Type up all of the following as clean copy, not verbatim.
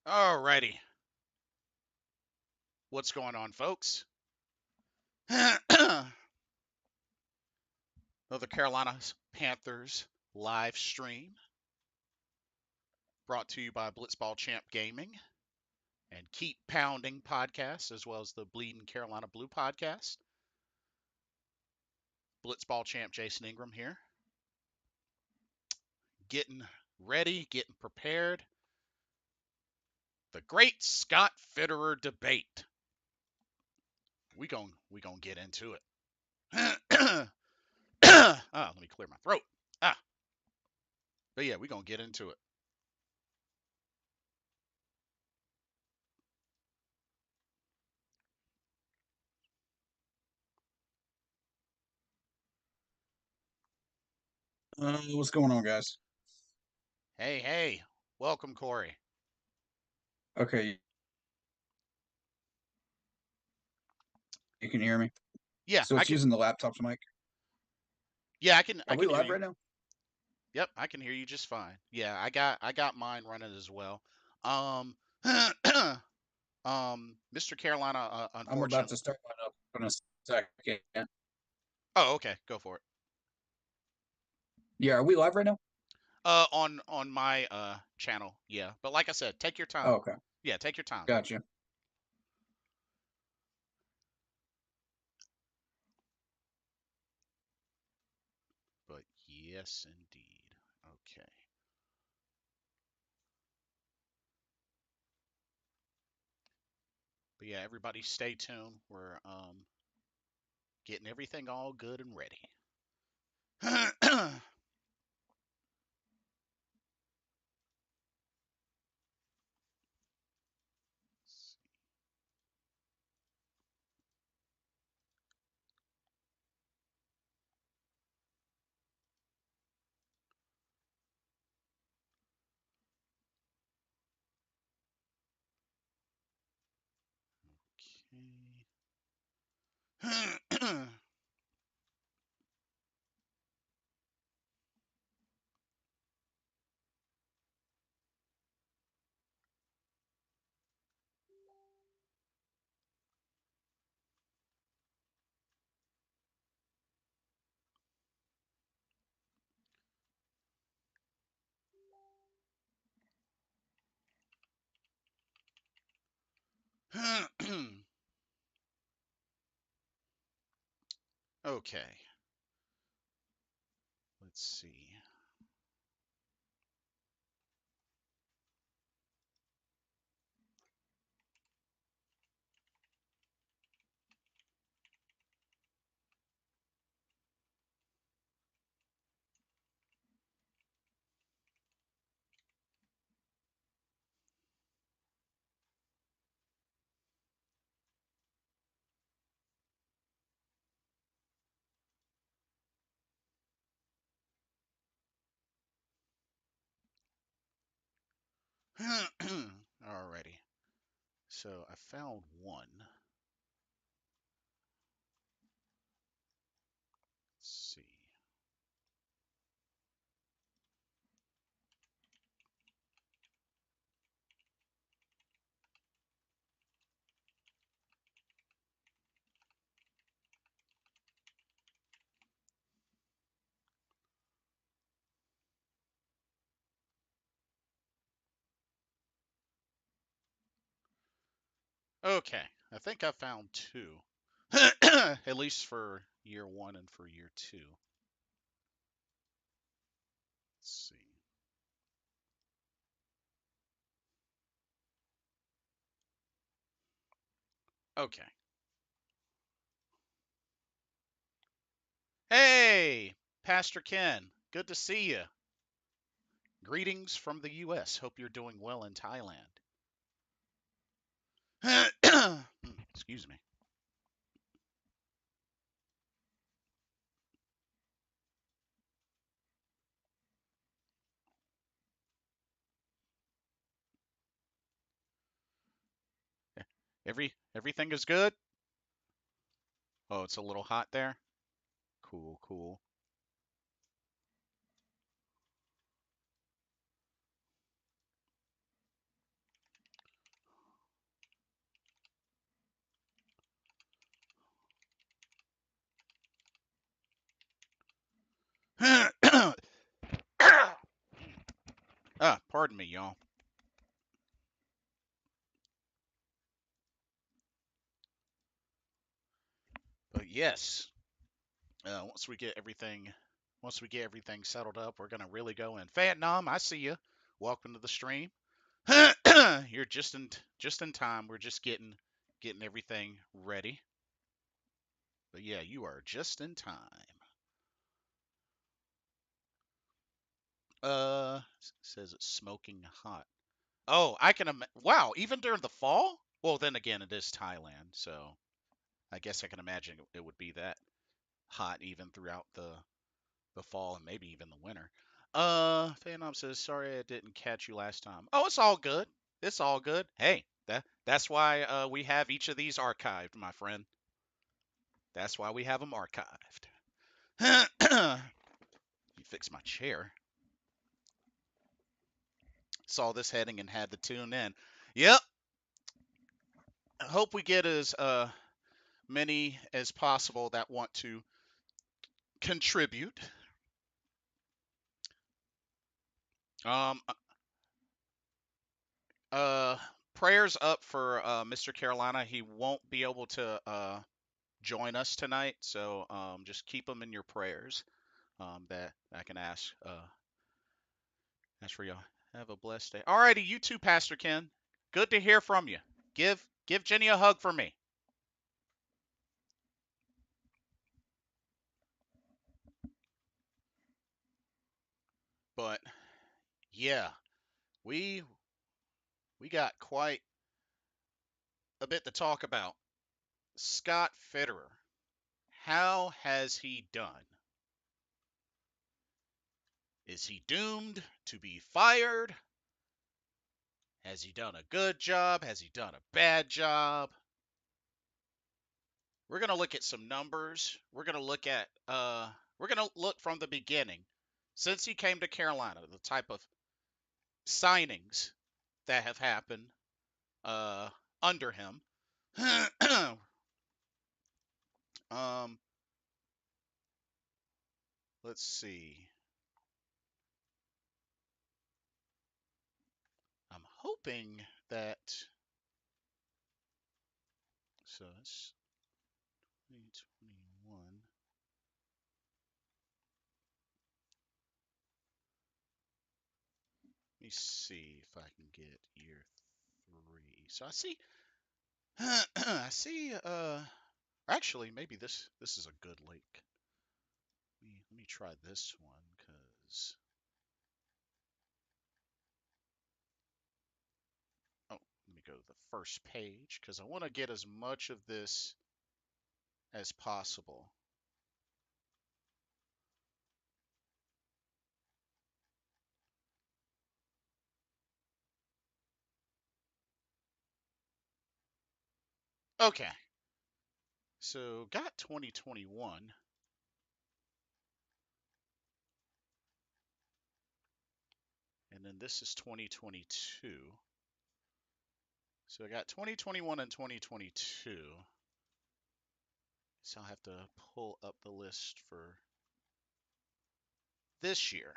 Alrighty. What's going on, folks? Another Carolina Panthers live stream brought to you by Blitzball Champ Gaming and Keep Pounding podcast, as well as the Bleeding Carolina Blue podcast. Blitzball Champ Jason Ingram here. Getting ready, getting prepared. The great Scott Fitterer debate. We gon' get into it. Let me clear my throat. But yeah, we gonna get into it. What's going on, guys? Hey, welcome, Corey. Okay, you can hear me. Yeah, So I it's can. using the laptop's mic. Yeah, I Are we can hear live you. right now? Yep, I can hear you just fine. Yeah, I got mine running as well. Um, Mr. Carolina, I'm about unfortunately. to start mine up in a second. Oh, okay, go for it. Yeah, are we live right now? On my channel, yeah. But like I said, take your Oh, time. okay, Yeah, take your time. gotcha. But yes, indeed. Okay. But yeah, everybody stay tuned. We're getting everything all good and ready. Okay. Okay. Let's see. Alrighty. So I found one. Let's see. Okay. I think I found two. At least for year one and for year two. Let's see. Okay. Hey, Pastor Ken. Good to see you. Greetings from the U.S. Hope you're doing well in Thailand. Excuse me. Everything is good? Oh, it's a little hot there. Cool, cool. Pardon me, y'all. But yes, once we get everything settled up, we're gonna really go in. Vietnam, I see you. Welcome to the stream. You're just in time. We're just getting everything ready. But yeah, you are just in time. Says it's smoking hot. Oh, I can wow, even during the fall? Well, then again, it is Thailand, so I guess I can imagine it would be that hot even throughout the fall and maybe even the winter. Phanom says, sorry I didn't catch you last time. Oh, it's all good. It's all good. Hey, that's why we have each of these archived, my friend. That's why we have them archived. You fix my chair. Saw this heading and had to tune in. Yep. I hope we get as many as possible that want to contribute. Um, uh, Prayers up for MrCarolina. He won't be able to join us tonight, so just keep him in your prayers. That I can ask for y'all. Have a blessed day. Alrighty, you too, Pastor Ken. Good to hear from you. Give Jenny a hug for me. But yeah, we we got quite a bit to talk about. Scott Fitterer. How has he done? Is he doomed to be fired? Has he done a good job? Has he done a bad job? We're going to look at some numbers. We're going to look from the beginning. Since he came to Carolina, the type of signings that have happened uh, under him. um, let's see. I'm hoping that so it's 2021. Let me see if I can get year 3. So I see I see actually maybe this is a good link. Let me try this one cuz oh, let me go to the first page cuz I want to get as much of this as possible. Okay. So got 2021 and then this is 2022. So I got 2021 and 2022. So I'll have to pull up the list for this year.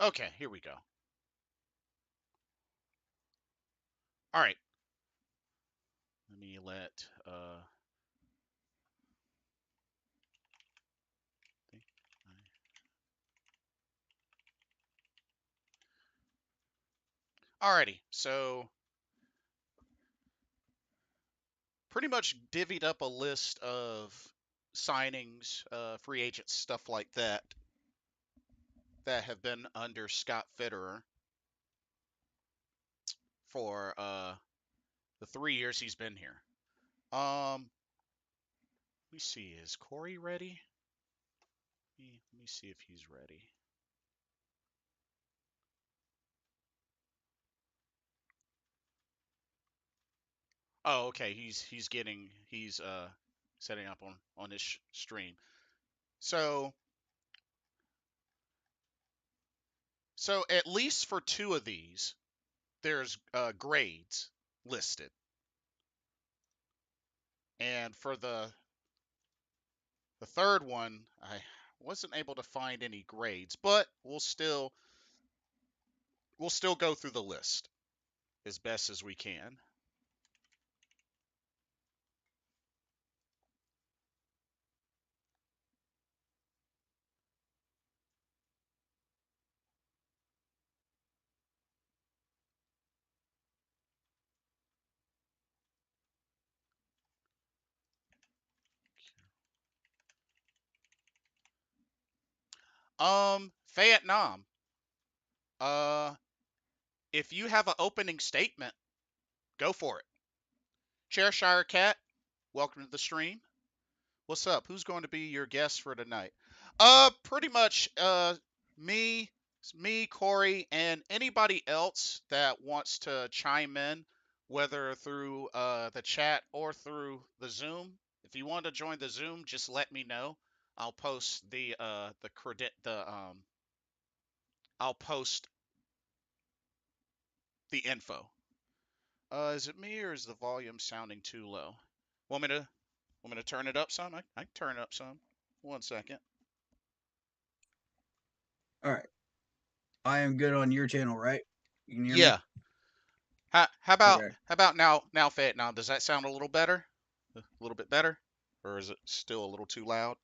Okay, here we go. All right. Let me let Alrighty, so pretty much divvied up a list of signings, free agents, stuff like that, that have been under Scott Fitterer for the 3 years he's been here. Let me see, is Corey ready? Let me see if he's ready. Oh, okay, he's setting up on his stream. So at least for 2 of these, there's grades listed. And for the The third one, I wasn't able to find any grades, but we'll still go through the list as best as we can. Vietnam. Uh, if you have an opening statement, go for it. Chairshire Cat, welcome to the stream. What's up? Who's going to be your guest for tonight? Pretty much me, Corey, and anybody else that wants to chime in, whether through the chat or through the Zoom. If you want to join the Zoom, just let me know. I'll post the credit the I'll post the info. Is it me or is the volume sounding too low? Want me to turn it up some? I can turn it up some. 1 second. All right. I am good on your channel, right? You can hear me? Yeah. How about Okay. how about now Fat now? Does that sound a little better? A little bit better? Or is it still a little too loud?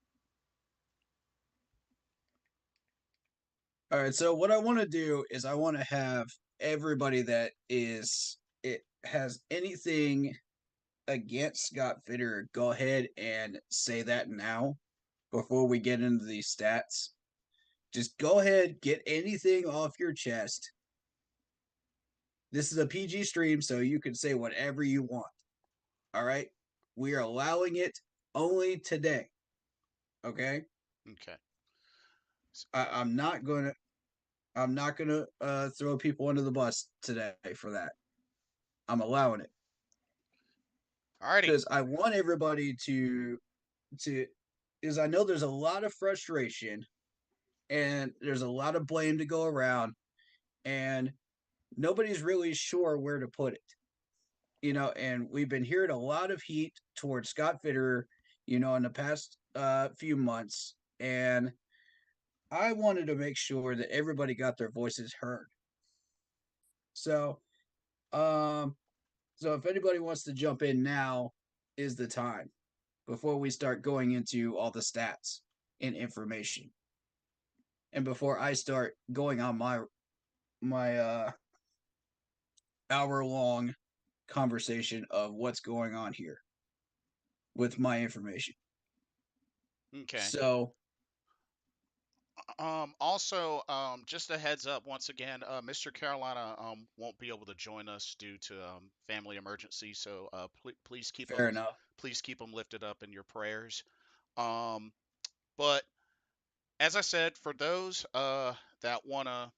All right. So what I want to do is I want to have everybody that it has anything against Scott Fitterer go ahead and say that now before we get into these stats. Just go ahead, get anything off your chest. This is a PG stream, so you can say whatever you want. All right? We are allowing it only today. Okay? Okay. I'm not gonna throw people under the bus today for that. I'm allowing it Alrighty. because I want everybody to is I know there's a lot of frustration and there's a lot of blame to go around and nobody's really sure where to put it. And we've been hearing a lot of heat towards Scott Fitterer, in the past few months, and I wanted to make sure that everybody got their voices heard. So, um, so if anybody wants to jump in now, is the time before we start going into all the stats and information, and before I start going on my hour long conversation of what's going on here with my information. Okay. So, Also, just a heads up once again, MrCarolina won't be able to join us due to family emergency. So please keep fair him enough. lifted up in your prayers. Um, but as I said, for those that wanna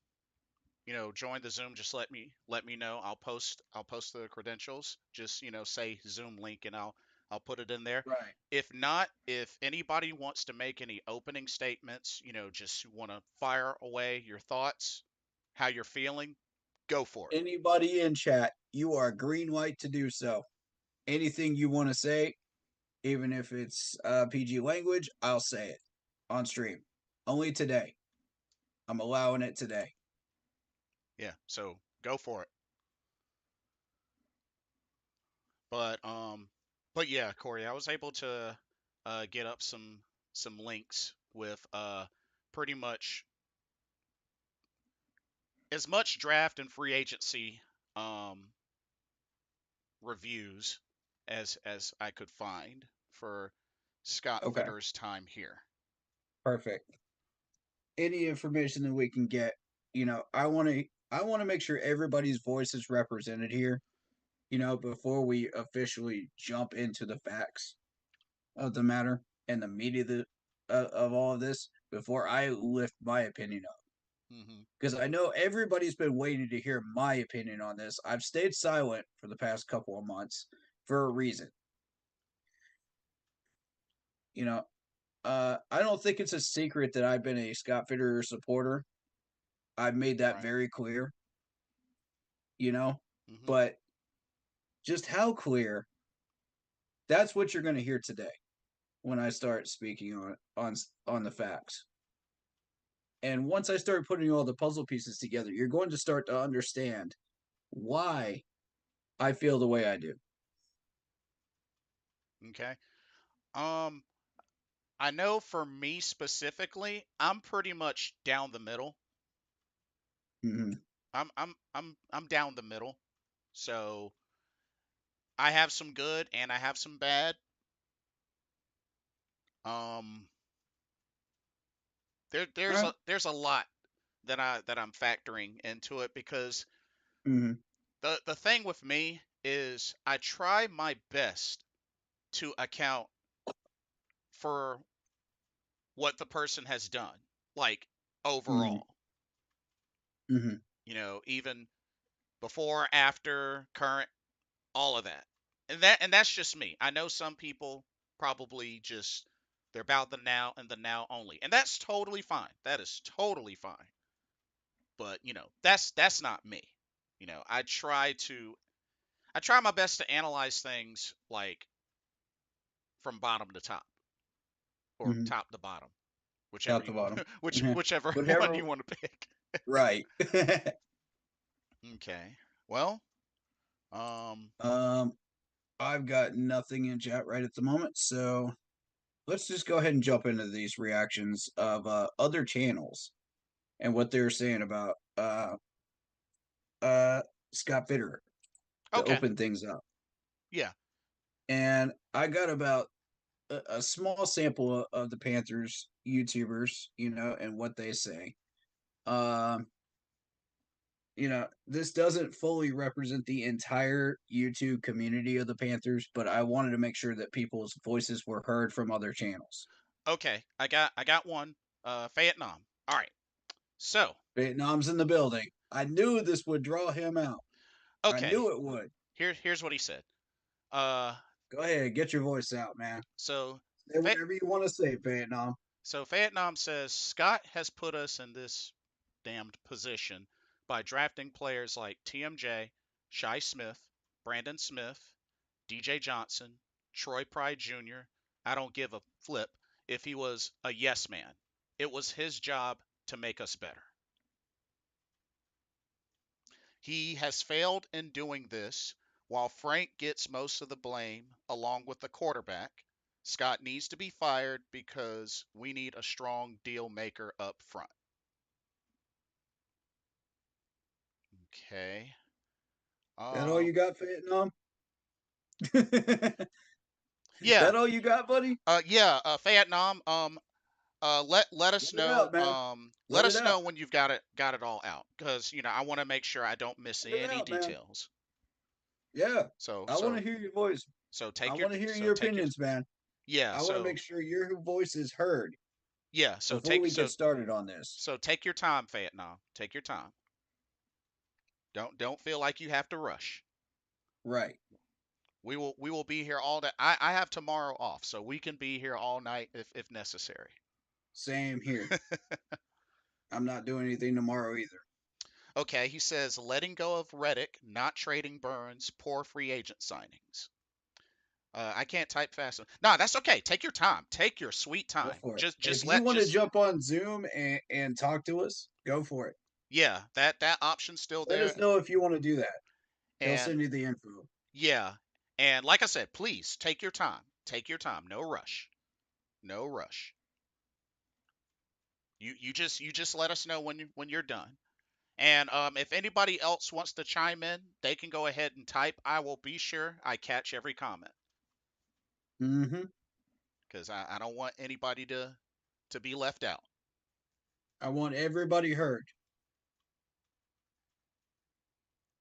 join the Zoom, just let me know. I'll post the credentials. Just say Zoom link and I'll put it in there. Right. If not, if anybody wants to make any opening statements, just want to fire away your thoughts, how you're feeling, go for it. Anybody in chat, you are green light to do so. Anything you want to say, even if it's PG language, I'll say it on stream. Only today. I'm allowing it today. Yeah, so go for it. But yeah, Corey, I was able to get up some links with pretty much as much draft and free agency um, reviews as I could find for Scott Okay. Fitterer's time here. Perfect. Any information that we can get, I want to make sure everybody's voice is represented here, before we officially jump into the facts of the matter and the meat of all of this before I lift my opinion up. Hmm. Because I know everybody's been waiting to hear my opinion on this. I've stayed silent for the past couple of months for a reason. You know, I don't think it's a secret that I've been a Scott Fitterer supporter. I've made that Right. very clear, you know, Hmm. but just how clear, that's what you're going to hear today. when I start speaking on the facts. And once I start putting all the puzzle pieces together, you're going to start to understand why I feel the way I do. Okay. Um, I know for me specifically, I'm pretty much down the middle. Mm-hmm. I'm down the middle. So I have some good and I have some bad. Um, All there's right. a lot that I'm factoring into it because Mm-hmm. the thing with me is I try my best to account for what the person has done, like Mm-hmm. overall. Mm-hmm. Even before, after, current, all of that. And that's just me. I know some people probably just they're about the now and the now only. And that's totally fine. That is totally fine. But, that's not me. I try my best to analyze things like from bottom to top or Mm-hmm. top to bottom, whichever Top to you want bottom. whichever one Whatever. you want to pick. Right. Okay. Well, um um, I've got nothing in chat right at the moment, so let's just go ahead and jump into these reactions of other channels and what they're saying about uh Scott Fitterer to okay. open things up. Yeah. And I got about a small sample of the Panthers YouTubers, and what they say. Um, this doesn't fully represent the entire YouTube community of the Panthers, but I wanted to make sure that people's voices were heard from other channels. Okay. I got one. Vietnam. All right. So, Vietnam's in the building. I knew this would draw him out. I okay. knew it would. Here's what he said. Uh Go ahead, get your voice out, man. so Say Fa- whatever you want to say, Vietnam. so Vietnam says Scott has put us in this damned position by drafting players like TMJ, Shy Smith, Brandon Smith, DJ Johnson, Troy Pride Jr. I don't give a flip if he was a yes man. It was his job to make us better. He has failed in doing this. While Frank gets most of the blame along with the quarterback, Scott needs to be fired because we need a strong deal maker up front. Okay. That all you Um got, Vietnam? That yeah. all you got, buddy? Yeah, Vietnam, let us Let it out, know man. let Let it us know out. when you've got it all out because I want to make sure I don't miss Let it any out, man. details. Yeah. So I want to so hear your voice. so I take your want to hear so your take your opinions, man. yeah, I want to make so sure your voice is heard yeah, so before take we get so started on this. so take your time, Vietnam. Take your time. Don't feel like you have to rush. Right. We will be here all day. I have tomorrow off, so we can be here all night if necessary. Same here. I'm not doing anything tomorrow either. Okay, he says letting go of Reddick, not trading Burns, poor free agent signings. I can't type fast enough. No, that's okay. Take your time. Take your sweet Go time. for it. Just If you let want to just jump on Zoom and talk to us, go for it. yeah, that option's still Let there. us know if you want to do that. He'll And send you the info. yeah, and like I said, please take your time. Take your time. No rush. No rush. You just let us know when you're done. And if anybody else wants to chime in, they can go ahead and type. I will be sure I catch every comment Mm-hmm. because I don't want anybody to be left out. I want everybody heard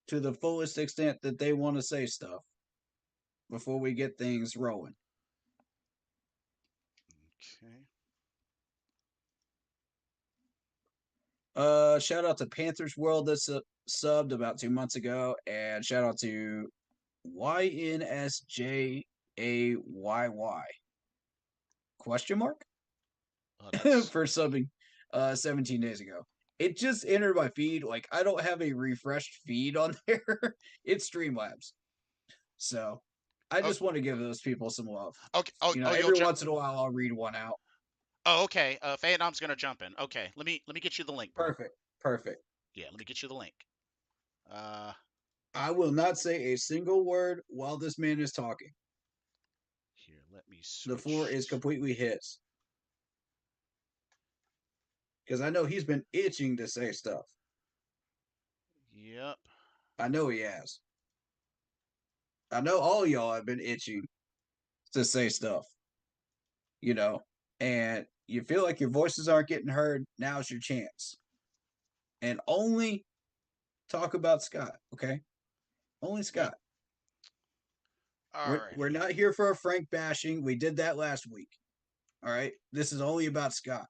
to the fullest extent that they want to say stuff before we get things rolling. Okay. Shout out to Panthers World that subbed about 2 months ago, and shout out to YNSJAYY question mark Oh, that's for subbing 17 days ago. It just entered my feed. Like I don't have a refreshed feed on there. It's Streamlabs. So I Oh, just want to give those people some love. okay. Oh, You know, oh, you'll every jump. once in a while I'll read one out. Oh, okay. Vietnam's gonna jump in. Okay, let me get you the link, bro. Perfect. Perfect. Yeah, let me get you the link. Uh, I will not say a single word while this man is talking. Here, let me The floor switch. is completely his. Because I know he's been itching to say stuff. Yep. I know he has. I know all y'all have been itching to say stuff, you know, and you feel like your voices aren't getting heard. Now's your chance. And only talk about Scott, okay? Only Yep. Scott. We're Alrighty. not here for a Frank bashing. We did that last week. All right. This is only about Scott.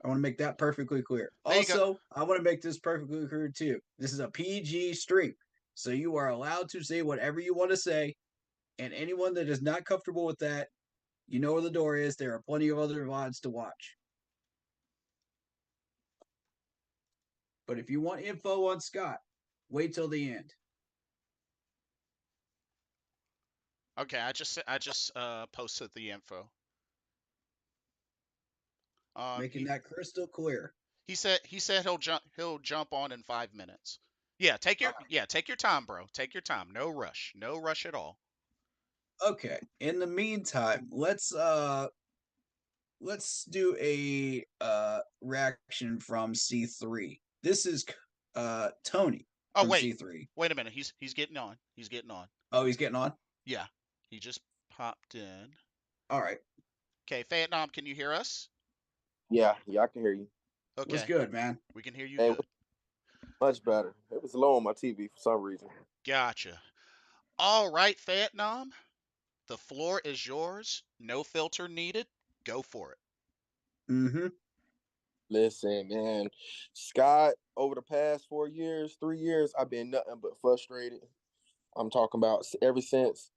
I want to make that perfectly clear. There you go. Also, I want to make this perfectly clear too. This is a PG stream. So you are allowed to say whatever you want to say. And anyone that is not comfortable with that, you know where the door is. There are plenty of other VODs to watch. But if you want info on Scott, wait till the end. Okay, I just posted the info. Making He that crystal clear. he said he'll jump on in 5 minutes. All Yeah, take your time, bro. Take your time. No rush. No rush at all. right. Okay. In the meantime, let's do a reaction from C3. This is Tony Oh from wait, C3. wait a minute. He's getting on. He's getting on. Oh, he's getting on. Yeah, he just popped in. All right. Okay, Vietnam, can you hear us? Yeah, yeah, I can hear you. What's Okay, good, man? we can hear you Hey, good. much better. It was low on my TV for some reason. Gotcha. All right, Vietnam, the floor is yours. No filter needed. Go for it. Mm-hmm. Listen, man, Scott, over the past 4 years, 3 years, I've been nothing but frustrated. I'm talking about ever since.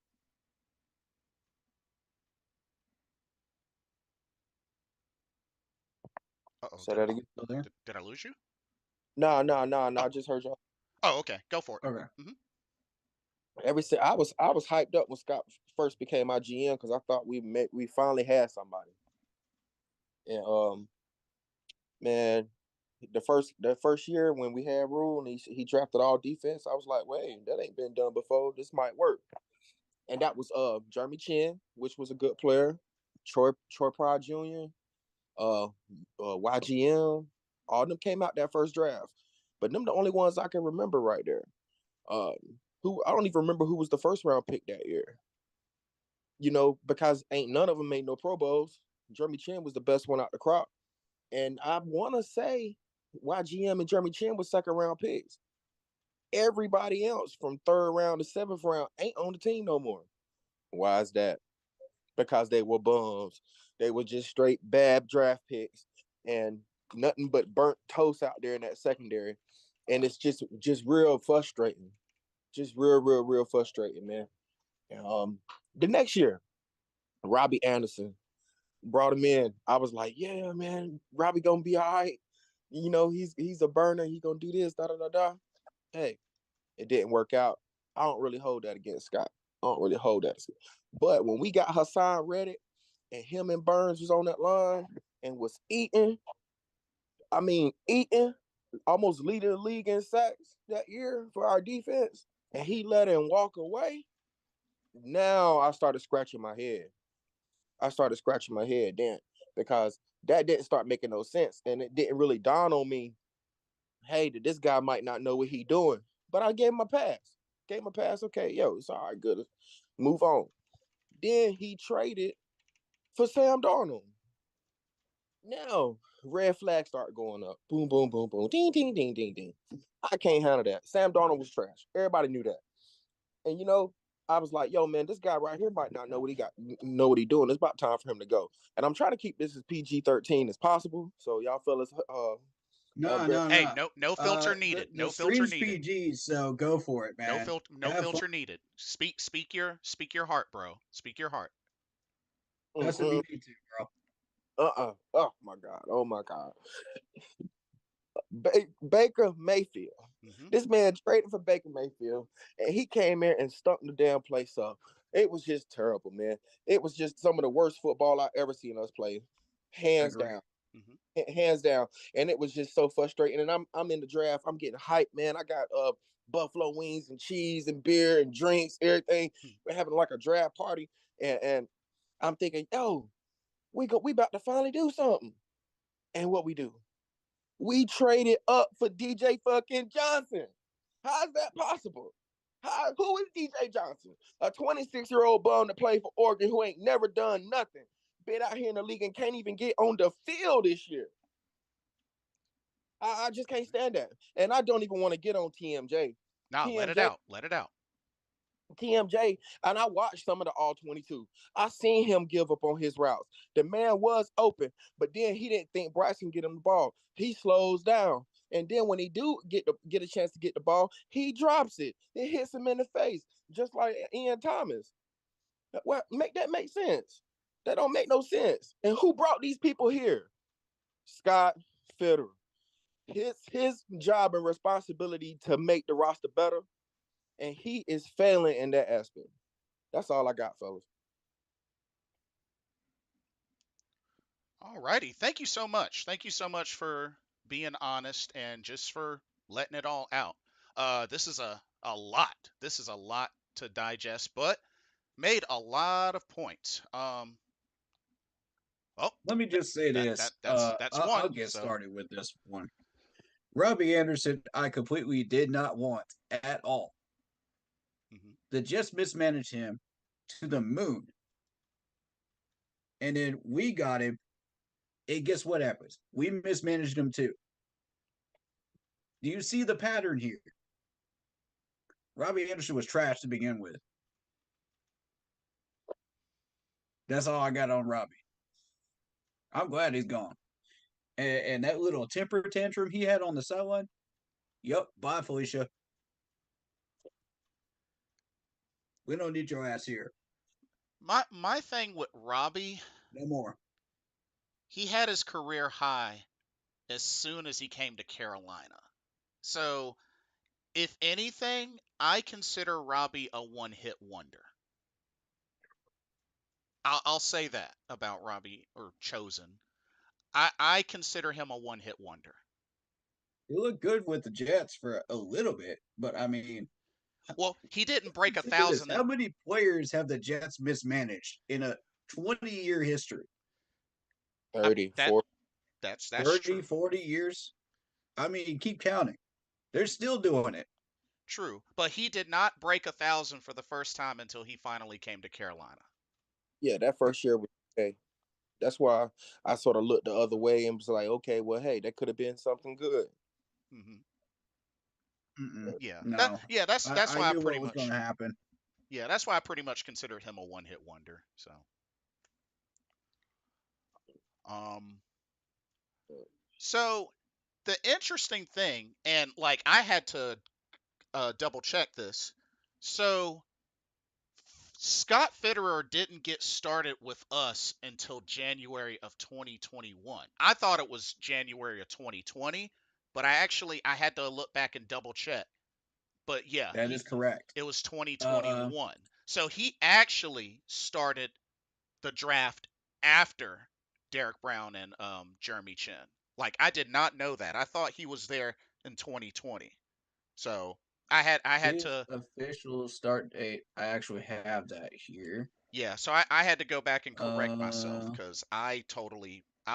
Uh-oh, Say that again. Still there? did I lose you? No. Oh, I just heard y'all. oh, okay. Go for it. Okay. Ever since I was hyped up when Scott first became my GM because I thought we finally had somebody. And man, the first year when we had Rule and he drafted all defense, I was like, wait, that ain't been done before. This might work. And that was Jeremy Chin, which was a good player, Troy Pride Jr., uh, YGM, all of them came out that first draft. But them the only ones I can remember right there. Um, who I don't even remember who was the first round pick that year. Because ain't none of them made no Pro Bowls. Jeremy Chin was the best one out the crop, and I want to say YGM and Jeremy Chin was second round picks. Everybody else from third round to seventh round ain't on the team no more. Why is that? Because they were bums. They were just straight bad draft picks and nothing but burnt toast out there in that secondary. And it's just real frustrating. Just real frustrating, man. The next year, Robbie Anderson brought him in. I was like, yeah, man, Robbie gonna be all right. He's a burner. He gonna do this, da da da da. Hey, it didn't work out. I don't really hold that against Scott. I don't really hold that. But when we got Hassan Reddick and him and Burns was on that line and was eating, almost leading the league in sacks that year for our defense, and he let him walk away. Now I started scratching my head. I started scratching my head then because that didn't start making no sense, and it didn't really dawn on me. Hey, that this guy might not know what he doing, but I gave him a pass. Gave him a pass. Okay, yo, it's all right, good. Move on. Then he traded for Sam Darnold. Now, red flags start going up. Boom, boom, boom, boom. Ding, ding, ding, ding, ding. I can't handle that. Sam Darnold was trash. Everybody knew that. And I was like, yo, man, this guy right here might not know what he doing. It's about time for him to go. And I'm trying to keep this as PG-13 as possible. So y'all fellas, No, bear. no, Hey, no. no filter The needed. the No filter stream's needed. PG, so go for it, man. No Have fun. filter needed. Speak your heart, bro. Speak your heart. That's what you Mm-mm, need to, bro. Oh my God. Oh my God. Baker Mayfield. Hmm. This man traded for Baker Mayfield, and he came in and stunk the damn place up. It was just terrible, man. It was just some of the worst football I ever seen us play, hands Agree. down, Hmm. hands down. And it was just so frustrating. And I'm in the draft. I'm getting hyped, man. I got buffalo wings and cheese and beer and drinks, everything. We're having like a draft party, and I'm thinking, yo, we about to finally do something. And what we do? We traded up for DJ fucking Johnson. How is that possible? Who is DJ Johnson? A 26-year-old bum to play for Oregon who ain't never done nothing. Been out here in the league and can't even get on the field this year. I just can't stand that. And I don't even want to get on TMJ. No, let it TMJ out. Let it out. TMJ, and I watched some of the all 22. I seen him give up on his routes. The man was open, but then he didn't think Bryce can get him the ball. He slows down. And then when he do get a chance to get the ball, he drops it. It hits him in the face, just like Ian Thomas. What make that make sense? That don't make no sense. And who brought these people here? Scott Fitterer. His job and responsibility to make the roster better, and he is failing in that aspect. That's all I got, fellas. All righty. Thank you so much. Thank you so much for being honest and just for letting it all out. This is a lot. This is a lot to digest, but made a lot of points. Oh, Let me just say that this. that that's I'll one. get So, started with this one. Robbie Anderson, I completely did not want at all. mhm. The Jets mismanaged him to the moon. And then we got him. And guess what happens? We mismanaged him too. Do you see the pattern here? Robbie Anderson was trash to begin with. That's all I got on Robbie. I'm glad he's gone. And that little temper tantrum he had on the sideline. Yep. Bye, Felicia. We don't need your ass here. My thing with Robbie, No more. he had his career high as soon as he came to Carolina. So, if anything, I consider Robbie a one-hit wonder. I'll say that about Robbie or Chosen. I consider him a one-hit wonder. He looked good with the Jets for a little bit, but I mean, Well, he didn't break a think of this. thousand. How many players have the Jets mismanaged in a 20-year history? 30, That 40. that's 30, true. 40 years? I mean, keep counting. They're still doing it. True, but he did not break 1,000 for the first time until he finally came to Carolina. Yeah, that first year was okay. That's why I sort of looked the other way and was like, okay, well, hey, that could have been something good. Hmm. Mm-mm. Yeah, No, that's I why I knew pretty what was going much to happen. that's why I pretty much considered him a one-hit wonder. So, um, so the interesting thing, and like I had to double check this. So Scott Fitterer didn't get started with us until January of 2021. I thought it was January of 2020, but I had to look back and double check. But yeah, That is correct. it was Uh, 2021. So he actually started the draft after Derek Brown and Jeremy Chin. Like I did not know that. I thought he was there in 2020. So I had his to official start date, I actually have that here. yeah, so I had to go back and correct myself Uh, because I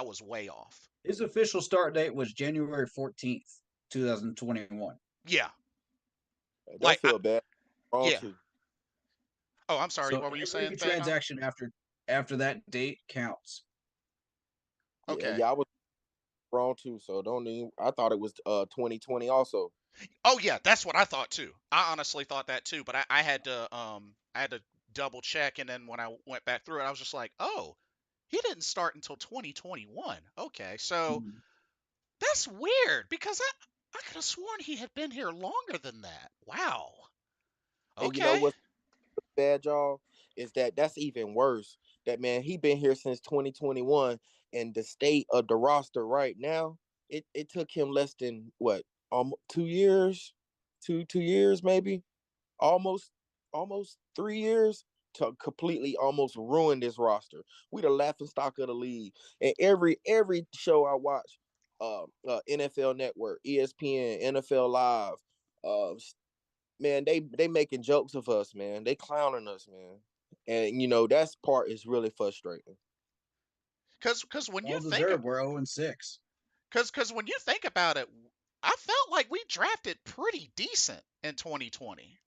was way off. his official start date was January 14th, 2021. Yeah, I like don't feel bad. Wrong yeah. too. Oh, I'm sorry. So What were you saying, every Thanon? transaction after that date counts. Yeah, Okay. yeah, I was wrong too. So don't even. I thought it was 2020 also. Oh yeah, that's what I thought too. I honestly thought that too, but I had to double check, and then when I went back through it, I was just like, oh, he didn't start until 2021. Okay, so Mm. that's weird because I could have sworn he had been here longer than that. Wow. And you know Okay. what's bad, y'all, is that that's even worse. That man, he been here since 2021, and the state of the roster right now. it took him less than what, 2 years, 2 years maybe, almost almost 3 years to completely almost ruin this roster. We the laughing stock of the league. And every show I watch, NFL Network, ESPN, NFL Live, uh, man, they making jokes of us, man. They clowning us, man. And that's part is really frustrating. Because when you Well think deserved. We're 0-6. because when you think about it, I felt like we drafted pretty decent in 2020.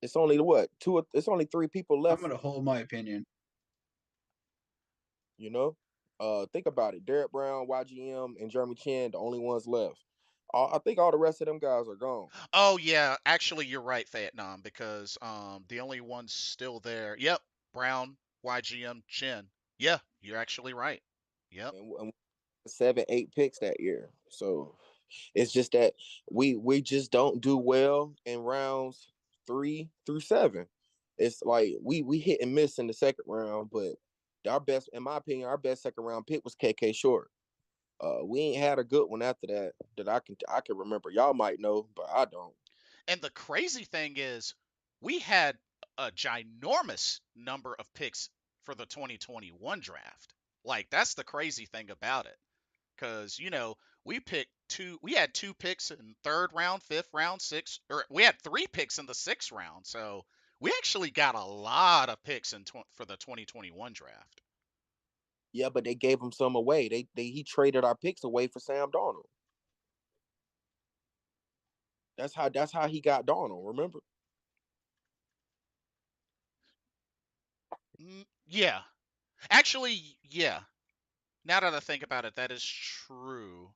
It's only what two? It's only three people I'm left. gonna hold my opinion. You know, think about it. Derek Brown, YGM, and Jeremy Chin, the only ones left. I think all the rest of them guys are gone. Oh yeah, actually you're right, Vietnam, because the only ones still there. Yep, Brown, YGM, Chin. Yeah, you're actually right. Yep. And 7, 8 picks that year. So it's just that we just don't do well in rounds 3 through 7. It's like we hit and miss in the second round, but our best, in my opinion, our best second round pick was KK Short. We ain't had a good one after that I can remember. Y'all might know, but I don't. And the crazy thing is, we had a ginormous number of picks for the 2021 draft. Like, that's the crazy thing about it. Because, we had two picks in third round, fifth round, sixth, or we had three picks in the sixth round. So we actually got a lot of picks for the 2021 draft. Yeah, but they gave him some away. He traded our picks away for Sam Darnold. That's how he got Darnold. Remember? Yeah. Actually, yeah. Now that I think about it, that is true.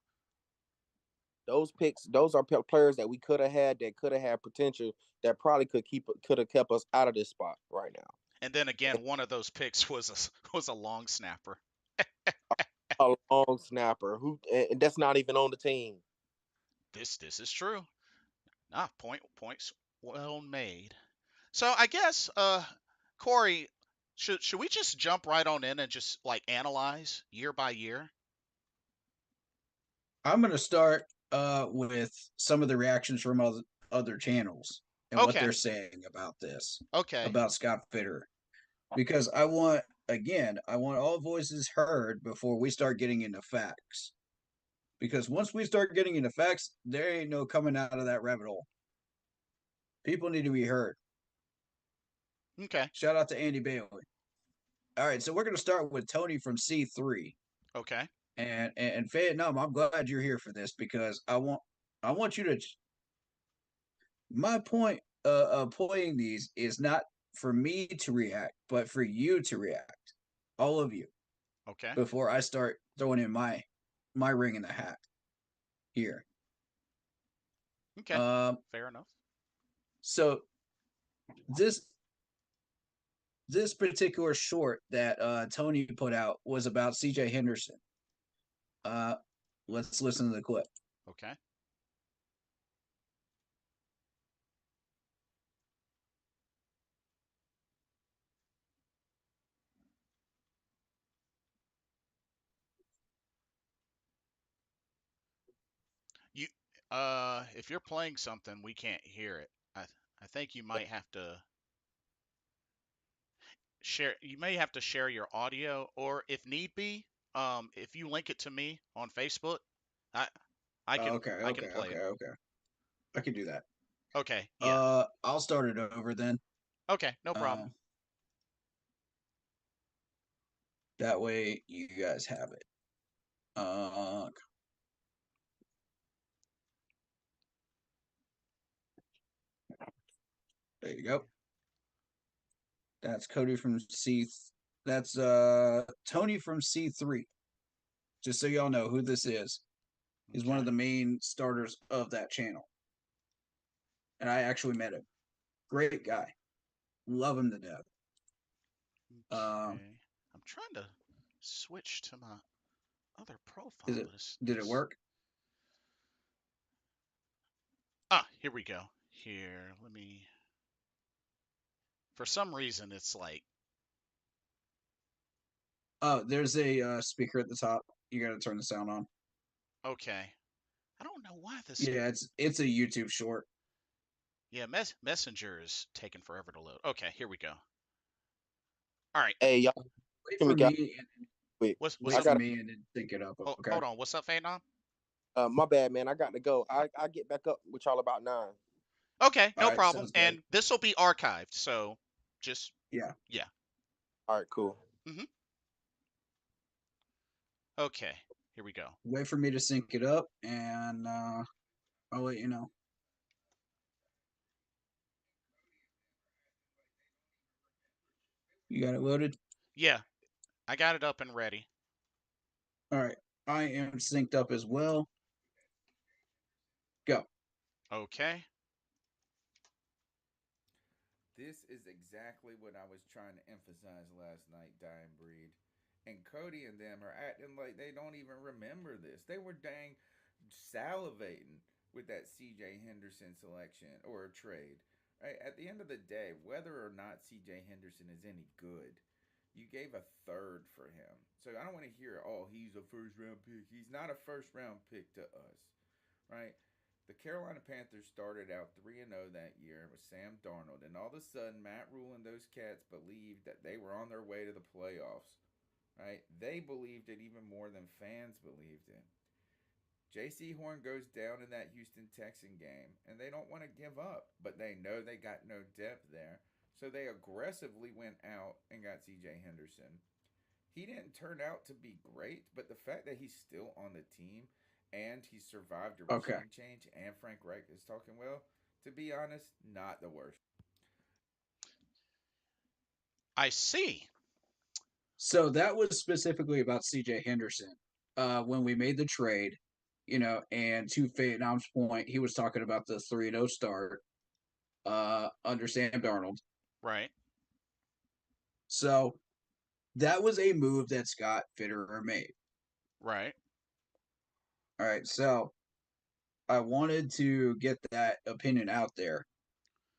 Those picks, those are players that we could have had, that could have had potential, that probably could have kept us out of this spot right now. And then again, one of those picks was a long snapper. A long snapper who, and that's not even on the team. This is true. Points well made. So I guess Corey, should we just jump right on in and just like analyze year by year? I'm gonna start with some of the reactions from other channels and what Okay. they're saying about this, Okay. about Scott Fitterer, because I want all voices heard before we start getting into facts. Because once we start getting into facts, there ain't no coming out of that rabbit hole. People need to be heard. Okay. Shout out to Andy Bailey. All right, so we're gonna start with Tony from C3. Okay. And Vietnam, I'm glad you're here for this because I want you to. My point of playing these is not for me to react, but for you to react, all of you, Okay. before I start throwing in my ring in the hat here. Okay. Um, Fair enough. so this this particular short that Tony put out was about C.J. Henderson. Uh, let's listen to the clip. Okay. You if you're playing something, we can't hear it. I think you might have to share your audio, or if need be, if you link it to me on Facebook, I I Oh, can okay, I can okay, play okay, it. okay. I can do that. Okay, yeah. I'll start it over then. Okay, no problem. Um, that way you guys have it. There you go. That's Cody from C. That's Tony from C3. Just so y'all know who this is. He's one of Okay. the main starters of that channel, and I actually met him. Great guy. Love him to death. Um, Okay. I'm trying to switch to my other is profile, it? but Did it work? here we go. Here, let me. For some reason, it's like Oh, there's a speaker at the top. You gotta turn the sound on. Okay. I don't know why this. Yeah, it's a YouTube short. Yeah, Messenger is taking forever to load. Okay, here we go. All right. Hey, y'all, Wait hear for me, guys. me and Wait, What's I wait up? for got. me and then sync it up. Okay. Hold on. What's up, Phaeton? My bad, man. I got to go. I get back up with y'all about 9. Okay, All no right, problem. sounds good. And this will be archived, so just Yeah. yeah. All right, cool. Okay, here we go. Wait for me to sync it up, and I'll let you know. You got it loaded? Yeah, I got it up and ready. All right. I am synced up as well. Go. Okay. This is exactly what I was trying to emphasize last night, Dying Breed. And Cody and them are acting like they don't even remember this. They were dang salivating with that CJ Henderson selection or trade. Right? At the end of the day, whether or not CJ Henderson is any good, you gave a third for him. So I don't want to hear, oh, he's a first round pick. He's not a first round pick to us, right? The Carolina Panthers started out 3-0 that year with Sam Darnold, and all of a sudden, Matt Rule and those cats believed that they were on their way to the playoffs. Right? They believed it even more than fans believed it. J.C. Horn goes down in that Houston Texan game, and they don't want to give up, but they know they got no depth there, so they aggressively went out and got C.J. Henderson. He didn't turn out to be great, but the fact that he's still on the team and he survived a regime change and Frank Reich is talking well, to be honest, not the worst. I see. So that was specifically about CJ Henderson. When we made the trade, and to Vietnam's point, he was talking about the 3-0 start under Sam Darnold. Right. So that was a move that Scott Fitterer made. Right. All right. So I wanted to get that opinion out there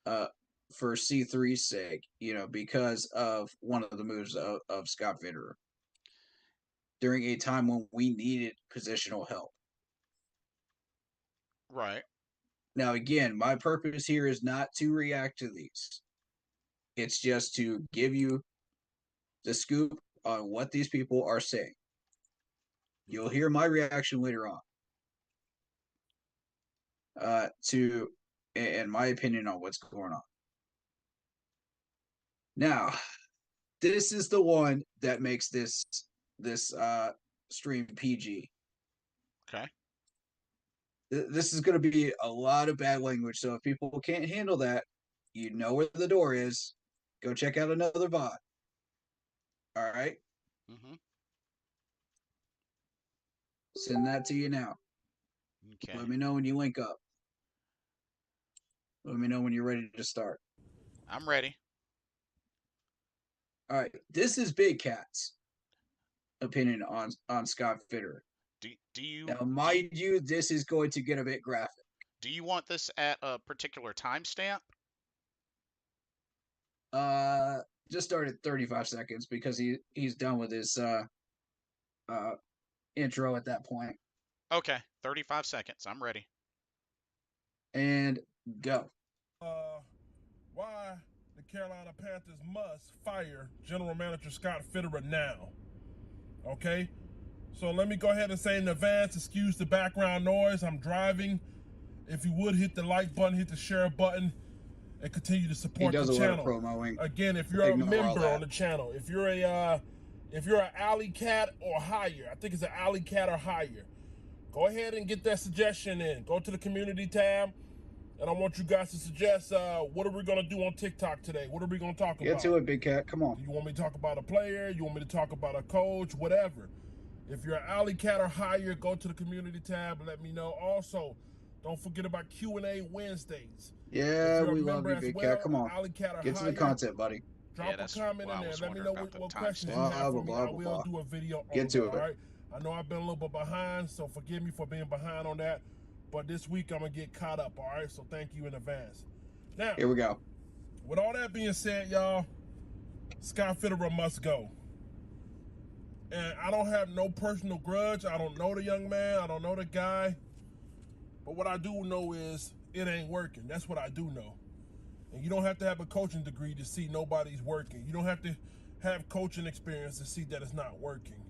for C3's sake, because of one of the moves of Scott Fitterer during a time when we needed positional help. Right. Now, again, my purpose here is not to react to these. It's just to give you the scoop on what these people are saying. You'll hear my reaction later on to and my opinion on what's going on. Now, this is the one that makes this stream PG. Okay. This is going to be a lot of bad language, so if people can't handle that, you know where the door is. Go check out another VOD. All right? Send that to you now. Okay. Let me know when you link up. Let me know when you're ready to start. I'm ready. All right. This is Big Cat's opinion on Scott Fitterer. Do you Now, mind you, this is going to get a bit graphic. Do you want this at a particular timestamp? Just start at 35 seconds because he's done with his intro at that point. Okay, 35 seconds. I'm ready. And go. Why the Carolina Panthers must fire General Manager Scott Fitterer now. Okay? So let me go ahead and say in advance, excuse the background noise. I'm driving. If you would hit the like button, hit the share button, and continue to support the channel. Again, if you're a member on the channel, if you're an alley cat or higher, I think it's an alley cat or higher, go ahead and get that suggestion in. Go to the community tab, and I want you guys to suggest what are we gonna do on TikTok today? What are we gonna talk about? Get to it, Big Cat. Come on. Do you want me to talk about a player? You want me to talk about a coach? Whatever. If you're an alley cat or higher, go to the community tab and let me know. Also, don't forget about Q&A Wednesdays. Yeah, we love you, Big Cat. Come on. Get to the content, buddy. Drop a comment in there. Let me know what questions you have for me. I will do a video on Get to that, it. all right? I know I've been a little bit behind, so forgive me for being behind on that. But this week, I'm going to get caught up, all right? So thank you in advance. Now, here we go. With all that being said, y'all, Scott Fitterer must go. And I don't have no personal grudge. I don't know the young man. I don't know the guy. But what I do know is it ain't working. That's what I do know. And you don't have to have a coaching degree to see nobody's working. You don't have to have coaching experience to see that it's not working.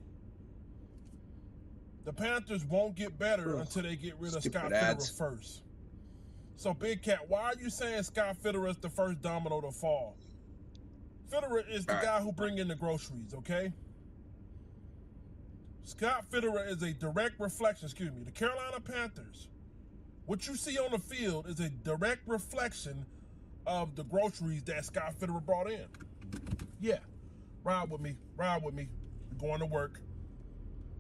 The Panthers won't get better until they get rid of Scott Fitterer first. So, Big Cat, why are you saying Scott Fitterer is the first domino to fall? Fitterer is the guy who bring in the groceries, okay? Scott Fitterer is a direct reflection, the Carolina Panthers. What you see on the field is a direct reflection of the groceries that Scott Fitterer brought in. Yeah, ride with me. We're going to work.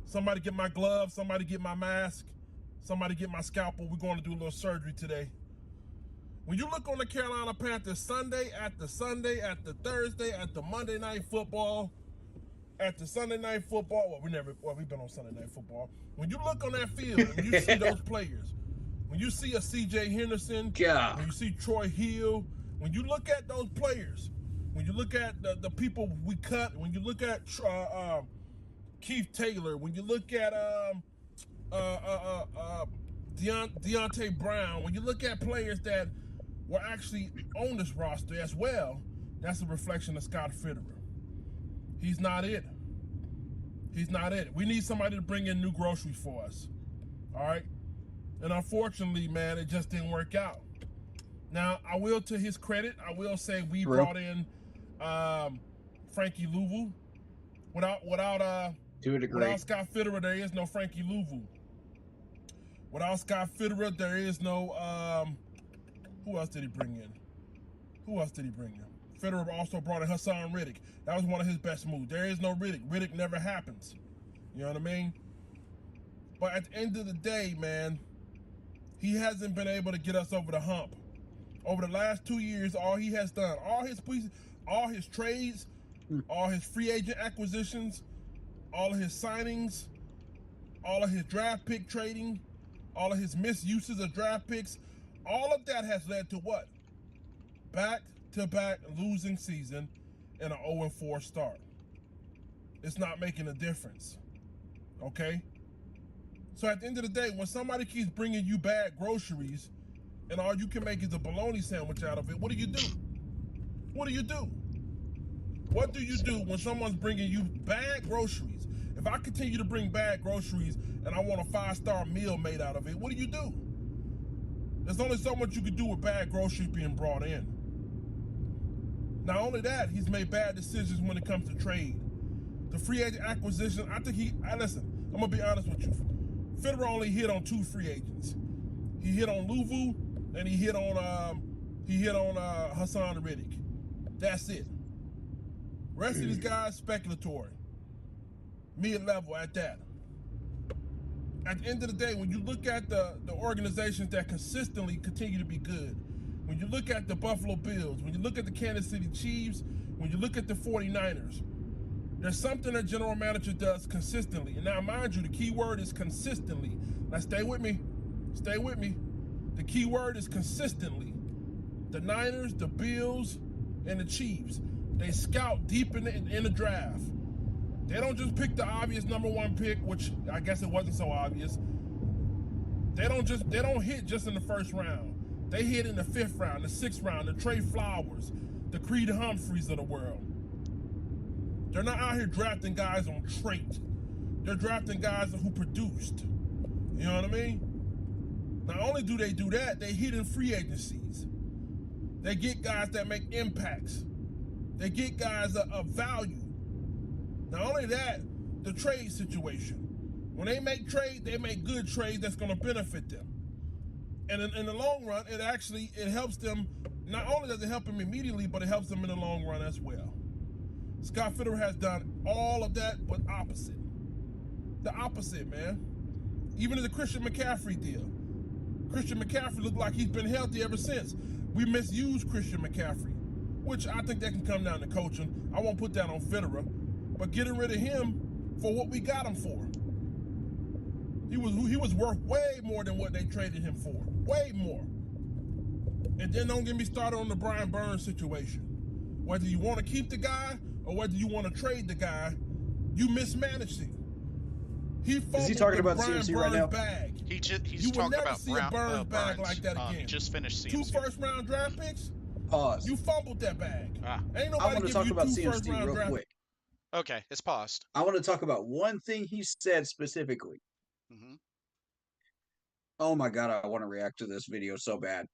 Somebody get my gloves, somebody get my mask, somebody get my scalpel. We're going to do a little surgery today. When you look on the Carolina Panthers Sunday after Sunday after Thursday after Monday Night Football, after Sunday Night Football, we've been on Sunday Night Football. When you look on that field and you see those players, when you see a C.J. Henderson, when you see Troy Hill, when you look at those players, when you look at the people we cut, when you look at Keith Taylor, when you look at Deontay Brown, when you look at players that were actually on this roster as well, that's a reflection of Scott Fitterer. He's not it. We need somebody to bring in new groceries for us. All right? And unfortunately, man, it just didn't work out. Now, I will, to his credit, I will say we brought in Frankie Louvu. Without Scott Fitterer, there is no Frankie Louvu. Without Scott Fitterer, there is no who else did he bring in? Fitterer also brought in Hassan Riddick. That was one of his best moves. There is no Riddick. Riddick never happens. You know what I mean? But at the end of the day, man, he hasn't been able to get us over the hump. Over the last 2 years, all he has done, all his trades, all his free agent acquisitions, all of his signings, all of his draft pick trading, all of his misuses of draft picks, all of that has led to what? Back-to-back losing season and an 0-4 start. It's not making a difference, okay? So at the end of the day, when somebody keeps bringing you bad groceries and all you can make is a bologna sandwich out of it, what do you do? What do you do when someone's bringing you bad groceries? If I continue to bring bad groceries and I want a 5-star meal made out of it, what do you do? There's only so much you can do with bad groceries being brought in. Not only that, he's made bad decisions when it comes to trade. The free agent acquisition, listen, I'm going to be honest with you. Fitterer only hit on 2 free agents. He hit on Louvu and he hit on Hassan Riddick. That's it. Rest of these guys, speculatory. Mid-level at that. At the end of the day, when you look at the organizations that consistently continue to be good, when you look at the Buffalo Bills, when you look at the Kansas City Chiefs, when you look at the 49ers, there's something that general manager does consistently. And now, mind you, the key word is consistently. Now, stay with me. The key word is consistently. The Niners, the Bills, and the Chiefs, they scout deep in the draft. They don't just pick the obvious number 1 pick, which I guess it wasn't so obvious. They don't hit just in the first round. They hit in the 5th round, the 6th round, the Trey Flowers, the Creed Humphreys of the world. They're not out here drafting guys on trait. They're drafting guys who produced. You know what I mean? Not only do they do that, they hit in free agencies. They get guys that make impacts. They get guys of value. Not only that, the trade situation. When they make trades, they make good trades that's going to benefit them. And in the long run, it helps them. Not only does it help them immediately, but it helps them in the long run as well. Scott Fitterer has done all of that, but opposite. The opposite, man. Even in the Christian McCaffrey deal. Christian McCaffrey looked like he's been healthy ever since. We misused Christian McCaffrey, which I think that can come down to coaching. I won't put that on Fitterer. But getting rid of him for what we got him for. He was worth way more than what they traded him for. Way more. And then don't get me started on the Brian Burns situation. Whether you want to keep the guy or whether you want to trade the guy, You mismanaged it. He fumbled Is he talking the about Brian CMC Burns right now? bag. He's You will talking never about see a Burns bag like that again. He just finished 2 CMC. first-round draft picks. Pause. You fumbled that bag. Ain't I nobody want to give talk you about 2 CMC first-round real draft. quick. Okay, it's paused. I want to talk about one thing he said specifically. Mm-hmm. Oh my God, I want to react to this video so bad,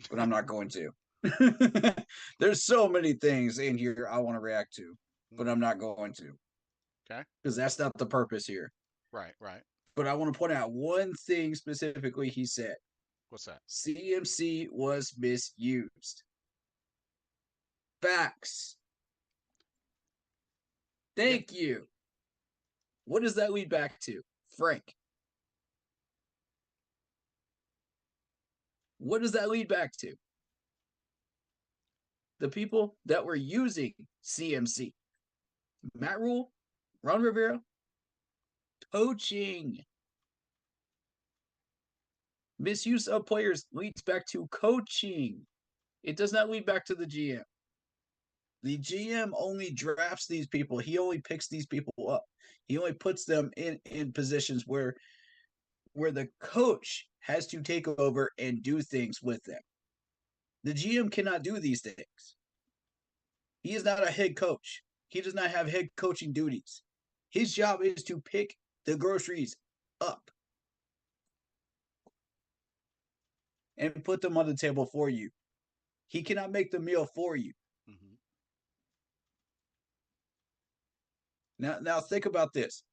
but I'm not going to. There's so many things in here I want to react to, but I'm not going to. Okay. Because that's not the purpose here. Right. But I want to point out one thing specifically he said. What's that? CMC was misused. Facts. Thank you. What does that lead back to? Frank. What does that lead back to? The people that were using CMC. Matt Rule, Ron Rivera, coaching. Misuse of players leads back to coaching. It does not lead back to the GM. The GM only drafts these people. He only picks these people up. He only puts them in positions where the coach has to take over and do things with them. The GM cannot do these things. He is not a head coach. He does not have head coaching duties. His job is to pick the groceries up and put them on the table for you. He cannot make the meal for you. Mm-hmm. Now think about this.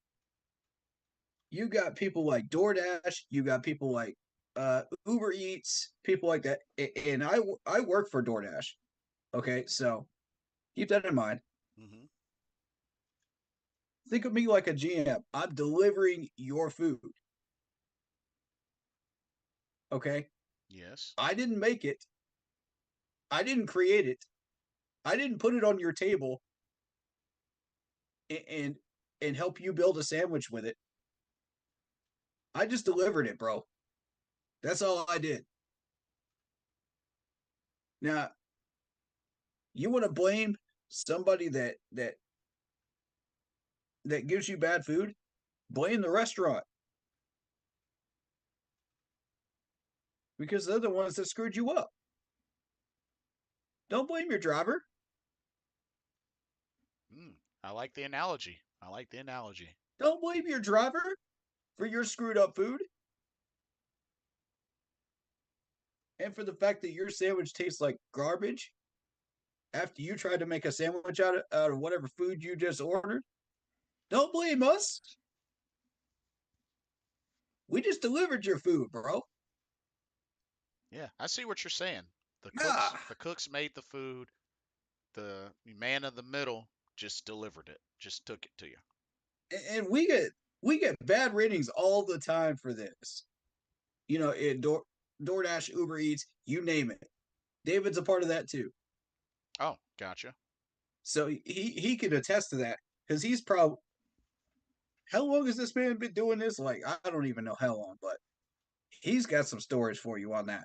You got people like DoorDash. You got people like Uber Eats, people like that. And I work for DoorDash. Okay, so keep that in mind. Mm-hmm. Think of me like a GM. I'm delivering your food. Okay? Yes. I didn't make it. I didn't create it. I didn't put it on your table and help you build a sandwich with it. I just delivered it, bro. That's all I did. Now, you want to blame somebody that gives you bad food? Blame the restaurant. Because they're the ones that screwed you up. Don't blame your driver. I like the analogy. Don't blame your driver for your screwed up food. And for the fact that your sandwich tastes like garbage after you tried to make a sandwich out of whatever food you just ordered. Don't blame us. We just delivered your food, bro. Yeah, I see what you're saying. The cooks made the food. The man in the middle just delivered it. Just took it to you. And we get bad ratings all the time for this. You know, DoorDash, Uber Eats, you name it. David's a part of that too. Oh, gotcha. So he can attest to that because he's probably. How long has this man been doing this? Like, I don't even know how long, but he's got some stories for you on that.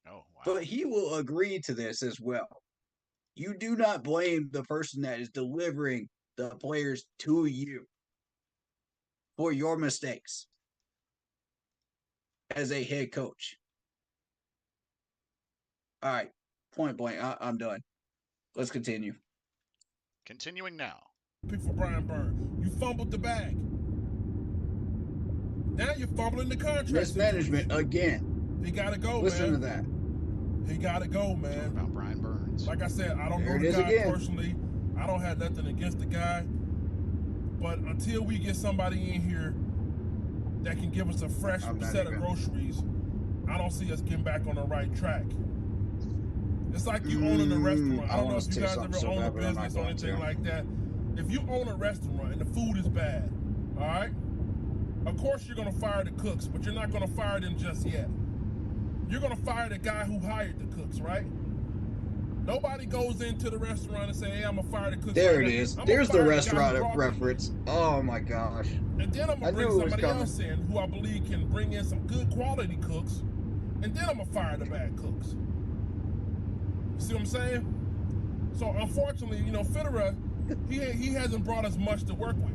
Oh, wow. But he will agree to this as well. You do not blame the person that is delivering the players to you for your mistakes as a head coach. All right, point blank. I'm done. Let's continue. Continuing now. Pick for Brian Burns. You fumbled the bag. Now you're fumbling the contract. Mismanagement again. He got to go, Listen to that. He got to go, man. Talking about Brian Burns. Like I said, I don't know the guy personally. I don't have nothing against the guy. But until we get somebody in here that can give us a fresh set of groceries, I don't see us getting back on the right track. It's like you owning a restaurant. I don't know if you guys ever own a business or anything like that. If you own a restaurant and the food is bad, all right? Of course you're going to fire the cooks, but you're not going to fire them just yet. You're going to fire the guy who hired the cooks, right? Nobody goes into the restaurant and say, hey, I'm going to fire the cooks. There it is. There's the restaurant reference. Oh, my gosh. And then I'm going to bring somebody else in who I believe can bring in some good quality cooks, and then I'm going to fire the bad cooks. You see what I'm saying? So, unfortunately, you know, Fitterer, he hasn't brought us much to work with.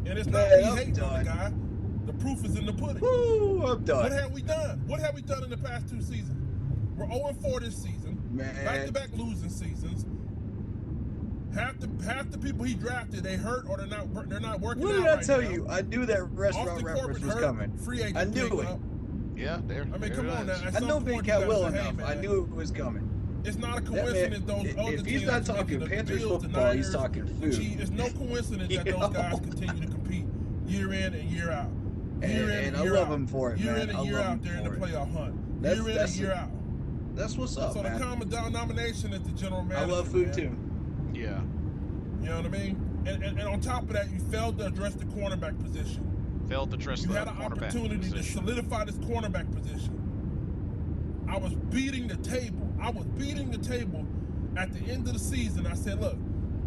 And it's not Man, me I'm hating on the done. guy. The proof is in the pudding. Woo, I'm done. What have we done? What have we done in the past 2 seasons? We're 0-4 this season. Man. Back-to-back losing seasons. Half the people he drafted, they hurt or they're not working What out did I right tell now. you? I knew that restaurant Austin reference Corbett was hurt, coming. free agent I knew pick it. up. Yeah, there. I mean, there come it on now. is. At I some know point, Big you Cat gotta well say, hey, enough. man, I knew it was coming. it's not a That coincidence man, those other if teams he's not making talking the Panthers Bills, the football, he's Niners, talking the food. Chiefs. It's no coincidence that those guys continue to compete year in and year out. Year in And I year love out. him for it, Year man. in and I year love out him there in the for it. playoff hunt. That's- Year in that's and year out. That's what's up, So the man. common denomination is the general I manager. love food man. too. Yeah. You know what I mean? And on top of that, you failed to address the cornerback position. Failed to trust You the had an cornerback opportunity to position. solidify this cornerback position. I was beating the table. At the end of the season. I said, look,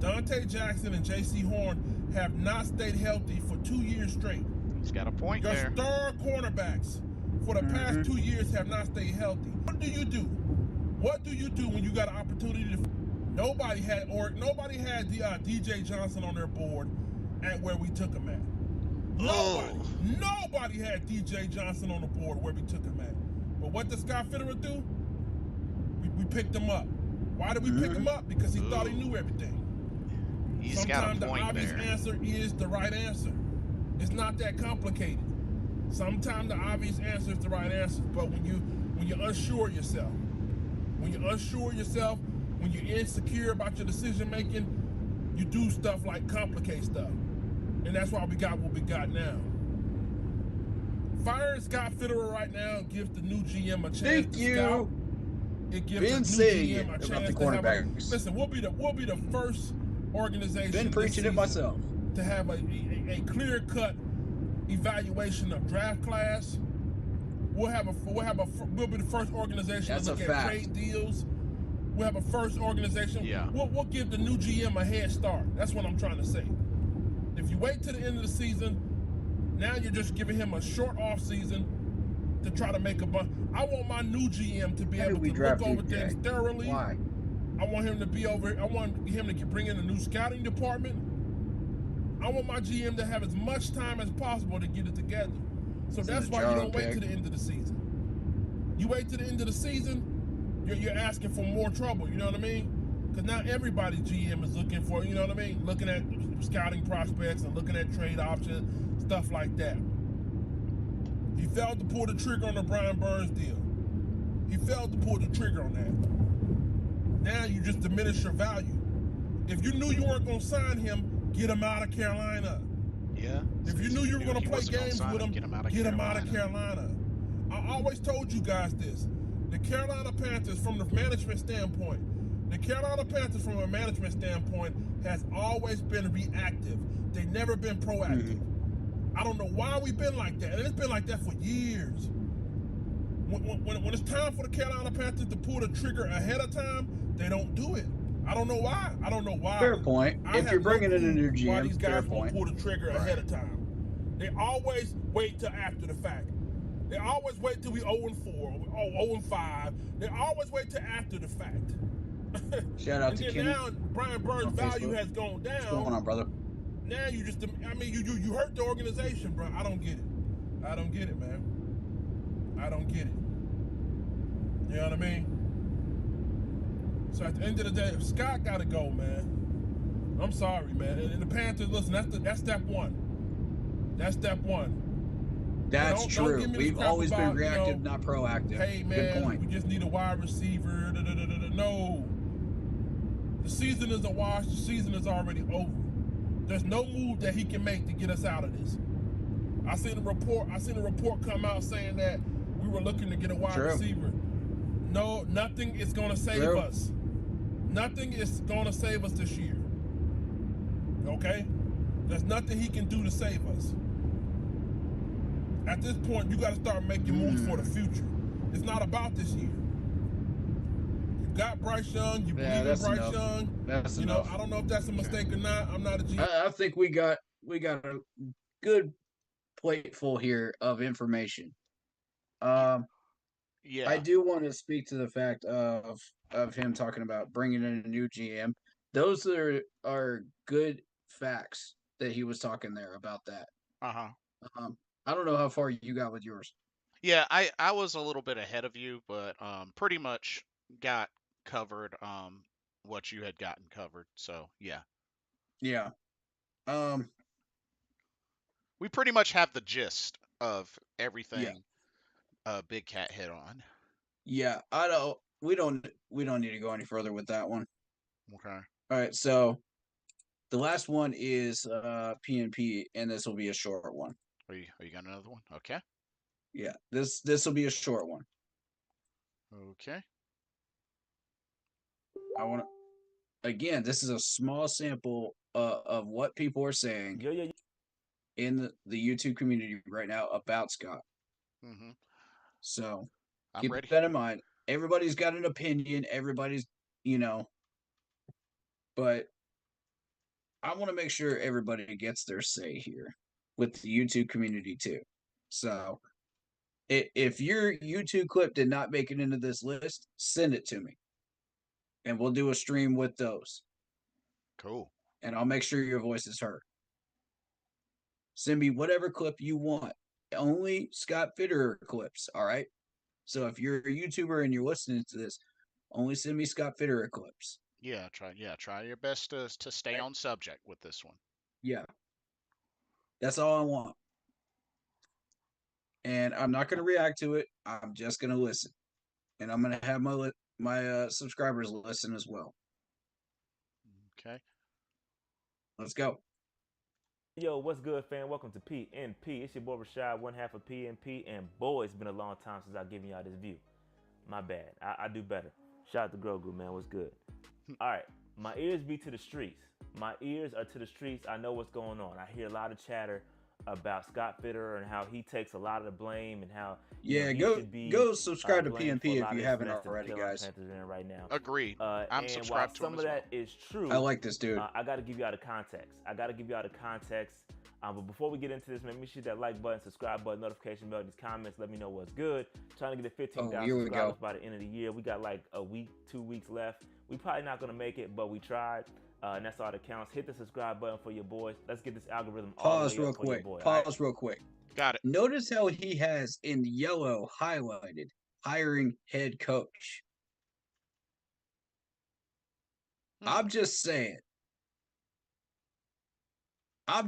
Dante Jackson and J.C. Horn have not stayed healthy for 2 years straight. He's got a point Your there. star cornerbacks for the past 2 years have not stayed healthy. What do you do? What do you do when you got an opportunity to? Nobody had the DJ Johnson on their board at where we took him at. Nobody had DJ Johnson on the board where we took him at. But what did Scott Fitterer do? We picked him up. Why did we pick him up? Because he thought he knew everything. He's got a Sometimes the point obvious there. answer is the right answer. It's not that complicated. Sometimes the obvious answer is the right answer. But when you unsure yourself, when you're insecure about your decision making, you do stuff like complicate stuff. And that's why we got what we got now. Firing Scott Fitterer right now gives the new GM a chance Thank to you. scout. It gives Been the new saying GM it a about chance the to have a, cornerbacks. listen, we'll be the first organization Been this preaching it season myself. to have a clear-cut evaluation of draft class. We'll be the first organization That's to look a at fact. trade deals. We'll have a first organization. Yeah. We'll give the new GM a head start. That's what I'm trying to say. If you wait to the end of the season, now you're just giving him a short off season to try to make a bunch. I want my new GM to be Why did able we to draft look over you, things Jack? thoroughly. Why? I want him to bring in a new scouting department. I want my GM to have as much time as possible to get it together. So This that's is a why you Jarl don't wait pick. to the end of the season. You wait to the end of the season, you're asking for more trouble. You know what I mean? Because now everybody GM is looking for, you know what I mean? Looking at scouting prospects and looking at trade options, stuff like that. He failed to pull the trigger on the Brian Burns deal. He failed to pull the trigger on that. Now you just diminish your value. If you knew you weren't going to sign him, get him out of Carolina. Yeah. If you knew you were going to he play wasn't gonna games sign with him, get him out of Carolina. I always told you guys this. The Carolina Panthers, from a management standpoint, has always been reactive. They've never been proactive. I don't know why we've been like that. And it's been like that for years. When it's time for the Carolina Panthers to pull the trigger ahead of time, they don't do it. I don't know why. Fair point. If you're bringing in a new why GM, these fair guys won't point. pull the trigger ahead of time. They always wait till after the fact. They always wait till we 0-4, 0-5. They always wait till after the fact. Shout out And to then Kenny now Brian Burns' on value Facebook. has gone down. What's going on, brother? Now you hurt the organization, bro. I don't get it, man. I don't get it. You know what I mean? So at the end of the day, Scott got to go, man. I'm sorry, man. And the Panthers, listen, that's step one. That's step one. That's Don't true. give me this We've crap always been about, reactive, not proactive. Hey, man, Good point. we just need a wide receiver. No. The season is a wash. The season is already over. There's no move that he can make to get us out of this. I seen a report come out saying that we were looking to get a wide receiver. No, nothing is going to save us. Nothing is going to save us this year. Okay? There's nothing he can do to save us. At this point, you got to start making moves for the future. It's not about this year. You got Bryce Young. You believe in Bryce Young. That's enough. I don't know if that's a mistake or not. I'm not a GM. I think we got a good plate full here of information. Yeah. I do want to speak to the fact of him talking about bringing in a new GM. those are good facts that he was talking there about that. Uh-huh. I don't know how far you got with yours. Yeah, I was a little bit ahead of you, but pretty much got covered what you had gotten covered. So, yeah. Yeah. Um. We pretty much have the gist of Yeah. everything Big Cat hit on. Yeah. I don't. We don't need to go any further with that one. Okay. All right. So the last one is PNP, and this will be a short one. Are you got another one? Okay. Yeah. This will be a short one. Okay. I want to. Again, this is a small sample of what people are saying in the YouTube community right now about Scott. Mm-hmm. So I'm keep ready. that in mind. Everybody's got an opinion. Everybody's, but I want to make sure everybody gets their say here with the YouTube community too. So if your YouTube clip did not make it into this list, send it to me, and we'll do a stream with those. Cool. And I'll make sure your voice is heard. Send me whatever clip you want. Only Scott Fitterer clips, all right? So if you're a YouTuber and you're listening to this, only send me Scott Fitterer clips. Yeah, try your best to stay on subject with this one. Yeah. That's all I want. And I'm not going to react to it. I'm just going to listen. And I'm going to have my subscribers listen as well. Okay. Let's go. Yo, what's good, fam? Welcome to PNP. It's your boy Rashad, one half of PNP, and boy, it's been a long time since I've given y'all this view. My bad. I do better. Shout out to Grogu, man. What's good? All right. My ears be to the streets. My ears are to the streets. I know what's going on. I hear a lot of chatter about Scott Fitterer and how he takes a lot of the blame and how go subscribe to PNP if you haven't already, guys. Right now. Agreed. I'm subscribed to him some of that is true. I like this dude. I got to give you all the context. But before we get into this, man, make sure that like button, subscribe button, notification bell, these comments. Let me know what's good. Trying to get to 15,000 subscribers by the end of the year. We got like a week, 2 weeks left. We probably not gonna make it, but we tried. And that's all that counts. Hit the subscribe button for your boys. Let's get this algorithm Pause real quick. Real quick. Got it. Notice how he has in yellow highlighted hiring head coach. I'm just saying. All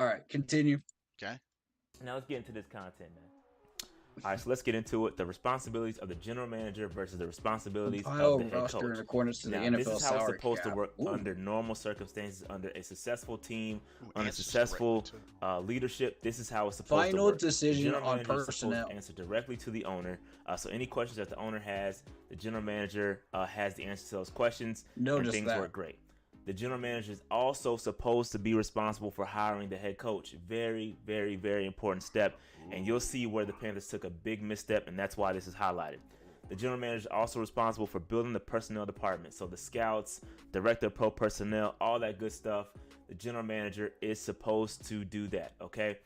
right, continue. Okay. Now let's get into this content, man. All right, so let's get into it. The responsibilities of the general manager versus the responsibilities of the head coach. In accordance to the now, NFL this is how it's supposed cap. to work under normal circumstances, under a successful team, under successful leadership. This is how it's supposed to work. Final decision on personnel. To answer directly to the owner. So any questions that the owner has, the general manager has the answer to those questions. Notice and things that. work great. The general manager is also supposed to be responsible for hiring the head coach. Very, very, very important step. And you'll see where the Panthers took a big misstep, and that's why this is highlighted. The general manager is also responsible for building the personnel department. So the scouts, director of pro personnel, all that good stuff. The general manager is supposed to do that, okay?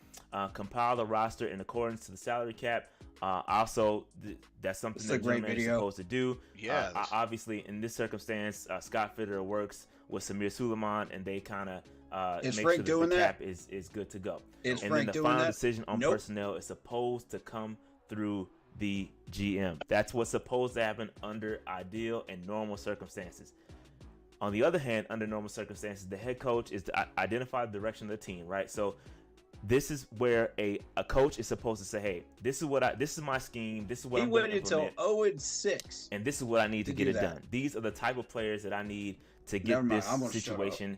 Compile the roster in accordance to the salary cap. That's something that the general manager is supposed to do. Yeah. Obviously, in this circumstance, Scott Fitterer works with Samir Suleiman, and they kind of is make Frank sure that doing the that? cap is good to go. Is and Frank then the doing final that? decision on personnel is supposed to come through the GM. That's what's supposed to happen under ideal and normal circumstances. On the other hand, under normal circumstances, the head coach is to identify the direction of the team, right? So this is where a coach is supposed to say, hey, this is my scheme. This is what I'm going to implement. He waited till 0-6. And this is what I need to get it done. These are the type of players that I need to get this situation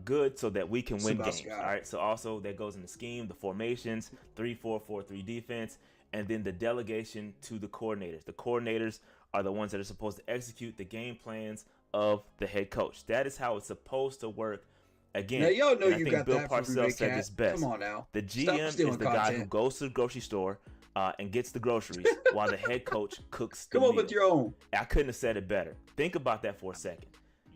good so that we can win games. All right. So also that goes in the scheme, the formations, 3-4-4-3 defense, and then the delegation to the coordinators. The coordinators are the ones that are supposed to execute the game plans of the head coach. That is how it's supposed to work. Again, now, y'all know I think Bill Parcells said this best. Come on now. The GM is the guy who goes to the grocery store and gets the groceries while the head coach cooks the meal. Come on with your own. I couldn't have said it better. Think about that for a second.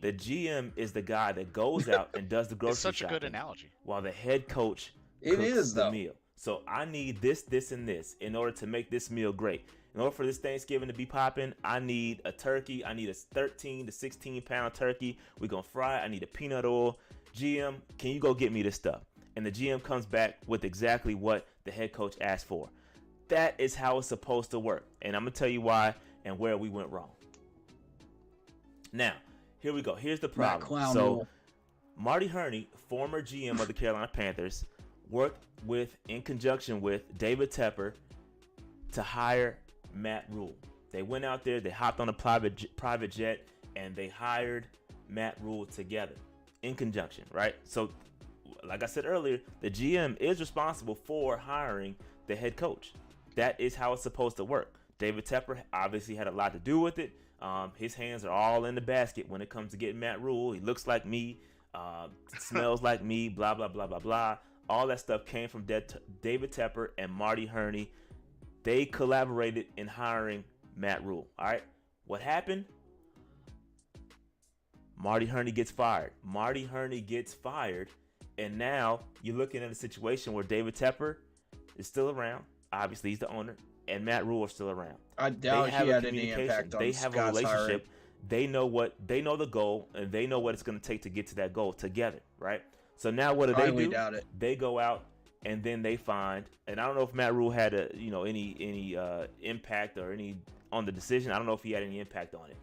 The GM is the guy that goes out and does the grocery shopping. It's such a good analogy. While the head coach cooks the meal. So I need this, and this in order to make this meal great. In order for this Thanksgiving to be popping, I need a turkey. I need a 13 to 16 pound turkey. We're going to fry it. I need a peanut oil. GM, can you go get me this stuff? And the GM comes back with exactly what the head coach asked for. That is how it's supposed to work. And I'm going to tell you why and where we went wrong. Now, here we go. Here's the problem. So, Marty Hurney, former GM of the Carolina Panthers, worked in conjunction with David Tepper to hire Matt Rule. They went out there, they hopped on a private jet, and they hired Matt Rule together in conjunction, right? So, like I said earlier, the GM is responsible for hiring the head coach. That is how it's supposed to work. David Tepper obviously had a lot to do with it. His hands are all in the basket when it comes to getting Matt Rule. He looks like me, smells like me, blah, blah, blah, blah, blah. All that stuff came from David Tepper and Marty Hurney. They collaborated in hiring Matt Rule. All right. What happened? Marty Hurney gets fired. And now you're looking at a situation where David Tepper is still around. Obviously, he's the owner. And Matt Rule are still around. I doubt he had any impact on They have a relationship. They know the goal, and they know what it's going to take to get to that goal together, right? So now what do they do? Doubt it. They go out and then they find, and I don't know if Matt Rule had any impact or any on the decision. I don't know if he had any impact on it,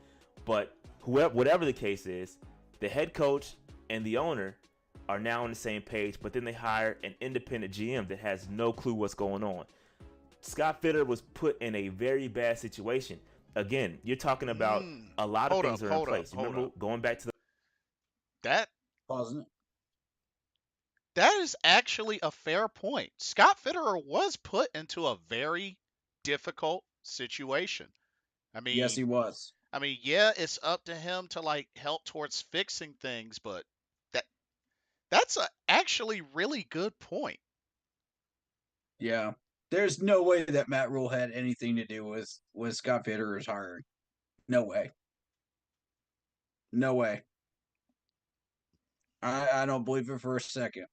but whatever the case is, the head coach and the owner are now on the same page. But then they hire an independent GM that has no clue what's going on. Scott Fitterer was put in a very bad situation. Again, you're talking about a lot of things are in place. Remember, going back to that. Pausing it. That is actually a fair point. Scott Fitterer was put into a very difficult situation. I mean, yes, he was. I mean, yeah, it's up to him to like help towards fixing things, but that's a actually really good point. Yeah. There's no way that Matt Rule had anything to do with Scott Fitterer's hiring. No way. No way. I don't believe it for a second.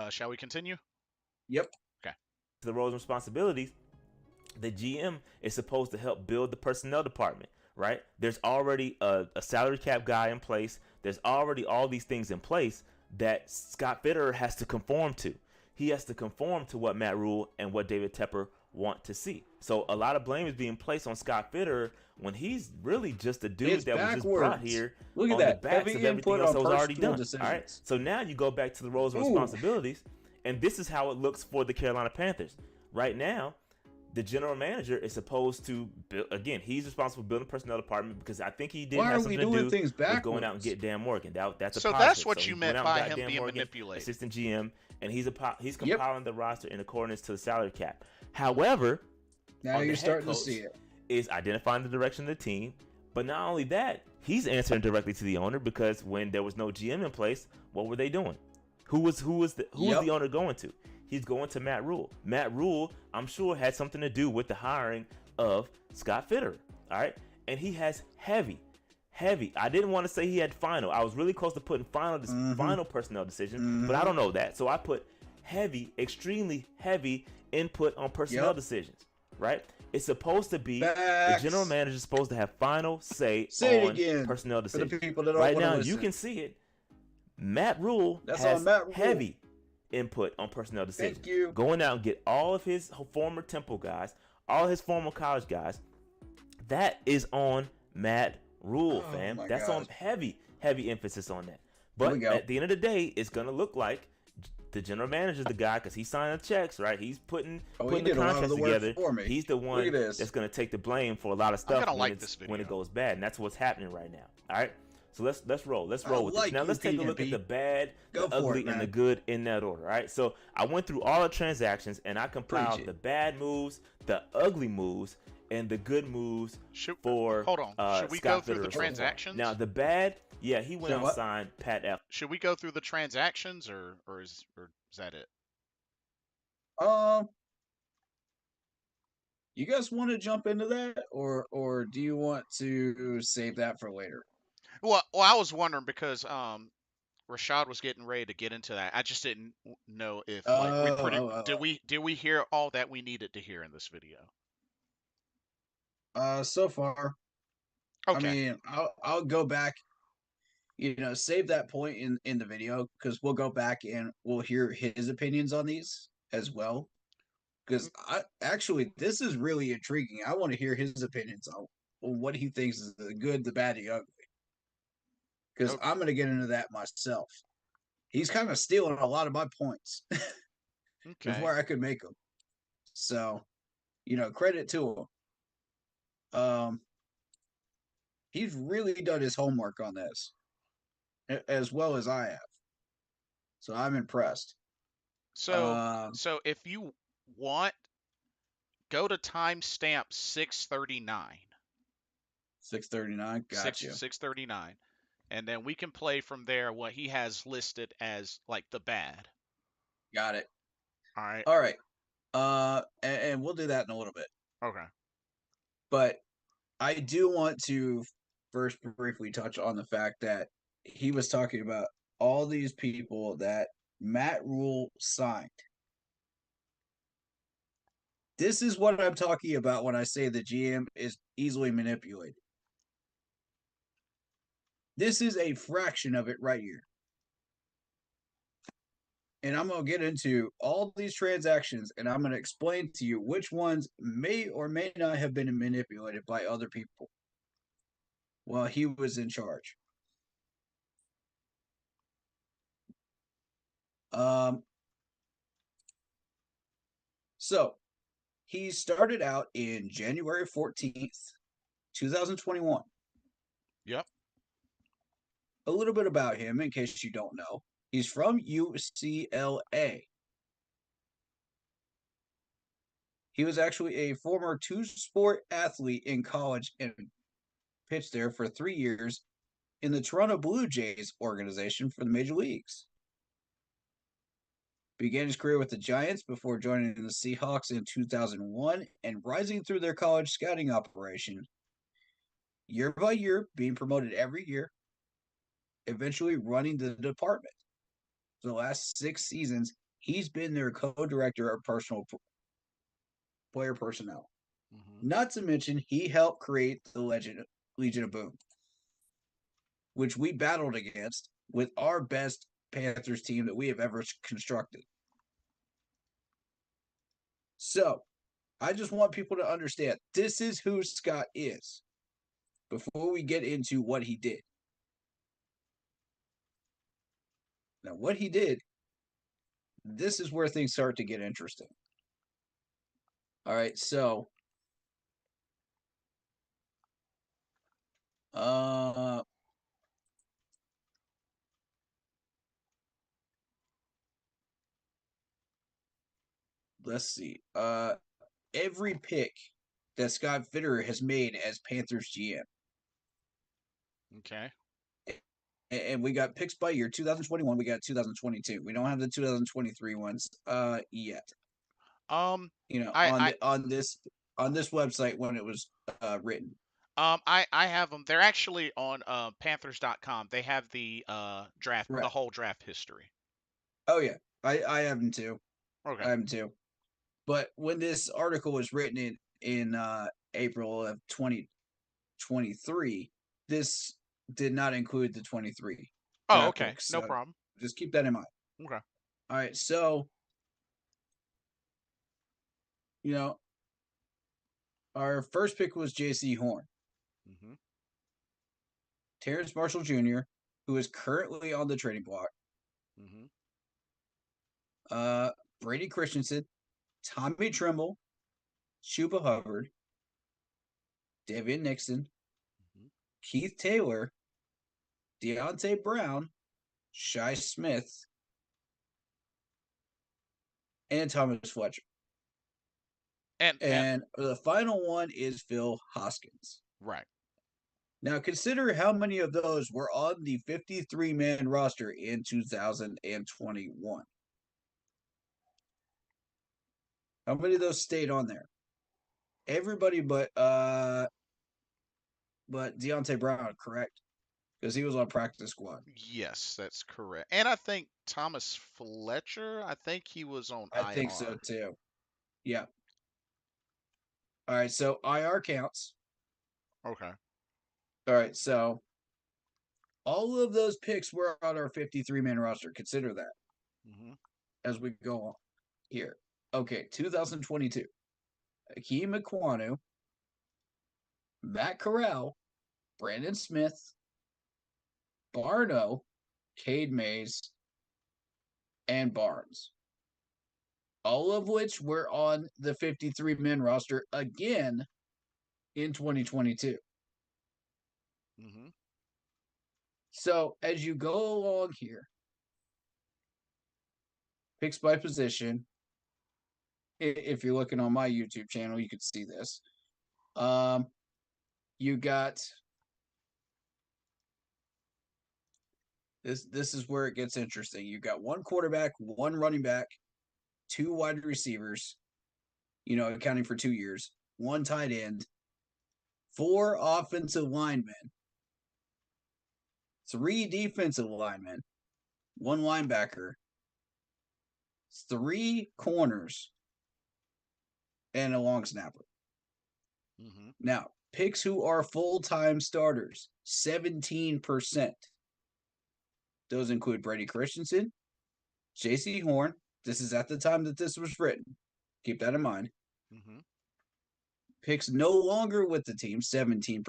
Shall we continue? Yep. Okay. The roles and responsibilities, the GM is supposed to help build the personnel department, right? There's already a salary cap guy in place. There's already all these things in place that Scott Fitterer has to conform to. He has to conform to what Matt Rule and what David Tepper want to see. So a lot of blame is being placed on Scott Fitterer when he's really just a dude that was just brought here on the backs of everything else that was already done. All right. So now you go back to the roles and responsibilities, and this is how it looks for the Carolina Panthers. Right now, the general manager is supposed to build, again, he's responsible for building the personnel department because I think he did have something to do with going out and get Dan Morgan. That's a so positive. That's what you meant by him being manipulated. Assistant GM, and he's compiling the roster in accordance to the salary cap. However, now you're starting to see it. Is identifying the direction of the team, but not only that, he's answering directly to the owner because when there was no GM in place, what were they doing? Who was the owner going to? He's going to Matt Rule. Matt Rule, I'm sure, had something to do with the hiring of Scott Fitterer. All right, and he has heavy. I didn't want to say he had final. I was really close to putting final personnel decision, but I don't know that. So I put heavy, extremely heavy input on personnel decisions. Right? It's supposed to be the general manager is supposed to have final say on personnel decisions. For the people that don't right now, listen. you can see it. Matt Rule has heavy input on personnel decisions. Thank you. Going out and get all of his former Temple guys, all his former college guys. That is on Matt Rule, fam. That's on heavy emphasis on that. But at the end of the day, it's gonna look like the general manager's the guy because he's signing checks, right? He's putting the contracts together. He's the one that's going to take the blame for a lot of stuff when it goes bad, and that's what's happening right now. All right, so let's roll. Let's roll with this. Now let's take a look at the bad, the ugly, and the good in that order. All right, so I went through all the transactions and I compiled the bad moves, the ugly moves, and the good moves for. Hold on. Should we go through the transactions? Now the bad. Yeah, he went out and signed Pat F. Should we go through the transactions or is that it? You guys want to jump into that or do you want to save that for later? Well, I was wondering because Rashad was getting ready to get into that. I just didn't know if like we pretty Oh, did we hear all that we needed to hear in this video? so far, I Okay. mean, I'll go back, save that point in the video because we'll go back and we'll hear his opinions on these as well. Because this is really intriguing. I want to hear his opinions on what he thinks is the good, the bad, the ugly. Because Okay. I'm going to get into that myself. He's kind of stealing a lot of my points Okay. before I could make them. So, credit to him. He's really done his homework on this, as well as I have. So I'm impressed. So if you want, go to timestamp 639. 639. Got you. 639. And then we can play from there what he has listed as like the bad. Got it. All right. All right. And we'll do that in a little bit. Okay. But I do want to first briefly touch on the fact that he was talking about all these people that Matt Rule signed. This is what I'm talking about when I say the GM is easily manipulated. This is a fraction of it right here. And I'm going to get into all these transactions and I'm going to explain to you which ones may or may not have been manipulated by other people while he was in charge. So he started out in January 14th, 2021. Yep. A little bit about him in case you don't know. He's from UCLA. He was actually a former two-sport athlete in college and pitched there for 3 years in the Toronto Blue Jays organization for the major leagues. Began his career with the Giants before joining the Seahawks in 2001 and rising through their college scouting operation year by year, being promoted every year, eventually running the department. For the last 6 seasons, he's been their co-director of personal player personnel. Mm-hmm. Not to mention, he helped create the Legion of Boom, which we battled against with our best Panthers team that we have ever constructed. So, I just want people to understand this is who Scott is before we get into what he did. Now, what he did, this is where things start to get interesting. All right, so let's see. Every pick that Scott Fitterer has made as Panthers GM. Okay. And we got picks by year 2021, we got 2022. We don't have the 2023 ones yet. I On this website when it was written. I have them. They're actually on Panthers.com. They have the draft, Right. the whole draft history. Oh yeah, I have them too. Okay. I have them too. But when this article was written in April of 2023, this did not include the 23 Oh, draft okay. picks. No So problem. just keep that in mind. Okay. All right, so our first pick was J.C. Horn. Mm-hmm. Terrence Marshall Jr., who is currently on the trading block. Mm-hmm. Brady Christensen, Tommy Tremble, Chuba Hubbard, Davian Nixon, Mm-hmm. Keith Taylor, Deontay Brown, Shai Smith, and Thomas Fletcher. And the final one is Phil Hoskins. Right. Now, consider how many of those were on the 53-man roster in 2021. How many of those stayed on there? Everybody but Deontay Brown, correct? because he was on practice squad. Yes, that's correct. And I think Thomas Fletcher, I think he was on I IR. think so too. Yeah. All right, so IR counts. Okay. All right, so all of those picks were on our 53-man roster. Consider that Hmm. as we go on here. Okay, 2022. Akeem Ekwonu, Matt Corral, Brandon Smith, Barno, Cade Mays, and Barnes. All of which were on the 53-man roster again in 2022. Hmm. So as you go along here, picks by position. If you're looking on my YouTube channel, you can see this. You got this. This is where it gets interesting. You got one quarterback, one running back, two wide receivers. You know, accounting for 2 years, one tight end, four offensive linemen, three defensive linemen, one linebacker, three corners, and a long snapper. Hmm. Now, picks who are full-time starters, 17%. Those include Brady Christensen, J.C. Horn. This is at the time that this was written. Keep that in mind. Hmm. Picks no longer with the team, 17%.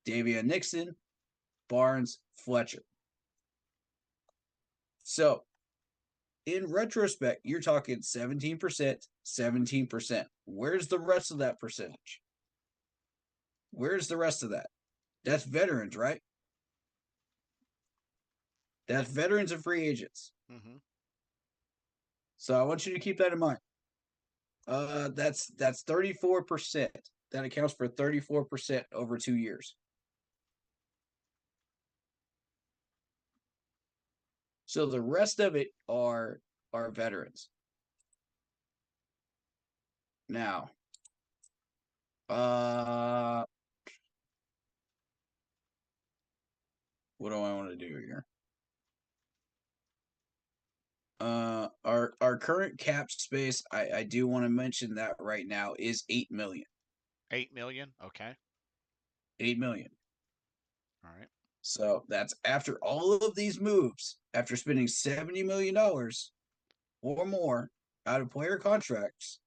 Davion Nixon, Barnes, Fletcher. So, in retrospect, you're talking 17%, 17%. Where's the rest of that percentage? Where's the rest of that? That's veterans, right? That's veterans and free agents. Hmm. So I want you to keep that in mind. That's 34%. That accounts for 34% over 2 years. So the rest of it are veterans. Now, what do I want to do here? Our current cap space, I do want to mention that right now is 8 million. 8 million. Okay. 8 million. All right. So that's after all of these moves, after spending $70 million or more out of player contracts,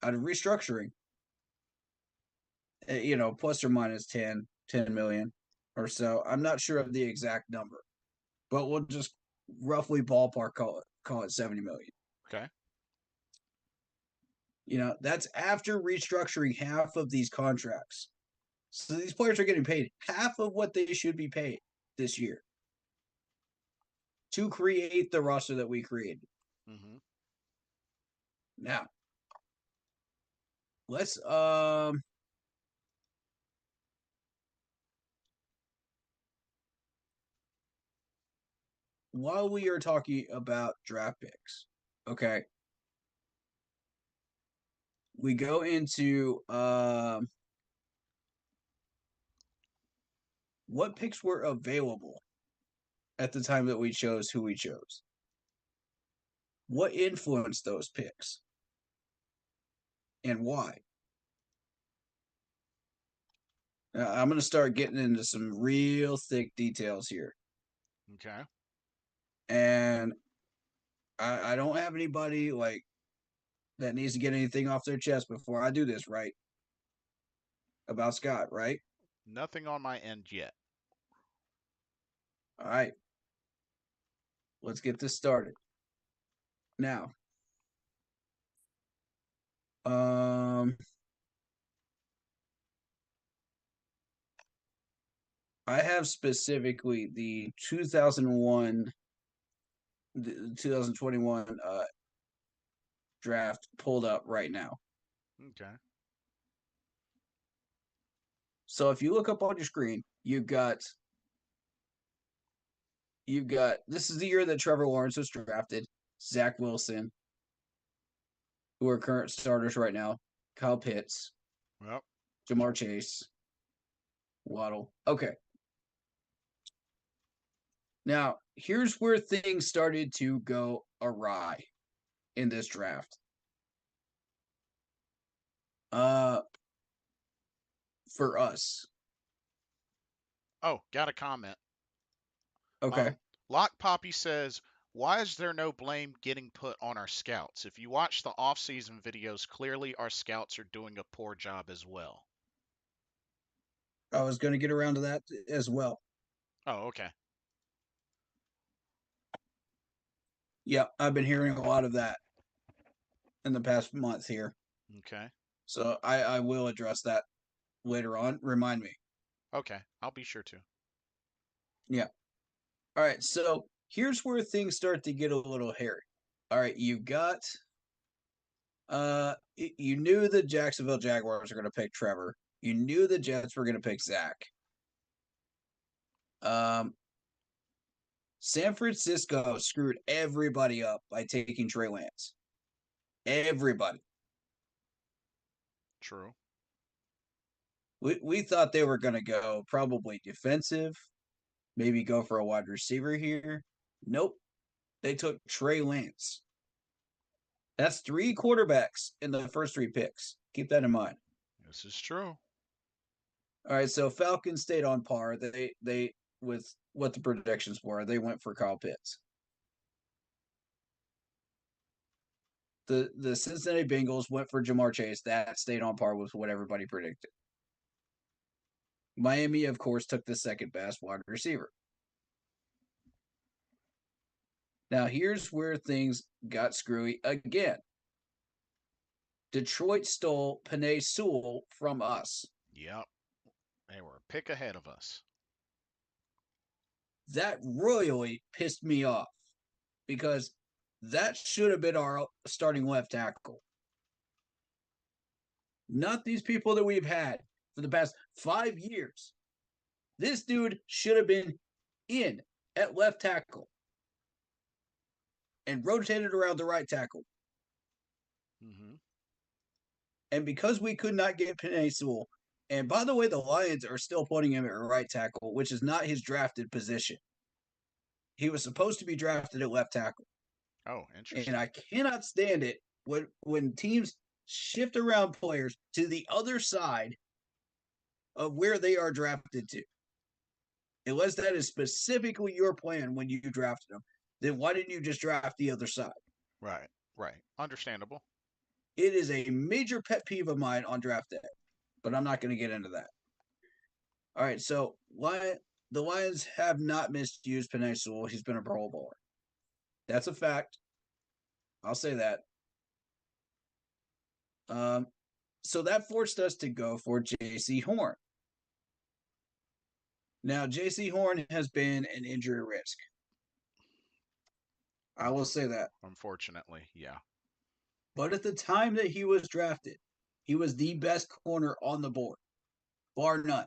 out of restructuring, you know, plus or minus 10 million or so. I'm not sure of the exact number, but we'll just roughly ballpark call it 70 million. Okay. You know, that's after restructuring half of these contracts. So these players are getting paid half of what they should be paid this year to create the roster that we created. Hmm. Now, let's while we are talking about draft picks, okay, we go into what picks were available at the time that we chose who we chose. What influenced those picks and why? Now, I'm going to start getting into some real thick details here. Okay. And I don't have anybody like that needs to get anything off their chest before I do this, right? About Scott, right? Nothing on my end yet. All right. Let's get this started. Now, I have specifically the 2021 draft pulled up right now. Okay. So if you look up on your screen, you've got this is the year that Trevor Lawrence was drafted, Zach Wilson, who are current starters right now, Kyle Pitts, Well. Jamar Chase, Waddle. Okay. Now, here's where things started to go awry in this draft. For us. Oh, got a comment. Okay. Lock Poppy says, why is there no blame getting put on our scouts? If you watch the off-season videos, clearly our scouts are doing a poor job as well. I was going to get around to that as well. Oh, okay. Yeah, I've been hearing a lot of that in the past month here. Okay. So I will address that later on. Remind me. Okay, I'll be sure to. Yeah. All right, so here's where things start to get a little hairy. All right, you got you knew the Jacksonville Jaguars were going to pick Trevor. You knew the Jets were going to pick Zach. San Francisco screwed everybody up by taking Trey Lance. Everybody. True. We thought they were going to go probably defensive, maybe go for a wide receiver here. Nope. They took Trey Lance. That's 3 quarterbacks in the first 3 picks. Keep that in mind. This is true. All right, so Falcons stayed on par. They with what the predictions were. They went for Kyle Pitts. The Cincinnati Bengals went for Jamar Chase. That stayed on par with what everybody predicted. Miami, of course, took the second best wide receiver. Now, here's where things got screwy again. Detroit stole Penei Sewell from us. Yep. They were a pick ahead of us. That royally pissed me off because that should have been our starting left tackle. Not these people that we've had for the past 5 years. This dude should have been in at left tackle and rotated around the right tackle. Mm-hmm. And because we could not get Penei Sewell, and by the way, the Lions are still putting him at right tackle, which is not his drafted position. He was supposed to be drafted at left tackle. Oh, interesting. And I cannot stand it when teams shift around players to the other side of where they are drafted to. Unless that is specifically your plan when you drafted them, then why didn't you just draft the other side? Right. Understandable. It is a major pet peeve of mine on draft day, but I'm not going to get into that. All right, so the Lions have not misused Penei Sewell. He's been a Pro Bowler. That's a fact. I'll say that. So that forced us to go for J.C. Horn. Now, J.C. Horn has been an injury risk. I will say that. Unfortunately, yeah. But at the time that he was drafted, he was the best corner on the board, bar none.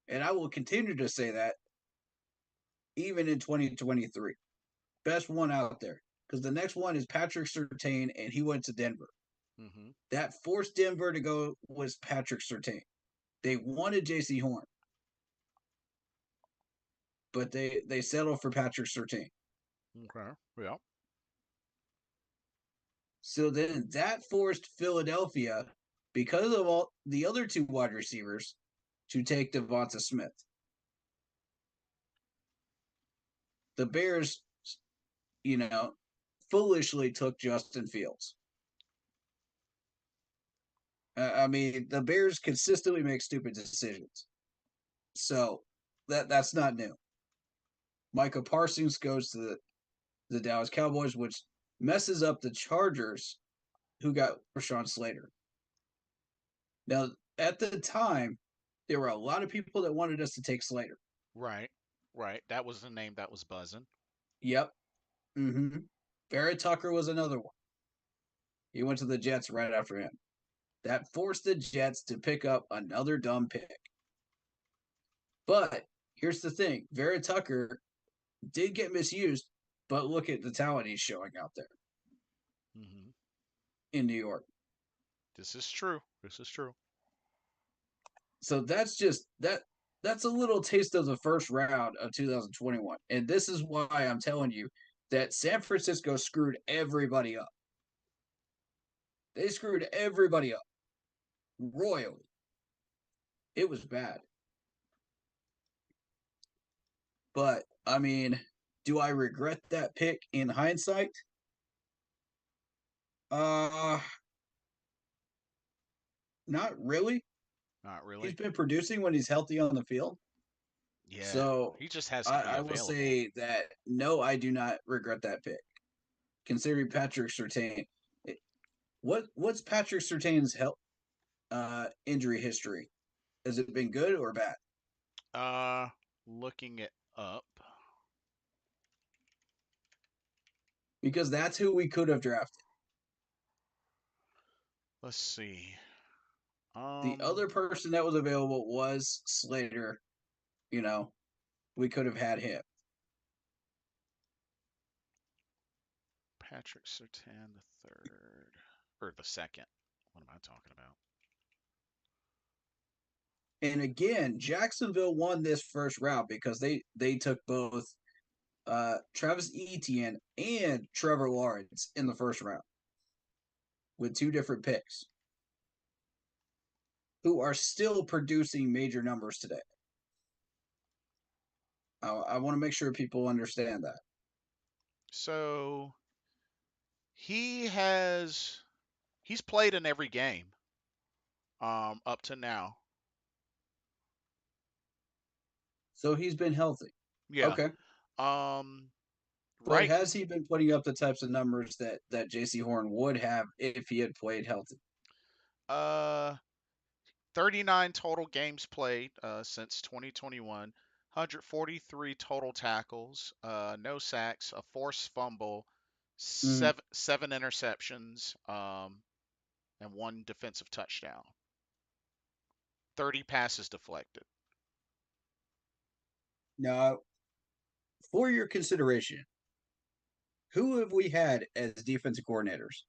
And I will continue to say that even in 2023. Best one out there. Because the next one is Patrick Surtain, and he went to Denver. Mm-hmm. That forced Denver to go was Patrick Surtain. They wanted J.C. Horn, but they settled for Patrick Surtain. Okay. Yeah. So then that forced Philadelphia, because of all the other 2 wide receivers, to take Devonta Smith. The Bears, foolishly took Justin Fields. I mean, the Bears consistently make stupid decisions. So that's not new. Micah Parsons goes to the Dallas Cowboys, which messes up the Chargers, who got Rashawn Slater. Now, at the time, there were a lot of people that wanted us to take Slater. Right. That was the name that was buzzing. Yep. Mm-hmm. Barrett Tucker was another one. He went to the Jets right after him. That forced the Jets to pick up another dumb pick. But here's the thing. Vera Tucker did get misused, but look at the talent he's showing out there in New York. This is true. So that's just that's a little taste of the first round of 2021. And this is why I'm telling you that San Francisco screwed everybody up. They screwed everybody up royally. It was bad. But, I mean, do I regret that pick in hindsight? Not really. Not really. He's been producing when he's healthy on the field. Yeah. So he just has to be I will available. say that no, I do not regret that pick. Considering Patrick Surtain, what's Patrick Surtain's injury history? Has it been good or bad? Looking it up. Because that's who we could have drafted. Let's see. The other person that was available was Slater. You know, we could have had him. Patrick Surtain the third or the second. What am I talking about? And again, Jacksonville won this first round because they took both Travis Etienne and Trevor Lawrence in the first round with two different picks, who are still producing major numbers today. I want to make sure people understand that. So he's played in every game up to now. So he's been healthy. Yeah. Okay. Right. But has he been putting up the types of numbers that J.C. Horn would have if he had played healthy? 39 total games played since 2021. 143 total tackles, no sacks, a forced fumble, seven interceptions, and one defensive touchdown. 30 passes deflected. Now, for your consideration, who have we had as defensive coordinators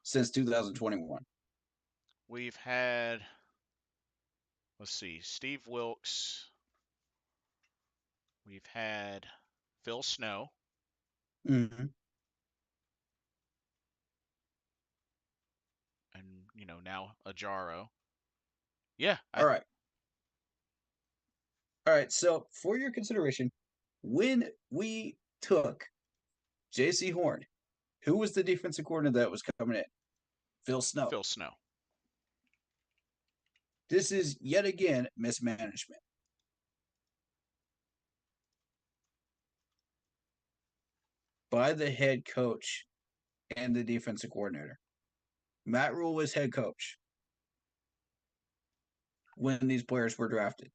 since 2021? We've had, let's see, Steve Wilkes. We've had Phil Snow. Mm-hmm. And, now Ajaro. Yeah. All right. All right. So, for your consideration, when we took J.C. Horn, who was the defensive coordinator that was coming in? Phil Snow. Phil Snow. This is yet again mismanagement. By the head coach and the defensive coordinator. Matt Rule was head coach when these players were drafted.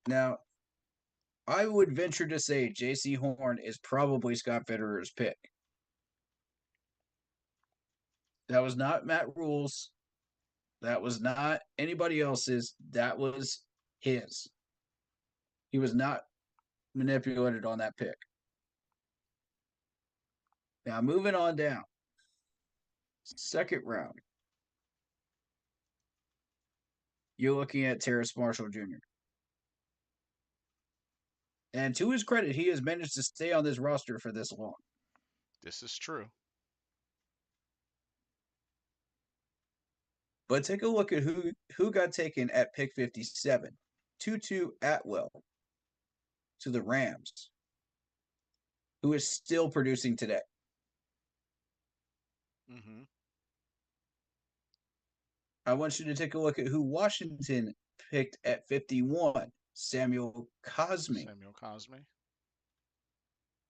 Now, I would venture to say J.C. Horn is probably Scott Fitterer's pick. That was not Matt Rule's. That was not anybody else's. That was his. He was not manipulated on that pick. Now, moving on down. Second round. You're looking at Terrace Marshall Jr. And to his credit, he has managed to stay on this roster for this long. This is true. But take a look at who got taken at pick 57. Tutu Atwell to the Rams, who is still producing today. Mm-hmm. I want you to take a look at who Washington picked at 51. Samuel Cosme. Samuel Cosme.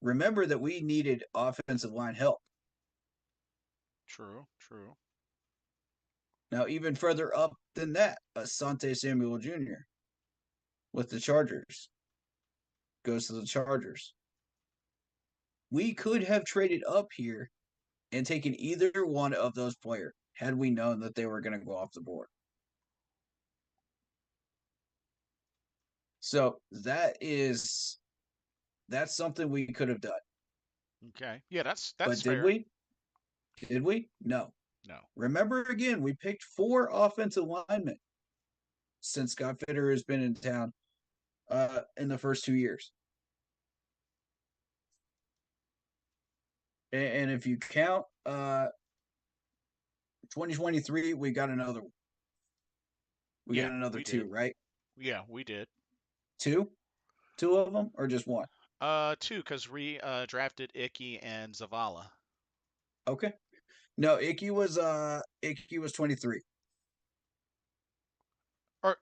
Remember that we needed offensive line help. True, true. Now, even further up than that, Asante Samuel Jr. with the Chargers goes to the Chargers. We could have traded up here and taken either one of those players had we known that they were going to go off the board. So that's something we could have done. Okay. Yeah, that's but fair. did we? Did we? No. No. Remember again, we picked 4 offensive linemen since Scott Fitterer has been in town in the first 2 years. And if you count 2023, we got another one. We Yeah, got another we 2, did. right? Yeah, we did. 2? 2 of them or just 1? 2, because we drafted Icky and Zavala. Okay. No, Icky was 23. Or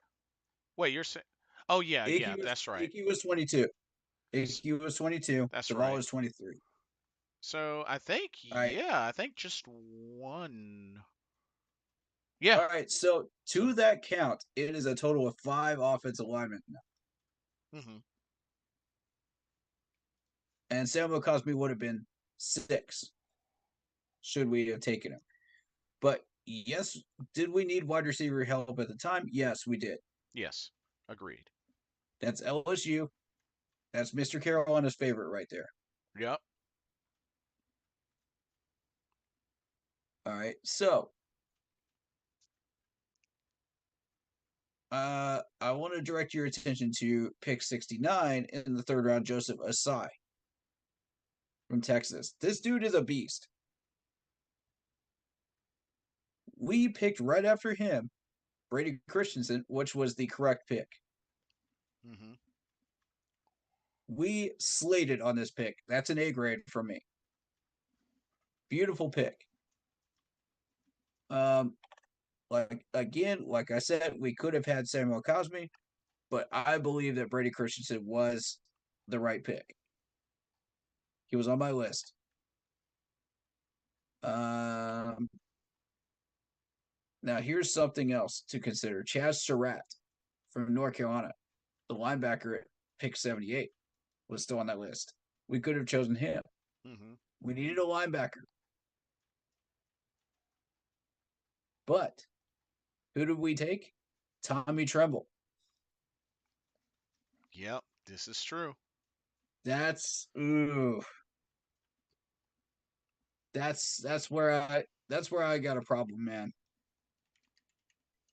wait, you're saying? Oh yeah, Icky yeah, was that's right. Icky was 22. Icky was 22. That's Zavala right. was 23. So I think, All right. yeah, I think just one. Yeah. All right. So So. to that count, it is a total of 5 offensive linemen now. Mm-hmm. And Samuel Cosby would have been 6 should we have taken him. But yes, did we need wide receiver help at the time? Yes, we did. Yes. Agreed. That's LSU. That's MrCarolina's favorite right there. Yep. All right. So I want to direct your attention to pick 69 in the 3rd round, Joseph Asai from Texas. This dude is a beast. We picked right after him Brady Christensen, which was the correct pick. Mm-hmm. We slated on this pick. That's an A grade from me. Beautiful pick. Like I said, we could have had Samuel Cosme, but I believe that Brady Christensen was the right pick. He was on my list. Now here's something else to consider. Chaz Surratt from North Carolina, the linebacker at pick 78, was still on that list. We could have chosen him. Mm-hmm. We needed a linebacker. But who did we take? Tommy Tremble. Yep. This is true. That's that's where I got a problem, man.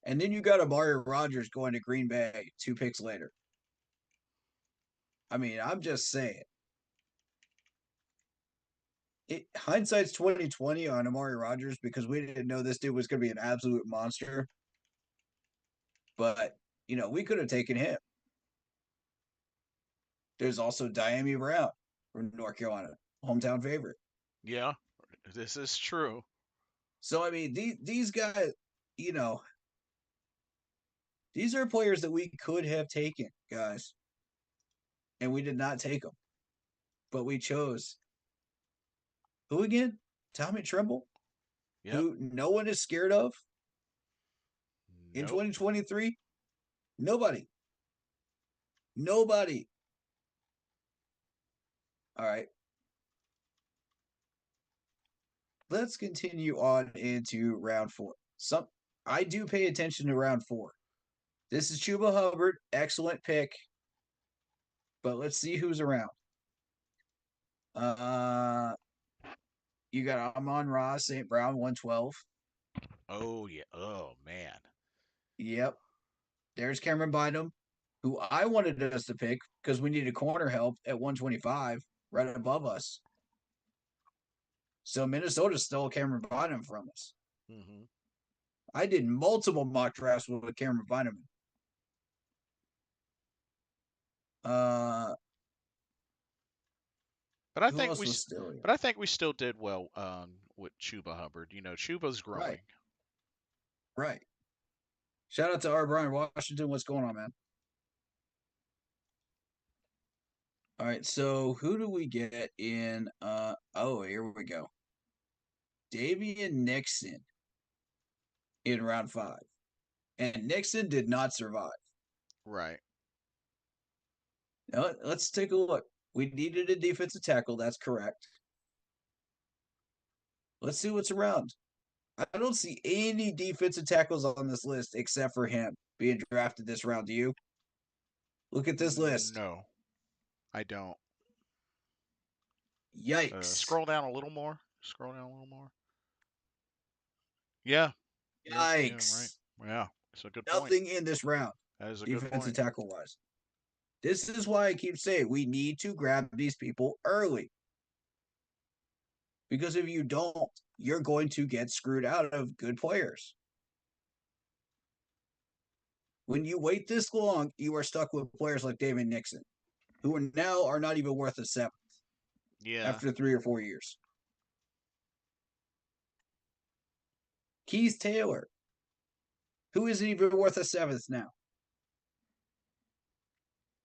And then you got Amari Rogers going to Green Bay 2 picks later. I mean, I'm just saying. Hindsight's 2020 on Amari Rogers because we didn't know this dude was going to be an absolute monster. But we could have taken him. There's also Diami Brown from North Carolina, hometown favorite. Yeah. This is true. So I mean, these guys, these are players that we could have taken, guys, and we did not take them. But we chose who again? Tommy Tremble, Yep. who no one is scared of in Nope. 2023. Nobody. All right. Let's continue on into round 4. I do pay attention to round 4. This is Chuba Hubbard, excellent pick. But let's see who's around. You got Amon-Ra St. Brown, 112. Oh yeah. Oh man. Yep. There's Cameron Bynum, who I wanted us to pick because we needed corner help at 125, right above us. So Minnesota stole Cameron Bynum from us. Mm-hmm. I did multiple mock drafts with Cameron Bynum. But I Who think else we. was still here? But I think we still did well with Chuba Hubbard. Chuba's growing. Right. Shout out to R. Brian Washington. What's going on, man? All right. So who do we get in? Here we go. Davian Nixon in round 5. And Nixon did not survive. Right. Now, let's take a look. We needed a defensive tackle. That's correct. Let's see what's around. I don't see any defensive tackles on this list except for him being drafted this round. Do you? Look at this list. No, I don't. Yikes. Scroll down a little more. Scroll down a little more. Yeah. You're right. Yikes. Yeah. That's a good point. Nothing in this round, That is a good defensive point. tackle wise. This is why I keep saying we need to grab these people early. Because if you don't, you're going to get screwed out of good players. When you wait this long, you are stuck with players like David Nixon, who are now are not even worth a seventh Yeah. after 3 or 4 years. Keith Taylor, who isn't even worth a seventh now.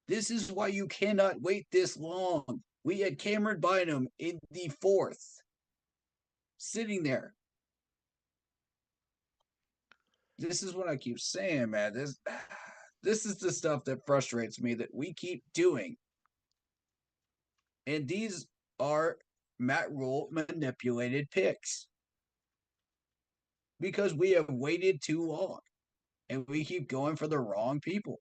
This is why you cannot wait this long. We had Cameron Bynum in the fourth, sitting there. This is what I keep saying, man. This is the stuff that frustrates me that we keep doing. And these are Matt Rule manipulated picks. Because we have waited too long. And we keep going for the wrong people.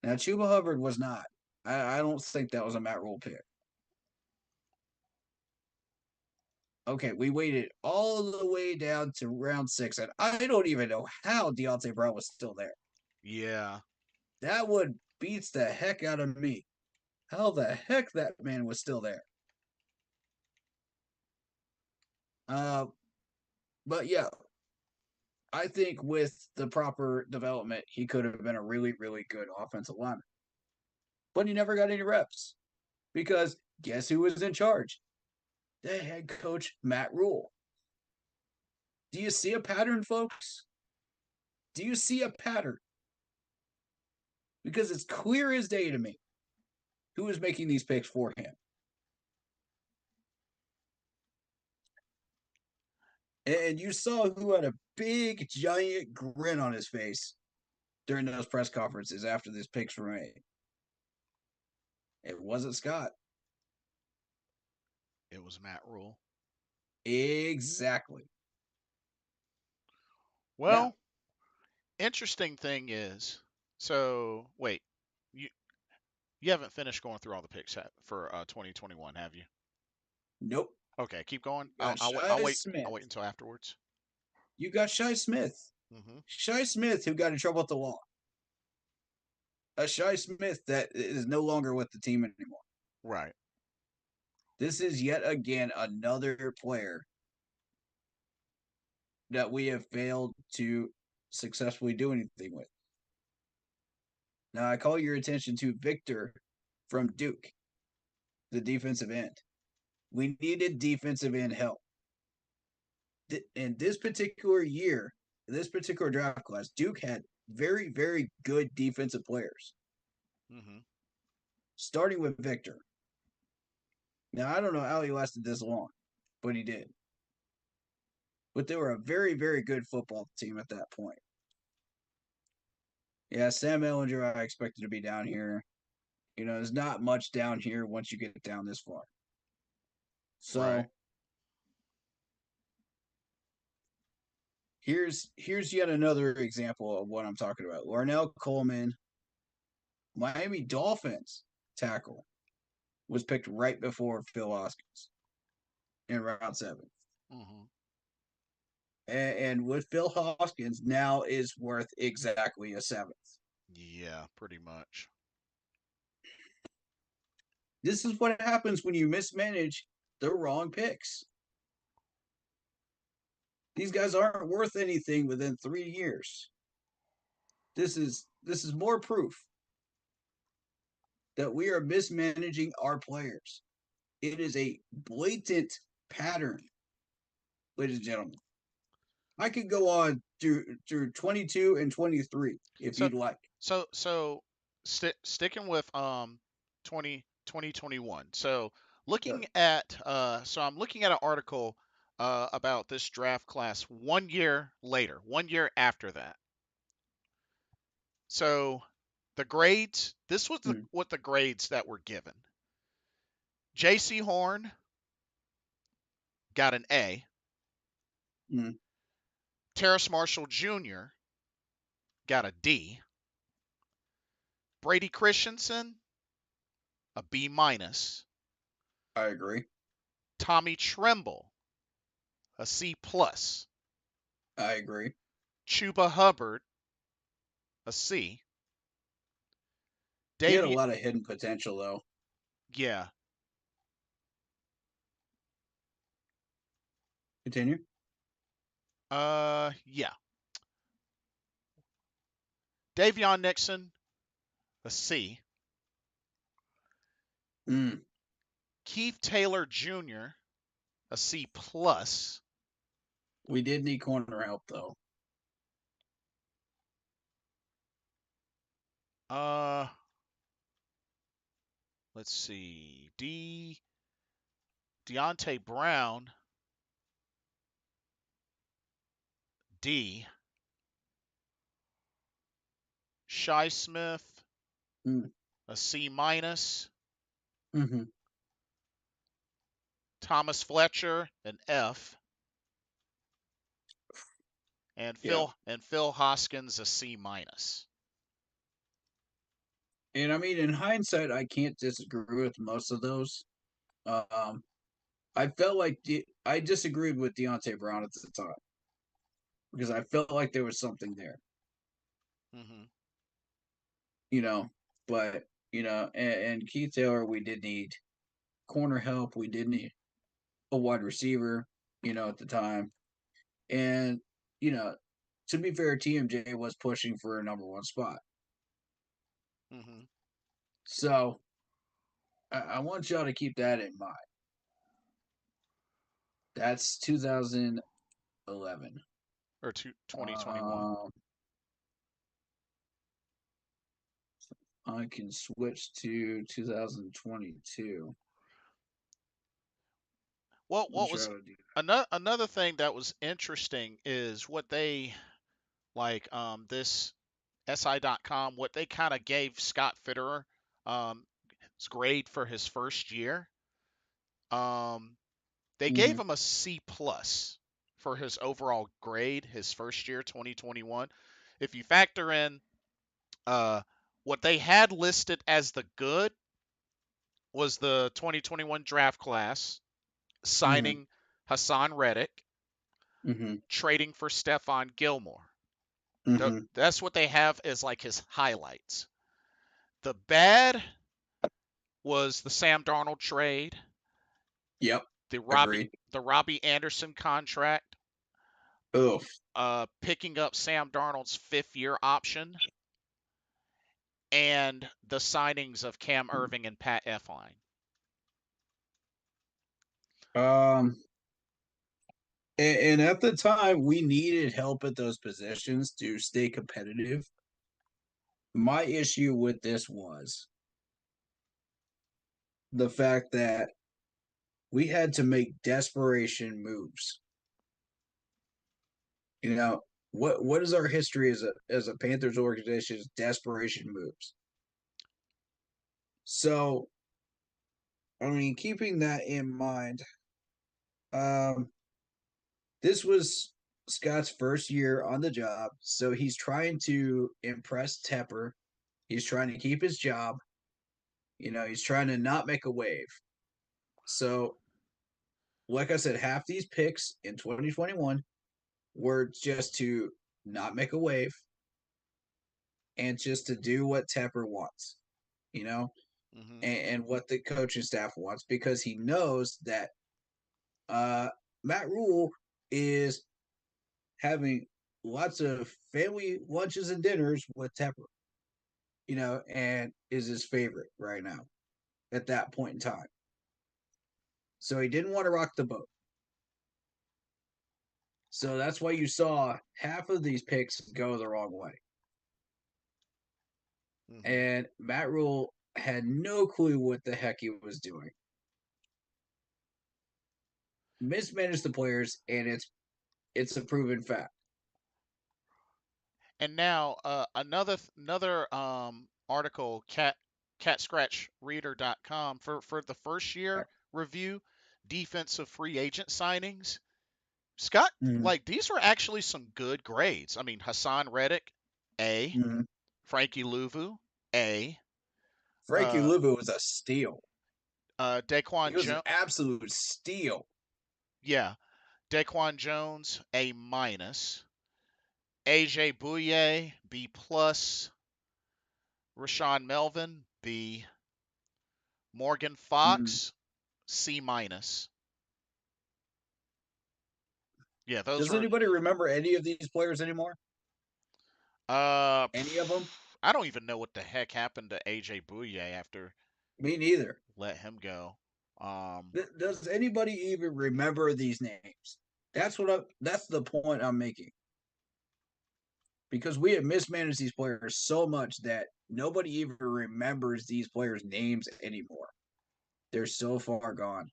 Now, Chuba Hubbard was not. I don't think that was a Matt Rule pick. Okay, we waited all the way down to round 6, and I don't even know how Deontay Brown was still there. Yeah. That one beats the heck out of me. How the heck that man was still there? But yeah, I think with the proper development, he could have been a really, really good offensive lineman. But he never got any reps because guess who was in charge? The head coach, Matt Rule. Do you see a pattern, folks? Do you see a pattern? Because it's clear as day to me who is making these picks for him. And you saw who had a big, giant grin on his face during those press conferences after these picks were made. It wasn't Scott. It was Matt Rule. Exactly. Well, interesting thing is, so wait, you haven't finished going through all the picks for 2021, have you? Nope. Okay, keep going. You got I'll Shi wait. Smith. I'll wait until afterwards. You got Shi Smith. Mm-hmm. Shi Smith, who got in trouble with the law. A Shi Smith that is no longer with the team anymore. Right. This is yet again another player that we have failed to successfully do anything with. Now, I call your attention to Victor from Duke, the defensive end. We needed defensive end help. In this particular year, in this particular draft class, Duke had very, very good defensive players. Mm-hmm. Starting with Victor. Now, I don't know how he lasted this long, but he did. But they were a very, very good football team at that point. Yeah, Sam Ehlinger, I expected to be down here. You know, there's not much down here once you get down this far. So Right. here's yet another example of what I'm talking about. Larnell Coleman, Miami Dolphins tackle, was picked right before Phil Hoskins in round 7. Mm-hmm. And with Phil Hoskins, now is worth exactly a 7th. Yeah, pretty much. This is what happens when you mismanage the wrong picks. These guys aren't worth anything within 3 years. This is more proof that we are mismanaging our players. It is a blatant pattern, ladies and gentlemen. I could go on through 22 and 23 if So you'd like. Sticking with 2021. So looking Sure. at I'm looking at an article about this draft class 1 year later, 1 year after that. So the grades, this was what the grades that were given. J.C. Horn got an A. Mm. Terrace Marshall Jr. got a D. Brady Christensen, a B minus. I agree. Tommy Tremble, a C plus. I agree. Chuba Hubbard, a C. He had a Davian, lot of hidden potential, though. yeah. Continue. Yeah. Davion Nixon, a C. Mm. Keith Taylor Jr., a C plus. We did need corner help, though. Uh, let's see. Deontay Brown, D. Shy Smith, Mm. a C minus. Mm-hmm. Thomas Fletcher, an F. And Yeah. Phil Hoskins, a C minus. And I mean, in hindsight, I can't disagree with most of those. Um, I felt like I disagreed with Deontay Brown at the time because I felt like there was something there, Mm-hmm. you know. But and Keith Taylor, we did need corner help. We did need a wide receiver, at the time. And you know, to be fair, TMJ was pushing for a number one spot. Mm-hmm. So I want y'all to keep that in mind. That's 2011. Or 2021. Um, I can switch to 2022. Well, Let me what try was to do another thing that was interesting is what they like this SI.com, what they kind of gave Scott Fitterer his grade for his first year. They that. gave him a C plus for his overall grade his first year, 2021. If you factor in uh, what they had listed as the good was the 2021 draft class, Mm-hmm. signing Hassan Reddick, Mm-hmm. trading for Stephon Gilmore. Mm-hmm. That's what they have as like his highlights. The bad was the Sam Darnold trade, Yep. the Agreed. Robbie Anderson contract, Oof. picking up Sam Darnold's 5th-year option, and the signings of Cam Irving and Pat Elflein. Um. And at the time, we needed help at those positions to stay competitive. My issue with this was the fact that we had to make desperation moves. What is our history as a Panthers organization? Is desperation moves. So, I mean, keeping that in mind, um, this was Scott's first year on the job, so he's trying to impress Tepper. He's trying to keep his job. He's trying to not make a wave. So, like I said, half these picks in 2021 were just to not make a wave and just to do what Tepper wants, you know, Mm-hmm. and what the coaching staff wants because he knows that uh, Matt Rule is having lots of family lunches and dinners with Tepper, and is his favorite right now at that point in time. So he didn't want to rock the boat. So that's why you saw half of these picks go the wrong way. Mm-hmm. And Matt Rule had no clue what the heck he was doing. Mismanaged the players, and it's a proven fact. And now another article, catscratchreader.com for the first year review, defensive free agent signings. Scott, Mm-hmm. like these were actually some good grades. I mean, Hassan Reddick, A. Mm-hmm. Frankie Louvu, A. Frankie Uh, Louvu was a steal. He Daquan was an Jones, absolute steal. yeah. Daquan Jones, A-. AJ Bouye, B+. Rashawn Melvin, B. Morgan Mm-hmm. Fox, C-. Yeah, those Does were. anybody remember any of these players anymore? Any of them? I don't even know what the heck happened to AJ Bouye after Me neither. let him go. Does anybody even remember these names? That's the point I'm making. Because we have mismanaged these players so much that nobody even remembers these players' names anymore. They're so far gone.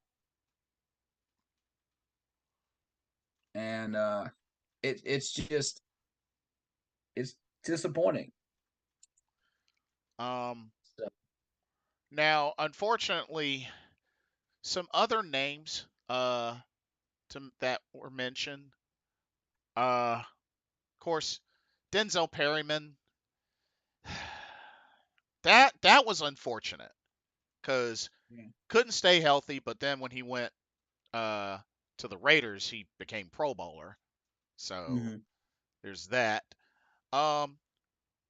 And it's disappointing. Um, So, Now, unfortunately, some other names that were mentioned. Of course, Denzel Perryman. That was unfortunate because yeah. couldn't stay healthy, but then when he went to the Raiders, he became Pro Bowler. So Mm-hmm. there's that. Um,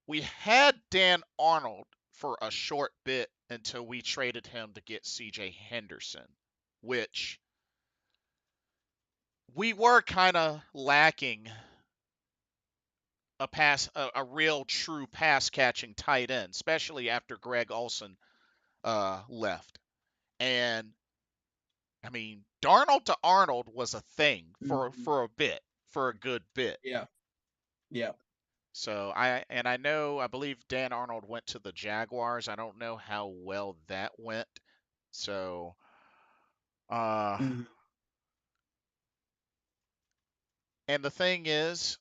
we had Dan Arnold for a short bit until we traded him to get C.J. Henderson, which we were kind of lacking a real true pass catching tight end, especially after Greg Olson left. And I mean, Darnold to Arnold was a thing Mm-hmm. for a bit, for a good bit. Yeah. Yeah. So I believe Dan Arnold went to the Jaguars. I don't know how well that went. So uh Mm-hmm. and the thing is,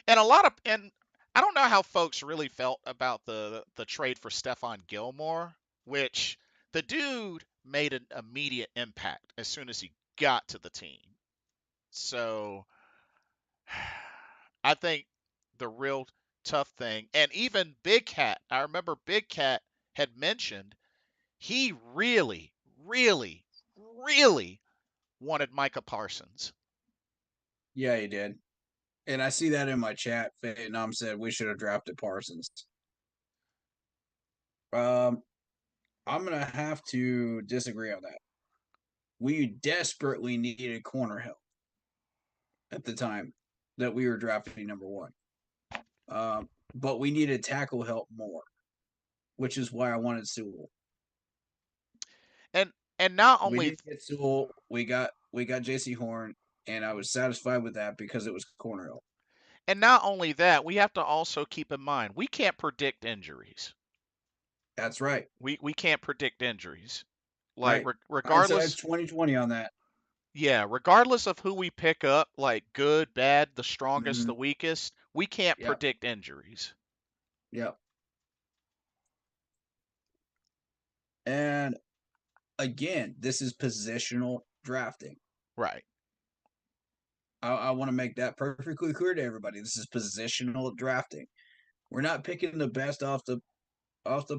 and I don't know how folks really felt about the trade for Stephon Gilmore, which the dude made an immediate impact as soon as he got to the team. So I think the real tough thing, and even Big Cat, I remember Big Cat had mentioned he really, really, really wanted Micah Parsons. Yeah, he did. And I see that in my chat. Vietnam said we should have drafted Parsons. Um, I'm gonna have to disagree on that. We desperately needed corner help at the time that we were drafting number one. But we needed tackle help more, which is why I wanted Sewell. And not We only didn't get Sewell. We got J.C. Horn, and I was satisfied with that because it was corner help. that, we have to also keep in mind we can't predict injuries. That's right. We can't predict injuries. Like Right. Hindsight's regardless, 2020 on that. yeah, regardless of who we pick up, like good, bad, the strongest, Mm-hmm. the weakest, we can't Yep. predict injuries. Yep. And again, this is positional drafting. Right. I want to make that perfectly clear to everybody. This is positional drafting. We're not picking the best off the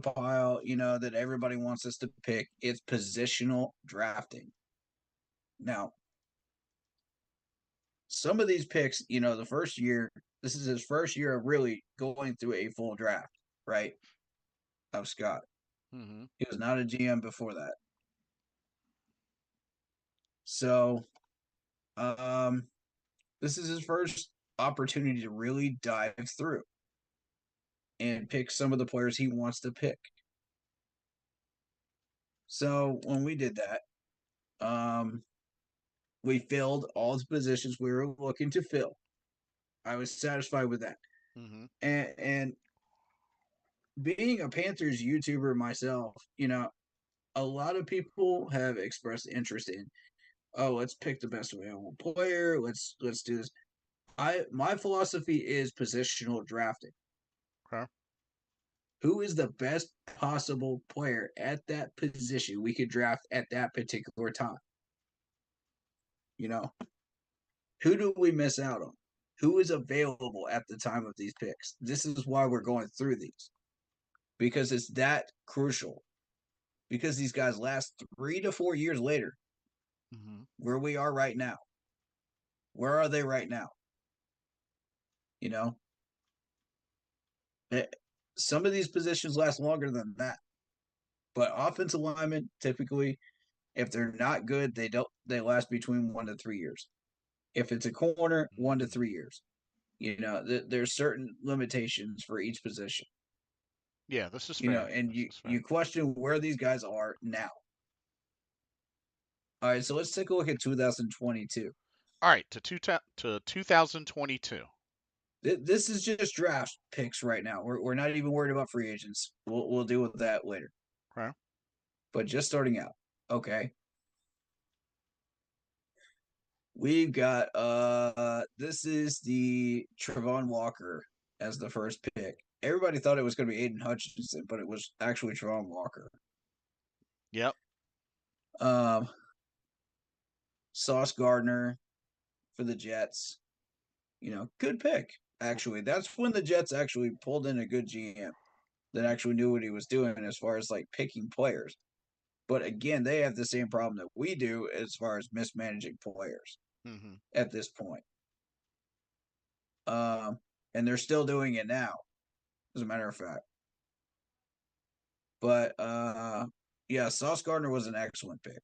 pile, that everybody wants us to pick. It's positional drafting. Now, some of these picks, the first year, this is his first year of really going through a full draft, right? Of Scott. Mm-hmm. He was not a GM before that. So, this is his first opportunity to really dive through and pick some of the players he wants to pick. So when we did that, we filled all the positions we were looking to fill. I was satisfied with that. Mm-hmm. And being a Panthers YouTuber myself, a lot of people have expressed interest in, oh, let's pick the best available player. Let's do this. My philosophy is positional drafting. Okay. Who is the best possible player at that position we could draft at that particular time? Who do we miss out on? Who is available at the time of these picks? This is why we're going through these, because it's that crucial. Because these guys last 3 to 4 years later. Mm-hmm. where we are right now. Where are they right now? You know, Eh, some of these positions last longer than that. But offensive linemen typically, if they're not good, they last between 1 to 3 years. If it's a corner, 1 to 3 years. There's certain limitations for each position. Yeah, this is fair. And This you is fair. you question where these guys are now. All right, so let's take a look at 2022. All right, to 2022. This is just draft picks right now. We're not even worried about free agents. We'll deal with that later. Okay. But just starting out, okay. We've got this is the Trevon Walker as the first pick. Everybody thought it was going to be Aiden Hutchinson, but it was actually Trevon Walker. Yep. Sauce Gardner for the Jets. Good pick. Actually, that's when the Jets actually pulled in a good GM that actually knew what he was doing as far as like picking players. But again, they have the same problem that we do as far as mismanaging players Mm-hmm. at this point. And they're still doing it now, as a matter of fact. But yeah, Sauce Gardner was an excellent pick.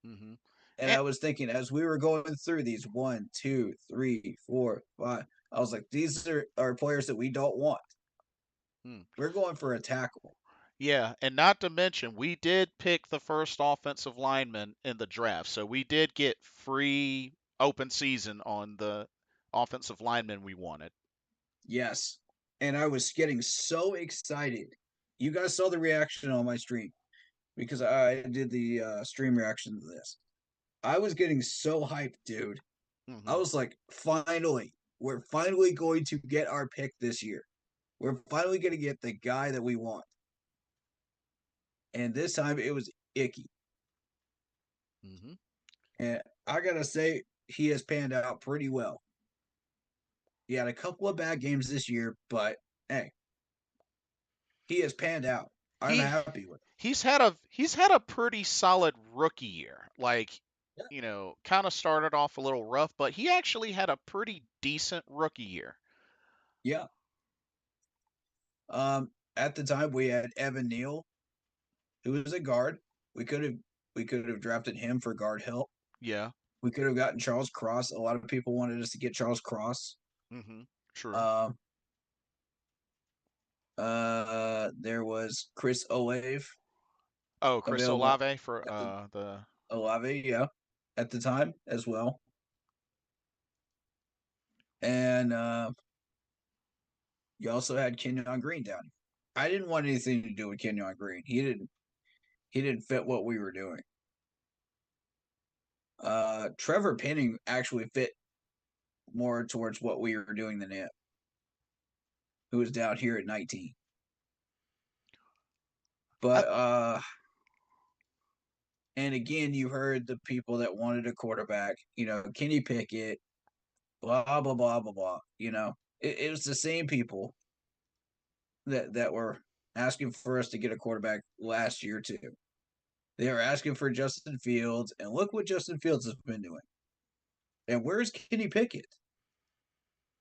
Mm-hmm. And I was thinking as we were going through these 1, 2, 3, 4, 5, I was like, these are players that we don't want. We're going for a tackle. Yeah, and not to mention, we did pick the first offensive lineman in the draft, so we did get free open season on the offensive lineman we wanted. Yes. And I was getting so excited. You guys saw the reaction on my stream because I did the stream reaction to this. I was getting so hyped, dude. Mm-hmm. I was like, finally, we're finally going to get our pick this year. We're finally going to get the guy that we want. And this time it was Icky. Mm-hmm. And I got to say, he has panned out pretty well. He had a couple of bad games this year, but hey, he has panned out. I'm He happy with it. he's had a pretty solid rookie year. Like, kind of started off a little rough, but he actually had a pretty decent rookie year. Yeah. At the time we had Evan Neal, who was a guard. We could have drafted him for guard help. Yeah. We could have gotten Charles Cross. A lot of people wanted us to get Charles Cross. Mm-hmm. True. There was Chris Olave Oh, Chris available. Olave for the Olave, yeah, at the time as well. And you also had Kenyon Green down here. I didn't want anything to do with Kenyon Green. He didn't fit what we were doing. Trevor Penning actually fit more towards what we were doing than him, who was down here at 19. But and again, you heard the people that wanted a quarterback, Kenny Pickett, blah blah blah blah blah. It was the same people that were asking for us to get a quarterback last year too. They were asking for Justin Fields, and look what Justin Fields has been doing. And where's Kenny Pickett?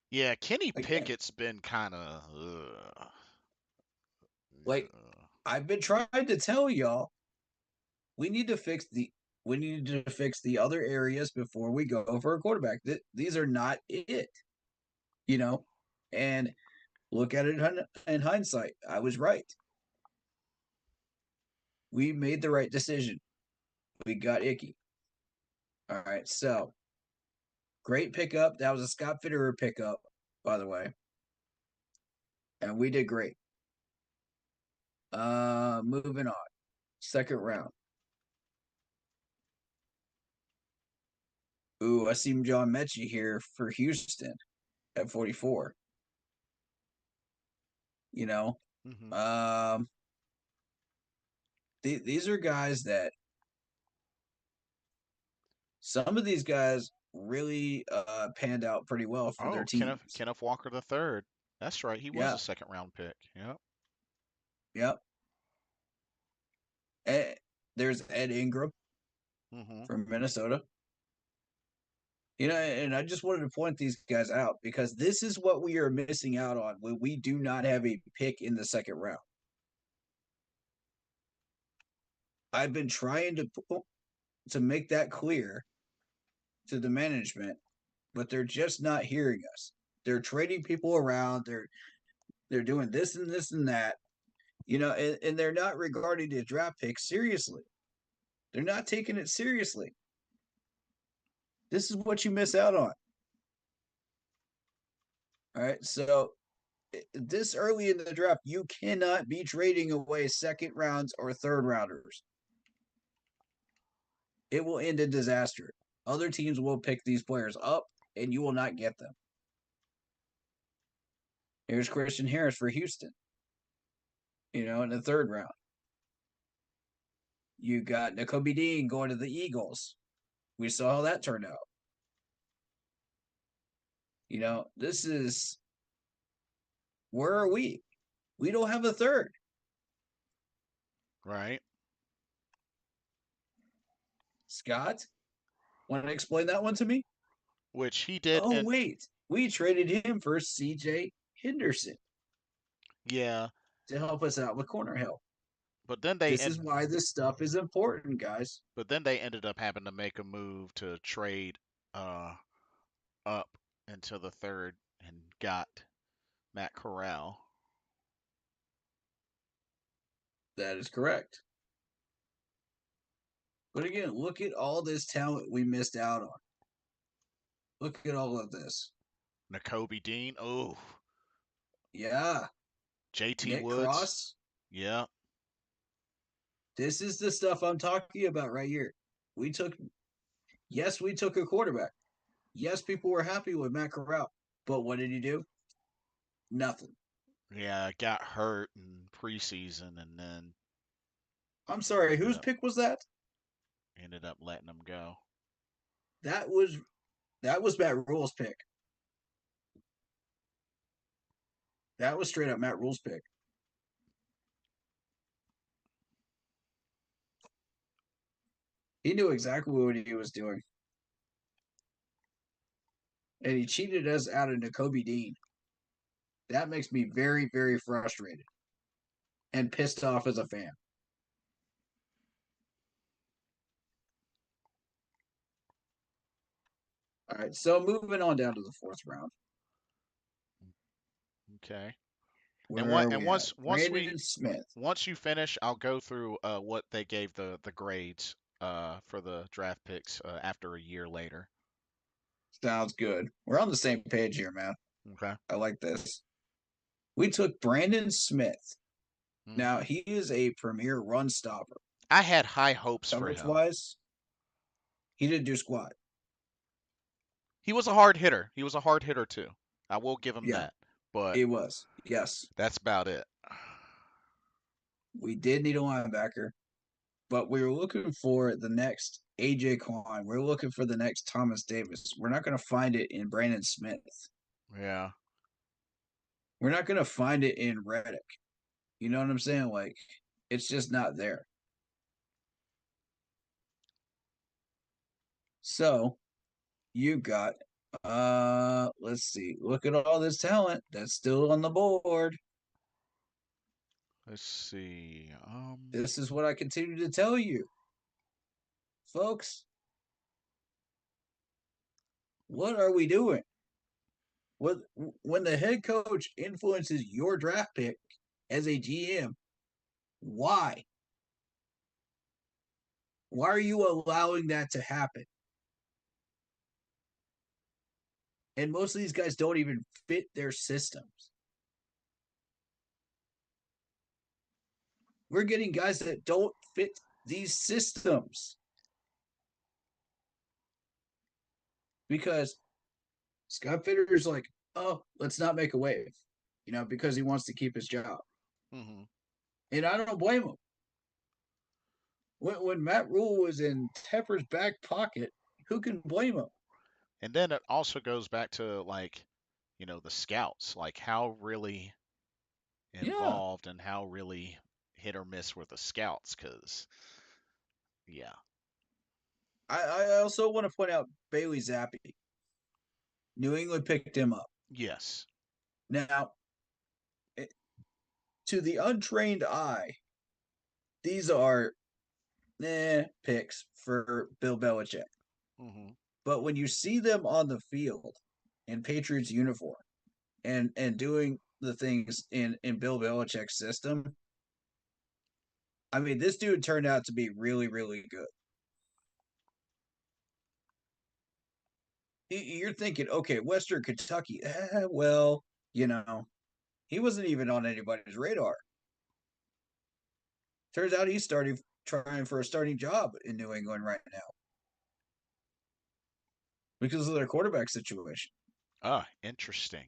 Yeah, Kenny Again, Pickett's been kind of like I've been trying to tell y'all, we need to fix the other areas before we go for a quarterback. These are not it, and look at it in hindsight. I was right. We made the right decision. We got Icky. All right, so great pickup. That was a Scott Fitterer pickup, by the way, and we did great. Moving on, second round. Ooh, I see John Mechie here for Houston at 44. mm-hmm. These are guys that some of these guys really panned out pretty well for their Oh, teams. Kenneth Walker the third. That's right. He was Yeah, a second round pick. Yep. yep. There's Ed Ingram. Mm-hmm. from Minnesota. And I just wanted to point these guys out because this is what we are missing out on when we do not have a pick in the second round. I've been trying to make that clear to the management, but they're just not hearing us. They're trading people around. They're doing this and this and that, and they're not regarding the draft pick seriously. They're not taking it seriously. This is what you miss out on. All right, so this early in the draft, you cannot be trading away second rounds or third rounders. It will end in disaster. Other teams will pick these players up, and you will not get them. Here's Christian Harris for Houston, in the third round. You got Nakobe Dean going to the Eagles. We saw how that turned out. This is where are we? We don't have a third. Right. Scott, want to explain that one to me? Which he did. Oh, And wait. We traded him for CJ Henderson yeah, to help us out with corner help. but then This is why this stuff is important, guys. they ended up having to make a move to trade up into the third and got Matt Corral. That is correct. But again, look at all this talent we missed out on. Look at all of this. Nakobe Dean. Oh. Yeah. JT Nick Woods. Cross. Yeah. This is the stuff I'm talking about right here. We took a quarterback. Yes, people were happy with Matt Corral. But what did he do? Nothing. Yeah, got hurt in preseason and then I'm sorry, whose pick was that? ended up letting him go. That was Matt Rule's pick. That was straight up Matt Rule's pick. He knew exactly what he was doing. And he cheated us out of Nakobe Dean. That makes me very, very frustrated and pissed off as a fan. All right, so moving on down to the fourth round. Okay. Once Smith. Once you finish, I'll go through what they gave the grades for the draft picks after a year later. Sounds good. We're on the same page here, man. Okay. I like this. We took Brandon Smith. Now, he is a premier run stopper. I had high hopes for him. Coverage-wise, he didn't do squat. He was a hard hitter. He was a hard hitter, too. I will give him that. But he was. Yes. That's about it. We did need a linebacker, but we were looking for the next A.J. Klein. We're looking for the next Thomas Davis. We're not going to find it in Brandon Smith. Yeah. We're not going to find it in Reddick. You know what I'm saying? Like, it's just not there. So, you got, let's see. Look at all this talent that's still on the board. Let's see. This is what I continue to tell you. Folks, what are we doing? When the head coach influences your draft pick as a GM, why? Why are you allowing that to happen? And most of these guys don't even fit their systems. We're getting guys that don't fit these systems. Because Scott Fitterer's like, oh, let's not make a wave, because he wants to keep his job. Mm-hmm. And I don't blame him. When Matt Rule was in Tepper's back pocket, who can blame him? And then it also goes back to the scouts, like how really involved and how really hit or miss were the scouts, because I also want to point out Bailey Zappi. New England picked him up. Yes. Now, to the untrained eye, these are picks for Bill Belichick. Mm-hmm. But when you see them on the field in Patriots uniform and doing the things in Bill Belichick's system, I mean, this dude turned out to be really, really good. You're thinking, okay, Western Kentucky, well, he wasn't even on anybody's radar. Turns out he's trying for a starting job in New England right now because of their quarterback situation. Ah, interesting.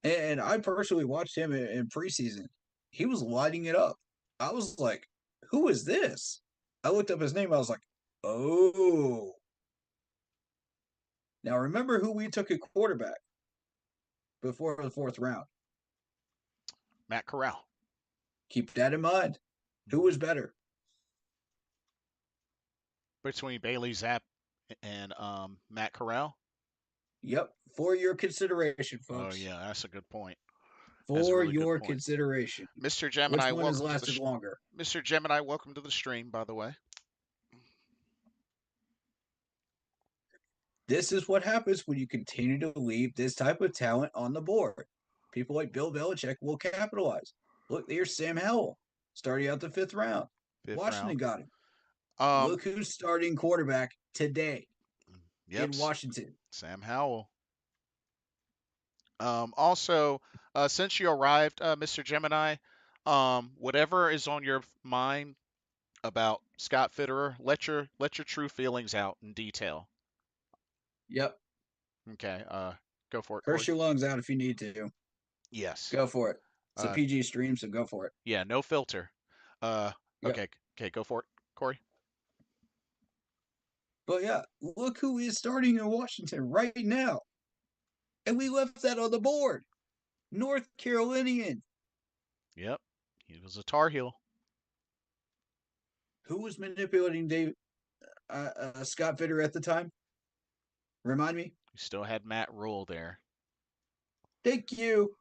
And I personally watched him in preseason. He was lighting it up. I was like, who is this? I looked up his name. I was like, oh. Now remember who we took at quarterback before the 4th round. Matt Corral. Keep that in mind. Who was better? Between Bailey Zapp and Matt Corral. Yep. For your consideration, Oh folks. yeah, that's a good point. That's a For really good your point. consideration. Mr. Which Gemini, one has welcome to lasted the longer? Mr. Gemini, welcome to the stream, by the way. This is what happens when you continue to leave this type of talent on the board. People like Bill Belichick will capitalize. Look, there's Sam Howell starting out the 5th round. Fifth Washington round. got him. Um, Look who's starting quarterback today yep, in Washington. Sam Howell. Also, since you arrived, Mr. Gemini, whatever is on your mind about Scott Fitterer, let your true feelings out in detail. Yep. Okay. Go for it, Curse Corey. your lungs out if you need to. Yes. Go for it. It's a Uh, PG stream, so go for it. yeah, no filter. Yep. Okay, go for it, Corey. But yeah, look who is starting in Washington right now. And we left that on the board. North Carolinian. Yep, he was a Tar Heel. Who was manipulating Scott Fitterer at the time? Remind me. We still had Matt Rule there. Thank you.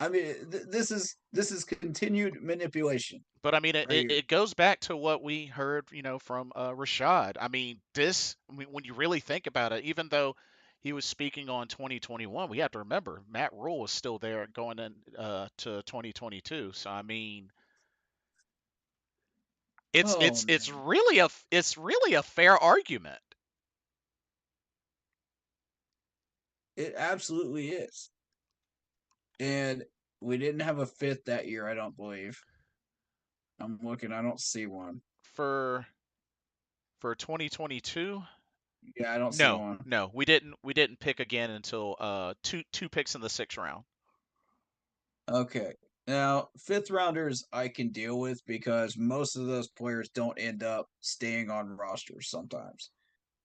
I mean, this is continued manipulation. But I mean, Right here. it goes back to what we heard, from Rashad. I mean, when you really think about it, even though he was speaking on 2021, we have to remember Matt Rule was still there going in to 2022. So I mean, it's Oh it's it's man, really a fair argument. it absolutely is. And we didn't have a 5th that year, I don't believe. I'm looking, I don't see one. For 2022. Yeah, I don't see No, one. no, we didn't pick again until two picks in the 6th round. Okay. Now, 5th rounders I can deal with because most of those players don't end up staying on rosters sometimes.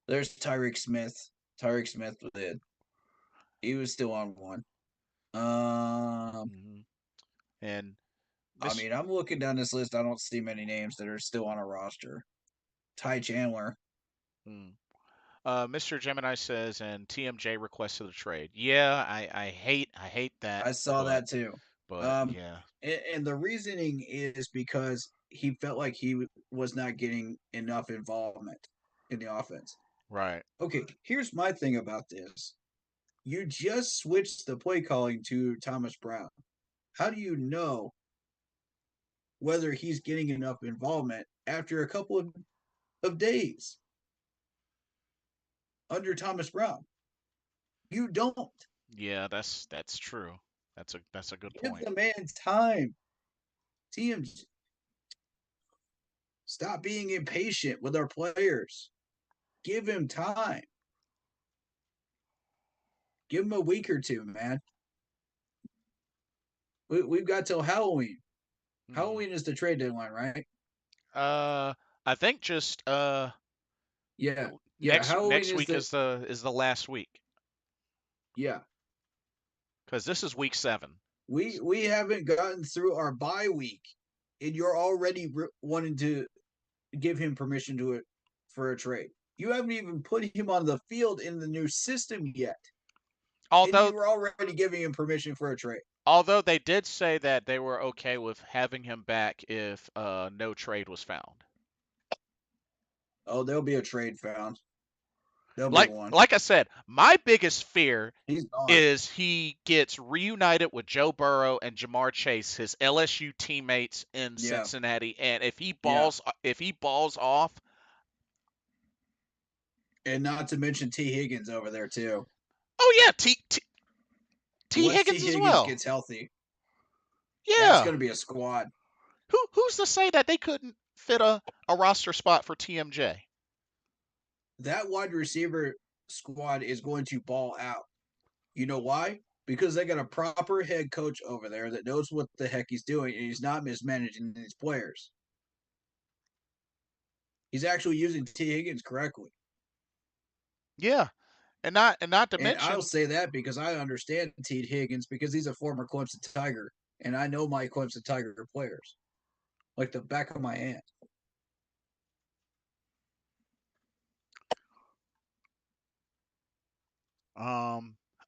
There's Tyreek Smith. Tyreek Smith did. He was still on one. Hmm. And I mean, I'm looking down this list. I don't see many names that are still on a roster. Ty Chandler. Mr. Gemini says, and TMJ requested a trade. Yeah, I hate that, I saw but that too. yeah, And the reasoning is because he felt like he was not getting enough involvement in the offense. right. Okay, here's my thing about this. You just switched the play calling to Thomas Brown. How do you know whether he's getting enough involvement after a couple of days under Thomas Brown? You don't. Yeah, that's true. That's a good Give point. the man time. Teams, stop being impatient with our players. Give him time. Give him a week or two, man. We've got till Halloween. Halloween is the trade deadline, right? I think just Yeah. Yeah. next Halloween next is week the is the last week yeah. because this is week 7. We haven't gotten through our bye week, and you're already wanting to give him permission to it for a trade. You haven't even put him on the field in the new system yet, and Although you were already giving him permission for a trade. although they did say that they were okay with having him back if no trade was found. Oh, there'll be a trade found. There'll be Like one. like I said, my biggest fear He's gone. is he gets reunited with Joe Burrow and Jamar Chase, his LSU teammates in Yeah. Cincinnati, and if he Yeah. balls off, And not to mention T. Higgins over there too. oh yeah, T Once T. Higgins as Higgins well. gets healthy, that's Yeah. going to be a squad. Who's to say that they couldn't fit a roster spot for TMJ? That wide receiver squad is going to ball out. You know why? Because they got a proper head coach over there that knows what the heck he's doing, and he's not mismanaging these players. He's actually using T. Higgins correctly. Yeah. And not to And I'll mention, say that because I understand T. Higgins because he's a former Clemson Tiger, and I know my Clemson Tiger players like the back of my hand.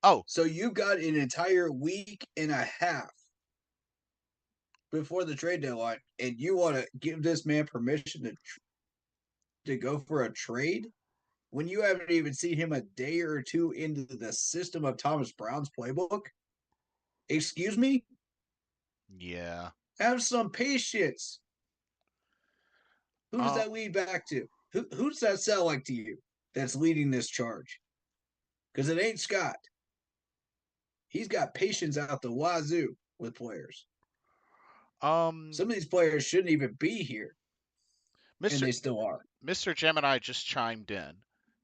oh, So you got an entire week and a half before the trade deadline, and you want to give this man permission to go for a trade when you haven't even seen him a day or two into the system of Thomas Brown's playbook? Excuse me? yeah. Have some patience. Who does Uh, that lead back to? Who does that sound like to you that's leading this charge? Because it ain't Scott. He's got patience out the wazoo with players. um, Some of these players shouldn't even be here, and Mr. they still are. Mr. Gemini just chimed in.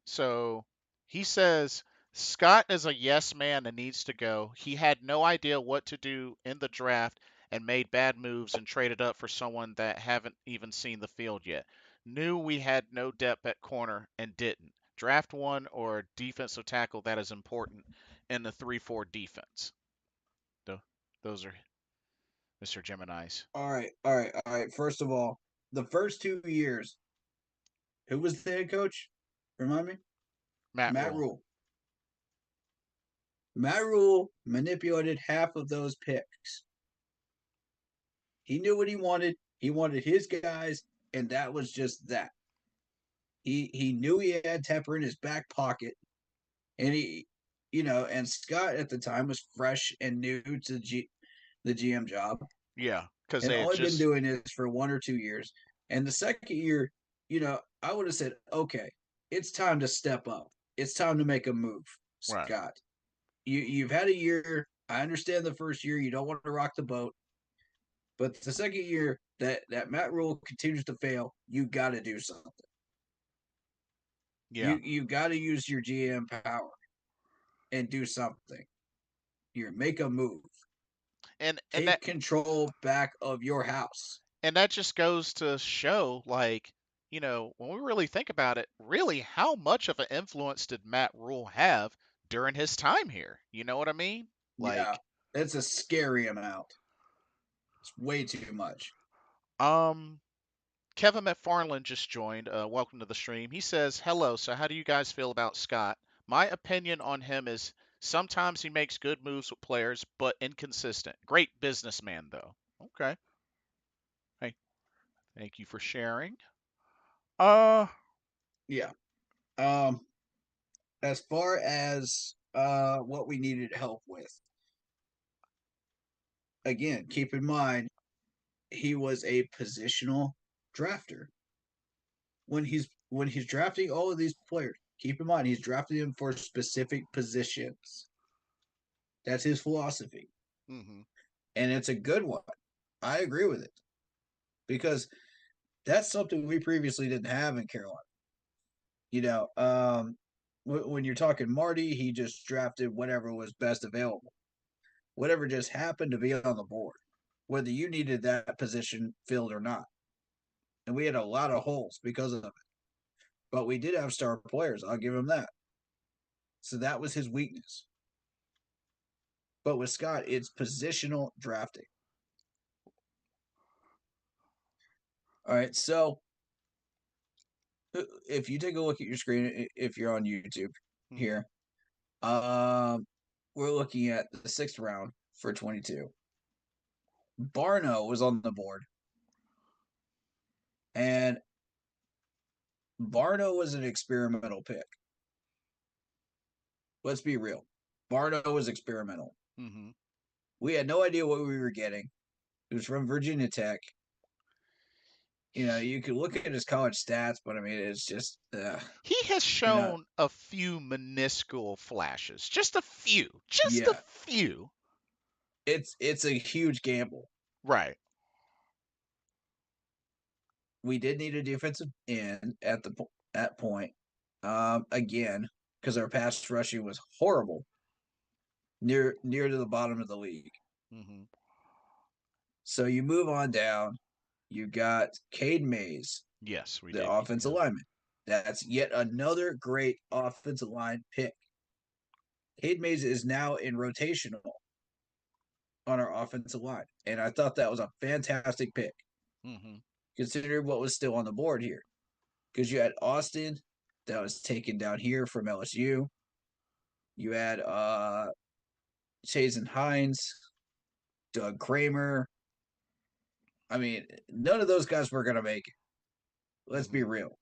So he says Scott is a yes man and needs to go. He had no idea what to do in the draft and made bad moves and traded up for someone that haven't even seen the field yet. Knew we had no depth at corner and didn't. Draft one or a defensive tackle that is important in the 3-4 defense. Those are Mr. Gemini's. All right, all right, all right. First of all, the first 2 years, who was the head coach? Remind me? Matt Matt Rule. Rule. Matt Rule manipulated half of those picks. He knew what he wanted. He wanted his guys, and that was just that. He knew he had Tepper in his back pocket, and and Scott at the time was fresh and new to the GM job, Yeah, because and they had only been just. doing this for 1 or 2 years. And the second year, I would have said, okay, it's time to step up. It's time to make a move, Right. Scott. You've had a year. I understand the first year you don't want to rock the boat, but the second year that Matt Rule continues to fail, you got to do something. Yeah. You got to use your GM power and do something. You make a move. And Take control back of your house. that just goes to show, like, when we really think about it, really how much of an influence did Matt Rule have during his time here? You know what I mean? Yeah, Like, it's a scary amount. It's way too much. Kevin McFarland just joined. Welcome to the stream. He says, "Hello. So, how do you guys feel about Scott? My opinion on him is sometimes he makes good moves with players, but inconsistent. Great businessman, though." Okay. Hey, thank you for sharing. Yeah. As far as what we needed help with, again, keep in mind he was a positional drafter. When he's drafting all of these players, keep in mind he's drafting them for specific positions. That's his philosophy. Mm-hmm. And it's a good one. I agree with it. Because that's something we previously didn't have in Carolina. When you're talking Marty, he just drafted whatever was best available, whatever just happened to be on the board, whether you needed that position filled or not. And we had a lot of holes because of it. But we did have star players. I'll give him that. So that was his weakness. But with Scott, it's positional drafting. All right. So if you take a look at your screen, if you're on YouTube Mhm. here, we're looking at the 6th round for 22. Barno was on the board, and Barno was an experimental pick. Let's be real. Barno was experimental. Mhm. We had no idea what we were getting. He was from Virginia Tech. You could look at his college stats, but I mean, it's just, He has you know, shown a few minuscule flashes, just a few, just a yeah, few. it's a huge gamble. Right. We did need a defensive end at that point. Again, because our pass rushing was horrible, near to the bottom of the league. Mhm. So you move on down. You got Cade Mays, Yes, we the did. offensive Yeah. lineman. That's yet another great offensive line pick. Cade Mays is now in rotational on our offensive line, and I thought that was a fantastic pick, Mhm. considering what was still on the board here. Because you had Austin that was taken down here from LSU. You had Chazen Hines, Doug Kramer. I mean, none of those guys were going to make it. Let's be Mhm. real.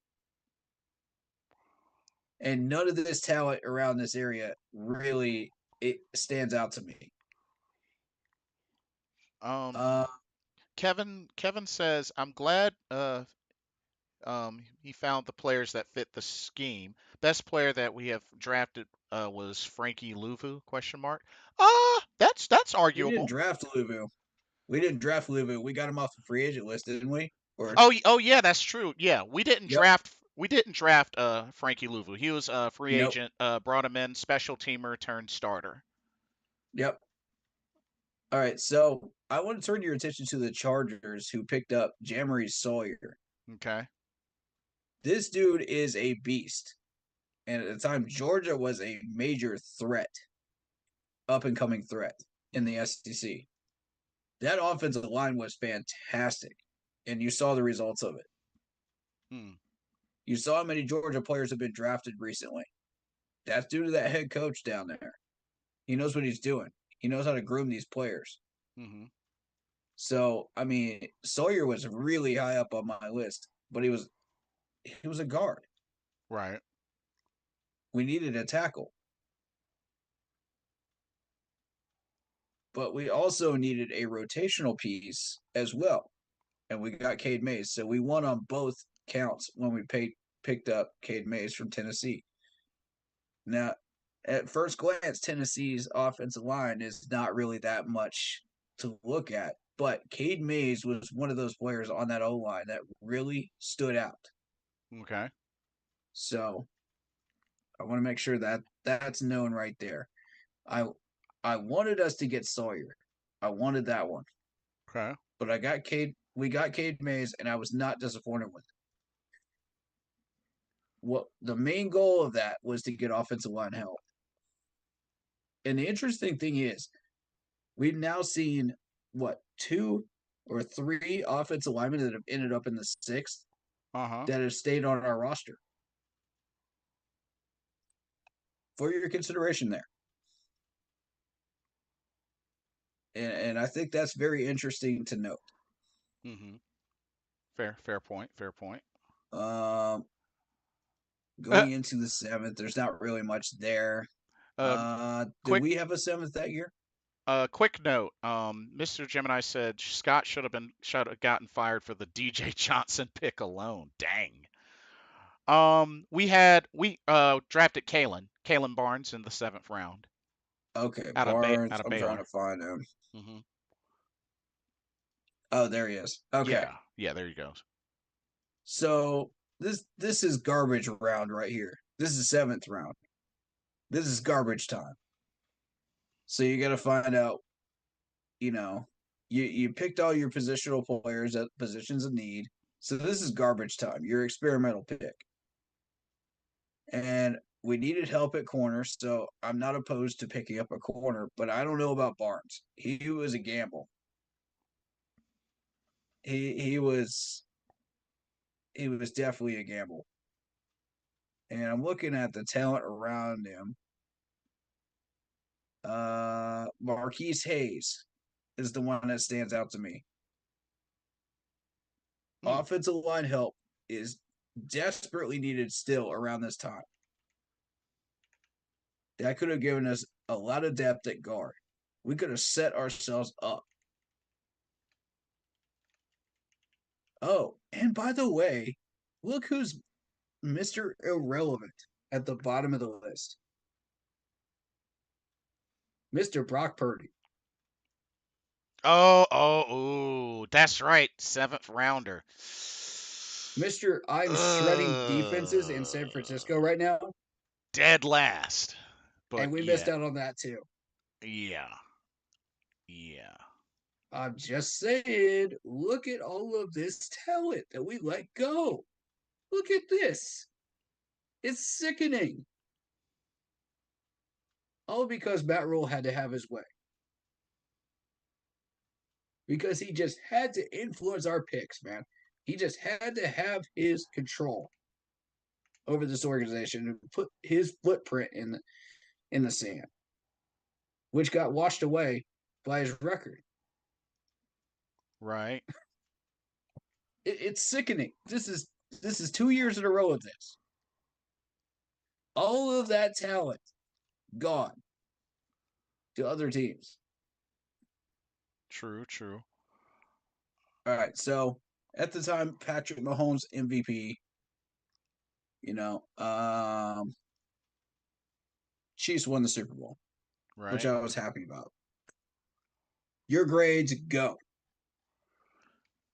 And none of this talent around this area really it stands out to me. Um, Uh, Kevin says, "I'm glad he found the players that fit the scheme. Best player that we have drafted was Frankie Louvu? Question mark. That's we didn't arguable. draft Luvu. We didn't draft Luvu. We got him off the free agent list, didn't we? Or Oh yeah, that's true. Yeah, yep, we didn't draft Frankie Louvu. He was a free nope, agent. Brought him in, special teamer turned starter. yep. All right, so I want to turn your attention to the Chargers who picked up Jamari Sawyer. Okay. This dude is a beast. And at the time, Georgia was a major threat, up and coming threat in the Mhm. SEC. That offensive line was fantastic, and you saw the results of it. Hmm. You saw how many Georgia players have been drafted recently. That's due to that head coach down there. He knows what he's doing. He knows how to groom these players. Mhm. So, I mean, Sawyer was really high up on my list, but he was a guard. Right. We needed a tackle, but we also needed a rotational piece as well. And we got Cade Mays. So we won on both counts when we picked up Cade Mays from Tennessee. Now, at first glance, Tennessee's offensive line is not really that much to look at, but Cade Mays was one of those players on that O line that really stood out. Okay. So I want to make sure that that's known right there. I I wanted us to get Sawyer. I wanted that one, Okay. but I got Cade. We got Cade Mays, and I was not disappointed with it. What the main goal of that was to get offensive line help. And the interesting thing is, we've now seen what 2 or 3 offensive linemen that have ended up in the 6th Uh-huh. that have stayed on our roster for your consideration there. And I think that's very interesting to note. Mhm. Fair point. Fair point. Um, Uh, going into the 7th, there's not really much there. um, Did quick we have a 7th that year? quick note. Mr. Gemini said Scott should have gotten fired for the DJ Johnson pick alone. Dang. We drafted Kalen Barnes in the 7th round Okay, out Barnes. of I'm trying Baylor. to find him. Hmm. Oh, there he is. Okay, Yeah, there you go. so this is garbage round right here. This is 7th round. This is garbage time. So you got to find out. You know, you picked all your positional players at positions of need. So this is garbage time. Your experimental pick, and we needed help at corner. So I'm not opposed to picking up a corner, but I don't know about Barnes. He was a gamble. He was definitely a gamble. and I'm looking at the talent around him. Marquise Hayes is the one that stands out to me. Offensive line help is desperately needed still around this time. That could have given us a lot of depth at guard. We could have set ourselves up. Oh, and by the way, look who's Mr. Irrelevant at the bottom of the list. Mr. Brock Purdy. Oh, that's right. 7th rounder. Mr. I'm shredding defenses in San Francisco right now. Dead last. But And we missed out on that too. Yeah. I'm just saying, look at all of this talent that we let go. Look at this. It's sickening. All because Matt Rule had to have his way. Because he just had to influence our picks, man. He just had to have his control over this organization and put his footprint in the sand, which got washed away by his record. Right. It's sickening. This is 2 years in a row of this. All of that talent gone to other teams. True. All right, so at the time, Patrick Mahomes MVP. Chiefs won the Super Bowl, Right. which I was happy about. Your grades go.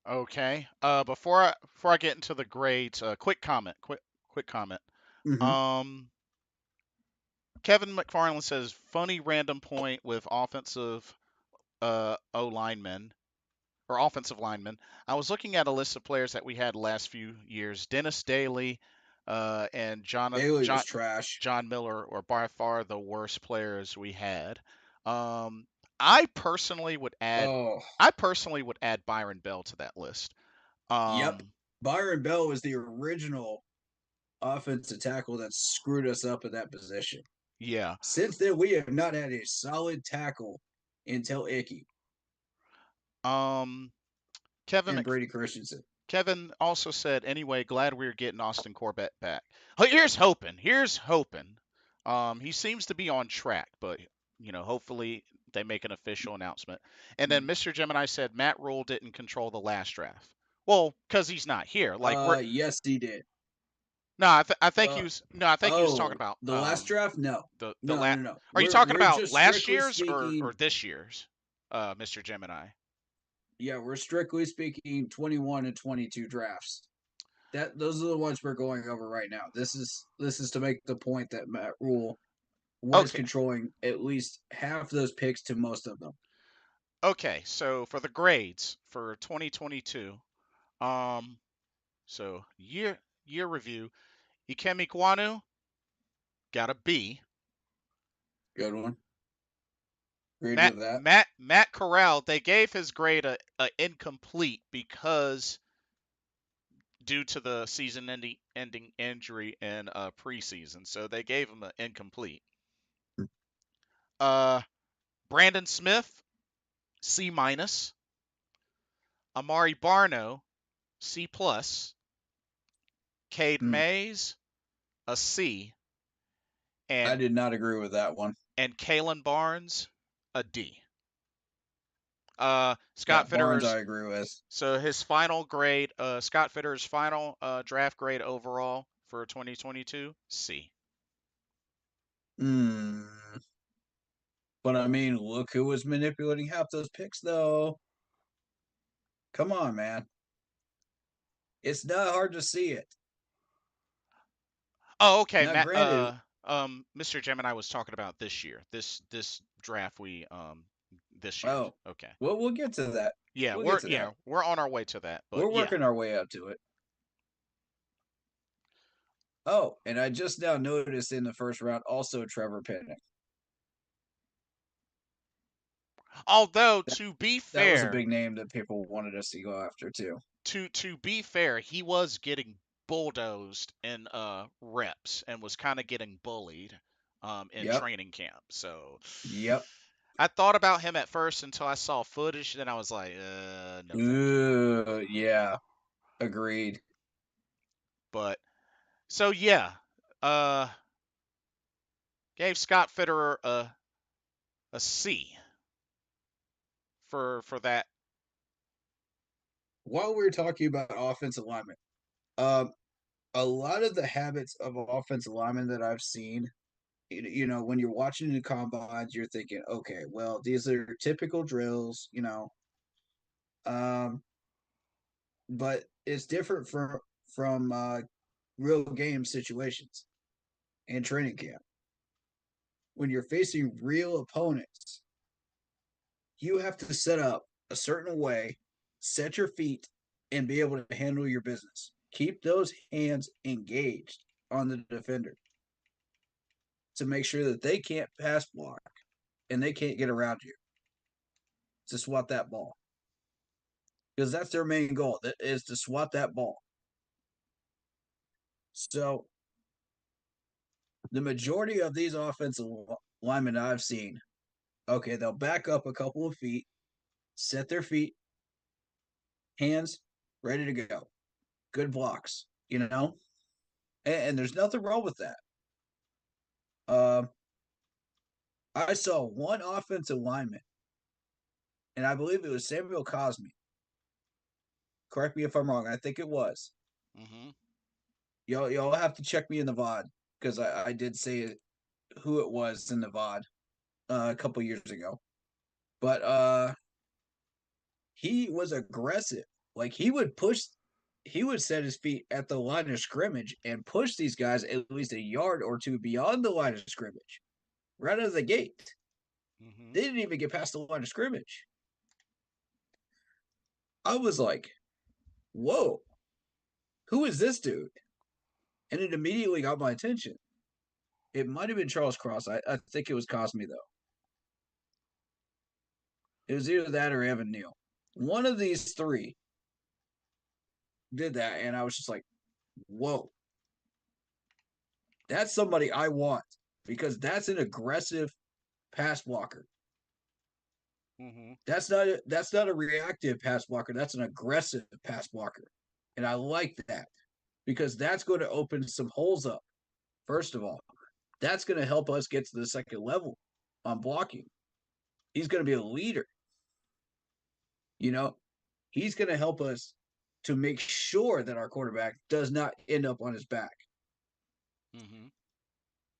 Okay. Before I get into the grades, quick comment. Mm-hmm. Kevin McFarland says funny random point with offensive linemen. I was looking at a list of players that we had the last few years. Dennis Daly and Daly was trash. John Miller were by far the worst players we had. I personally would add Byron Bell to that list. Yep. Byron Bell was the original offensive tackle that screwed us up at that position. Yeah. Since then, we have not had a solid tackle until Icky. Kevin and Brady Christensen. Kevin also said, anyway, glad we're getting Austin Corbett back. Here's hoping. He seems to be on track, but hopefully they make an official announcement. And then Mr. Gemini said Matt Rule didn't control the last draft. Well, because he's not here. Yes, he did. No, I think he was. No, I think he was talking about the last draft. No, no. Are you talking about last year's or this year's, Mr. Gemini? Yeah, we're strictly speaking 21 and 22 drafts. Those are the ones we're going over right now. This is to make the point that Matt Rule was controlling at least half those picks to most of them. Okay, so for the grades for 2022, so year review, Ikem Ekwonu got a B. Good one. That. Matt Corral, they gave his grade a incomplete because due to the season-ending injury in preseason, so they gave him an incomplete. Brandon Smith, C-. Amari Barno, C+. Cade Mays, a C. And I did not agree with that one. And Kalen Barnes, a D. Scott Barnes, I agree with. So his final grade, Scott Fitterer's final draft grade overall for 2022, C. But I mean, look who was manipulating half those picks, though. Come on, man. It's not hard to see it. Oh, okay. Now, granted, Mr. Gemini was talking about this year. This draft this year. Oh, okay. Well, we'll get to that. Yeah, we're on our way to that. But we're working our way up to it. Oh, and I just now noticed in the first round also Trevor Penning. Although to be fair, that was a big name that people wanted us to go after too. To be fair, he was getting bulldozed in reps and was kind of getting bullied in Yep. training camp. So Yep. I thought about him at first until I saw footage. Then I was like, no, thank you. Yeah. Agreed. But so yeah, uh, gave Scott Fitterer a C for that. While we were talking about offensive linemen, um, a lot of the habits of offensive linemen that I've seen, when you're watching the combines, you're thinking, okay, well, these are typical drills, but it's different from real game situations and training camp. When you're facing real opponents, you have to set up a certain way, set your feet, and be able to handle your business. Keep those hands engaged on the defender to make sure that they can't pass block and they can't get around you to swat that ball. Because that's their main goal, that is to swat that ball. So the majority of these offensive linemen I've seen, okay, they'll back up a couple of feet, set their feet, hands ready to go. Good blocks, and there's nothing wrong with that. I saw one offensive lineman, and I believe it was Samuel Cosme. Correct me if I'm wrong. I think it was. Mm-hmm. Y'all have to check me in the VOD because I did say who it was in the VOD a couple years ago. But he was aggressive. Like he would set his feet at the line of scrimmage and push these guys at least a yard or two beyond the line of scrimmage, right out of the gate. Mm-hmm. They didn't even get past the line of scrimmage. I was like, whoa, who is this dude? And it immediately got my attention. It might have been Charles Cross. I think it was Cosme, though. It was either that or Evan Neal. One of these three did that, and I was just like, whoa. That's somebody I want because that's an aggressive pass blocker. Mm-hmm. That's not a reactive pass blocker. That's an aggressive pass blocker. And I like that because that's going to open some holes up. First of all, that's going to help us get to the second level on blocking. He's going to be a leader. He's going to help us to make sure that our quarterback does not end up on his back. Mm-hmm.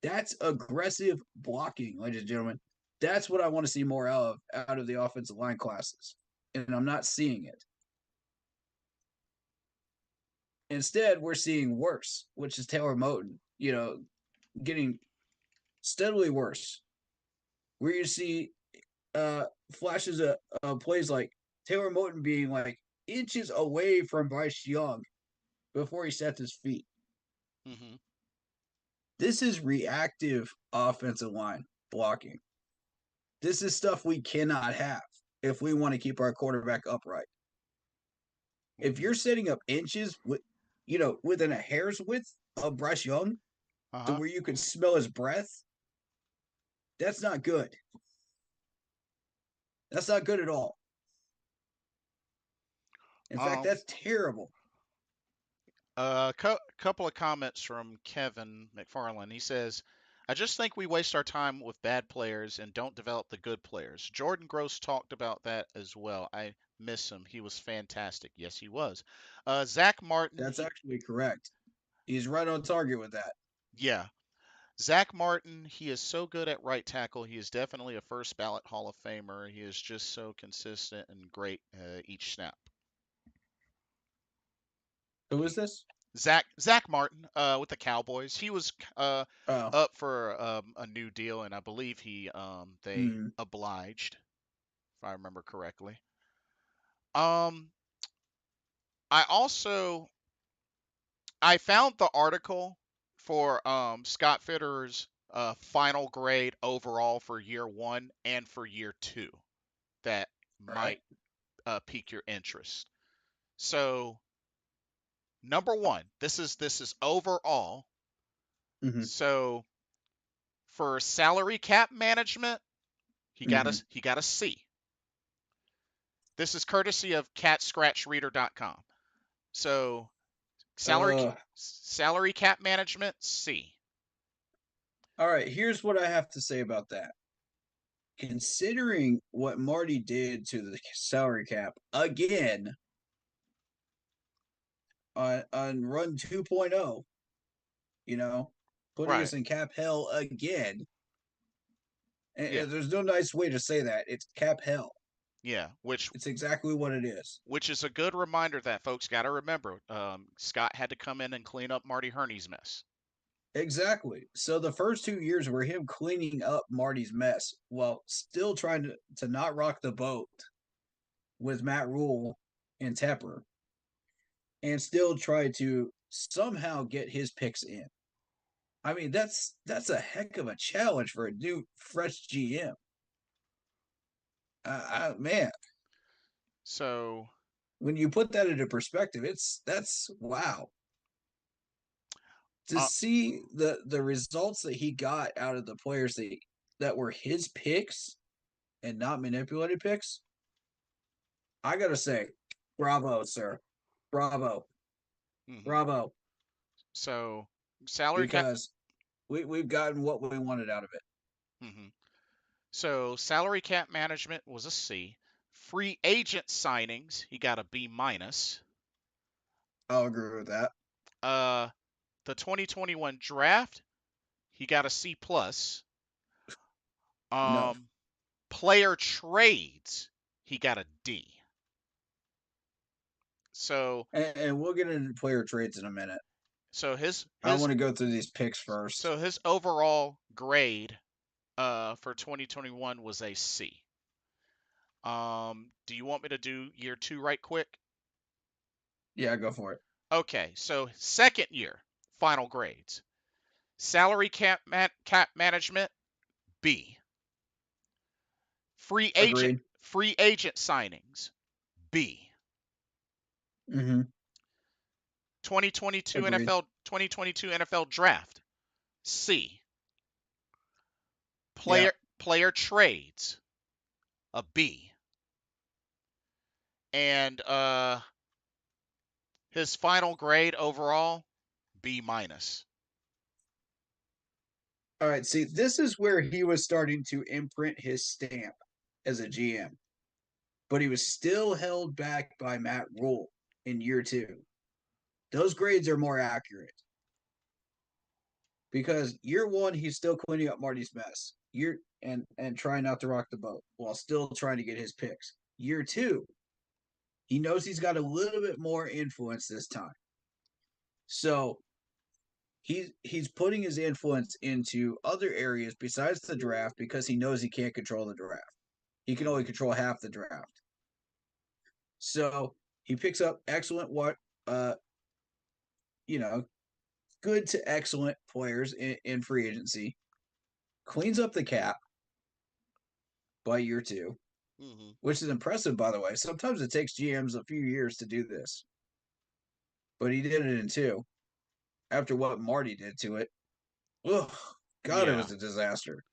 That's aggressive blocking, ladies and gentlemen. That's what I want to see more out of the offensive line classes. And I'm not seeing it. Instead, we're seeing worse, which is Taylor Moton, getting steadily worse. Where you see flashes of plays like Taylor Moton being like inches away from Bryce Young before he sets his feet. Mm-hmm. This is reactive offensive line blocking. This is stuff we cannot have if we want to keep our quarterback upright. If Mm-hmm. you're setting up inches within a hair's width of Bryce Young to Uh-huh. where you can smell his breath, that's not good. That's not good at all. In fact, Um, that's terrible. couple of comments from Kevin McFarland. He says, I just think we waste our time with bad players and don't develop the good players. Jordan Gross talked about that as well. I miss him. He was fantastic. Yes, he was. Zach Martin, That's actually correct. He's right on target with that. yeah. Zach Martin, he is so good at right tackle. He is definitely a first ballot Hall of Famer. He is just so consistent and great each snap. Who is this? Zach Martin with the Cowboys. He was Oh, up for a new deal, and I believe they obliged, if I remember correctly. Um, I also I found the article for Scott Fitterer's final grade overall for year one and for year two that all right. might pique your interest. So Number one, this is overall. Mm-hmm. So for salary cap management, he got Mm-hmm. a C. This is courtesy of catscratchreader.com. So Uh, salary cap management, C. all right. Here's what I have to say about that. Considering what Marty did to the salary cap again on run 2.0, you know, putting Right. us in cap hell again. Yeah. And there's no nice way to say that. It's cap hell. Yeah. It's exactly what it is. Which is a good reminder that folks got to remember. Scott had to come in and clean up Marty Herney's mess. Exactly. So the first 2 years were him cleaning up Marty's mess while still trying to not rock the boat with Matt Rule and Tepper and still try to somehow get his picks in. I mean, that's a heck of a challenge for a new fresh GM. Man, So when you put that into perspective, that's wow. To uh, see the results that he got out of the players that were his picks and not manipulated picks, I gotta say, bravo, sir, bravo, mhm. bravo, So salary cap. because we've gotten what we wanted out of it. Mhm. So salary cap management was a C. Free agent signings, he got a B minus. I'll agree with that. The 2021 draft, he got a C plus. No, Um, player trades, he got a D. So and we'll get into player trades in a minute. so I want to go through these picks first. his overall grade for 2021 was a C. Do you want me to do year 2 right quick? Yeah, go for it. Okay, so second year final grades. Salary cap management, B. Free agent Agreed. free agent signings, B. Mm-hmm. 2022 Agreed. NFL draft, C. Yeah. Player trades, a B. And his final grade overall, B minus. All right. See, this is where he was starting to imprint his stamp as a GM, but he was still held back by Matt Rule in year 2. Those grades are more accurate because year 1 he's still cleaning up Marty's mess. And trying not to rock the boat while still trying to get his picks. Year 2, he knows he's got a little bit more influence this time. So he's putting his influence into other areas besides the draft because he knows he can't control the draft. He can only control half the draft. So he picks up excellent uh you know good to excellent players in free agency, cleans up the cap by year 2, Mm-hmm. which is impressive by the way. Sometimes it takes GMs a few years to do this, but he did it in 2 after what Marty did to it. Ugh, God, it Yeah. was a disaster.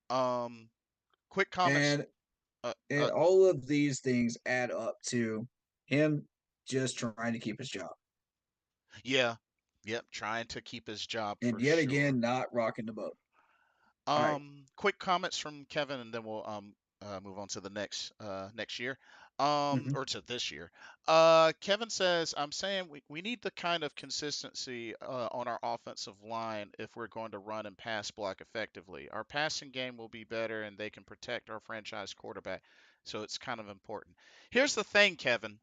Um, quick comments. And Uh, and uh, all of these things add up to him just trying to keep his job. yeah. Yep. Trying to keep his job And for yet sure. again, not rocking the boat. All right. Quick comments from Kevin, and then we'll move on to the next year, Mm-hmm. or to this year. Kevin says, I'm saying we need the kind of consistency on our offensive line if we're going to run and pass block effectively. Our passing game will be better, and they can protect our franchise quarterback. So it's kind of important. Here's the thing, Kevin.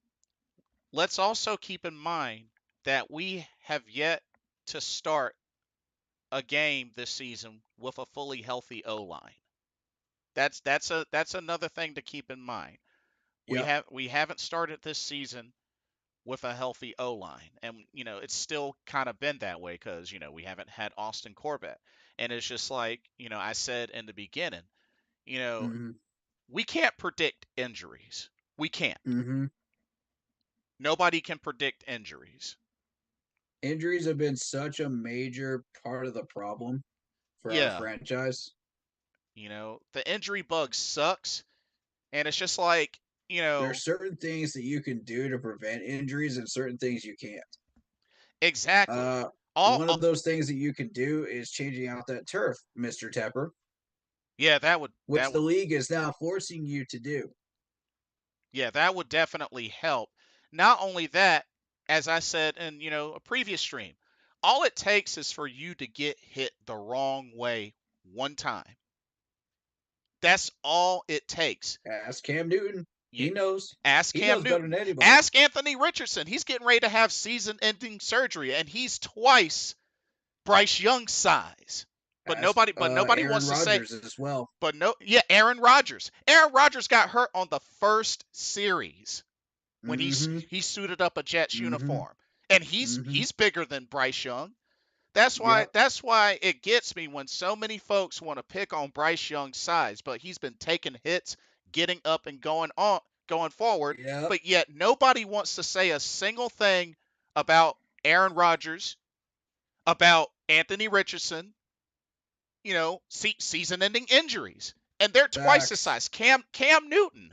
Let's also keep in mind that we have yet to start a game this season with a fully healthy O line. That's another thing to keep in mind. Yep. We haven't started this season with a healthy O line, and it's still kind of been that way because we haven't had Austin Corbett, and it's just like I said in the beginning, you know Mm-hmm. we can't predict injuries. We can't. Mm-hmm. Nobody can predict injuries. Injuries have been such a major part of the problem for our Yeah, franchise. the injury bug sucks, and it's just like, you There are know, certain things that you can do to prevent injuries and certain things you can't. exactly. Uh, All, One of those things that you can do is changing out that turf, Mr. Tepper, yeah, that would which the league is now forcing you to do. yeah, that would definitely help. Not only that, as I said in, a previous stream, all it takes is for you to get hit the wrong way one time. That's all it takes. Ask Cam Newton. You He knows. ask He Cam knows better Newton. than anybody. Ask Anthony Richardson. He's getting ready to have season-ending surgery, and he's twice Bryce Young's size. But Ask nobody Aaron wants to say. Rodgers as well. But no, yeah, Aaron Rodgers. Aaron Rodgers got hurt on the first series when Mm-hmm. he suited up a Jets Mm-hmm. uniform, and he's Mm-hmm. he's bigger than Bryce Young. That's why Yep. that's why it gets me when so many folks want to pick on Bryce Young's size, but he's been taking hits, getting up and going forward, Yep. but yet nobody wants to say a single thing about Aaron Rodgers, about Anthony Richardson, season-ending injuries. And they're twice the Facts. size. Cam Newton.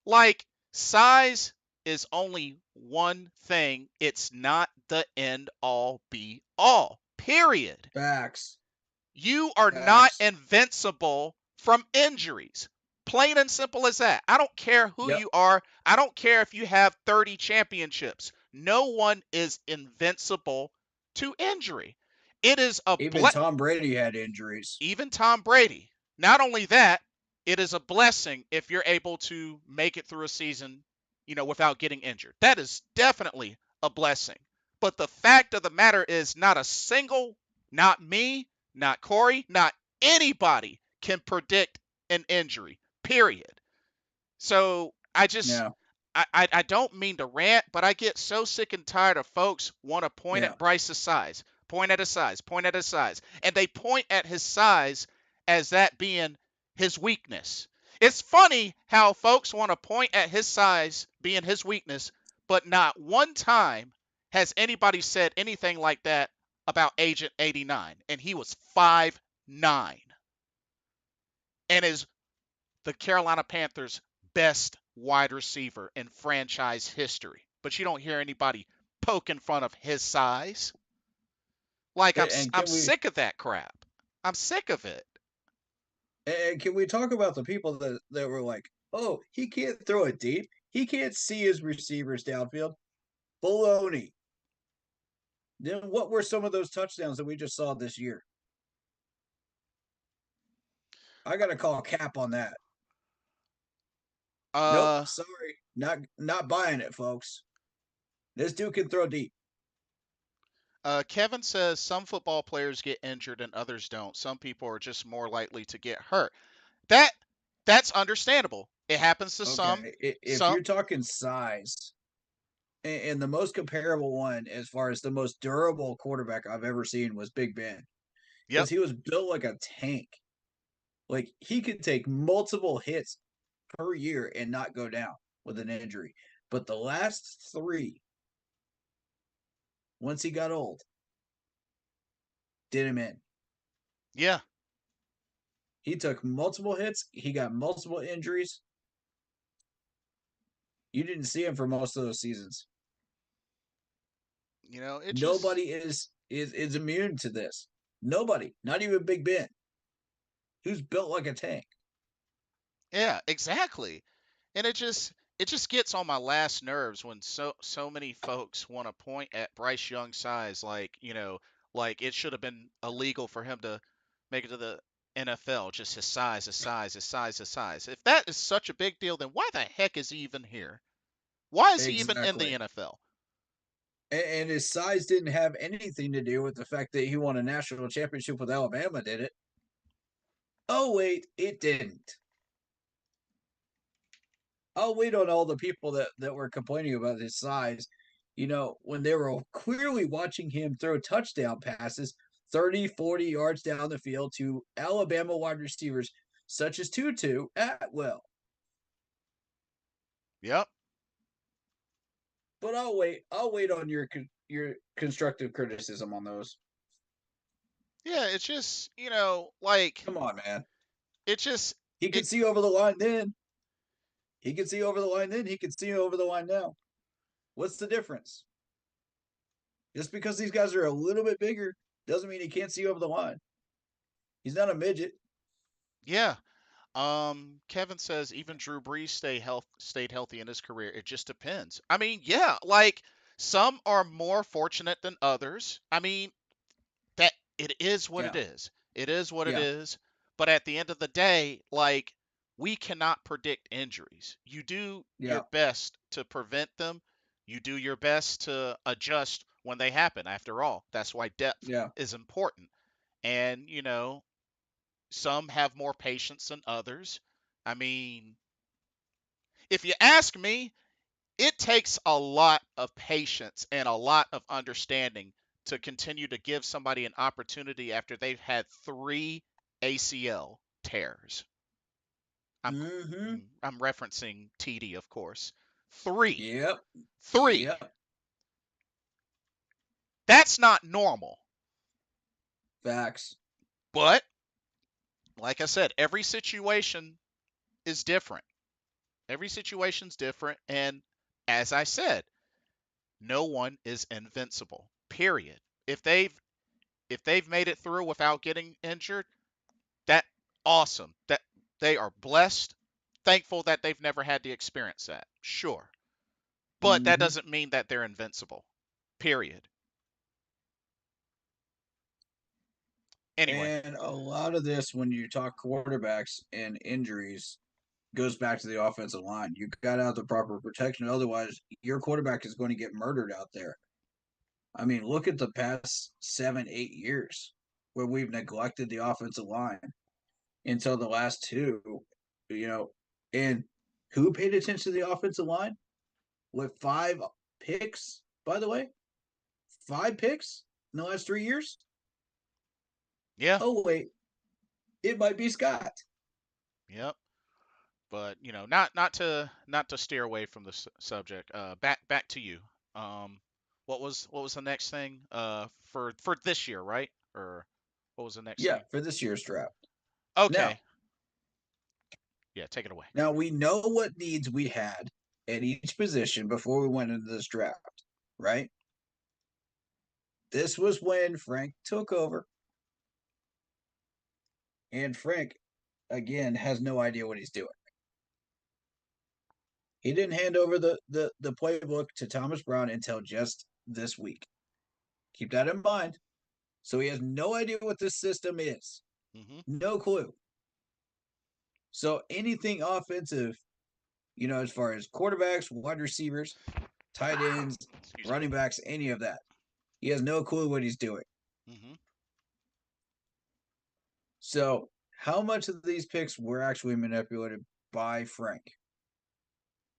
Like, size is only one thing. It's not the end all be all. Period. Facts. You are not Facts. invincible from injuries. Plain and simple as that. I don't care who Yep. you are. I don't care if you have 30 championships. No one is invincible to injury. It is a Even Tom Brady had injuries. even Tom Brady. Not only that, it is a blessing if you're able to make it through a season, without getting injured. That is definitely a blessing. But the fact of the matter is, not a single, not me, not Corey, not anybody can predict an injury, period. So Yeah. I don't mean to rant, but I get so sick and tired of folks want to point Yeah. at Bryce's size, point at his size, point at his size, and they point at his size as that being his weakness. It's funny how folks want to point at his size being his weakness, but not one time has anybody said anything like that about Agent 89, and he was 5'9" and is the Carolina Panthers' best wide receiver in franchise history. But you don't hear anybody poking fun of his size. Like, And I'm sick of that crap. I'm sick of it. can we talk about the people that were like, oh, he can't throw it deep. He can't see his receivers downfield. Baloney. Then what were some of those touchdowns that we just saw this year? I got to call cap on that. Nope, Uh, sorry, not buying it, folks. This dude can throw deep. Kevin says some football players get injured and others don't. Some people are just more likely to get hurt. That that's understandable. It happens to some. Okay, if Some. you're talking size, and the most comparable one as far as the most durable quarterback I've ever seen was Big Ben, Yep. because he was built like a tank. Like he could take multiple hits per year and not go down with an injury. But the last three, once he got old, did him in. Yeah. He took multiple hits. He got multiple injuries. You didn't see him for most of those seasons. It just. Nobody is immune to this. Nobody, not even Big Ben, who's built like a tank. Yeah, exactly. And it just gets on my last nerves when so many folks want to point at Bryce Young's size, like it should have been illegal for him to make it to the NFL. Just his size, his size, his size, his size. If that is such a big deal, then why the heck is he even here? Why is he even in the Exactly. NFL? And his size didn't have anything to do with the fact that he won a national championship with Alabama, did it? Oh, wait, it didn't. I'll wait on all the people that were complaining about his size, when they were clearly watching him throw touchdown passes 30, 40 yards down the field to Alabama wide receivers such as Tutu Atwell. Yep. But I'll wait on your your constructive criticism on those. Yeah, it's just, like, Come on, man. it just, He could see over the line then. He could see over the line then. He could see over the line now. What's the difference? Just because these guys are a little bit bigger doesn't mean he can't see over the line. He's not a midget. yeah. Kevin says even Drew Brees stayed healthy in his career. It just depends. I mean, yeah, like some are more fortunate than others. I mean, that it is what it Yeah. is. It is what it Yeah. is. But at the end of the day, like we cannot predict injuries. You do your Yeah. best to prevent them. You do your best to adjust when they happen. After all, that's why depth Yeah. is important. And, some have more patience than others. I mean, if you ask me, it takes a lot of patience and a lot of understanding to continue to give somebody an opportunity after they've had 3 ACL tears. I'm Mm-hmm. I'm referencing TD, of course. 3. Yep. 3. Yep. That's not normal. Facts. But like I said, every situation is different. Every situation's different, and as I said, no one is invincible. Period. If they've made it through without getting injured, that awesome. That they are blessed, thankful that they've never had to experience that. Sure. But that Mm-hmm. doesn't mean that they're invincible. Period. Anyway, And a lot of this, when you talk quarterbacks and injuries, goes back to the offensive line. You got to have the proper protection. Otherwise, your quarterback is going to get murdered out there. I mean, look at the past 7, 8 years where we've neglected the offensive line until the last two, you know. And who paid attention to the offensive line with 5 picks, by the way? 5 picks in the last 3 years? yeah, Oh, wait. It might be Scott. yep. But not to steer away from the subject. Back to you. Um, what was the next thing? For this year, right? Or what was the next Yeah, thing? for this year's draft. Now, Okay, yeah, take it away. now we know what needs we had at each position before we went into this draft, right? This was when Frank took over, and Frank, again, has no idea what he's doing. He didn't hand over the playbook to Thomas Brown until just this week. Keep that in mind. So he has no idea what this system is. Hmm. No clue. So anything offensive, as far as quarterbacks, wide receivers, tight ends, Excuse me. running backs, any of that, he has no clue what he's doing. Hmm. So how much of these picks were actually manipulated by Frank?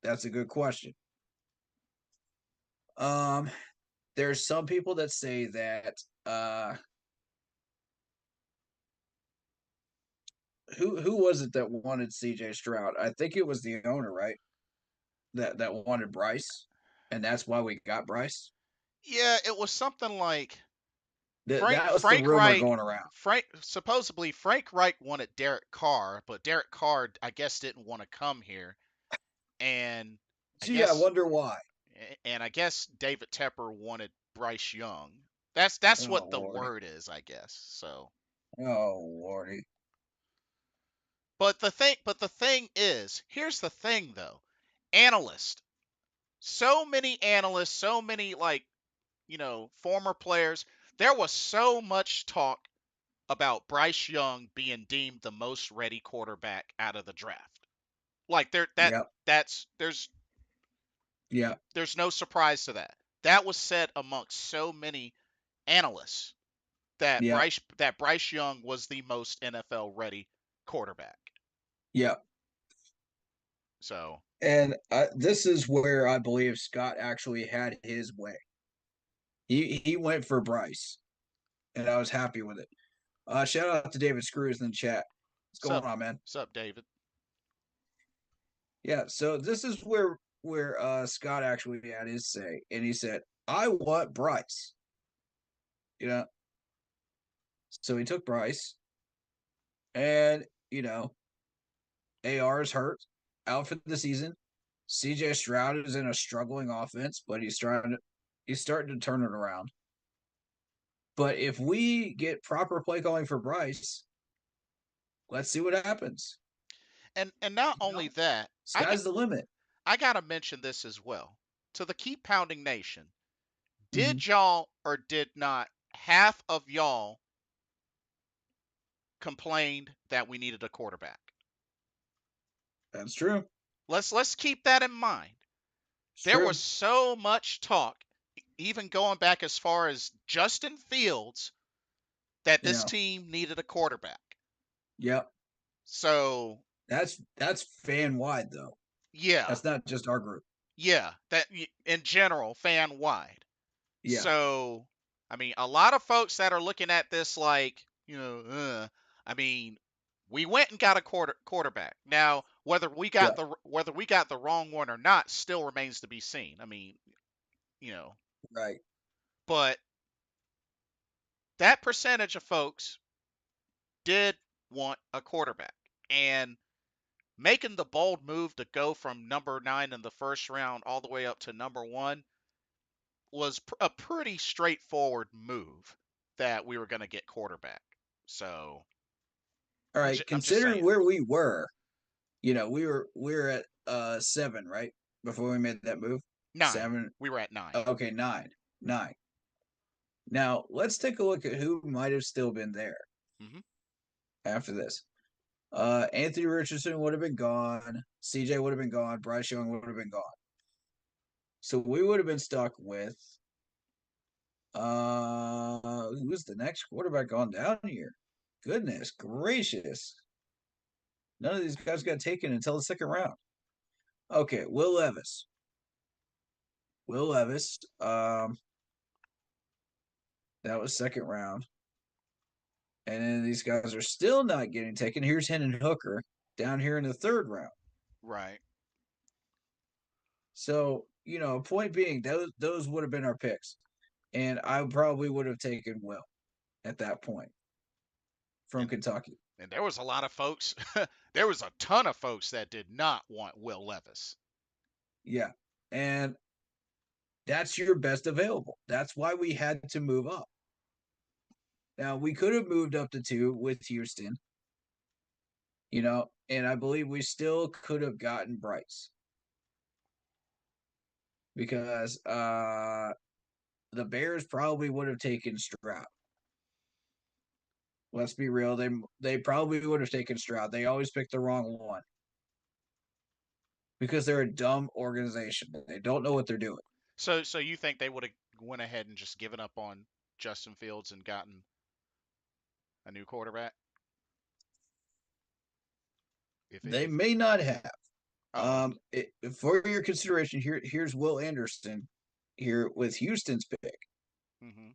That's a good question. Um, there's some people that say that who was it that wanted CJ Stroud? I think it was the owner, right? That wanted Bryce, and that's why we got Bryce. Yeah, it was something like Frank That was the Frank rumor Reich. going around. Frank Reich wanted Derek Carr, but Derek Carr, I guess, didn't want to come here, and I Gee, I guess wonder why. and I guess David Tepper wanted Bryce Young. That's Oh what the lordy. word is, I guess. So, Oh lordy. but the thing is, here's the thing though, analysts, so many analysts, so many like former players. There was so much talk about Bryce Young being deemed the most ready quarterback out of the draft. Like Yep. that's Yep. there's no surprise to that. That was said amongst so many analysts that Yep. Bryce Young was the most NFL ready quarterback. Yep. So, And this is where I believe Scott actually had his way. He went for Bryce, and I was happy with it. Shout out to David Screws in the chat. What's going sup on, man? sup David. Yeah. So this is where Scott actually had his say, and he said, I want Bryce. You know, so he took Bryce, and AR is hurt, out for the season. CJ Stroud is in a struggling offense, but he's starting to turn it around. But if we get proper play calling for Bryce, let's see what happens. And not only that, Sky's the limit. I gotta mention this as well. To the Keep Pounding Nation, Mm-hmm. did y'all or did not half of y'all complained that we needed a quarterback? That's true. Let's keep that in mind. It's There true. was so much talk, even going back as far as Justin Fields, that this team needed a quarterback. Yep. So that's fan wide though. yeah, That's not just our group. yeah, that in general, fan wide. Yeah. So I mean, a lot of folks that are looking at this like, I mean, we went and got a quarterback. Now, whether we got the wrong one or not still remains to be seen. I mean, Right. but that percentage of folks did want a quarterback, and making the bold move to go from number 9 in the first round all the way up to number 1 was a pretty straightforward move that we were going to get quarterback. So, all right, I'm just considering saying. where we were, we were at 7, right? Before we made that move. 9. 7. We were at 9. Okay, 9. 9. Now, let's take a look at who might have still been there after this. Anthony Richardson would have been gone. CJ would have been gone. Bryce Young would have been gone. So we would have been stuck with who's the next quarterback on down here? Goodness gracious. None of these guys got taken until the second round. Okay, Will Levis. That was second round. And then these guys are still not getting taken. Here's Hendon Hooker down here in the third round. Right. So, point being, those would have been our picks. And I probably would have taken Will at that point from Kentucky. And there was a lot of folks, there was a ton of folks that did not want Will Levis. Yeah. And that's your best available. That's why we had to move up. Now, we could have moved up to 2 with Houston, and I believe we still could have gotten Bryce because the Bears probably would have taken Stroud. Let's be real. They probably would have taken Stroud. They always pick the wrong one because they're a dumb organization. They don't know what they're doing. So you think they would have went ahead and just given up on Justin Fields and gotten a new quarterback? They may not have. Oh. For your consideration, here's Will Anderson here with Houston's pick. Mm-hmm.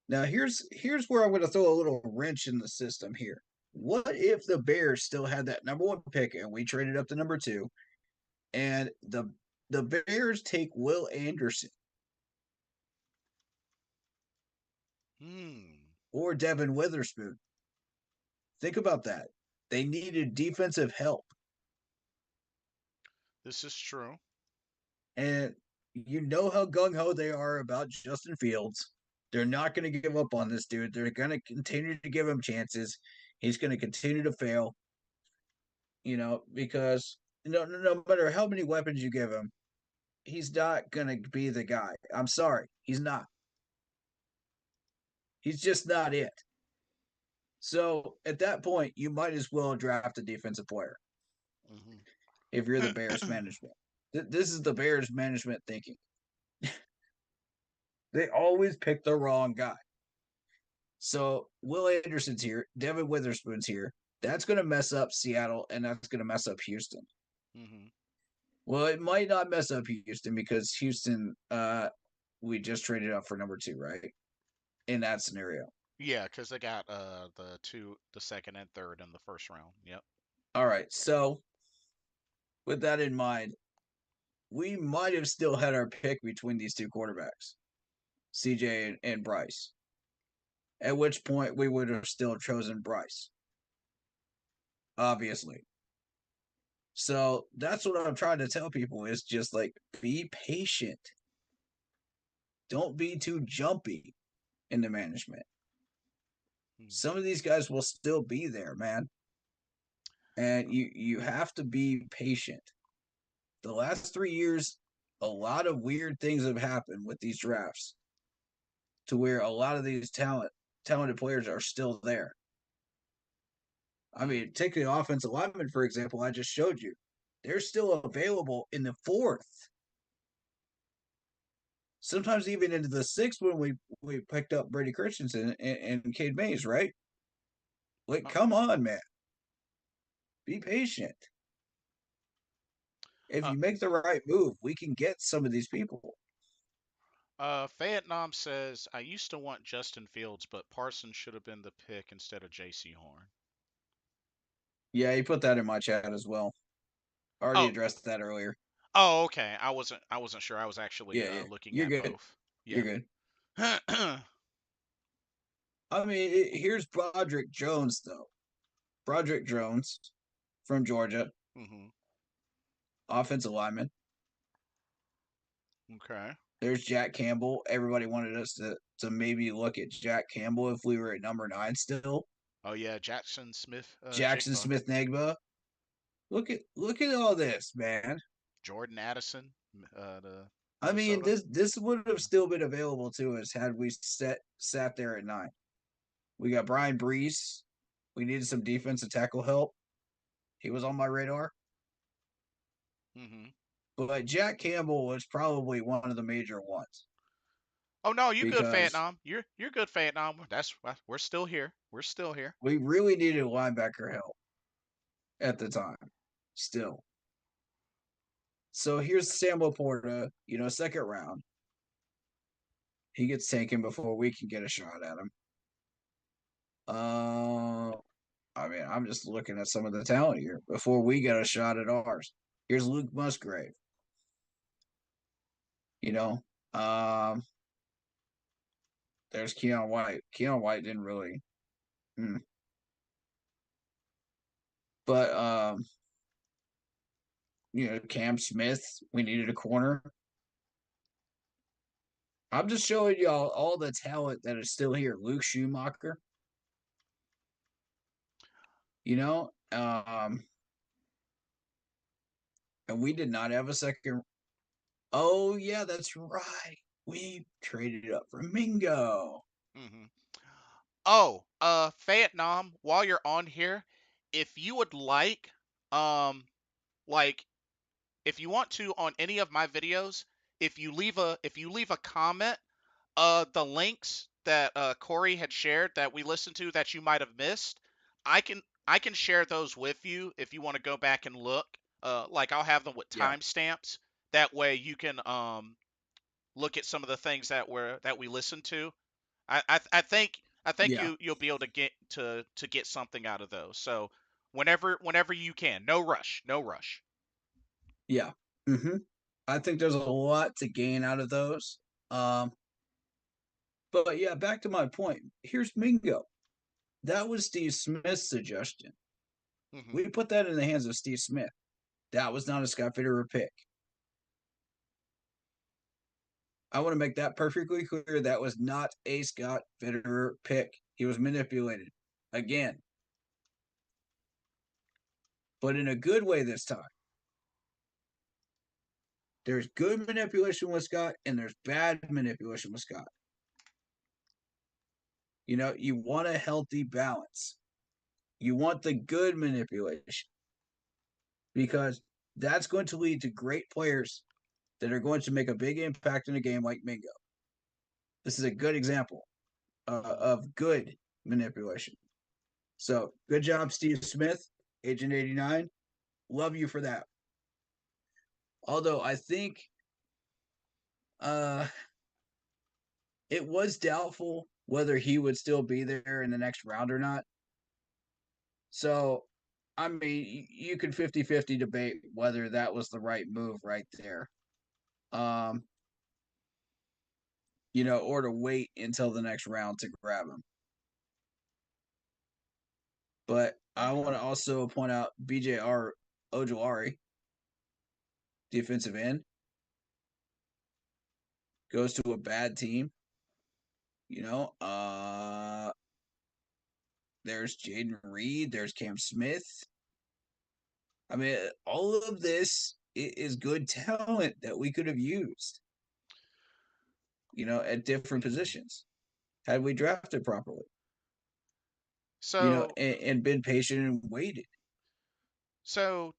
Now here's where I'm going to throw a little wrench in the system here. What if the Bears still had that number 1 pick and we traded up to number 2, and the Bears take Will Anderson or Devin Witherspoon? Think about that. They needed defensive help. This is true. And you know how gung-ho they are about Justin Fields. They're not going to give up on this dude. They're going to continue to give him chances. He's going to continue to fail, because no matter how many weapons you give him, he's not going to be the guy. I'm sorry. He's not. He's just not it. So at that point, you might as well draft a defensive player if you're the Bears management. This is the Bears management thinking. They always pick the wrong guy. So Will Anderson's here. Devin Witherspoon's here. That's going to mess up Seattle, and that's going to mess up Houston. Well, it might not mess up Houston because Houston, we just traded up for number 2, right? In that scenario. Yeah, because they got the second and third in the first round. Yep. All right. So with that in mind, we might have still had our pick between these two quarterbacks, CJ and Bryce. At which point we would have still chosen Bryce, obviously. So that's what I'm trying to tell people is just like be patient. Don't be too jumpy in the management. Some of these guys will still be there, man. And you have to be patient. The last 3 years, a lot of weird things have happened with these drafts to where a lot of these talented players are still there. I mean, take the offensive lineman, for example, I just showed you. They're still available in the 4th. Sometimes even into the 6th when we picked up Brady Christensen and Cade Mays, right? Like, come on, man. Be patient. If you make the right move, we can get some of these people. Vietnam says, I used to want Justin Fields, but Parsons should have been the pick instead of J.C. Horn. Yeah, he put that in my chat as well. I already addressed that earlier. Oh, okay. I wasn't sure. I was actually yeah. looking You're at good. both. Yeah. You're good. I mean, here's Broderick Jones, though. Broderick Jones from Georgia. Mm-hmm. Offensive lineman. Okay. There's Jack Campbell. Everybody wanted us to maybe look at Jack Campbell if we were at number 9 still. Oh yeah, Jackson Smith. Jackson Smith Nagba. Look at all this, man. Jordan Addison. The I mean, Minnesota. this would have still been available to us had we sat there at 9. We got Brian Brees. We needed some defensive tackle help. He was on my radar. Mm-hmm. But Jack Campbell was probably one of the major ones. Oh no, you good, because Vietnam. You're good, Vietnam. We're still here. We're still here. we really needed linebacker help at the time. Still. So here's Sam Laporta, 2nd round. He gets taken before we can get a shot at him. I mean, I'm just looking at some of the talent here before we get a shot at ours. Here's Luke Musgrave. There's Keon White. Keon White didn't really. But Cam Smith, we needed a corner. I'm just showing y'all all the talent that is still here. Luke Schumacher. And we did not have a second. Oh yeah, that's right. We traded up for Mingo. Mm-hmm. Oh, Vietnam. While you're on here, if you would like, like, if you want to on any of my videos, if you leave a comment, the links that Corey had shared that we listened to that you might have missed, I can share those with you if you want to go back and look. Like I'll have them with timestamps. That way you can look at some of the things that we listened to. I think you'll be able to get something out of those. So whenever you can, no rush. Yeah. Mm-hmm. I think there's a lot to gain out of those. But yeah, back to my point. Here's Mingo. That was Steve Smith's suggestion. Mm-hmm. We put that in the hands of Steve Smith. That was not a Scott Fitterer pick. I want to make that perfectly clear. That was not a Scott Fitterer pick. He was manipulated again, but in a good way this time. There's good manipulation with Scott, and there's bad manipulation with Scott. You want a healthy balance. You want the good manipulation because that's going to lead to great players that are going to make a big impact in a game like Mingo. This is a good example of good manipulation. So good job, Steve Smith, Agent 89. Love you for that. Although I think it was doubtful whether he would still be there in the next round or not. So, I mean, you could 50-50 debate whether that was the right move right there. um, or to wait until the next round to grab him. But I want to also point out BJR Ojolari, defensive end, goes to a bad team. There's Jaden Reed, there's Cam Smith. I mean, all of this is good talent that we could have used, at different positions had we drafted properly, So, and been patient and waited. so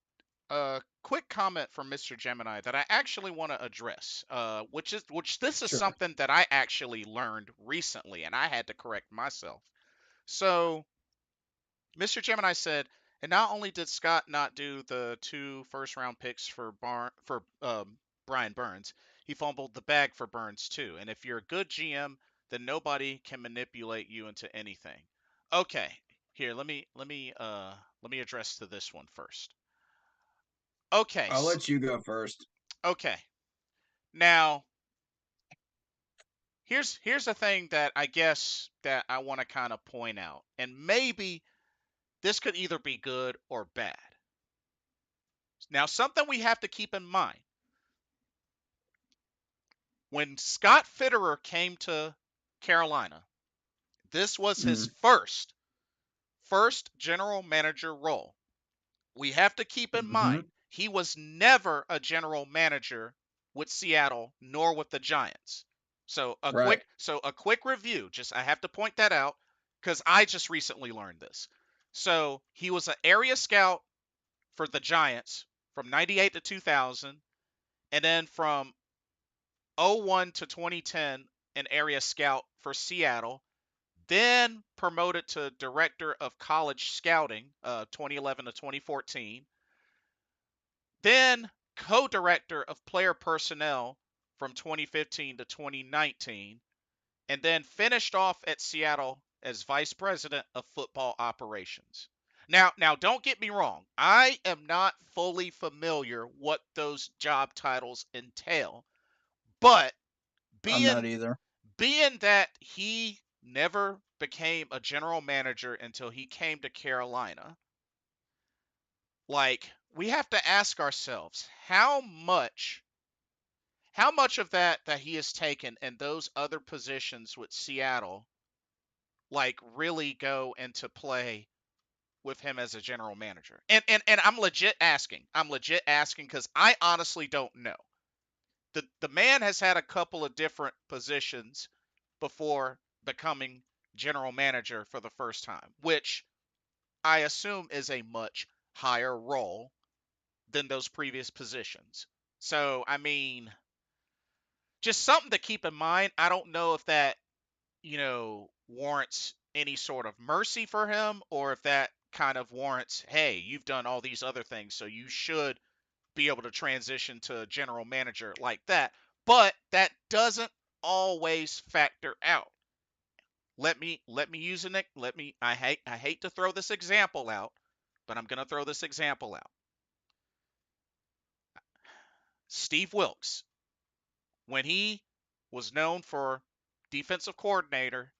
quick comment from Mr. Gemini that I actually want to address, which this is Sure. something that I actually learned recently, and I had to correct myself. So, Mr. Gemini said, and not only did Scott not do the 2 first-round picks for Brian Burns, he fumbled the bag for Burns too. And if you're a good GM, then nobody can manipulate you into anything. Okay, here let me address to this one first. Okay, I'll let you go first. okay. Now, here's the thing that I guess that I want to kind of point out, and maybe this could either be good or bad. Now, something we have to keep in mind. When Scott Fitterer came to Carolina, this was his first general manager role. We have to keep in mind he was never a general manager with Seattle nor with the Giants. So a quick review. Just I have to point that out because I just recently learned this. So he was an area scout for the Giants from 98 to 2000, and then from 01 to 2010 an area scout for Seattle, then promoted to director of college scouting 2011 to 2014, then co-director of player personnel from 2015 to 2019, and then finished off at Seattle as vice president of football operations. Now don't get me wrong. I am not fully familiar what those job titles entail, but I'm not being either. being that he never became a general manager until he came to Carolina, like we have to ask ourselves how much of that he has taken in those other positions with Seattle like really go into play with him as a general manager. And I'm legit asking. I'm legit asking because I honestly don't know. The man has had a couple of different positions before becoming general manager for the first time, which I assume is a much higher role than those previous positions. So, I mean, just something to keep in mind. I don't know if that, warrants any sort of mercy for him or if that kind of warrants, hey, you've done all these other things, so you should be able to transition to a general manager like that. But that doesn't always factor out. Let me use an let me I hate to throw this example out, but I'm going to throw this example out. Steve Wilkes, when he was known for defensive coordinator,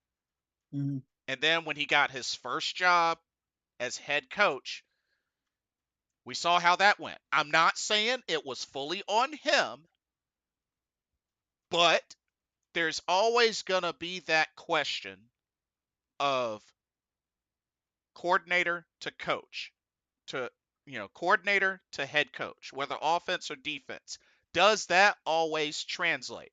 and then when he got his first job as head coach, we saw how that went. I'm not saying it was fully on him, but there's always going to be that question of coordinator to coach, to coordinator to head coach, whether offense or defense. Does that always translate?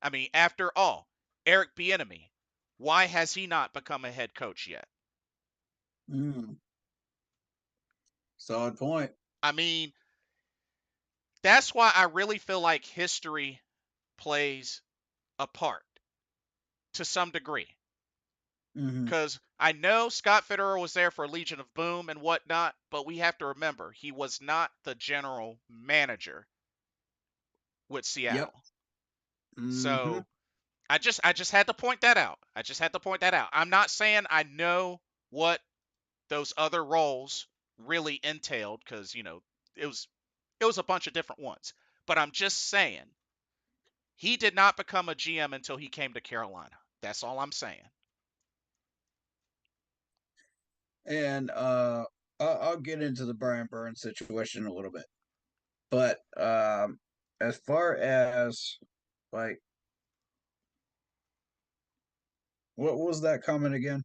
I mean, after all, Eric Bieniemy, why has he not become a head coach yet? Solid point. I mean, that's why I really feel like history plays a part to some degree. Because I know Scott Fitterer was there for Legion of Boom and whatnot, but we have to remember he was not the general manager with Seattle. Yep. So I just had to point that out. I'm not saying I know what those other roles really entailed because it was a bunch of different ones. But I'm just saying He did not become a GM until he came to Carolina. That's all I'm saying. And I'll get into the Brian Burns situation in a little bit. But as far as like, what was that comment again?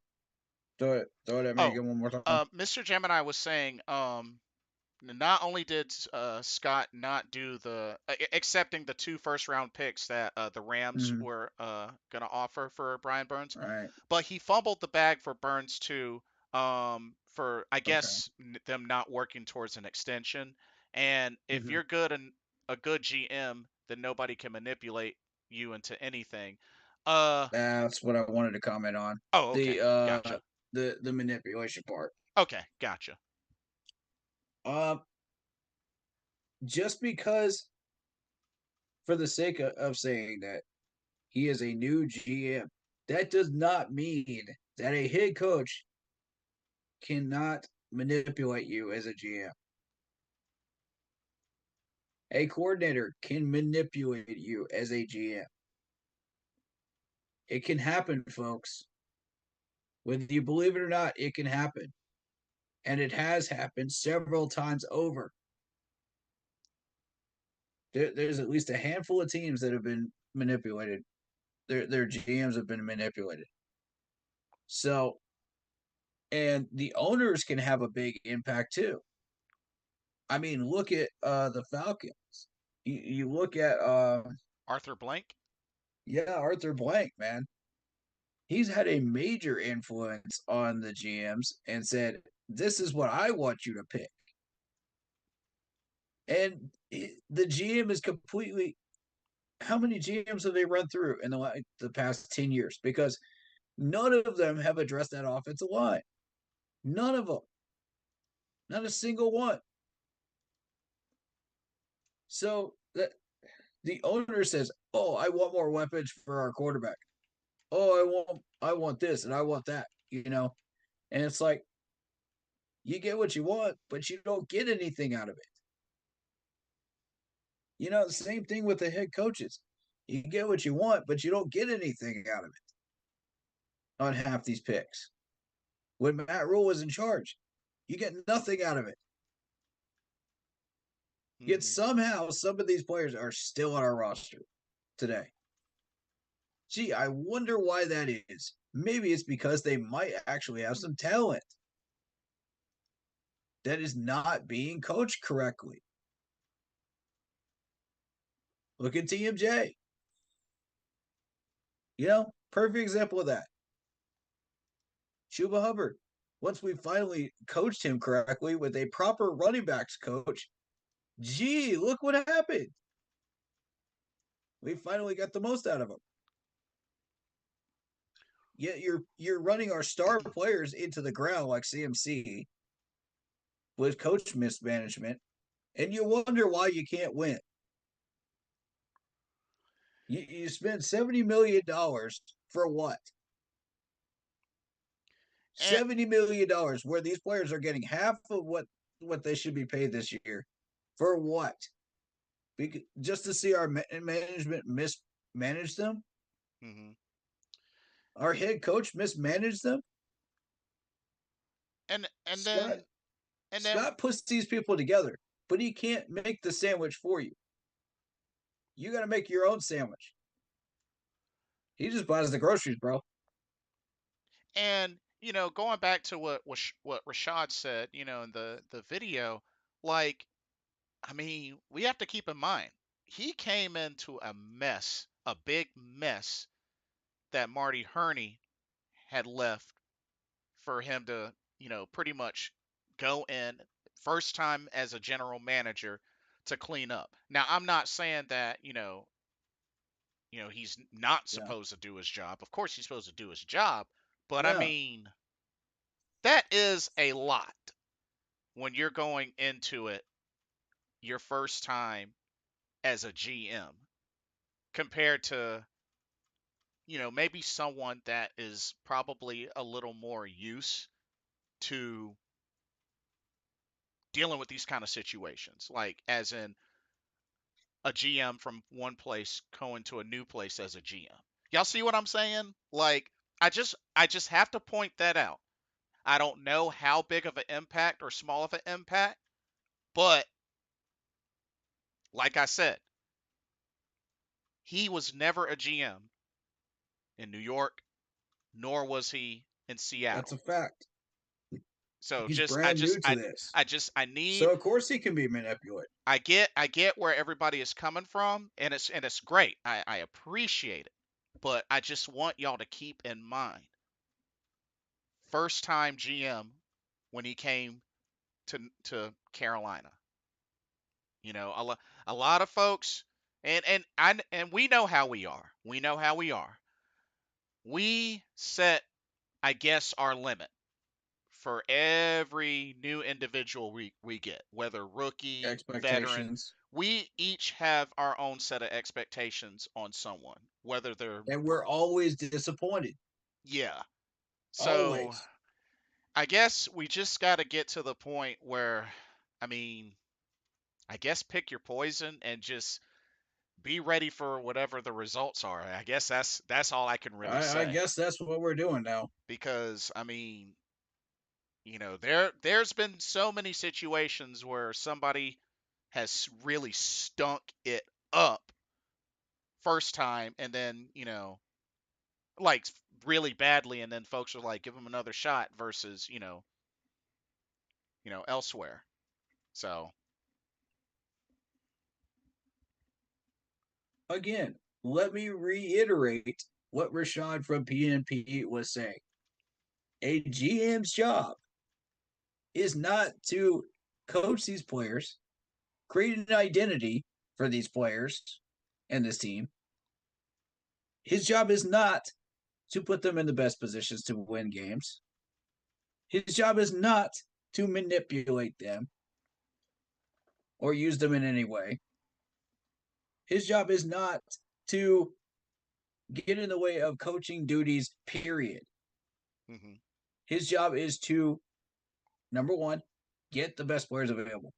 Throw it at me Oh, again one more time. Mr. Gemini was saying, not only did Scott not do the accepting the 2 first-round picks that the Rams Mm-hmm. were going to offer for Brian Burns, All right. but he fumbled the bag for Burns too, for I Okay. guess them not working towards an extension. And if Mm-hmm. you're good and a good GM, then nobody can manipulate you into anything. Uh That's what I wanted to comment on. oh, The okay, uh gotcha. the manipulation part. Okay, gotcha. Um, just because, for the sake of saying that he is a new GM, that does not mean that a head coach cannot manipulate you as a GM. A coordinator can manipulate you as a GM. It can happen, folks. Whether you believe it or not, it can happen. And it has happened several times over. There's at least a handful of teams that have been manipulated. Their GMs have been manipulated. So, and the owners can have a big impact too. I mean, look at the Falcons. You look at Arthur Blank? yeah, Arthur Blank, man. He's had a major influence on the GMs and said, "This is what I want you to pick." And the GM is completely. How many GMs have they run through in the past 10 years? Because none of them have addressed that offensive line. None of them. Not a single one. So the owner says, "Oh, I want more weapons for our quarterback. Oh, I want this and I want that." And it's like, you get what you want, but you don't get anything out of it. The same thing with the head coaches. You get what you want, but you don't get anything out of it on half these picks. When Matt Rule was in charge, you get nothing out of it. Yet Hmm. somehow some of these players are still on our roster today. Gee, I wonder why that is. Maybe it's because they might actually have some talent that is not being coached correctly. Look at TMJ. Perfect example of that. Chuba Hubbard. Once we finally coached him correctly with a proper running backs coach, gee, look what happened. We finally got the most out of him. Yet you're running our star players into the ground like CMC with coach mismanagement, and you wonder why you can't win. You spend $70 million for what? And $70 million, where these players are getting half of what they should be paid this year. For what? Just to see our management mismanage them? hmm Our head coach mismanage them? and Scott then and then Scott puts these people together, but he can't make the sandwich for you. You got to make your own sandwich. He just buys the groceries, bro. And going back to what Rashad said, in the video, like, I mean, we have to keep in mind he came into a mess, a big mess that Marty Herney had left for him to, pretty much go in first time as a general manager to clean up. Now, I'm not saying that, he's not Yeah. supposed to do his job. Of course he's supposed to do his job, but I Yeah. mean, that is a lot when you're going into it your first time as a GM compared to, maybe someone that is probably a little more used to dealing with these kind of situations. Like, as in, a GM from one place going to a new place as a GM. Y'all see what I'm saying? Like, I just have to point that out. I don't know how big of an impact or small of an impact, but like I said, he was never a GM in New York, nor was he in That's a Seattle. fact. So He's just brand new to this. I So need of course he can be manipulated. I get where everybody is coming from, and it's great. I appreciate it. But I just want y'all to keep in mind, first time GM when he came Carolina. You know, a lot of folks, and we know how we are. We know how we are. We set, I guess, our limit for every new individual we get, whether rookie, veteran. Expectations. We each have our own set of expectations on someone, whether they're And we're always disappointed. yeah. So Always. I guess we just got to get to the point where, I mean, I guess pick your poison and just be ready for whatever the results are. I guess that's all I can really I say, guess that's what we're doing now. because I mean, there's been so many situations where somebody has really stunk it up first time, and then like really badly, and then folks are like, give them another shot versus elsewhere. So Again, let me reiterate what Rashad from PNP was saying. A GM's job is not to coach these players, create an identity for these players and this team. His job is not to put them in the best positions to win games. His job is not to manipulate them or use them in any way. His job is not to get in the way of coaching duties, period. hmm His job is to, number one, get the best players available.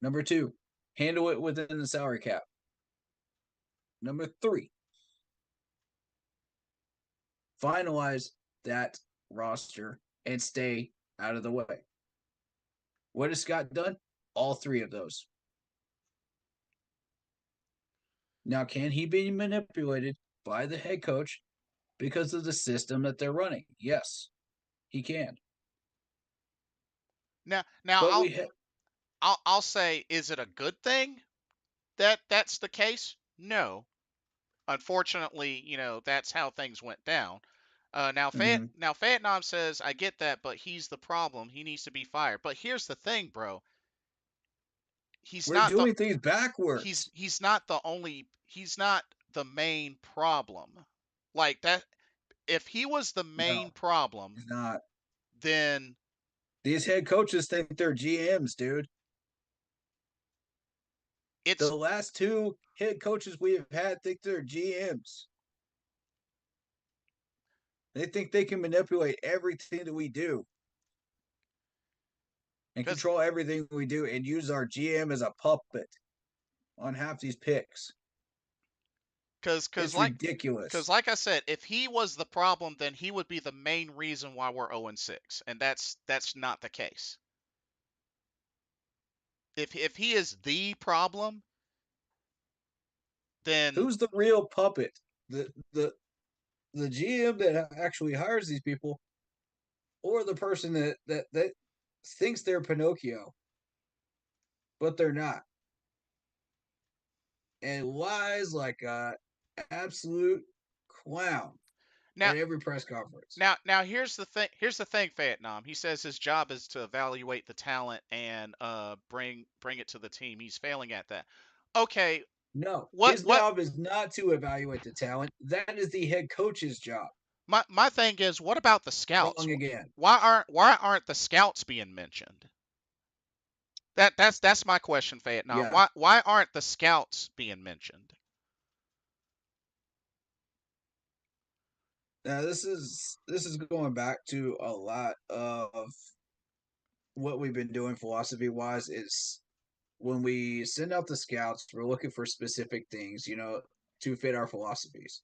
Number two, handle it within the salary cap. Number three, finalize that roster and stay out of the way. What has Scott done? All three of those. Now, can he be manipulated by the head coach because of the system that they're running? Yes, he can. now But I'll we ha- I'll I'll say, is it a good thing that that's the case? No. Unfortunately, that's how things went down. mm-hmm. Now Fayetnam says, I get that, but he's the problem. He needs to be fired. But here's the thing, bro. He's We're not the doing things backwards. he's not the only he's not the main problem. Like that, if he was the main No, problem, he's not. then These head coaches think they're GMs, dude. it's The last two head coaches we have had think they're GMs. They think they can manipulate everything that we do and because control everything we do and use our GM as a puppet on half these picks. because It's like ridiculous. I said, if he was the problem, then he would be the main reason why we're 0-6, and that's not the case. If he is the problem, then Who's the real puppet? The the the GM that actually hires these people, or the person that thinks they're Pinocchio, but they're not, and lies like a absolute clown now at every press conference. now here's the thing, Vietnam. He says his job is to evaluate the talent and bring it to the team. He's failing at that. Okay, No, what his what job is not to evaluate the talent. That is the head coach's job. my thing is, what about the scouts? Wrong again. Why aren't the scouts being mentioned? That's my question, Vietnam. Yeah. Why aren't the scouts being mentioned? Now this is going back to a lot of what we've been doing philosophy wise is when we send out the scouts, we're looking for specific things, to fit our philosophies.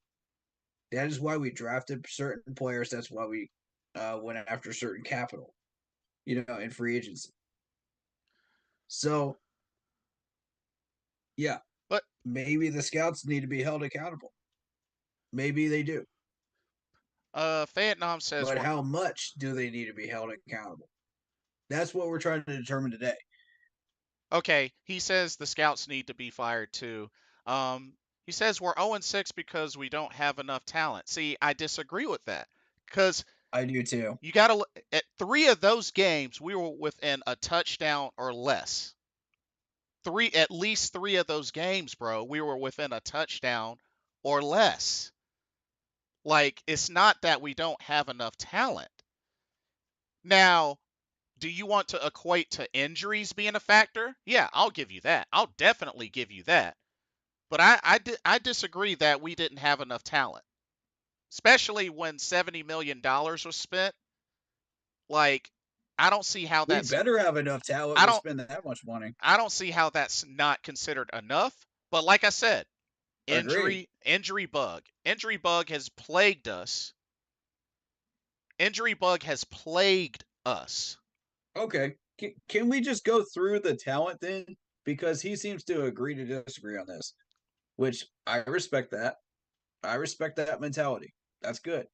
That is why we drafted certain players. That's why we went after certain capital, in free agency. So, yeah, But maybe the scouts need to be held accountable. Maybe they do. Vietnam says But we're how much do they need to be held accountable? That's what we're trying to determine today. okay. He says the scouts need to be fired too. He says we're 0-6 because we don't have enough talent. See, I disagree with that because I do too. you got to look at 3 of those games. We were within a touchdown or less. At least 3 of those games, bro. We were within a touchdown or less. Like, it's not that we don't have enough talent. Now, do you want to equate to injuries being a factor? Yeah, I'll give you that. I'll definitely give you that. But I disagree that we didn't have enough talent, especially when $70 million was spent. Like, I don't see how We that's better have enough talent I to don't spend that much money. I don't see how that's not considered enough. But like I said, Agreed. injury bug has plagued us. Injury bug has plagued us. Okay. Can we just go through the talent then? Because he seems to agree to disagree on this, which I respect that. I respect that mentality. That's good.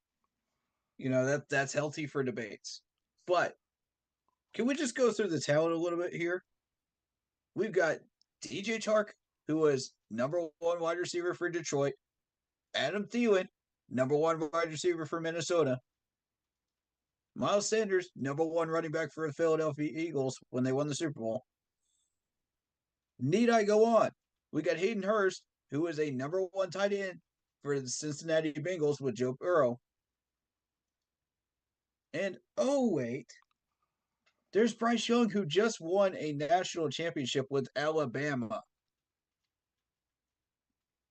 That's healthy for debates. But can we just go through the talent a little bit here? We've got DJ Chark, who was number 1 wide receiver for Detroit. Adam Thielen, number 1 wide receiver for Minnesota. Miles Sanders, number 1 running back for the Philadelphia Eagles when they won the Super Bowl. Need I go on? We got Hayden Hurst, who is a number 1 tight end for the Cincinnati Bengals with Joe Burrow. And oh wait, there's Bryce Young, who just won a national championship with Alabama.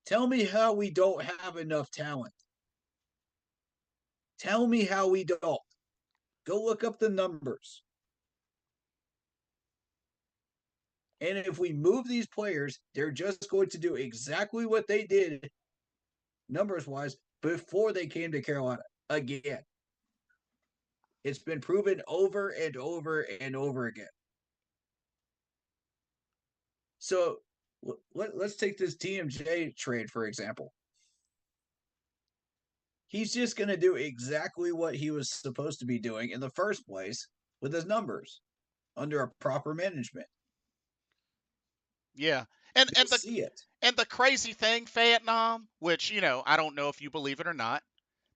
Tell me how we don't have enough talent. Tell me how we don't. Go look up the numbers. And if we move these players, they're just going to do exactly what they did, numbers wise, before they came to Carolina again. It's been proven over and over and over again. So let's take this TMJ trade, for example. He's just going to do exactly what he was supposed to be doing in the first place with his numbers under a proper management. Yeah. And You'll see it. And the crazy thing, Vietnam, which, I don't know if you believe it or not.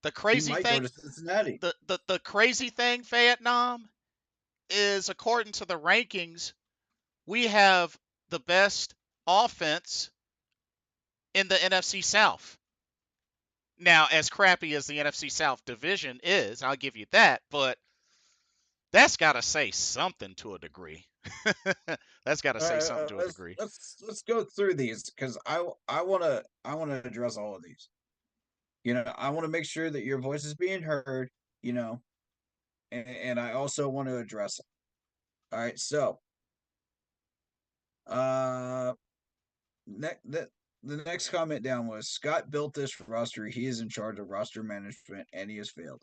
The He crazy might thing go to Cincinnati. the crazy thing, Vietnam, is according to the rankings, we have the best offense in the NFC South. Now, as crappy as the NFC South division is, I'll give you that, but that's got to say something to a degree. That's got to say something to a degree. Let's go through these because I wanna address all of these. I want to make sure that your voice is being heard. And I also want to address them. All right, so the next comment down was Scott built this roster. He is in charge of roster management, and he has failed.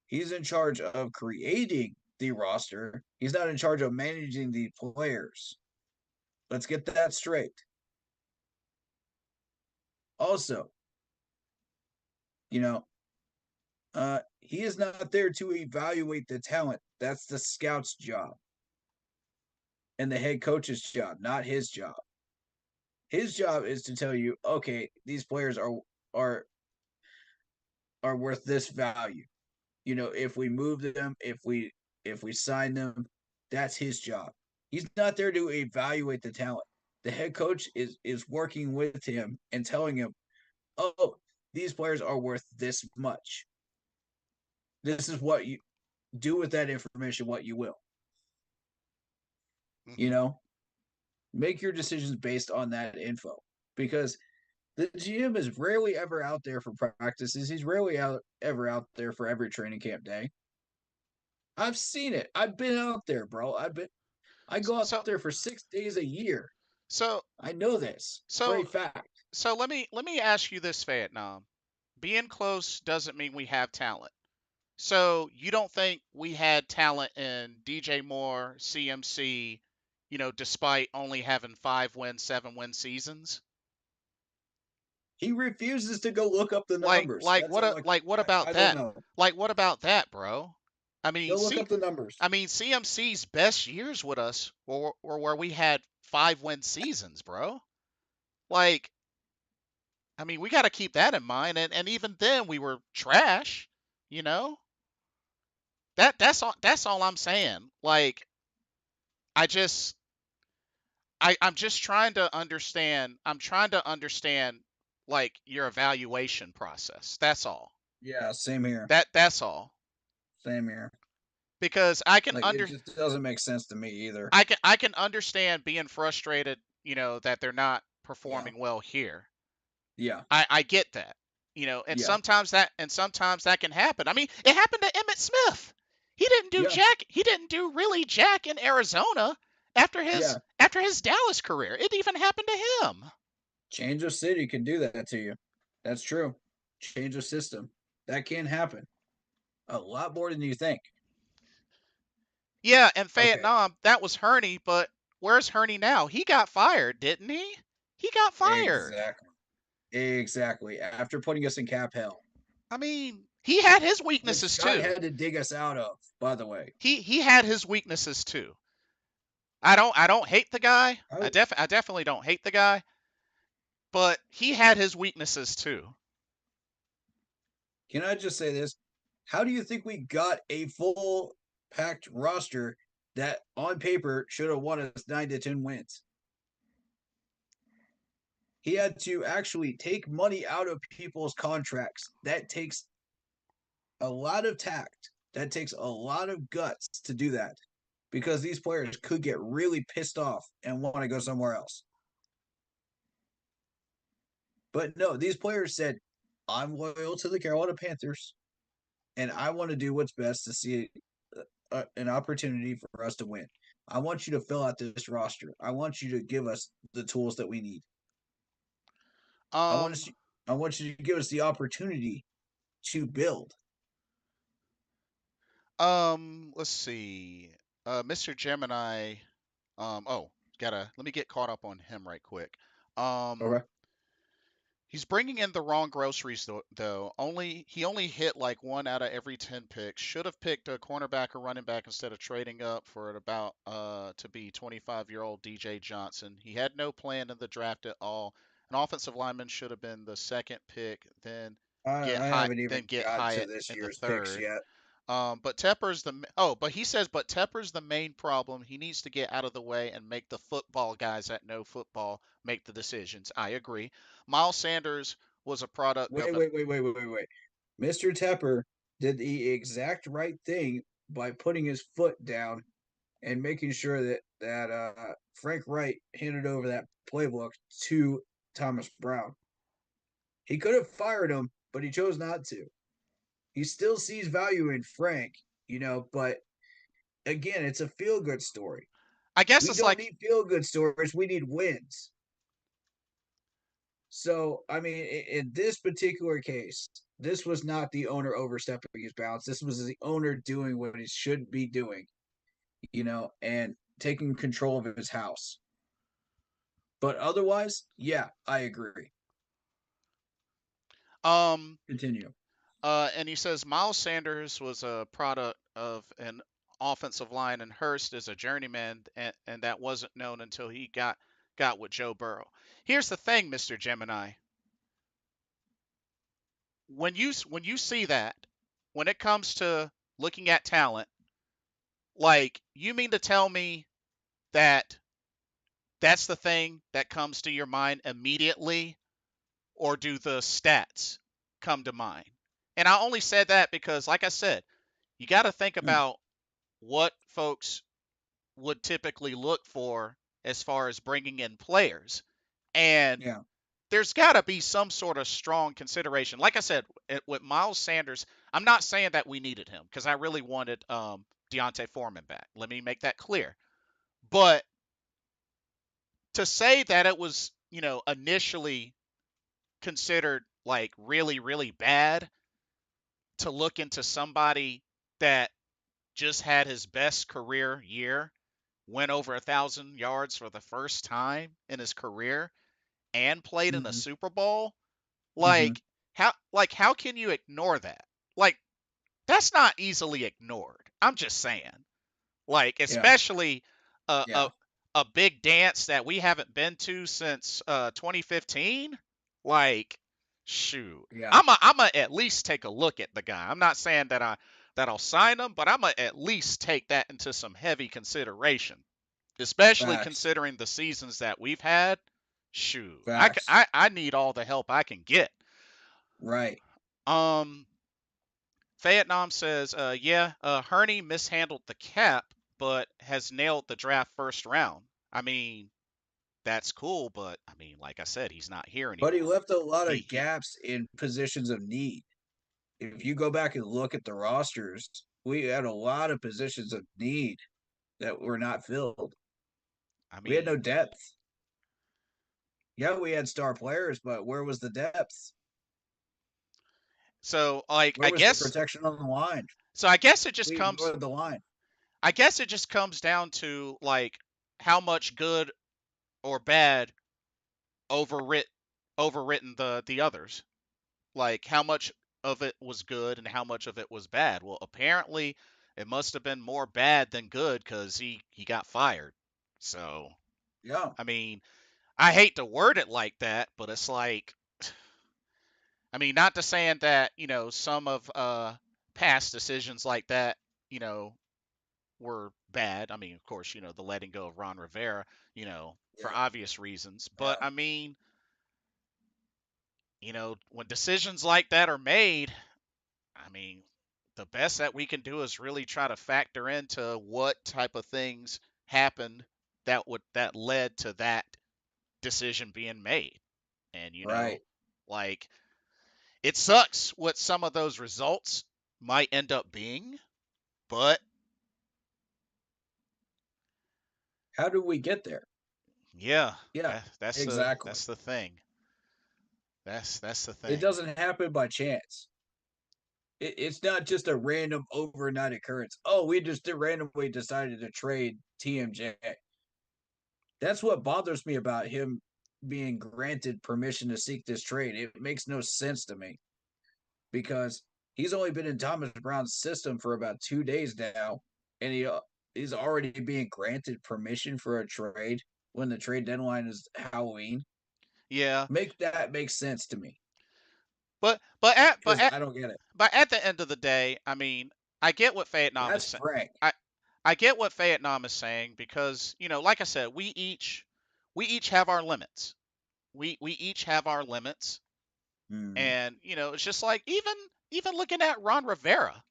He's in charge of creating the roster. He's not in charge of managing the players. Let's get that straight. Also, he is not there to evaluate the talent. That's the scout's job and the head coach's job, not his job. His job is to tell you, okay, these players are worth this value. If we move them, if we sign them, that's his job. He's not there to evaluate the talent. The head coach is working with him and telling him, oh, these players are worth this much. This is what you do with that information, what you will. Mm-hmm. Make your decisions based on that info, because the GM is rarely ever out there for practices. He's rarely ever out there for every training camp day. I've seen it. I've been out there, bro. I go out so there for 6 days a year. so I know this for so a fact. so let me ask you this, Vietnam. Being close doesn't mean we have talent. So you don't think we had talent in DJ Moore, CMC, despite only having 5-win, 7-win seasons? He refuses to go look up the Like numbers. like That's what all. like what about I don't that? know. Like what about that, bro? I mean, Go look see, up the numbers. I mean CMC's best years with us were where we had 5-win seasons, bro. Like, I mean, we got to keep that in mind, and even then we were trash, you know? That's all I'm saying. Like, I just I'm just trying to understand. I'm trying to understand like your evaluation process. That's all. Yeah, same here. That's all. Same here. Because Like it just doesn't make sense to me either. I can understand being frustrated, that they're not Yeah. performing well here. Yeah. I get that. And Yeah. sometimes that can happen. I mean, it happened to Emmett Smith. Yeah. He didn't do really jack in Arizona after his Yeah. after his Dallas career. It even happened to him. Change of city can do that to you. That's true. Change of system. That can happen. A lot more than you think. Yeah, and Okay. Vietnam, that was Herney, but where's Herney now? He got fired, didn't he? He got fired. Exactly. Exactly. After putting us in cap hell, I mean, he had his which weaknesses Scott too. had to dig us out of, by the way. He had his weaknesses too. I don't hate the guy. I, I definitely don't hate the guy, but he had his weaknesses too. can I just say this? How do you think we got a full packed roster that on paper should have won us 9 to 10 wins? He had to actually take money out of people's contracts. That takes a lot of tact. That takes a lot of guts to do that because these players could get really pissed off and want to go somewhere else. But no, these players said, I'm loyal to the Carolina Panthers and I want to do what's best to see an opportunity for us to win. I want you to fill out this roster. I want you to give us the tools that we need. I want Um, us. I want you to give us the opportunity to build. let's see. Mr. Gemini. Oh, let me get caught up on him right quick. Um, Okay. He's bringing in the wrong groceries though. He only hit like 1 out of every 10 picks. Should have picked a cornerback or running back instead of trading up for it about to be 25-year-old DJ Johnson. He had no plan in the draft at all. An offensive lineman should have been the second pick, then I haven't even Get got to Hyatt this in the year's picks third. yet. But he says, but Tepper's the main problem. He needs to get out of the way and make the football guys that know football make the decisions. I agree. Miles Sanders was a product of Wait. Mr. Tepper did the exact right thing by putting his foot down and making sure that Frank Wright handed over that playbook to Thomas Brown. He could have fired him, but he chose not to. He still sees value in Frank, but again, it's a feel good story. I guess We it's don't like need feel good stories, we need wins. So, I mean, in this particular case, this was not the owner overstepping his bounds. This was the owner doing what he should be doing, and taking control of his house. But otherwise, yeah, I agree. um Continue. and he says Miles Sanders was a product of an offensive line and Hurst is a journeyman and that wasn't known until he got with Joe Burrow. Here's the thing, Mr. Gemini. When you see that, when it comes to looking at talent, like you mean to tell me that that's the thing that comes to your mind immediately, or do the stats come to mind? And I only said that because, like I said, you got to think Mm, about what folks would typically look for as far as bringing in players. And yeah. there's got to be some sort of strong consideration. Like I said, with Miles Sanders, I'm not saying that we needed him because I really wanted Deontay Foreman back. Let me make that clear. But to say that it was, initially considered like really, really bad to look into somebody that just had his best career year, went over 1,000 yards for the first time in his career, and played in a Mm-hmm. Super Bowl, Mm-hmm. how can you ignore that? Like, that's not easily ignored. I'm just saying. Like, Yeah. especially a Yeah. a, a big dance that we haven't been to since 2015. Like, shoot, Yeah. I'm a at least take a look at the guy. I'm not saying that I'll sign him, but I'm a at least take that into some heavy consideration, especially Facts. considering the seasons that we've had. Shoot, Facts. I need all the help I can get. Right. Um, Vietnam says, yeah, Herney mishandled the cap, but has nailed the draft first round. I mean, that's cool, but I mean, like I said, he's not here But he anymore. left a lot He of he. gaps in positions of need. If you go back and look at the rosters, we had a lot of positions of need that were not filled. I We had no mean, depth. Yeah, we had star players, but where was the depth? so like Where was the protection on the line? I guess it just We comes, ignored the line. I guess it just comes down to like how much good or bad overwrit overwritten the others. Like how much of it was good and how much of it was bad. Well, apparently it must have been more bad than good because he got fired. So Yeah. I mean, I hate to word it like that, but it's like, I mean, not to saying that some of past decisions like that you know were bad. I mean, of course, the letting go of Ron Rivera, for Yeah. obvious reasons. But Yeah. I mean, when decisions like that are made, I mean, the best that we can do is really try to factor into what type of things happened that led to that decision being made. And Right. like it sucks what some of those results might end up being, but How do we get there? yeah, Yeah. Exactly. that's the thing. That's the It thing. doesn't happen by chance. It's not just a random overnight occurrence. Oh, we just randomly decided to trade TMJ. That's what bothers me about him being granted permission to seek this trade. It makes no sense to me because he's only been in Thomas Brown's system for about 2 days now, and he's already being granted permission for a trade when the trade deadline is Halloween. Yeah, Make that make sense to me but but at but because at I don't get it. but at the end of the day, I mean, I get what Vietnam is That's saying. frank. I I get what Vietnam is saying because like I said, we each have our limits. We each have our limits, Hmm. and it's just like even looking at Ron Rivera,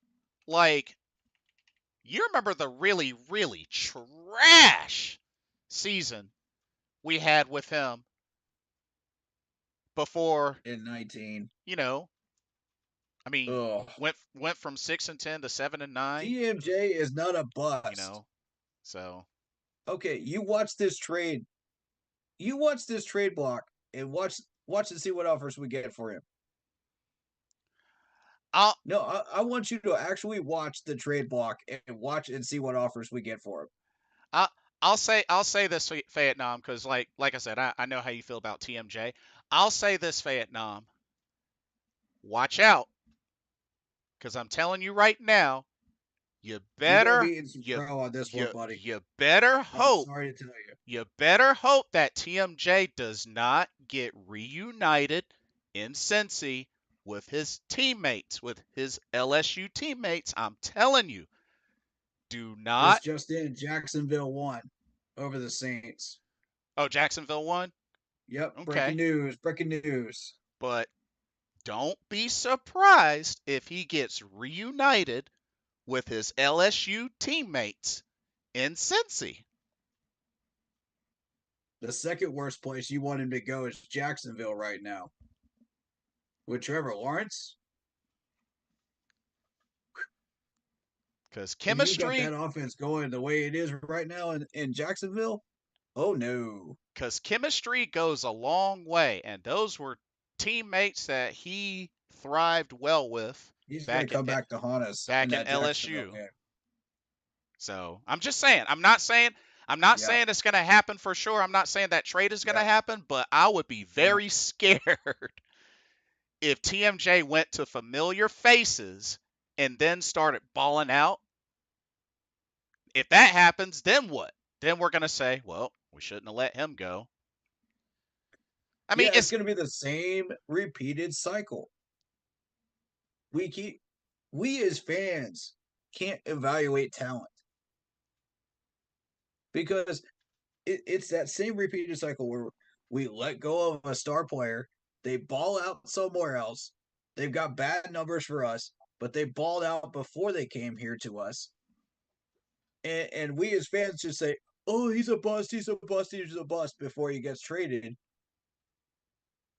like you remember the really really trash season we had with him before, In 19. you know, I mean, Ugh. went from 6-10 to 7-9, TMJ is not a you bust. know. So Okay, you watch this trade. You watch this trade block and watch and see what offers we get for him. I'll No, I want you to actually watch the trade block and watch and see what offers we get for him. I I'll say this, Vietnam, because like I said, I know how you feel about TMJ. I'll say this, Vietnam. Watch out, because I'm telling you right now, you You're gonna better be in some you trouble on this one, buddy. you better I'm hope sorry to tell you. you better hope that TMJ does not get reunited in Cincy with his teammates, with his LSU teammates. I'm telling you, do This not. just in: Jacksonville won over the Saints. Oh, Jacksonville won. Yep, breaking Okay, news. Breaking news. but don't be surprised if he gets reunited with his LSU teammates in Cincy. The second worst place you want him to go is Jacksonville right now with Trevor Lawrence. Because If you got chemistry, that offense going the way it is right now in Jacksonville, oh no. because chemistry goes a long way, and those were teammates that he thrived well with He's going to back at come back to haunt us in back in that Jacksonville LSU. game. So I'm just saying, I'm not saying Yeah. it's gonna happen for sure. I'm not saying that trade is gonna Yeah. happen, but I would be Yeah. very scared if TMJ went to familiar faces and then started balling out. If that happens, then what? Then we're gonna say, well, we shouldn't have let him go. I mean, Yeah, it's going to be the same repeated cycle. We as fans can't evaluate talent because it's that same repeated cycle where we let go of a star player, they ball out somewhere else. They've got bad numbers for us, but they balled out before they came here to us. And we as fans just say, oh, he's a bust, he's a bust, he's a bust before he gets traded.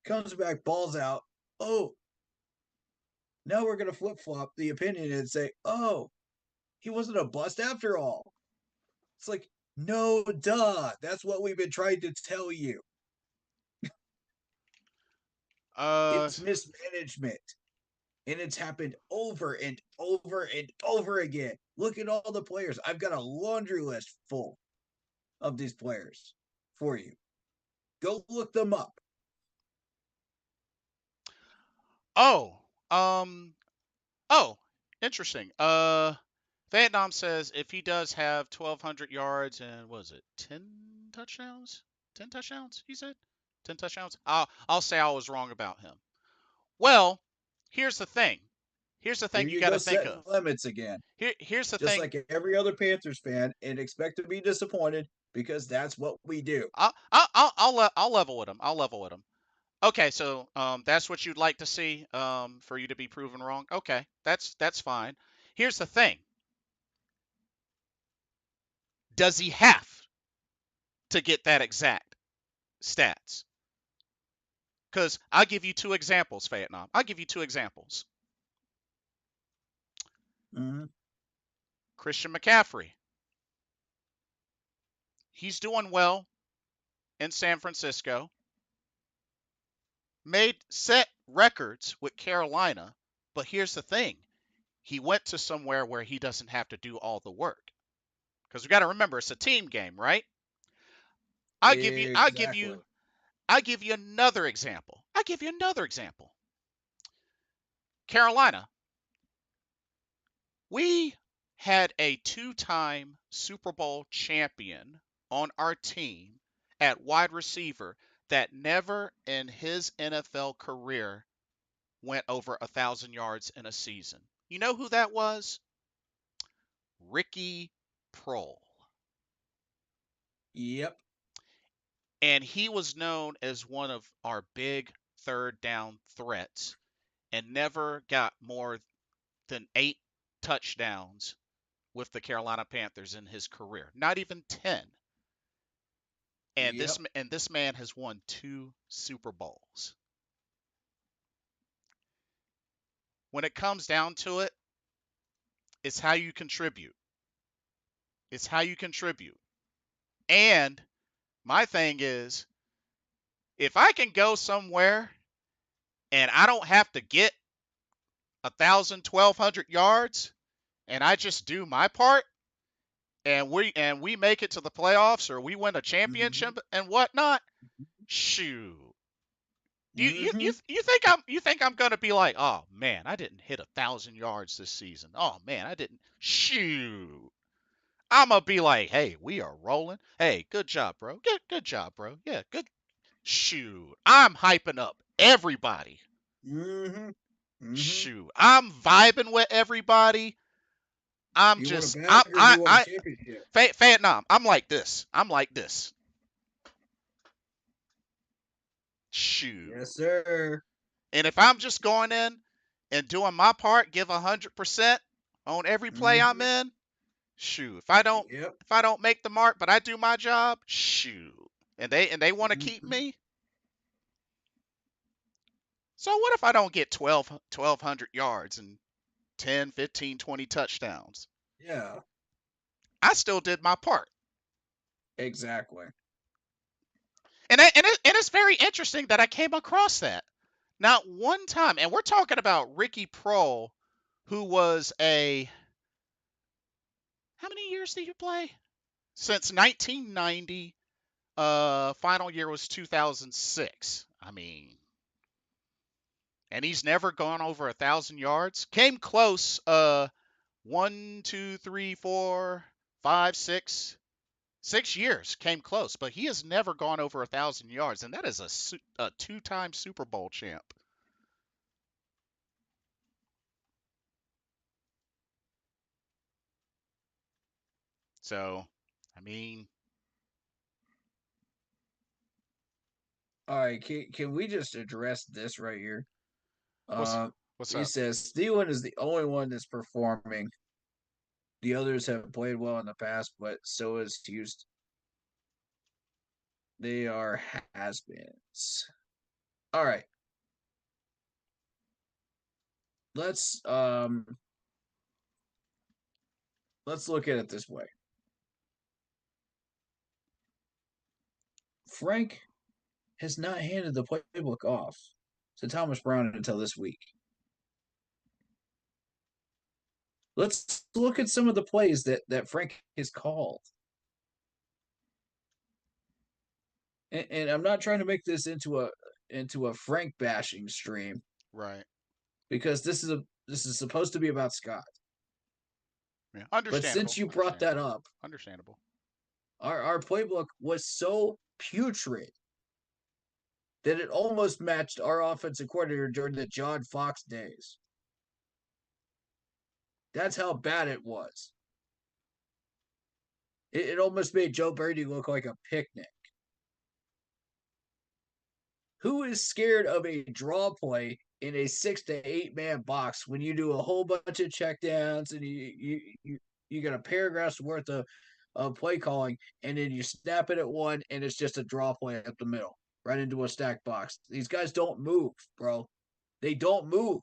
Comes back, balls out. Oh, now we're going to flip flop the opinion and say, oh, he wasn't a bust after all. It's like, no, duh. That's what we've been trying to tell you. uh, It's mismanagement. And it's happened over and over and over again. Look at all the players. I've got a laundry list full of these players for you. Go look them up. oh, um, oh, interesting. Vietnam says if he does have 1,200 yards and was it 10 touchdowns? 10 touchdowns? He said 10 touchdowns. I'll say I was wrong about him. Well, here's the thing. Here's the Here thing you you got go, to think setting of. limits again. Here's the Just thing. like every other Panthers fan, and expect to be disappointed because that's what we do. I'll level with him. I'll level with him. Okay, so that's what you'd like to see for you to be proven wrong. Okay, that's fine. Here's the thing. Does he have to get that exact stats? Because I'll give you two examples, Vietnam. I'll give you two examples. Mm-hmm. Christian McCaffrey. He's doing well in San Francisco. Set records with Carolina, but here's the thing. He went to somewhere where he doesn't have to do all the work. Because we got to remember it's a team game, right? I'll give you I'll give Exactly. you I'll give you another example. I'll give you another example. Carolina. We had a two-time Super Bowl champion on our team at wide receiver that never in his NFL career went over 1,000 yards in a season. You know who that was? Ricky Prohl. Yep. And he was known as one of our big third down threats and never got more than 8 touchdowns with the Carolina Panthers in his career. Not even 10. And Yep. this man has won 2 Super Bowls. When it comes down to it, it's how you contribute. It's how you contribute. And my thing is, if I can go somewhere and I don't have to get 1,000, 1,200 yards, and I just do my part, and we make it to the playoffs or we win a championship and whatnot, shoot. You think I'm gonna be like, oh man, I didn't hit 1,000 yards this season. Oh man, I didn't. Shoot. I'm gonna be like, hey, we are rolling. Hey, good job, bro. Good job, bro. Yeah, good. Shoot, I'm hyping up everybody. Shoot, I'm vibing with everybody. I'm You want a just, bag or do you want a championship? Vietnam. I'm like this. I'm like this. Shoot. Yes, sir. And if I'm just going in and doing my part, give 100% on every play I'm in, shoot. Yep. If I don't make the mark, but I do my job, shoot. And they want to keep me. So what if I don't get 1,200 yards and 10, 15, 20 touchdowns? Yeah, I still did my part. exactly. And it's very interesting that I came across that. Not one time, and we're talking about Ricky Prohl, who was how many years did he play? Since 1990, final year was 2006. I mean, and he's never gone over 1,000 yards. Came close. 6 years came close, but he has never gone over 1,000 yards, and that is a two-time Super Bowl champ. So, I mean, All right, can we just address this right here? what's what's He up? says Thielen is the only one that's performing. The others have played well in the past, but so is Houston. They are has-beens. All right, let's um let's look at it this way. Frank has not handed the playbook off to Thomas Brown until this week. Let's look at some of the plays that Frank has called. And I'm not trying to make this into a Frank bashing stream Right. because this is supposed to be about Scott. Yeah. But Understandable. since you brought that Understandable. up, Understandable. our playbook was so putrid that it almost matched our offensive coordinator during the John Fox days. That's how bad it was. It almost made Joe Brady look like a picnic. Who is scared of a draw play in a 6 to 8 man box when you do a whole bunch of checkdowns and you got a paragraph's worth of play calling, and then you snap it at one and it's just a draw play up the middle, right into a stack box. These guys don't move, bro. They don't move.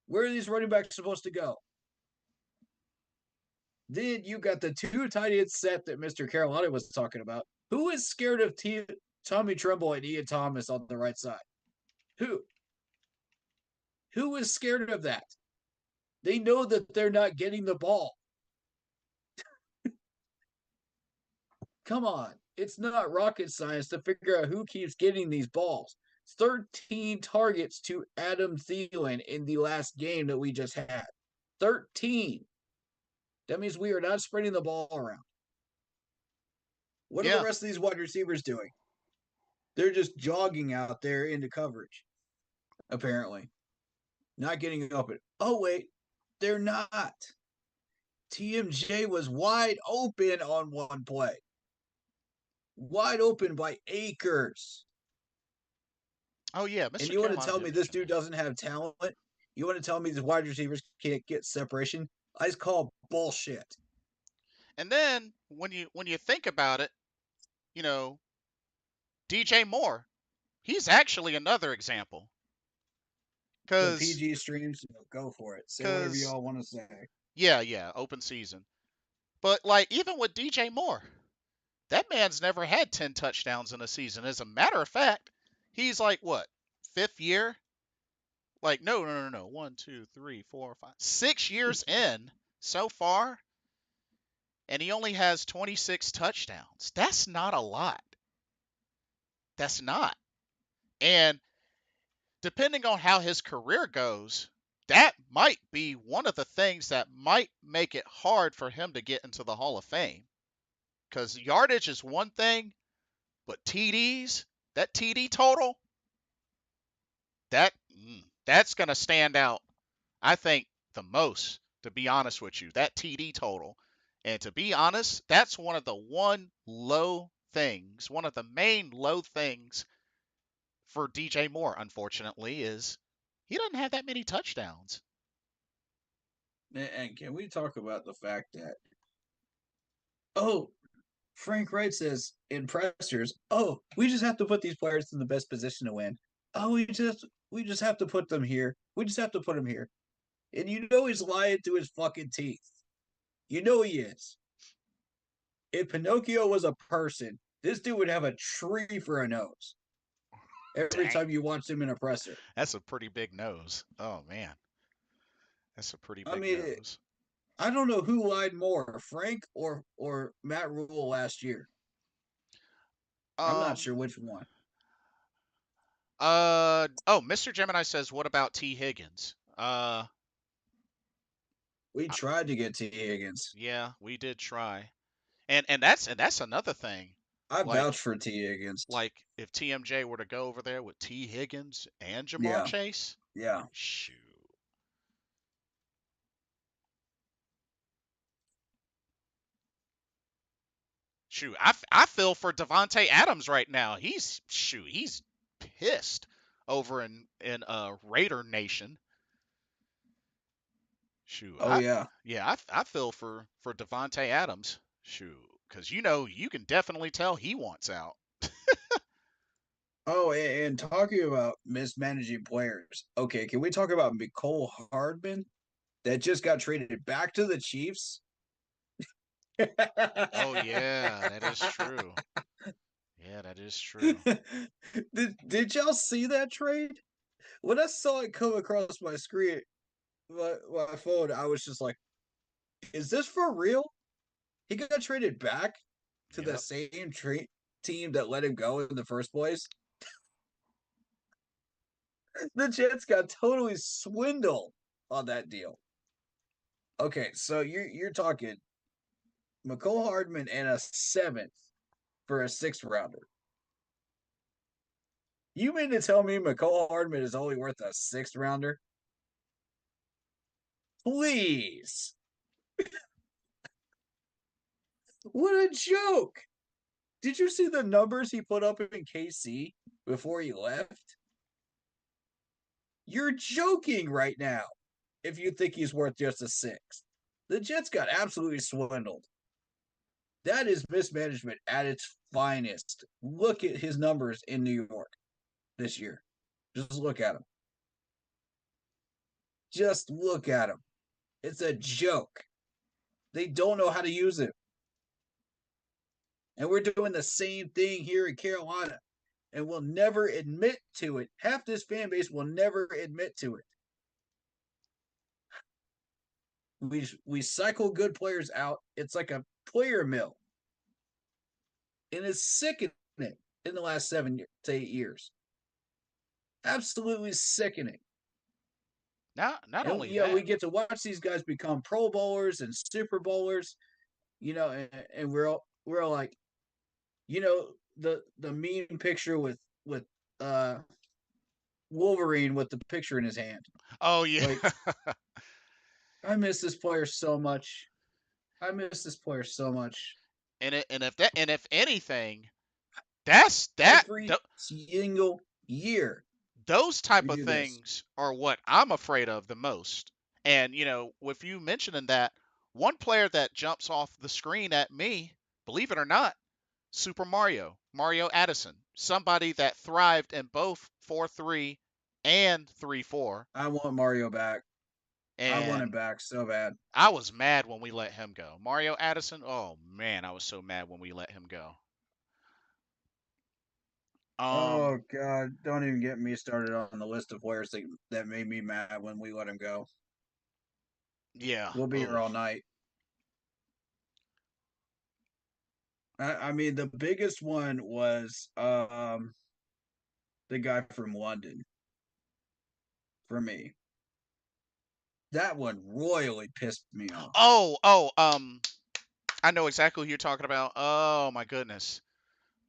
Where are these running backs supposed to go? Then you got the two tight end set that MrCarolina was talking about. Who is scared of Tommy Tremble and Ian Thomas on the right side? Who? Who is scared of that? They know that they're not getting the ball. Come on. It's not rocket science to figure out who keeps getting these balls. 13 targets to Adam Thielen in the last game that we just had. 13. That means we are not spreading the ball around. What are the Yeah. rest of these wide receivers doing? They're just jogging out there into coverage, apparently. Not getting open. Oh, wait. They're not. TMJ was wide open on one play. Wide open by acres. Oh yeah, And Mr. you want to Carolina tell did me this mention dude that. doesn't have talent? You want to tell me these wide receivers can't get separation? I just call bullshit. And then when you think about it, you know, DJ Moore, he's actually another example. So Cause PG streams, go for it. Say whatever cause y'all want to say. yeah, open season. But like even with DJ Moore, that man's never had 10 touchdowns in a season. As a matter of fact, he's like what? 5th year? Like no. 1, 2, 3, 4, 5, 6 years in so far, and he only has 26 touchdowns. That's not a lot. That's not. And depending on how his career goes, that might be one of the things that might make it hard for him to get into the Hall of Fame. Because yardage is one thing, but TDs, that TD total, that that's going to stand out, I think, the most, to be honest with you, that TD total. And to be honest, that's one of the one of the main low things for DJ Moore, unfortunately, is he doesn't have that many touchdowns. And can we talk about the fact that, Frank Wright says in pressers, we just have to put these players in the best position to win. We just have to put them here. We just have to put them here. And you know he's lying through his fucking teeth. You know he is. If Pinocchio was a person, this dude would have a tree for a nose every Dang. time you watch him in a presser. That's a pretty big nose. Oh man. That's a pretty I big mean, nose. I don't know who lied more, Frank or Matt Rule last year. I'm not Um sure which one. oh, Mr. Gemini says, what about T. Higgins? We tried to get T. Higgins. Yeah, we did try. And that's another thing. I Like vouch for T. Higgins. like if TMJ were to go over there with T. Higgins and Jamar Yeah, Chase, yeah. shoot. Shoot, I feel for Devontae Adams right now. He's pissed over in Raider Nation. Shoot, Oh yeah. I feel for Devontae Adams. Shoot, because you can definitely tell he wants out. Oh, and talking about mismanaging players. Okay, can we talk about Mecole Hardman that just got traded back to the Chiefs? Oh yeah, that is true. Yeah, that is true. did y'all see that trade? When I saw it come across my screen, my phone, I was just like, "Is this for real?" He got traded back to the Yep. same team that let him go in the first place. The Jets got totally swindled on that deal. Okay, so you're talking Mecole Hardman and a seventh for a sixth rounder. You mean to tell me Mecole Hardman is only worth a sixth rounder? Please. What a joke. Did you see the numbers he put up in KC before he left? You're joking right now if you think he's worth just a sixth. The Jets got absolutely swindled. That is mismanagement at its finest. Look at his numbers in New York this year. Just look at him. Just look at him. It's a joke. They don't know how to use it. And we're doing the same thing here in Carolina. And we'll never admit to it. Half this fan base will never admit to it. We cycle good players out. It's like a player mill. And it's sickening in the last 7 to 8 years. Absolutely sickening. Not And only we that. get to watch these guys become Pro Bowlers and Super Bowlers, and we're all like, the meme picture with uh Wolverine with the picture in his hand. Oh yeah. Like, I miss this player so much. I miss this player so much. and if anything, that's that Every single year those type we of do this. things are what I'm afraid of the most. And with you mentioning that, one player that jumps off the screen at me, believe it or not, Mario Addison, somebody that thrived in both 4-3 and 3-4. I want Mario back. I want him And back so bad. I was mad when we let him go. Mario Addison, oh man, I was so mad when we let him go. Oh Um, God! Don't even get me started on the list of players that made me mad when we let him go. yeah. We'll be here Oh, all night. I mean, the biggest one was the guy from London. For me, that one royally pissed me off. oh, I know exactly who you're talking about. Oh my goodness.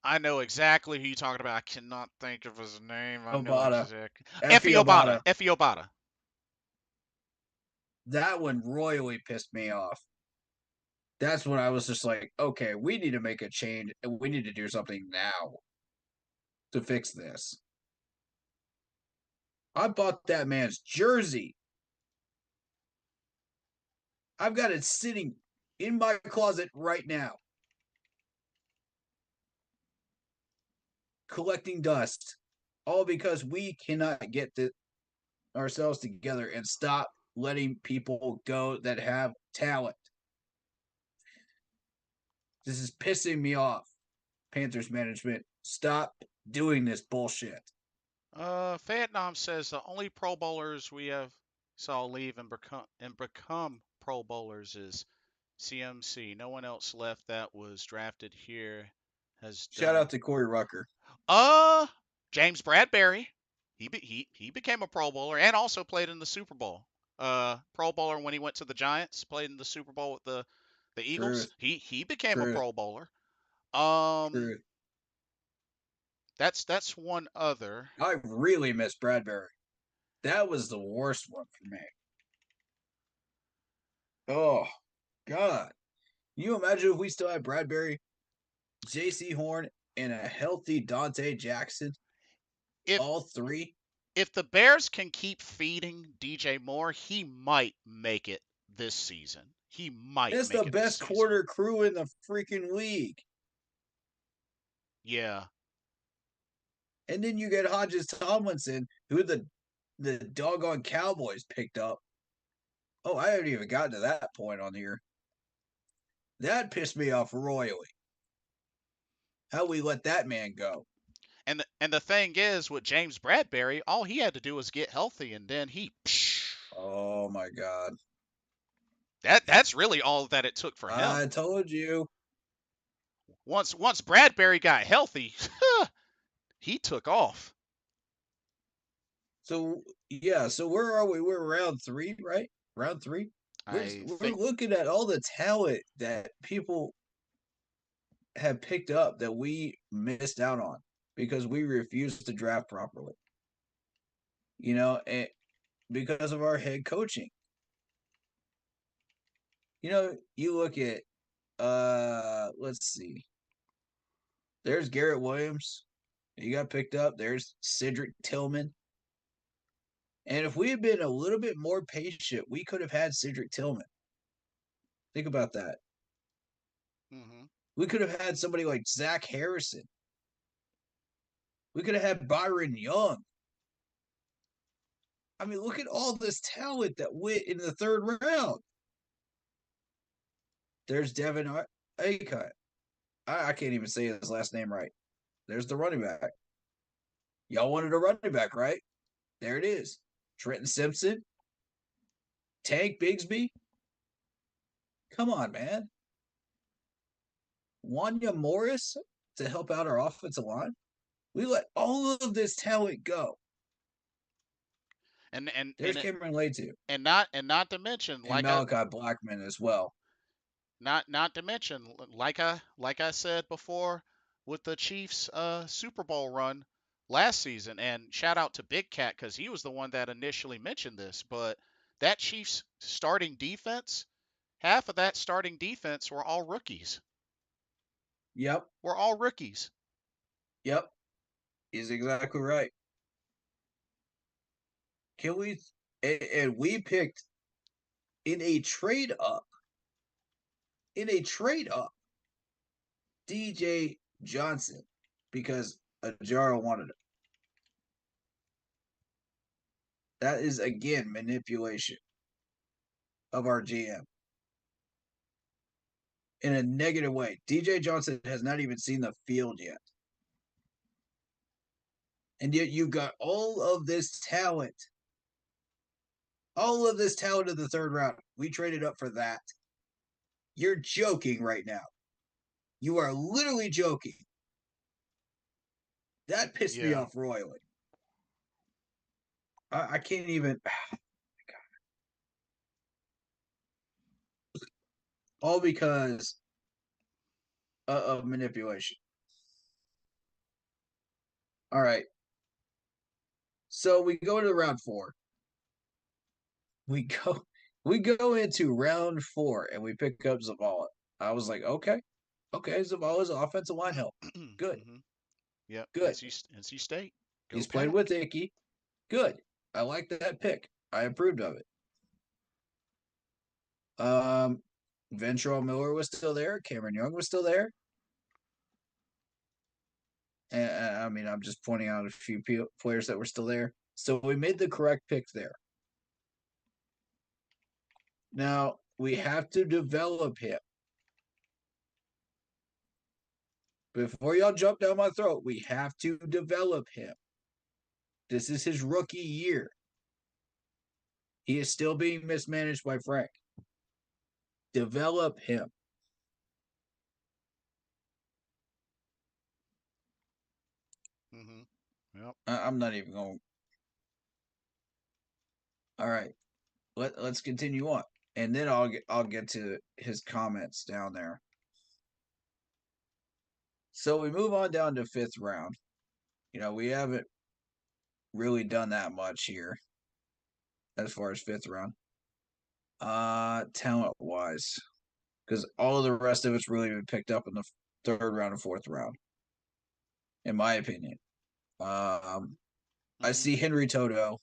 I know exactly who you're talking about. I cannot think of his name. I know Obata, exactly. Effie Effie Obata. Obata. Effie Obata. That one royally pissed me off. That's when I was just like, okay, we need to make a change and we need to do something now to fix this. I bought that man's jersey. I've got it sitting in my closet right now, collecting dust, all because we cannot get ourselves together and stop letting people go that have talent. This is pissing me off. Panthers management, stop doing this bullshit. Vietnam says the only Pro Bowlers we have saw leave and become Pro Bowlers is CMC. No one else left that was drafted here has Shout done. out to Corey Rucker. James Bradbury. He became a Pro Bowler and also played in the Super Bowl. Pro Bowler when he went to the Giants, played in the Super Bowl with the Eagles. Truth. He became a Truth. Pro Bowler. Truth. That's one other. I really miss Bradbury. That was the worst one for me. Oh, God. Can you imagine if we still had Bradbury, J.C. Horn, and a healthy Dante Jackson? If all three? If the Bears can keep feeding DJ Moore, he might make it this season. He might It's make the it this best season. quarter crew in the freaking league. Yeah. And then you get Hodges Tomlinson, who the doggone Cowboys picked up. Oh, I haven't even gotten to that point on here. That pissed me off royally. How we let that man go. And the thing is, with James Bradbury, all he had to do was get healthy, and then oh my God. That's really all that it took for him. I told you. Once Bradbury got healthy, he took off. So yeah, so where are we? We're round 3, right? Round 3. We're looking at all the talent that people have picked up that we missed out on because we refused to draft properly. You know, and because of our head coaching. You know, you look at let's see. There's Garrett Williams. He got picked up. There's Cedric Tillman. And if we had been a little bit more patient, we could have had Cedric Tillman. Think about that. Mm-hmm. We could have had somebody like Zach Harrison. We could have had Byron Young. I mean, look at all this talent that went in the 3rd round. There's Devin Akot. I can't even say his last name right. There's the running back. Y'all wanted a running back, right? There it is. Trenton Simpson. Tank Bigsby. Come on, man. Wanya Morris to help out our offensive line. We let all of this talent go. And there's Cameron Letu. And not to mention and Malachi Blackman as well. Not to mention, like I said before, with the Chiefs' Super Bowl run last season, and shout out to Big Cat because he was the one that initially mentioned this. But that Chiefs starting defense, half of that starting defense were all rookies. Yep, we're all rookies. Yep, he's exactly right. Can we? And we picked in a trade up. DJ Johnson because Ajaro wanted it. That is again manipulation of our GM in a negative way. DJ Johnson has not even seen the field yet. And yet you got all of this talent. All of this talent in the 3rd round. We traded up for that. You're joking right now. You are literally joking. That pissed me off royally. I can't even. All because of manipulation. All right. So we go to round 4. We go into round 4 and we pick up Zavala. I was like, okay, Zavala's offensive line help. Good. Mm-hmm. Yep. Good. NC State. He's played with Icky. Good. I like that pick. I approved of it. Ventrell Miller was still there. Cameron Young was still there. And I mean, I'm just pointing out a few players that were still there. So we made the correct pick there. Now, we have to develop him. Before y'all jump down my throat, we have to develop him. This is his rookie year. He is still being mismanaged by Frank. Develop him. Yep. I'm not even going. All right, let's continue on, and then I'll get to his comments down there. So we move on down to 5th round. We haven't really done that much here as far as 5th round. Talent wise, because all of the rest of it's really been picked up in the 3rd round and 4th round, in my opinion. I see Henry Toto,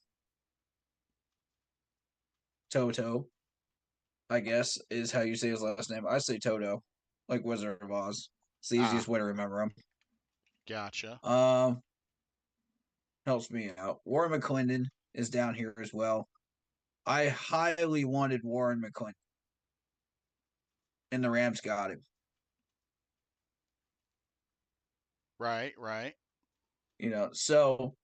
I guess is how you say his last name. I say Toto, like Wizard of Oz. It's the easiest way to remember him. Gotcha. Helps me out. Warren McClendon is down here as well. I highly wanted Warren McClendon, and the Rams got him. Right. So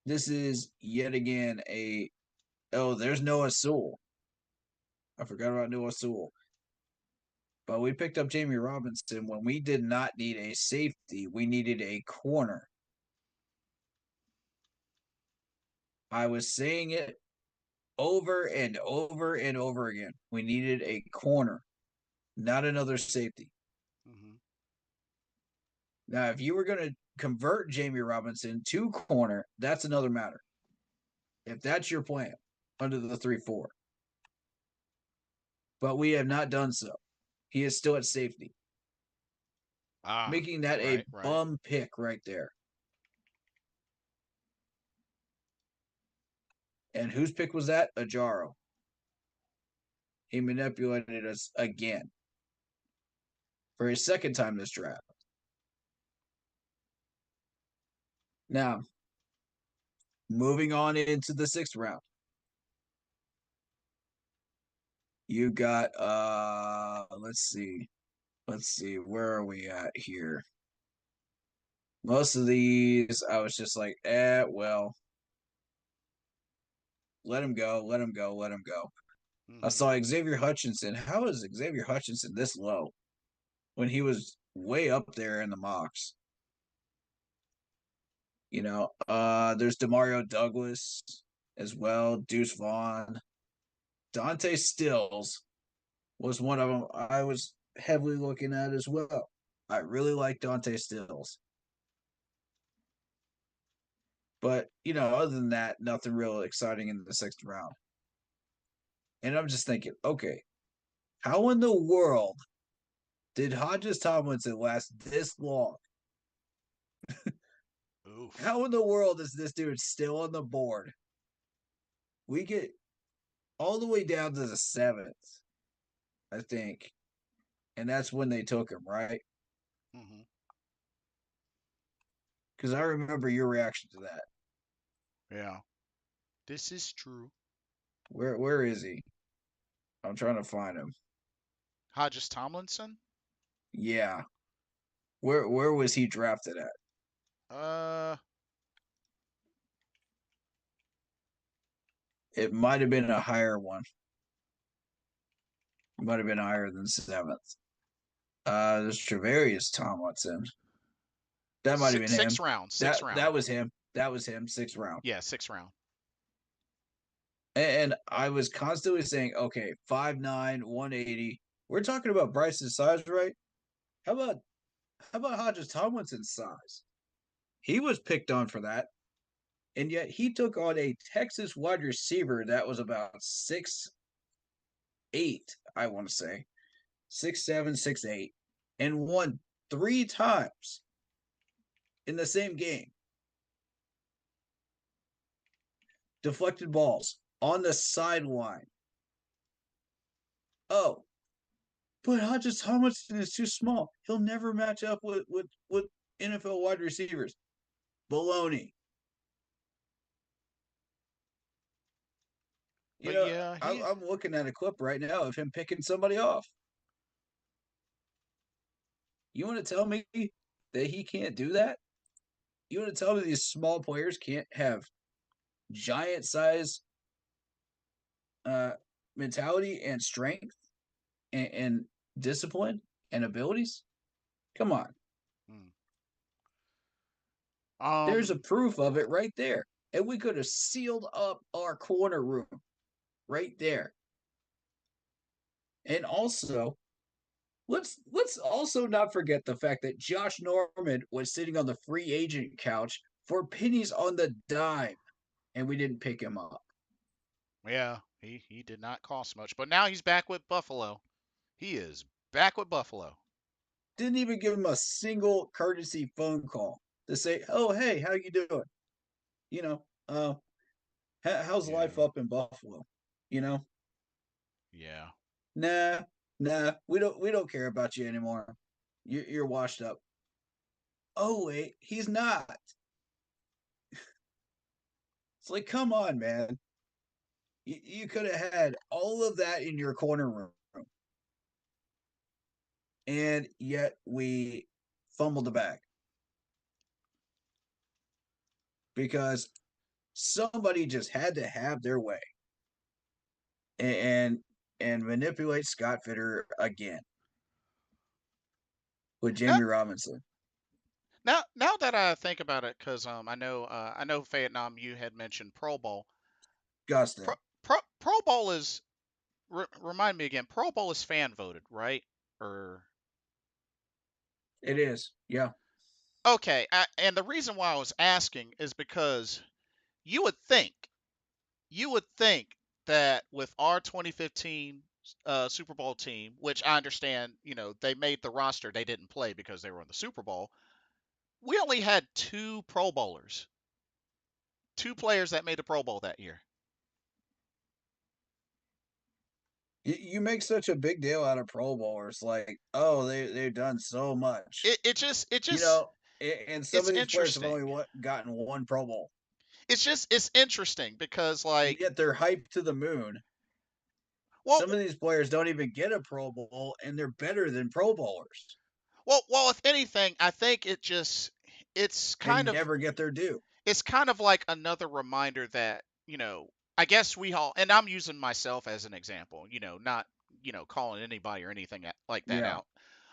this is yet again there's Noah Sewell. I forgot about Noah Sewell. But we picked up Jamie Robinson when we did not need a safety. We needed a corner. I was saying it over and over and over again. We needed a corner, not another safety. Now, if you were going to convert Jamie Robinson to corner, that's another matter. If that's your plan under the 3-4. But we have not done so. He is still at safety. Making that a bum pick right there. And whose pick was that? Ajaro. He manipulated us again for his 2nd time this draft. Now, moving on into the 6th round. You got let's see, where are we at here? Most of these I was just like, well, let him go. I saw Xavier Hutchinson. How is Xavier Hutchinson this low when he was way up there in the mocks? There's Demario Douglas as well, Deuce Vaughn. Dante Stills was one of them I was heavily looking at as well. I really like Dante Stills. But, other than that, nothing real exciting in the 6th round. And I'm just thinking, okay, how in the world did Hodges Tomlinson last this long? How in the world is this dude still on the board? We get all the way down to the 7th, I think. And that's when they took him, right? Because I remember your reaction to that. Yeah. This is true. Where is he? I'm trying to find him. Hodges Tomlinson? Yeah. Where was he drafted at? It might have been a higher one. It might have been higher than 7th. There's Travarius Tomlinson. That might have been him. 6th round. That was him. 6th round. Yeah, 6th round. And I was constantly saying, okay, 5'9", 180. We're talking about Bryce's size, right? How about Hodges Tomlinson's size? He was picked on for that. And yet he took on a Texas wide receiver that was about 6'8", I want to say. 6'7", 6'8", and won 3 times in the same game. Deflected balls on the sideline. Oh, but Hodges Tomlinson is too small. He'll never match up with NFL wide receivers. Baloney. You But know, yeah, I'm looking at a clip right now of him picking somebody off. You want to tell me that he can't do that? You want to tell me these small players can't have giant size uh, mentality and strength and discipline and abilities? Come on. hmm. There's a proof of it right there. And we could have sealed up our corner room right there. And also, let's also not forget the fact that Josh Norman was sitting on the free agent couch for pennies on the dime, and we didn't pick him up. Yeah, he did not cost much, but now he's back with Buffalo. He is back with Buffalo. Didn't even give him a single courtesy phone call to say, "Oh, hey, how you doing? You know, how's life Yeah, up in Buffalo? You know, yeah. nah, we don't care about you anymore. You're washed up." Oh wait, he's not. It's like, come on, man. You could have had all of that in your corner room, and yet we fumbled the bag because somebody just had to have their way and and manipulate Scott Fitterer again with Now, Jamie Robinson. now that I think about it, because I know Vietnam, you had mentioned Pro Bowl. Disgusting. Pro Bowl is remind me again. Pro Bowl is fan voted, right? Or It is. Yeah. okay, and the reason why I was asking is because you would think you would think that with our 2015 Super Bowl team, which I understand, they made the roster, they didn't play because they were in the Super Bowl. We only had two Pro Bowlers, two players that made the Pro Bowl that year. You make such a big deal out of Pro Bowlers, like, oh, they've done so much, It you just know, and some it's of these players have interesting. only gotten one Pro Bowl, It's interesting because and yet they're hyped to the moon. well Some of these players don't even get a Pro Bowl, and they're better than Pro Bowlers, if anything, I think it's kind and of never get their due. it's kind of like another reminder that, I guess we all, and I'm using myself as an example, not, calling anybody or anything like that Yeah. out.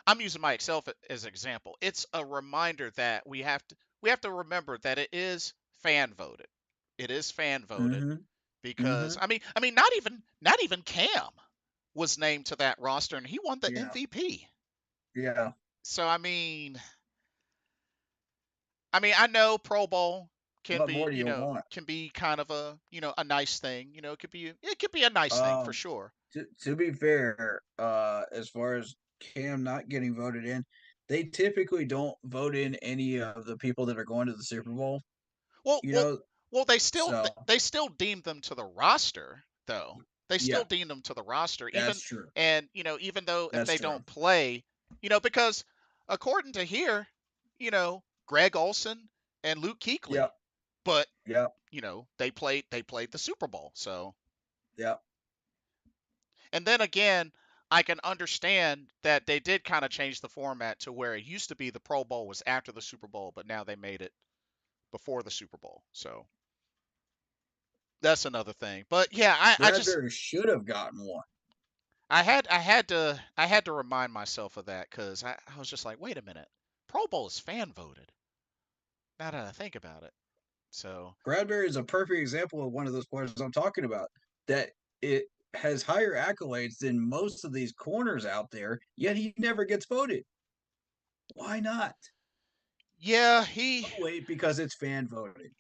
I'm using myself as an example. It's a reminder that we have to remember that it is fan voted. It is fan voted Mm-hmm. because Mm-hmm. I mean not even Cam was named to that roster and he won the Yeah. MVP. Yeah. So I mean, I know Pro Bowl can What be, more do you want? can be kind of a nice thing. It could be a nice thing for Um, sure. to be fair, as far as Cam not getting voted in, they typically don't vote in any of the people that are going to the Super Bowl. Well, You well, know, well, they still so they still deem them to the roster though. They yeah, still deem them to the roster that's true. even though if That's they true. don't play, because according to here, Greg Olson and Luke Kuechly, Yep. but Yep. they played the Super Bowl. So, Yep. and then again, I can understand that they did kind of change the format to where it used to be the Pro Bowl was after the Super Bowl, but now they made it before the Super Bowl. So that's another thing. But yeah, Bradbury should have gotten one. I had to remind myself of that because I was just like, wait a minute, Pro Bowl is fan voted. Now that I think about it, so Bradbury is a perfect example of one of those players I'm talking about. That it has higher accolades than most of these corners out there, yet he never gets voted. Why not? yeah, Oh wait, because it's fan voting.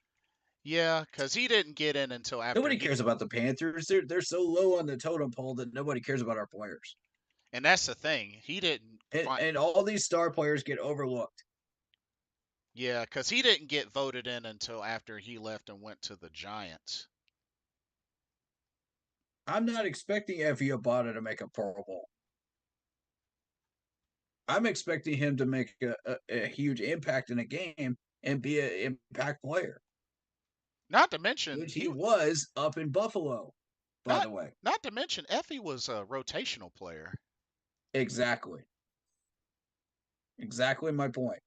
because he didn't get in until after Nobody cares about the Panthers. They're so low on the totem pole that nobody cares about our players. and that's the thing, he didn't find. And all these star players get overlooked. Yeah, because he didn't get voted in until after he left and went to the Giants. I'm not expecting Effie Abada to make a Pro Bowl. I'm expecting him to make a huge impact in a game and be an impact player, Not to mention which he was up in Buffalo. by Not the way. not to mention Effie was a rotational player. Exactly. Exactly my point.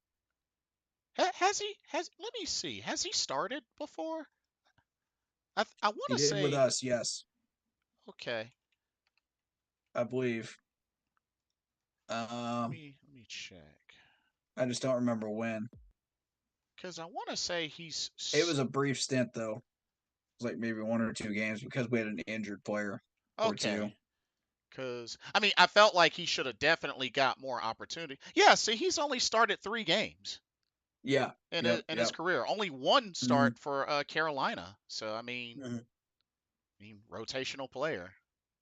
Has he has let me see. Has he started before? I want He to did with say us, yes, okay. I believe. Let me check. I just don't remember when. Cuz I want to say It was a brief stint though. It was like maybe 1 or 2 games because we had an injured player or two. okay. Cuz I mean, I felt like he should have definitely got more opportunity. Yeah, see he's only started 3 games Yeah. in Yep. his Yep. career. Only one Mm-hmm. start for Carolina. So Mm-hmm. I mean rotational player.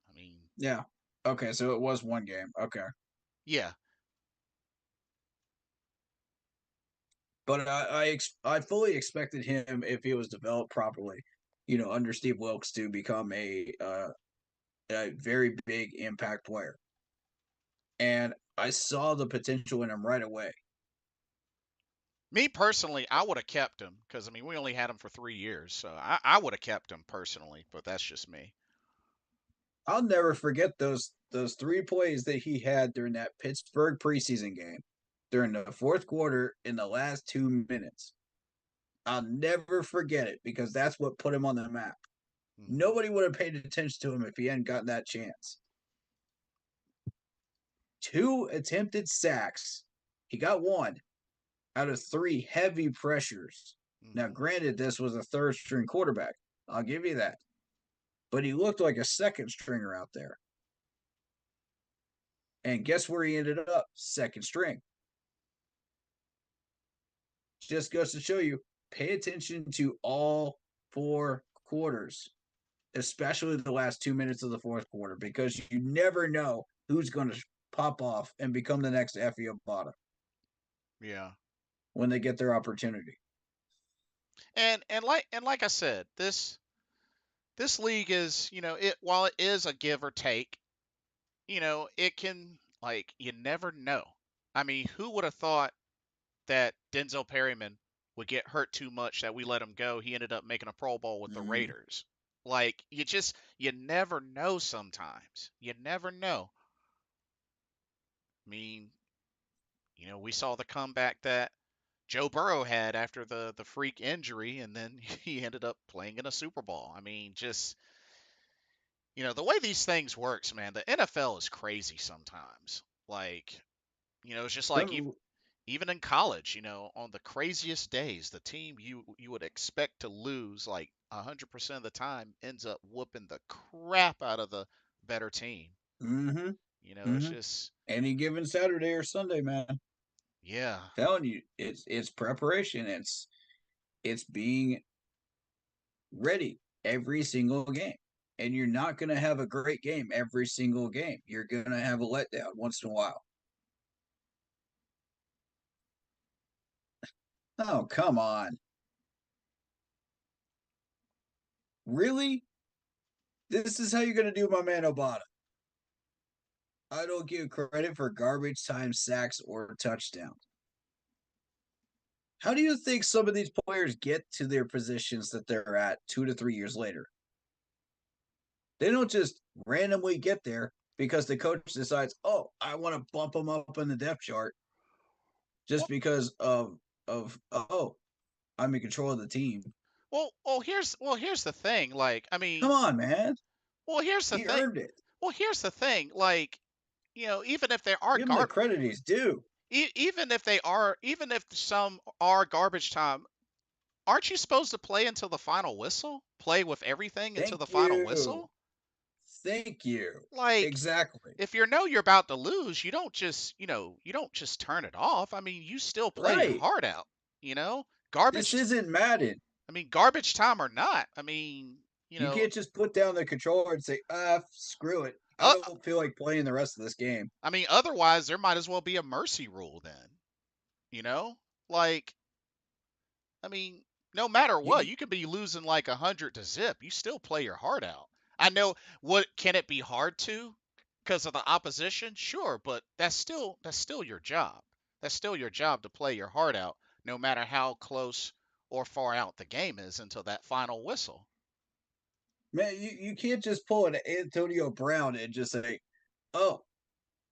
I mean, Yeah. Okay, so it was 1 game. Okay. yeah. But I fully expected him, if he was developed properly, under Steve Wilkes, to become a very big impact player. And I saw the potential in him right away. Me personally, I would have kept him because I mean we only had him for 3 years, so I would have kept him personally, but that's just me. I'll never forget those 3 plays that he had during that Pittsburgh preseason game during the fourth quarter in the last 2 minutes. I'll never forget it because that's what put him on the map. Hmm. Nobody would have paid attention to him if he hadn't gotten that chance. 2 attempted sacks. He got 1 out of 3 heavy pressures. Now, Hmm. granted, this was a third string quarterback. I'll give you that. But he looked like a second stringer out there. And guess where he ended up? Second string. Just goes to show you, pay attention to all 4 quarters, especially the last 2 minutes of the fourth quarter, because you never know who's going to pop off and become the next Effie Abada Yeah. when they get their opportunity. And like I said, this league is, it while it is a give or take, it can like you never know. I mean, who would have thought that Denzel Perryman would get hurt too much that we let him go? He ended up making a Pro Bowl with the Mm-hmm. Raiders. Like you never know sometimes. You never know. I mean, we saw the comeback that Joe Burrow had after the freak injury, and then he ended up playing in a Super Bowl. I mean, just the way these things works, man. The NFL is crazy sometimes. Like, it's just like even in college, on the craziest days, the team you would expect to lose like 100% of the time ends up whooping the crap out of the better team. Mm-hmm. It's Mm-hmm. just Any given Saturday or Sunday, man. yeah, Telling you, it's preparation. It's being ready every single game. And you're not going to have a great game every single game. You're going to have a letdown once in a while. Oh, come on. Really? This is how you're going to do my man Obata. I don't give credit for garbage time sacks or touchdowns. How do you think some of these players get to their positions that they're at 2 to 3 years later? They don't just randomly get there because the coach decides, oh, I want to bump them up on the depth chart just well, because of oh, I'm in control of the team. here's the thing. Like, I Come mean, on, man. well, here's the He thing. earned it. Well, here's the thing. Like, even if there are Give him the credit he's due. even if some are garbage time, aren't you supposed to play until the final whistle? Play with everything until Thank the final you. whistle? Thank you. Like, Exactly. if you're about to lose, you don't just turn it off. I mean, you still play your Right. heart out, you know? This Garbage isn't Madden. I mean, garbage time or not. I mean, You can't just put down the controller and say, screw it. I uh, don't feel like playing the rest of this game. I mean, otherwise there might as well be a mercy rule then, you know? Like, I mean, no matter You what, get you could be losing like 100 to 0. You still play your heart out. I know what can it be hard to because of the opposition? Sure, but that's still your job. That's still your job to play your heart out, no matter how close or far out the game is until that final whistle. Man, you can't just pull an Antonio Brown and just say, "Oh,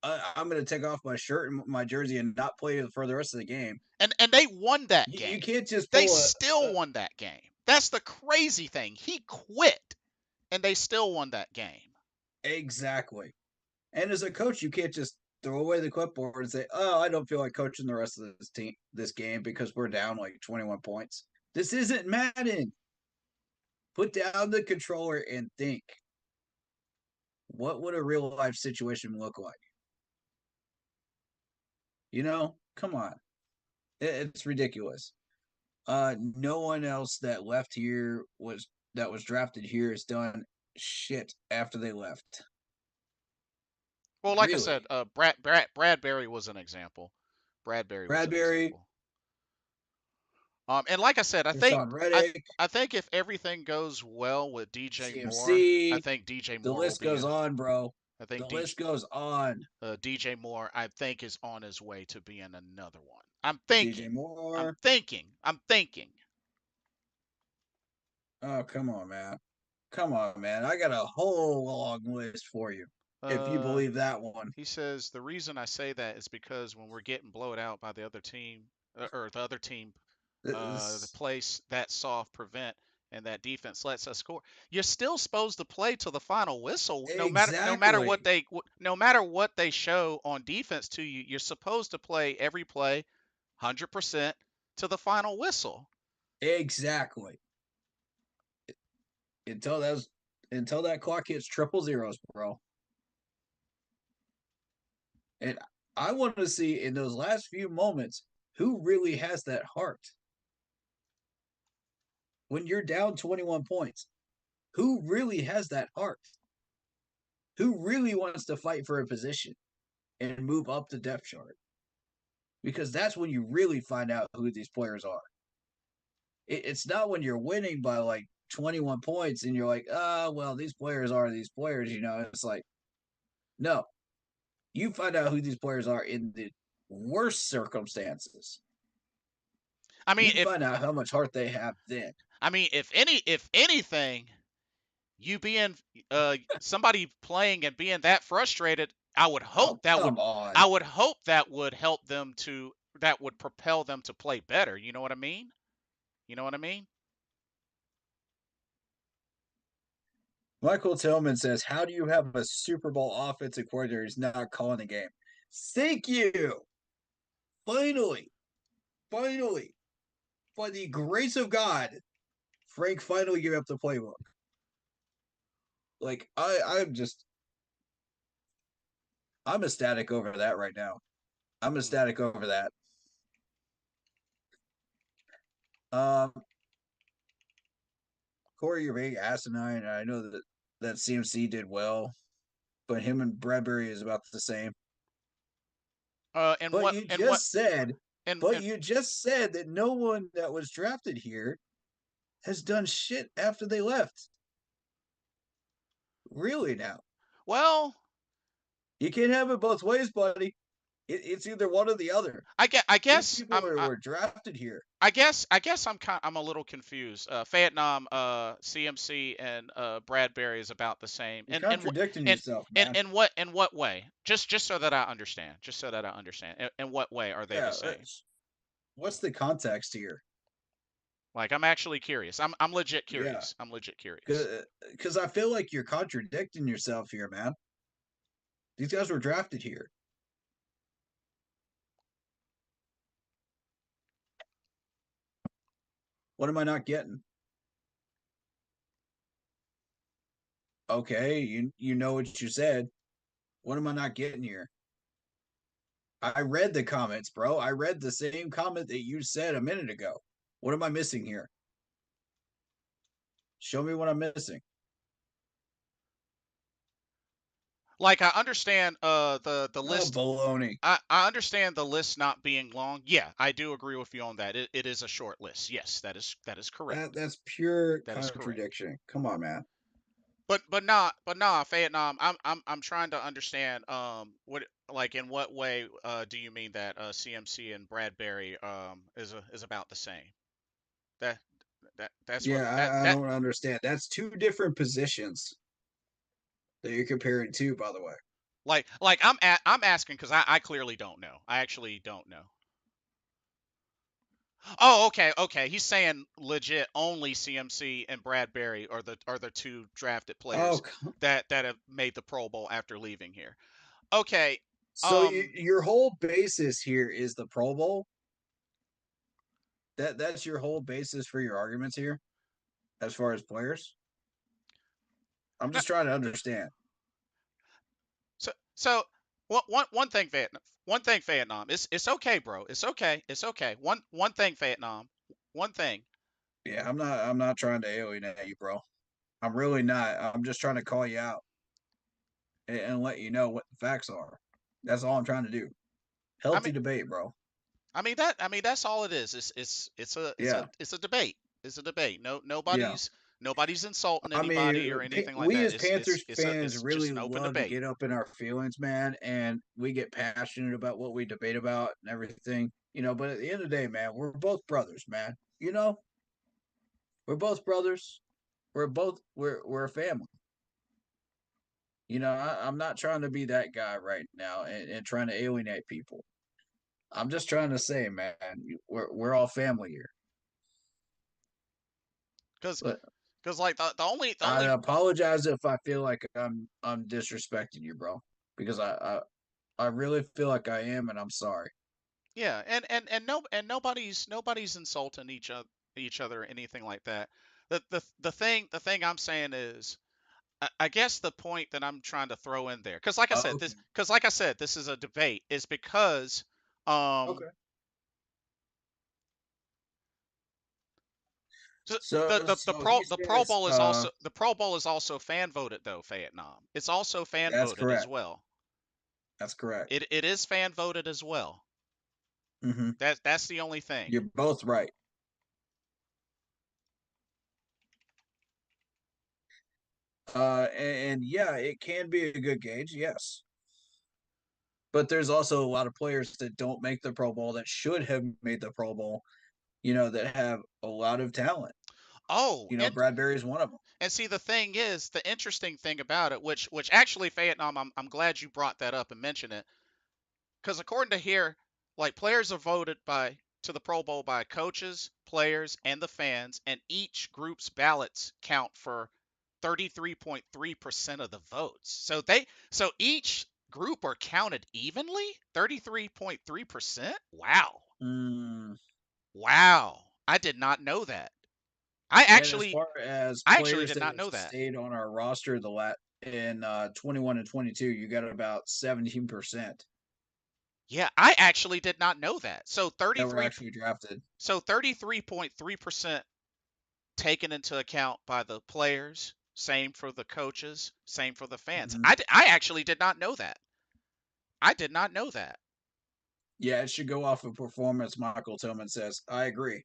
I'm going to take off my shirt and my jersey and not play for the rest of the game." And they won that You game. can't just They pull still won that game. That's the crazy thing. He quit, and they still won that game. exactly. And as a coach, you can't just throw away the clipboard and say, "Oh, I don't feel like coaching the rest of this game because we're down like 21 points." This isn't Madden. Put down the controller and think. What would a real life situation look like? Come on. It's ridiculous. No one else that left here was drafted here has done shit after they left. Well, like I said, Really, Bradbury was an example. Bradbury was an Bradbury, example. And like I said, Rashawn Reddick, I think if everything goes well with DJ Moore, I CMC. think DJ The Moore will list be goes a. on, bro. I think The list goes on. DJ Moore, I think, is on his way to being another one. DJ Moore. I'm thinking. Oh, come on, man. Come on, man. I got a whole long list for you. If you Uh, believe that one. he says the reason I say that is because when we're getting blown out by the other team, or the other team, the This, place that soft prevent and that defense lets us score. You're still supposed to play to the final whistle, exactly. no matter what they show on defense to you. You're supposed to play every play 100% to the final whistle. Exactly. Until that clock hits triple zeros, bro. And I want to see in those last few moments who really has that heart. When you're down 21 points, who really has that heart? Who really wants to fight for a position and move up the depth chart? Because that's when you really find out who these players are. It's not when you're winning by like 21 points and you're like, well, these players are these players. It's like, no, you find out who these players are in the worst circumstances. I mean, You find out how much heart they have then. if anything, you being somebody playing and being that frustrated, Oh, come on. I would hope that would help them to that would propel them to play better. You know what I mean? You know what I mean? Michael Tillman says, how do you have a Super Bowl offensive coordinator who's not calling the game? Thank you. Finally, finally, by the grace of God, Frank finally gave up the playbook. Like, I'm ecstatic over that right now. I'm ecstatic over that. Corey, you're being asinine. I know that CMC did well, but him and Bradbury is about the same. And But what you and what just said, but and you just said that no one that was drafted here has done shit after they left. Really now? well, You can't have it both ways, buddy. It's either one or the other. I These guess people were drafted here. I guess I'm a little confused. Vietnam, CMC, and Bradbury is about the same. You're contradicting yourself, man. In what way? Just so that I understand. Just so that I understand. In what way are they the Yeah. same? What's the context here? Like I'm actually curious. I'm legit Yeah. curious. I'm legit curious. Because I feel like you're contradicting yourself here, man. These guys were drafted here. What am I not getting? Okay, you know what you said. What am I not getting here? I read the comments, bro. I read the same comment that you said a minute ago. What am I missing here? Show me what I'm missing. Like I understand the Oh, list. baloney. I understand the list not being long. Yeah, I do agree with you on that. It is a short list. Yes, that is correct. That's pure That is correct. contradiction. Come on, man. But nah, Vietnam. I'm trying to understand what like in what way do you mean that CMC and Bradbury is about the same? That That's what Yeah, I don't understand. That's two different positions that you're comparing to, by the way. like I'm asking because I clearly don't know. I actually don't know. Oh, okay. He's saying legit only CMC and Bradbury are the two drafted Oh, players that have made the Pro Bowl after leaving here. Okay. so Um your whole basis here is the Pro Bowl. That's your whole basis for your arguments here, as far as players. I'm no, just trying to understand. so one thing Vietnam. It's okay, bro. It's okay. It's okay. One thing Vietnam. One thing. Yeah, I'm not trying to alienate you, bro. I'm really not. I'm just trying to call you out and let you know what the facts are. That's all I'm trying to do. I mean Healthy debate, bro. I mean that's all it is. Yeah, It's a debate. It's a debate. yeah. Nobody's insulting I anybody mean, or anything like we that. as Panthers fans It's really just an open love to debate. get up in our feelings, man, and we get passionate about what we debate about and everything, But at the end of the day, man, we're both brothers, man. We're both brothers. We're a family. I'm not trying to be that guy right now and trying to alienate people. I'm just trying to say, man, we're all family here. Cause But cause like the I only apologize if I feel like I'm disrespecting you, bro, because I really feel like I am, and I'm sorry. yeah, and nobody's insulting each other or anything like that. The thing I'm saying is I guess the point that I'm trying to throw in there, Okay. because like I said, this is a debate, is because um Okay. the He Pro says, Bowl is also the Pro Bowl is also fan voted though, Vietnam. It's also fan that's voted as correct. well. That's correct. It is fan voted as well. Mm-hmm. That's the only thing. You're both right. And yeah, it can be a good gauge, yes. But there's also a lot of players that don't make the Pro Bowl that should have made the Pro Bowl, that have a lot of talent. Oh, Bradbury is one of them. and see the thing is, the interesting thing about it, which actually Vietnam, I'm glad you brought that up and mentioned it, because according to here, like players are voted by to the Pro Bowl by coaches, players, and the fans, and each group's ballots count for 33.3% of the votes. So each group are counted evenly? 33.3%? Wow. Mm. Wow. I did not know that. And as far as I actually players did that not have know that. stayed on our roster in 21 and 22, you got about 17% Yeah, I actually did not know that. that were actually drafted. So 33.3% taken into account by the players, same for the coaches, same for the fans. Mm-hmm. I actually did not know that. I did not know that. Yeah, it should go off of performance. Michael Tillman says, I agree.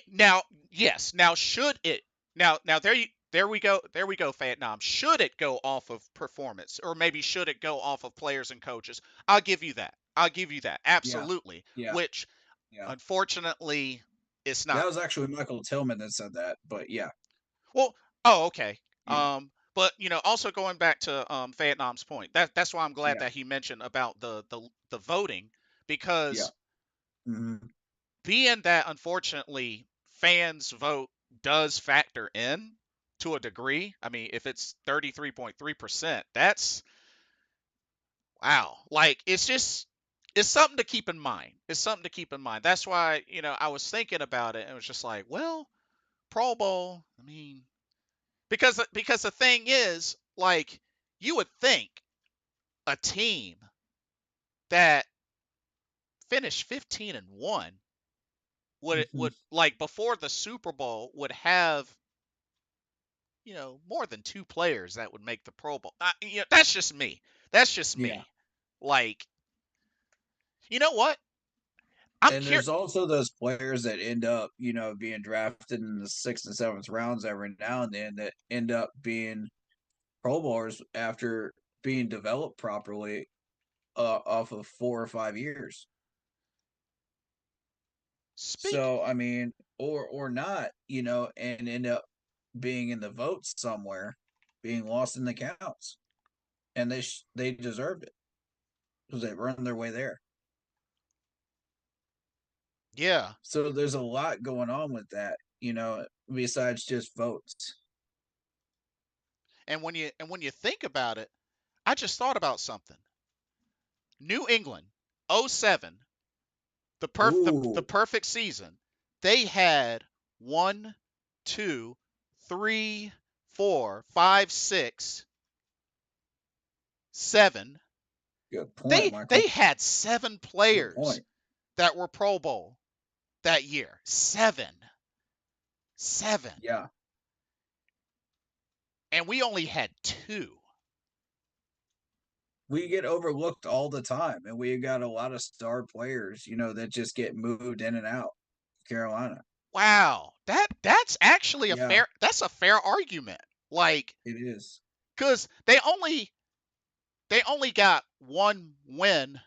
Now, yes. Now, should it? Now there we go. There we go, Vietnam. Should it go off of performance, or maybe should it go off of players and coaches? I'll give you that. I'll give you that. Yeah, Absolutely. yeah, Which, yeah. unfortunately, it's That not. was actually Michael Tillman that said that, but yeah, Well, oh, okay. yeah, But also going back to Vietnam's point, that's why I'm glad yeah, that he mentioned about the voting, yeah. because Mm-hmm. being that unfortunately fans vote does factor in to a degree. I mean, if it's 33.3%, that's wow. Like it's something to keep in mind. It's something to keep in mind. That's why, I was thinking about it and it was just like, well, Pro Bowl, I mean, because the thing is, like, you would think a team that finished 15-1 Mm-hmm. would like before the Super Bowl would have more than two players that would make the Pro Bowl. That's just me. That's just Yeah. me. Like, you know what? I'm And curious. there's also those players that end up, being drafted in the sixth and seventh rounds every now and then that end up being Pro Bowlers after being developed properly off of 4 or 5 years. Speak. So, I mean, or not, and end up being in the votes somewhere, being lost in the counts, and they deserved it because they run their way there. Yeah. So there's a lot going on with that, besides just votes. And when you think about it, I just thought about something. New England, 07, the Ooh, perfect season. They had 1, 2, 3, 4, 5, 6, 7. good point, They Michael. had 7 Good players point. that were Pro Bowl that year. 7. 7. Yeah, And we only had 2. we get overlooked all the time, and we got a lot of star players, that just get moved in and out. Carolina. Wow. That's actually Yeah, a fair argument. Like, it is. cuz they only got 1 win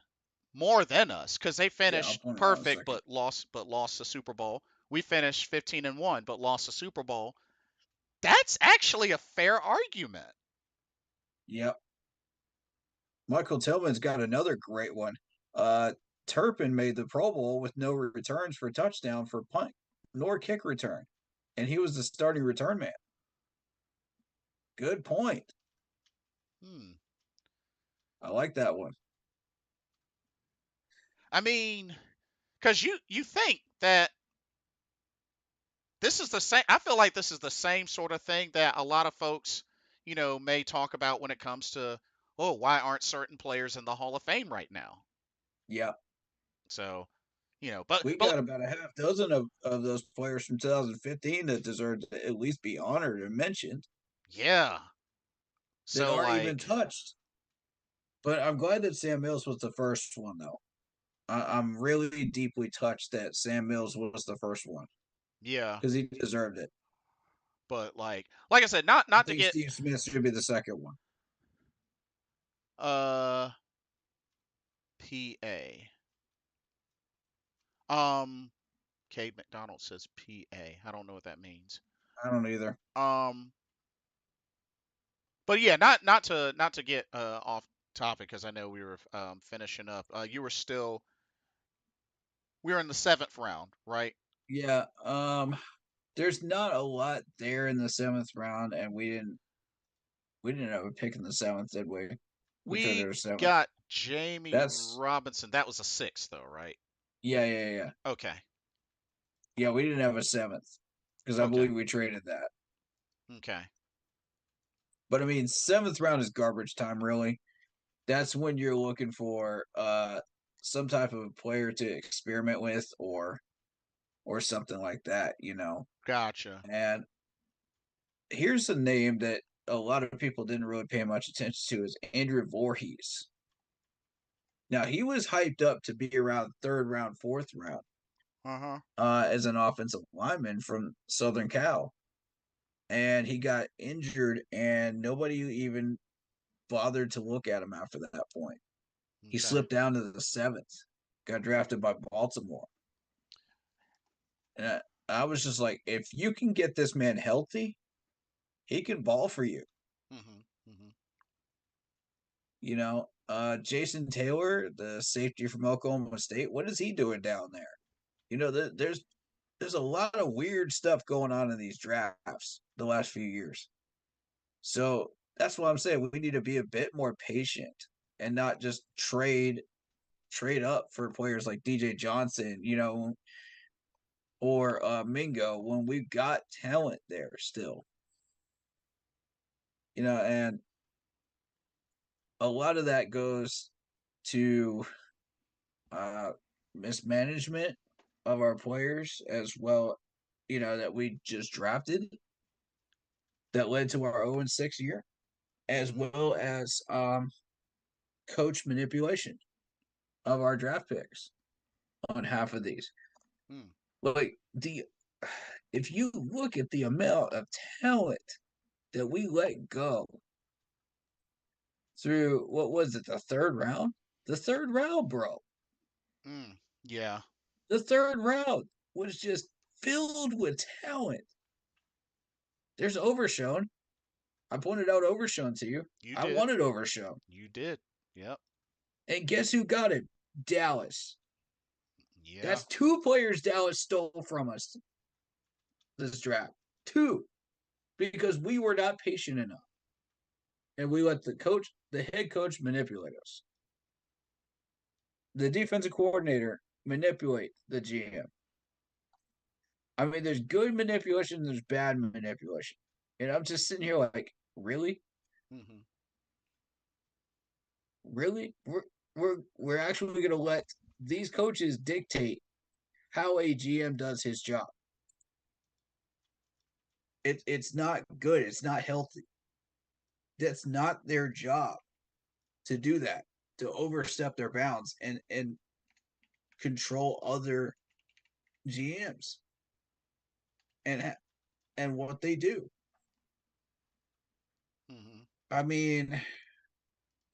more than us cuz they Yeah, I'll finished point it out in a perfect second. but lost the Super Bowl. We finished 15-1 but lost the Super Bowl. That's actually a fair argument. Yep. Michael Tillman's got another great one. Uh, Turpin made the Pro Bowl with no returns for touchdown for punt nor kick return, and he was the starting return man. Good point. Hmm. I like that one. I mean, cuz you think that this is the same. I feel like this is the same sort of thing that a lot of folks, may talk about when it comes to, oh, why aren't certain players in the Hall of Fame right now? Yeah, So, but we got about a half dozen of those players from 2015 that deserve to at least be honored and mentioned yeah. that So aren't even like, touched. But I'm glad that Sam Mills was the first one, though. I'm really deeply touched that Sam Mills was the first one yeah. because he deserved it. But like I said, not I not to think get Steve Smith should be the second one. uh PA. Um, Kate McDonald says PA. I don't know what that means. I don't either. Um, but yeah, not to get off topic because I know we were finishing up. You were still we were in the 7th round, right? Yeah. There's not a lot there in the seventh round, and we didn't have a pick in the seventh, did we? We traded We our seventh. got Jamie That's Robinson. That was a 6th though, right? yeah. Okay. Yeah, we didn't have a seventh because I Okay. believe we traded that. Okay. But I mean, seventh round is garbage time, really. That's when you're looking for some type of player to experiment with or something like that. Gotcha. And here's a name that a lot of people didn't really pay much attention to is Andrew Voorhees. Now he was hyped up to be around third round, fourth round, Uh-huh. as an offensive lineman from Southern Cal, and he got injured, and nobody even bothered to look at him after that point. He Okay. slipped down to the seventh, got drafted by Baltimore, and I was just like, if you can get this man healthy, he can ball for you. Mhm. Mhm. Jason Taylor, the safety from Oklahoma State, what is he doing down there? There's a lot of weird stuff going on in these drafts the last few years. So that's what I'm saying. We need to be a bit more patient and not just trade up for players like DJ Johnson, or Mingo when we've got talent there still. And a lot of that goes to uh, mismanagement of our players as well, that we just drafted that led to our 0-6 year, as Mhm. well as coach manipulation of our draft picks on half of these. Mm. Like if you look at the amount of talent that we let go through what was it, the third round? The third round, bro. Mm. Yeah. The third round was just filled with talent. There's Overshown. I pointed out Overshown to you. You I did. wanted Overshown. You did. Yep. And guess who got it? Dallas. Yeah. That's 2 players Dallas stole from us this draft. 2. Because we were not patient enough. And we let the head coach manipulate us. The defensive coordinator manipulate the GM. I mean, there's good manipulation, there's bad manipulation. And I'm just sitting here like, really? Mm-hmm. Really? We're actually going to let these coaches dictate how a GM does his job. It's not good. It's not healthy. That's not their job to do that, to overstep their bounds and control other GMs and what they do. Mm-hmm. I mean,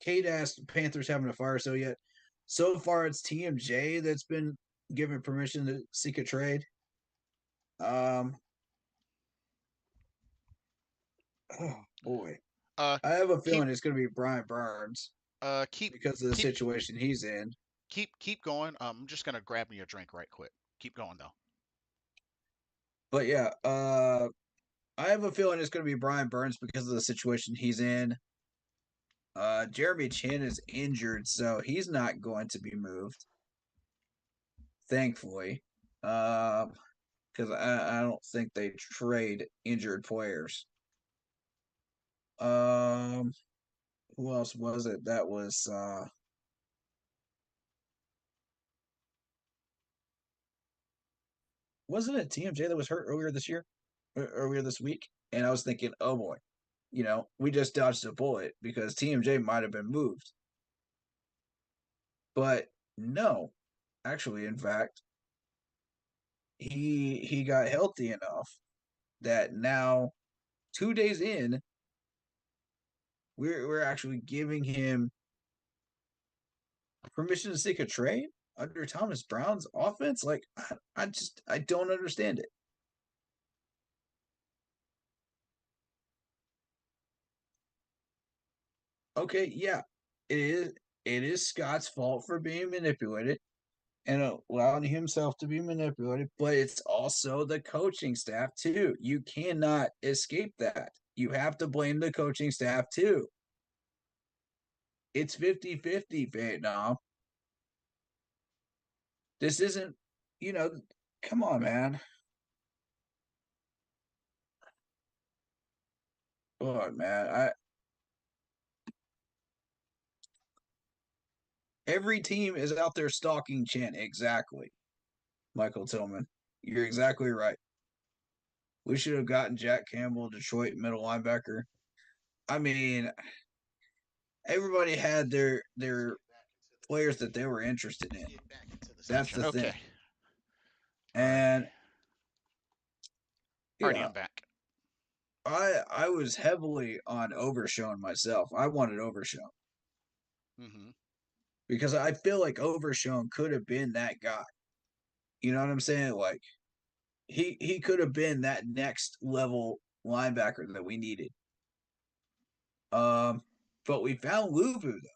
Kate asked Panthers having a fire sale yet. So far, it's TMJ that's been given permission to seek a trade. Oh boy, Uh, I have a keep feeling it's going to be Brian Burns keep because of the keep situation he's in. keep going. I'm just gonna grab me a drink right quick. Keep going though. But yeah, I have a feeling it's going to be Brian Burns because of the situation he's in. Jeremy Chin is injured, so he's not going to be moved. Thankfully, because I don't think they trade injured players. Who else was it? That was wasn't it TMJ that was hurt earlier this year, earlier this week? And I was thinking, oh boy, we just dodged a bullet because TMJ might have been moved. But no, actually, in fact, he got healthy enough that now 2 days in, we're actually giving him permission to seek a trade under Thomas Brown's offense. Like I don't understand it. Okay, yeah, it is Scott's fault for being manipulated and allowing himself to be manipulated, but it's also the coaching staff too. You cannot escape that. You have to blame the coaching staff too. It's 50-50, Vietnam. This isn't, come on, man. Oh, man. Every team is out there stalking Chin. Exactly. Michael Tillman. You're exactly right. We should have gotten Jack Campbell, Detroit middle linebacker. I mean, everybody had their players that they were interested in. That's the thing. Okay. And Alrighty, yeah, I'm back. I was heavily on Overshown myself. I wanted Overshown Mm-hmm. because I feel like Overshown could have been that guy. You know what I'm saying? Like he could have been that next level linebacker that we needed. But we found Luvu though.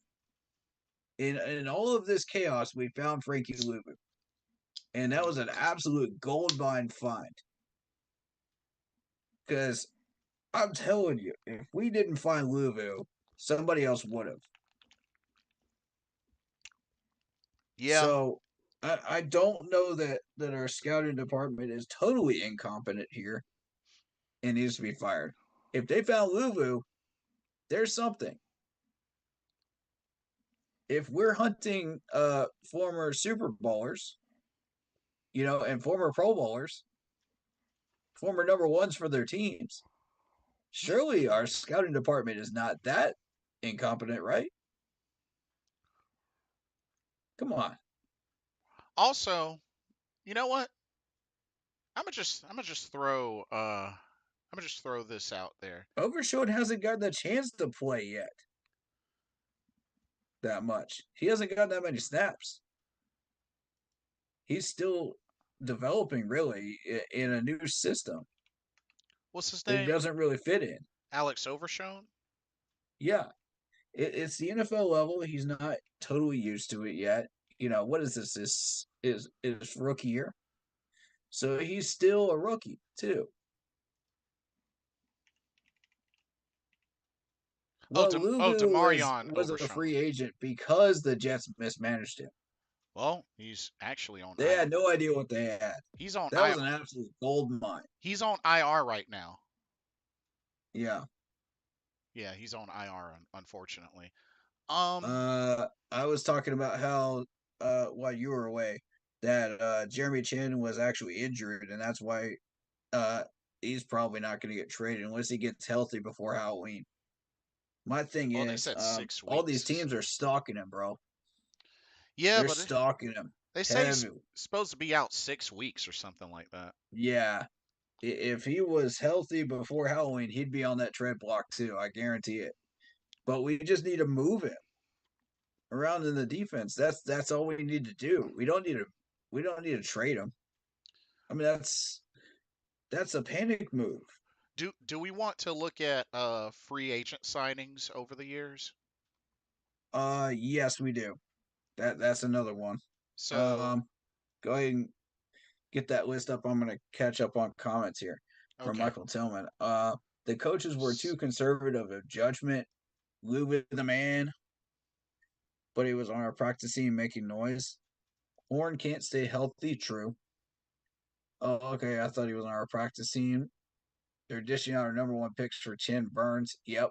In all of this chaos, we found Frankie Luvu, and that was an absolute gold mine find. Because I'm telling you, if we didn't find Luvu, somebody else would have. Yeah. So I don't know that our scouting department is totally incompetent here and needs to be fired. If they found Luvu, there's something. If we're hunting former Super Bowlers, and former Pro Bowlers, former number ones for their teams, surely our scouting department is not that incompetent, right? Come on. Also, you know what? I'm gonna just throw this out there. Overshown hasn't gotten the chance to play yet. That much. He hasn't gotten that many snaps. He's still developing really in a new system. What's his It name? doesn't really fit in. Alex Overshone? Yeah, it's the NFL level. He's not totally used to it yet. What is this? This is rookie year, so he's still a rookie too. Oh, Well, Luvu Demarion was a Overshone. free agent because the Jets mismanaged him. Well, he's actually on They IR. had no idea what they had. He's on That was an absolute gold mine. He's on IR right now. Yeah. Yeah, he's on IR, unfortunately. I was talking about how while you were away that Jeremy Chin was actually injured, and that's why he's probably not going to get traded unless he gets healthy before Halloween. My thing Oh, they is, said 6 all these weeks. teams are stalking him, bro. Yeah, They're but stalking him they say he's heavily. supposed to be out 6 weeks or something like that. Yeah. If he was healthy before Halloween, he'd be on that trade block too. I guarantee it. But we just need to move him around in the defense. That's all we need to do. We don't need to trade him. I mean, that's a panic move. Do we want to look at free agent signings over the years? Yes, we do. That's another one. So, Go ahead and get that list up. I'm gonna catch up on comments here from okay. Michael Tillman. The coaches were too conservative of judgment. Lou was the man, but he was on our practice team making noise. Horn can't stay healthy. True. Oh, okay. I thought he was on our practice team. They're dishing out our number one picks for Chin Burns. Yep.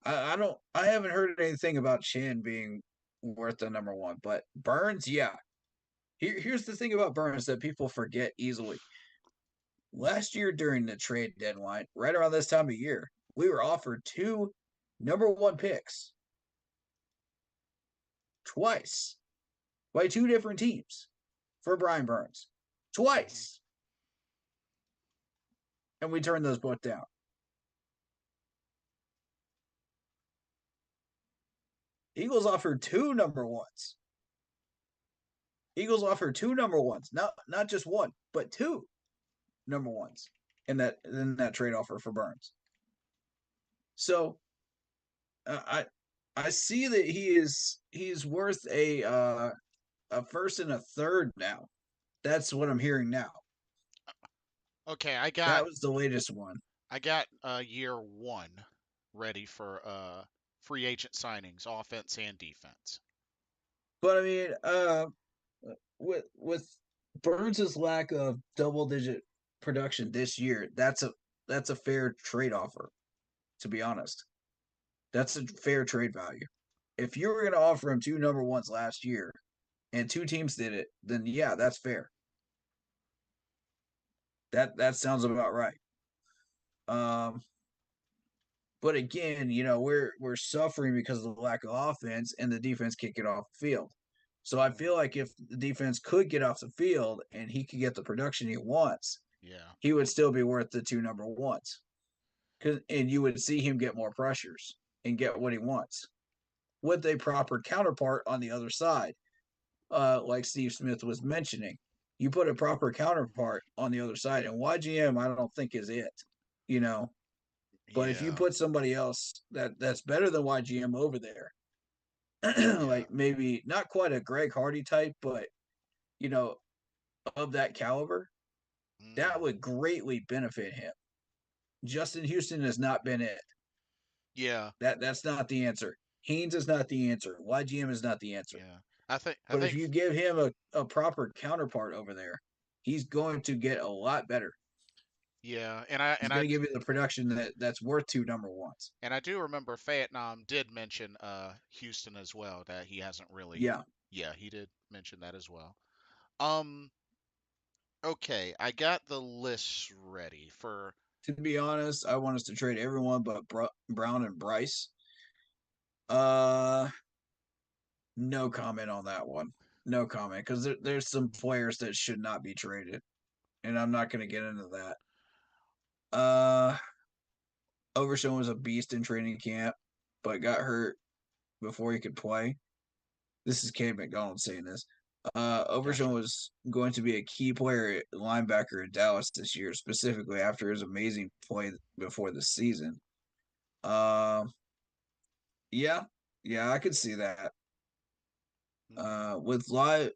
I haven't heard anything about Chin being worth the number one, but Burns, yeah. Here's the thing about Burns that people forget easily. Last year during the trade deadline, right around this time of year, we were offered 2 number one picks twice by 2 different teams for Brian Burns. Twice. And we turned those both down. Eagles offered 2 number ones. Eagles offered 2 number ones. Not just one, but 2 number ones in that trade offer for Burns. So I see that he's worth a first and a third now. That's what I'm hearing now. Okay, That was the latest one. I got year 1 ready for free agent signings, offense and defense. But I mean, with Burns' lack of double-digit production this year, that's a fair trade offer. To be honest, that's a fair trade value. If you were going to offer him 2 number ones last year, and 2 teams did it, then yeah, that's fair. That sounds about right. But again, we're suffering because of the lack of offense, and the defense can't get off the field. So I feel like if the defense could get off the field and he could get the production he wants, Yeah. he would still be worth the 2 number ones. And you would see him get more pressures and get what he wants with a proper counterpart on the other side. Like Steve Smith was mentioning, you put a proper counterpart on the other side, and YGM I don't think is it. But if you Yeah. put somebody else that's better than YGM over there, like maybe not quite a Greg Hardy type, but of that caliber, that would greatly benefit him. Justin Houston has not been it. Yeah. That's not the answer. Haynes is not the answer. YGM is not the answer. Yeah. I think if you give him a proper counterpart over there, he's going to get a lot better. Yeah, he's going to give you the production that's worth 2 number ones. And I do remember Vietnam did mention Houston as well, that he hasn't really. Yeah, he did mention that as well. Okay, I got the list ready for. To be honest, I want us to trade everyone but Brown and Bryce. No comment on that one. No comment, because there's some players that should not be traded, and I'm not going to get into that. Overshown was a beast in training camp, but got hurt before he could play. This is Cade McDonald saying this. Overshown Gotcha. was going to be a key player at linebacker in Dallas this year, specifically after his amazing play before the season. Uh, yeah, yeah, I could see that. With live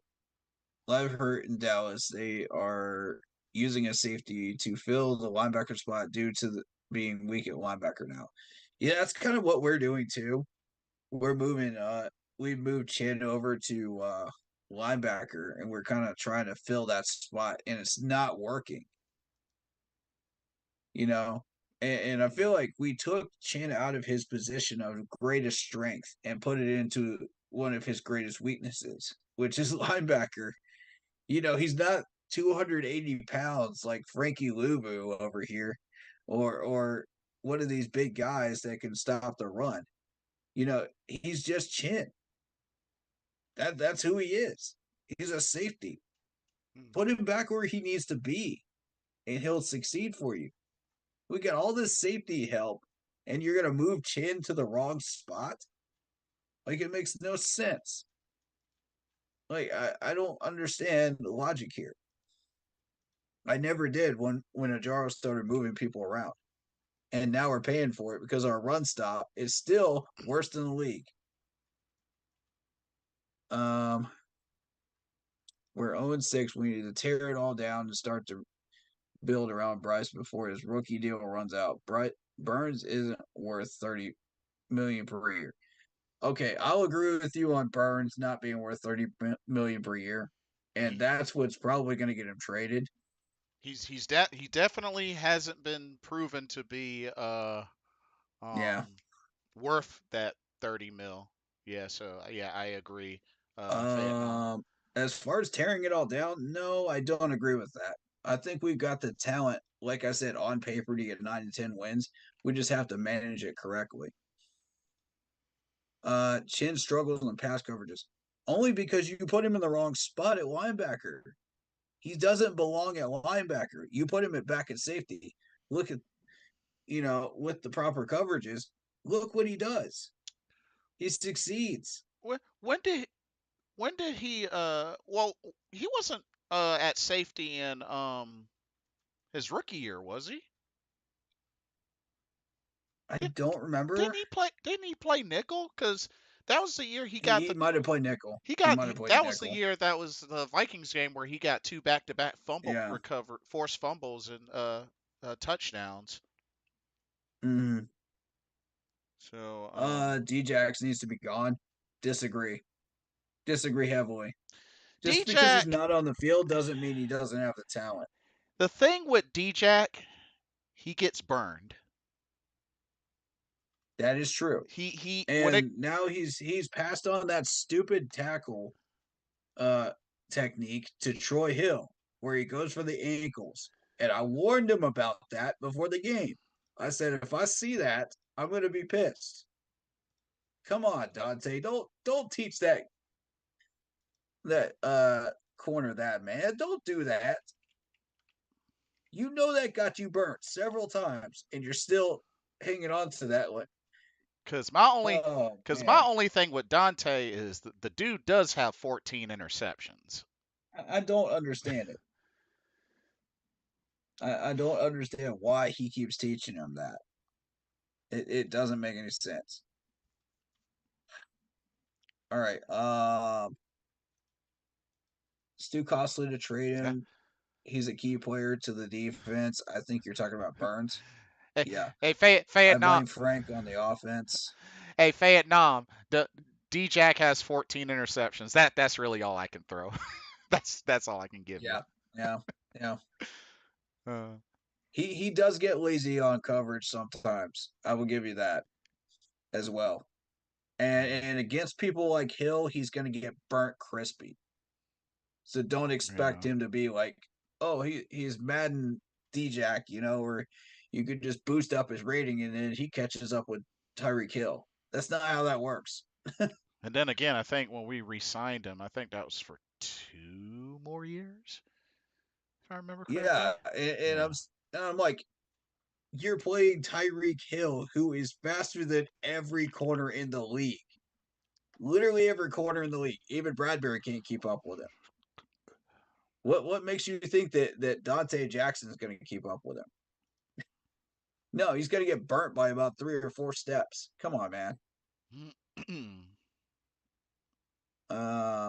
hurt in Dallas, they are using a safety to fill the linebacker spot due to being weak at linebacker now. Yeah, that's kind of what we're doing too. We're moving. We moved Chin over to linebacker, and we're kind of trying to fill that spot, and it's not working. You know, and I feel like we took Chin out of his position of greatest strength and put it into one of his greatest weaknesses, which is linebacker. He's not 280 pounds like Frankie Luvu over here, or one of these big guys that can stop the run. He's just Chin. That's who he is. He's a safety. Mm-hmm. Put him back where he needs to be, and he'll succeed for you. We got all this safety help, and you're gonna move Chin to the wrong spot. Like, it makes no sense. Like, I don't understand the logic here. I never did when Ajaro started moving people around, and now we're paying for it because our run stop is still worse than the league. We're 0-6. We need to tear it all down and start to build around Bryce before his rookie deal runs out. Burns isn't worth $30 million per year. Okay, I'll agree with you on Burns not being worth $30 million per year, and He that's what's probably going to get him traded. he definitely hasn't been proven to be Yeah. worth that 30 mil. Yeah, so yeah, I agree. Fayette Nom. As far as tearing it all down, no, I don't agree with that. I think we've got the talent, like I said, on paper to get 9 to 10 wins. We just have to manage it correctly. Chin struggles in pass coverages only because you put him in the wrong spot at linebacker. He doesn't belong at linebacker. You put him at back at safety. Look at with the proper coverages. Look what he does. He succeeds. When did he well, he wasn't at safety in his rookie year, was he? I Did, don't remember. didn't he play nickel? Cuz that was the year he got He the might have played nickel. he He got might he, have played that was the nickel. year that was the Vikings game where he got two back-to-back Yeah. forced fumbles and touchdowns. Mm-hmm. So Djax needs to be gone. Disagree. Disagree heavily. Just because he's D-Jack, not on the field doesn't mean he doesn't have the talent. the thing with D-Jack, he gets burned. That is true. He when it And now he's passed on that stupid tackle technique to Troy Hill, where he goes for the ankles. And I warned him about that before the game. I said, if I see that, I'm going to be pissed. Come on, Dante, don't teach that corner that, man. Don't do that. You know that got you burnt several times, and you're still hanging on to that one. Because Oh my man, only thing with Dante is that the dude does have 14 interceptions. I don't understand it. I don't understand why he keeps teaching him that. It doesn't make any sense. All right, it's too costly to trade Yeah. him. He's a key player to the defense. I think you're talking about Burns. Hey, Yeah, hey, I Fayette Nom. blame Frank on the offense. Hey, Fayette Nom. The D-Jack has 14 interceptions. That's really all I can throw. That's all I can give you. Yeah, yeah, yeah. Uh, He does get lazy on coverage sometimes. I will give you that as well. And against people like Hill, he's going to get burnt crispy. So don't expect yeah. him to be like, oh, he's Madden D-Jack, or you could just boost up his rating and then he catches up with Tyreek Hill. That's not how that works. And then again, I think when we re-signed him, I think that was for 2 more years, if I remember correctly. Yeah, and Yeah. I'm like, you're playing Tyreek Hill, who is faster than every corner in the league. Literally every corner in the league. Even Bradbury can't keep up with him. What makes you think that Dante Jackson is going to keep up with him? No, he's going to get burnt by about 3 or 4 steps. Come on, man.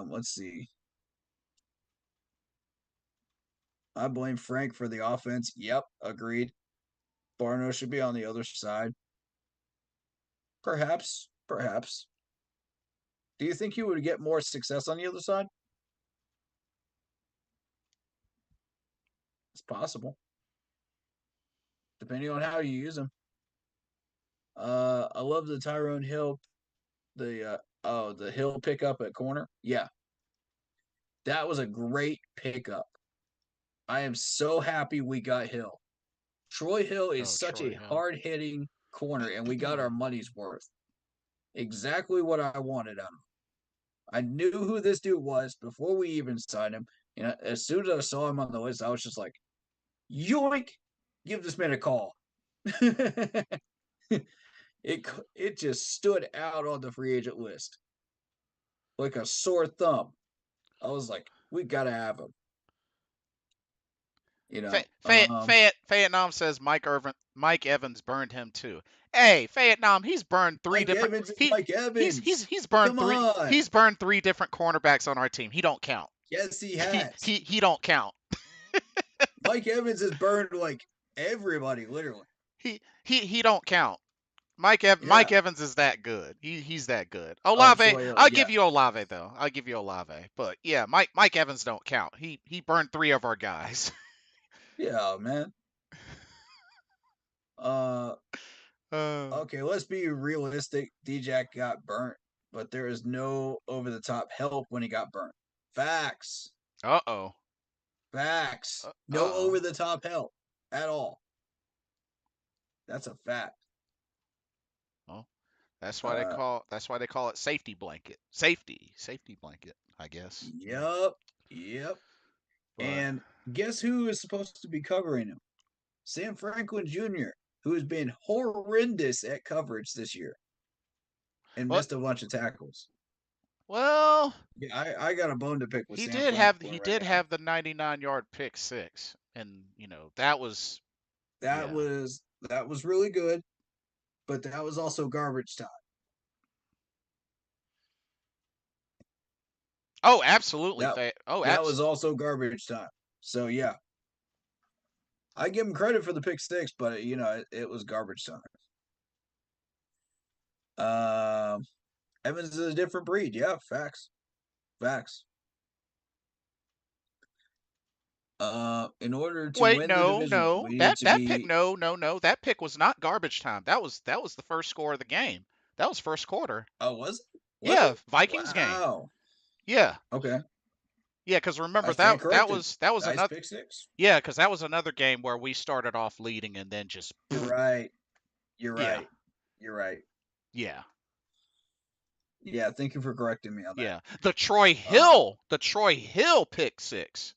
Let's see. I blame Frank for the offense. Yep, agreed. Barno should be on the other side. Perhaps. Do you think he would get more success on the other side? It's possible, depending on how you use him. I love the Tyrone Hill, the Hill pickup at corner. Yeah, that was a great pickup. I am so happy we got Hill. Troy Hill is Oh, such Troy a Hill. hard hitting corner, and we got our money's worth. Exactly what I wanted out of him. I knew who this dude was before we even signed him. And as soon as I saw him on the list, I was just like, yoink, give this man a call. it just stood out on the free agent list like a sore thumb. I was like, we gotta have him. You know, Vietnam says Mike Evans burned him too. Hey, Vietnam, he's burned three Mike different. Evans is Mike Evans. He's burned Come on. He's burned 3 different cornerbacks on our team. He don't count. Yes, he has. He don't count. Mike Evans has burned like everybody, literally. He don't count. Mike Evans is that good. He's that good. Olave, I'll give you Olave though. I'll give you Olave. But yeah, Mike Evans don't count. He burned 3 of our guys. Yeah, man. Okay, let's be realistic. D-Jack got burnt, but there is no over-the-top help when he got burnt. Facts. Uh-oh. Facts. No over-the-top help at all. That's a fact. Well, that's why they call it safety blanket. Safety blanket, I guess. Yep. But, and guess who is supposed to be covering him? Sam Franklin Jr., who has been horrendous at coverage this year and missed a bunch of tackles. Well, yeah, I got a bone to pick with he Sam did Franklin. He did have the 99-yard pick 6, and that was really good, but that was also garbage time. Oh, absolutely. That was also garbage time. So yeah, I give him credit for the pick 6, but it was garbage time. Evans is a different breed. Yeah, facts. In order to win the division, we need to that be... pick, no, that pick was not garbage time. That was the first score of the game. That was first quarter. Oh, was it? Yeah, Vikings game. Yeah. Okay. Yeah, because remember that was nice another pick 6. Yeah, because that was another game where we started off leading and then just. You're right. Yeah. You're right. Yeah. Yeah, thank you for correcting me on that. Yeah, the Troy Hill pick 6.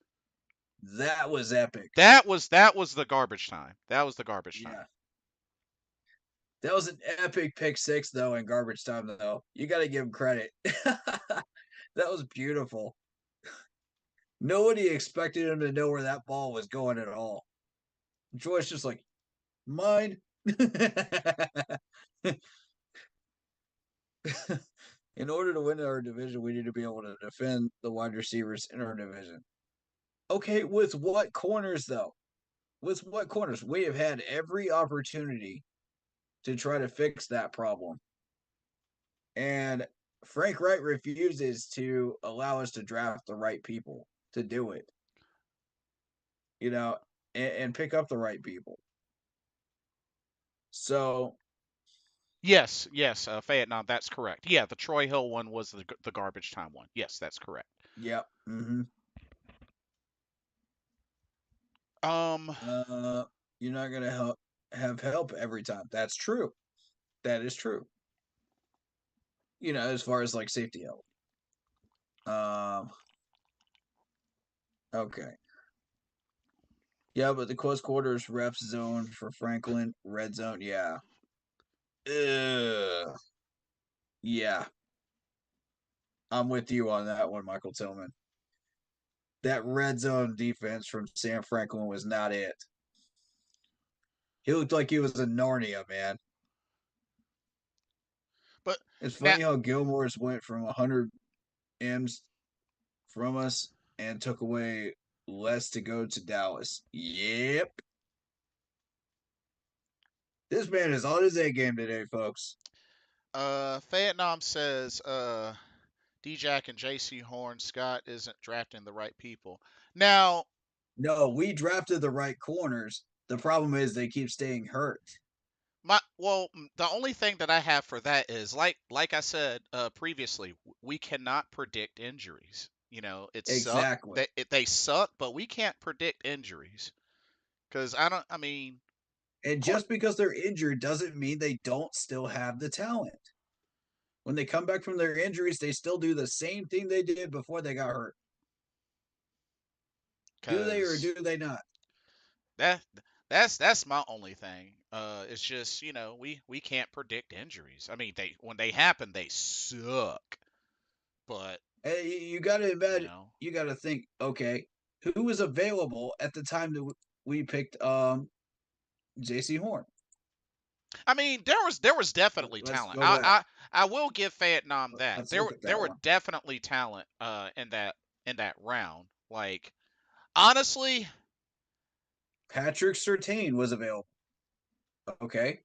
That was epic. That was the garbage time. That was the garbage time. That was an epic pick 6 though, in garbage time though. You got to give him credit. That was beautiful. Nobody expected him to know where that ball was going at all. Troy's just like, mine. In order to win our division, we need to be able to defend the wide receivers in our division. Okay, with what corners, though? With what corners? We have had every opportunity to try to fix that problem. And Frank Wright refuses to allow us to draft the right people to do it. And pick up the right people. So... Yes, Vietnam, that's correct. Yeah, the Troy Hill one was the garbage time one. Yes, that's correct. Yep. Mm-hmm. You're not gonna have help every time. That's true. That is true. As far as like safety help. Okay. Yeah, but the close quarters ref zone for Franklin, red zone, yeah. Yeah. I'm with you on that one, Michael Tillman. that red zone defense from Sam Franklin was not it. He looked like he was in Narnia, man. But It's now, funny how Gilmore's went from 100 M's from us and took away less to go to Dallas. Yep. This man is on his A game today, folks. Vietnam says D-Jack and J.C. Horn, Scott isn't drafting the right people. Now, No, we drafted the right corners. The problem is they keep staying hurt. the only thing that I have for that is like I said previously, we cannot predict injuries. You know, it suck. Exactly. They suck, but we can't predict injuries because I mean, And just because they're injured doesn't mean they don't still have the talent. When they come back from their injuries, they still do the same thing they did before they got hurt. Do they or do they not? that that's my only thing. It's just we can't predict injuries. I mean, when they happen, they suck. But And you got to imagine, know, you got to think, okay, who was available at the time that we picked J.C. Horn? I mean, there was definitely Let's talent. go back. I will give Vietnam that. Let's look at There that were one. definitely talent in that round. Like honestly, Patrick Surtain was available. Okay.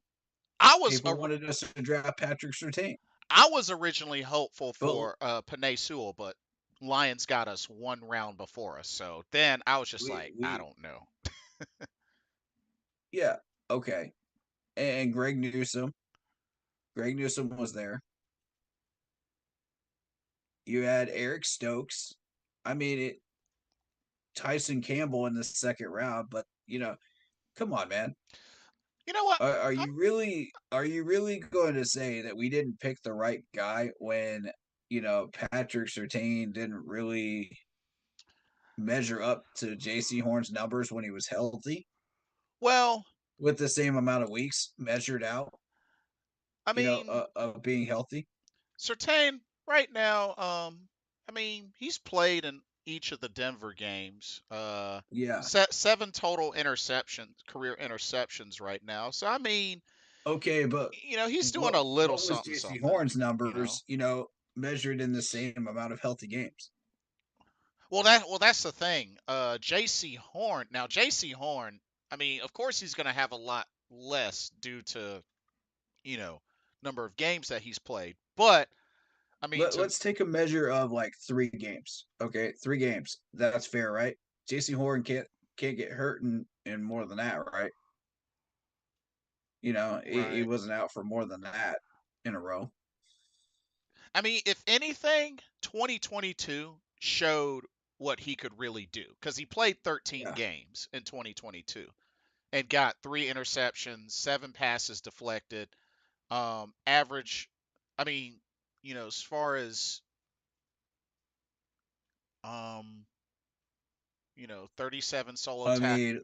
I was People wanted us to draft Patrick Surtain. I was originally hopeful But for Panay Sewell, but Lions got us one round before us. So then I was just like, I don't know. yeah, okay. And Greg Newsome. Greg Newsome was there. You had Eric Stokes. I mean, Tyson Campbell in the second round, but come on, man. You know what? Are you really going to say that we didn't pick the right guy when Patrick Surtain didn't really measure up to J.C. Horn's numbers when he was healthy? Well, with the same amount of weeks measured out, I mean, of being healthy. Surtain right now, I mean, he's played in each of the Denver games. Yeah. 7 total career interceptions right now. So I mean, okay, but he's doing a little what was something, J.C. something. Horn's numbers? Measured in the same amount of healthy games. Well, that's the thing. J.C. Horn. Now, J.C. Horn. I mean, of course, he's going to have a lot less due to number of games that he's played. But I mean, let's take a measure of like 3 games. Okay, 3 games. That's fair, right? J.C. Horn can't get hurt in more than that, right? He wasn't out for more than that in a row. I mean, if anything, 2022 showed what he could really do because he played 13 games in 2022 and got 3 interceptions, 7 passes deflected. Average, I mean, as far as 37 solo tackles,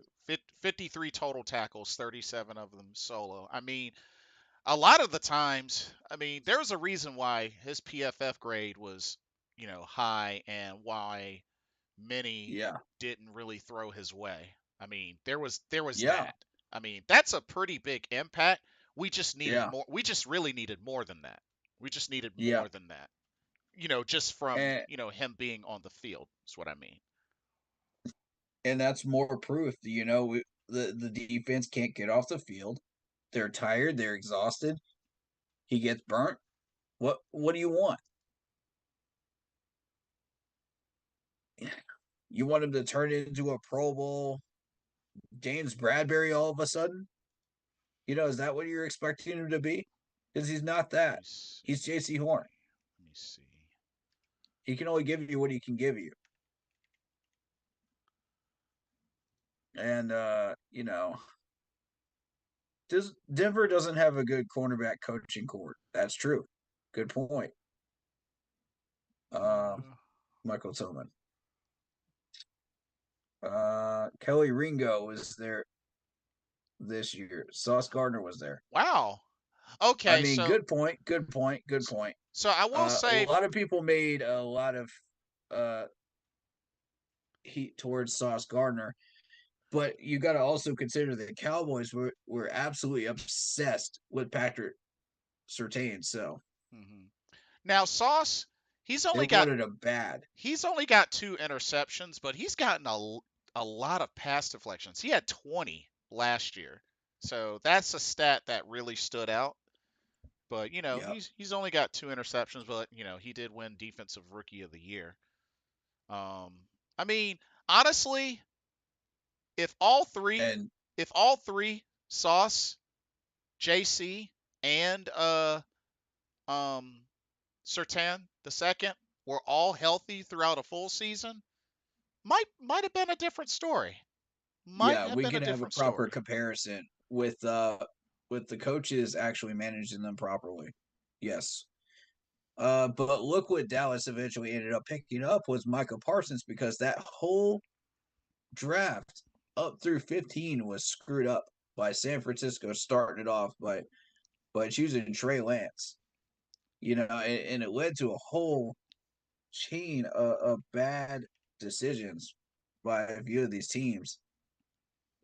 53 total tackles, 37 of them solo. I mean, a lot of the times, I mean, there was a reason why his PFF grade was, high and why many didn't really throw his way. I mean, there was that. I mean, that's a pretty big impact. We just needed more. We just really needed more than that. We just needed more than that. Just from, him being on the field is what I mean. And that's more proof that, the defense can't get off the field. They're tired. They're exhausted. He gets burnt. What do you want? You want him to turn into a Pro Bowl James Bradbury all of a sudden? Is that what you're expecting him to be? Because he's not that. He's J.C. Horn. Let me see. He can only give you what he can give you. And Denver doesn't have a good cornerback coaching court. That's true. Good point. Michael Tillman. Kelly Ringo was there this year. Sauce Gardner was there. Wow. Okay. I mean, good point. So I will say a lot of people made a lot of heat towards Sauce Gardner. But you got to also consider the Cowboys were absolutely obsessed with Patrick Surtain. So Hmm. Now Sauce, they wanted him bad. he's only got 2 interceptions, but he's gotten a lot of pass deflections. He had 20 last year, so that's a stat that really stood out. But Yep. he's only got 2 interceptions, but he did win Defensive Rookie of the Year. Um, I mean, honestly, if all three, And if all three, Sauce, JC, and um Sertan the second, were all healthy throughout a full season, might have been a different story. Might yeah, have we been a could have a different proper story. comparison with the coaches actually managing them properly. Yes. But look what Dallas eventually ended up picking up was Michael Parsons because that whole draft up through 15 was screwed up by San Francisco starting it off by choosing Trey Lance. And it led to a whole chain of bad decisions by a few of these teams,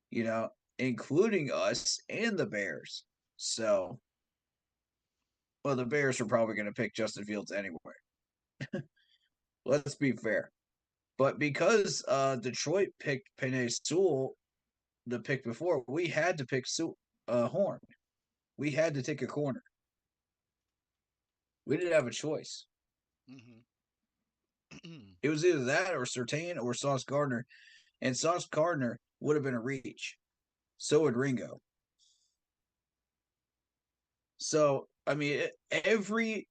you know, including us and the Bears. So, well, the Bears are probably going to pick Justin Fields anyway. Let's be fair. But because Detroit picked Penei Sewell the pick before, we had to pick Horn. We had to take a corner. We didn't have a choice. Hmm. It was either that or Surtain or Sauce Gardner, and Sauce Gardner would have been a reach. So would Ringo. So I mean, every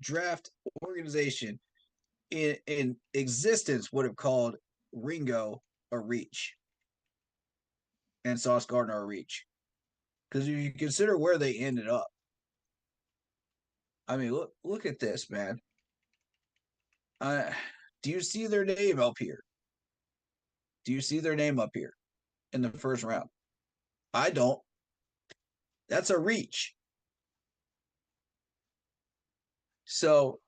draft organization in existence would have called Ringo a reach and Sauce Gardner a reach. Because if you consider where they ended up, I mean, look at this, man. Do you see their name up here? Do you see their name up here in the first round? I don't. That's a reach. So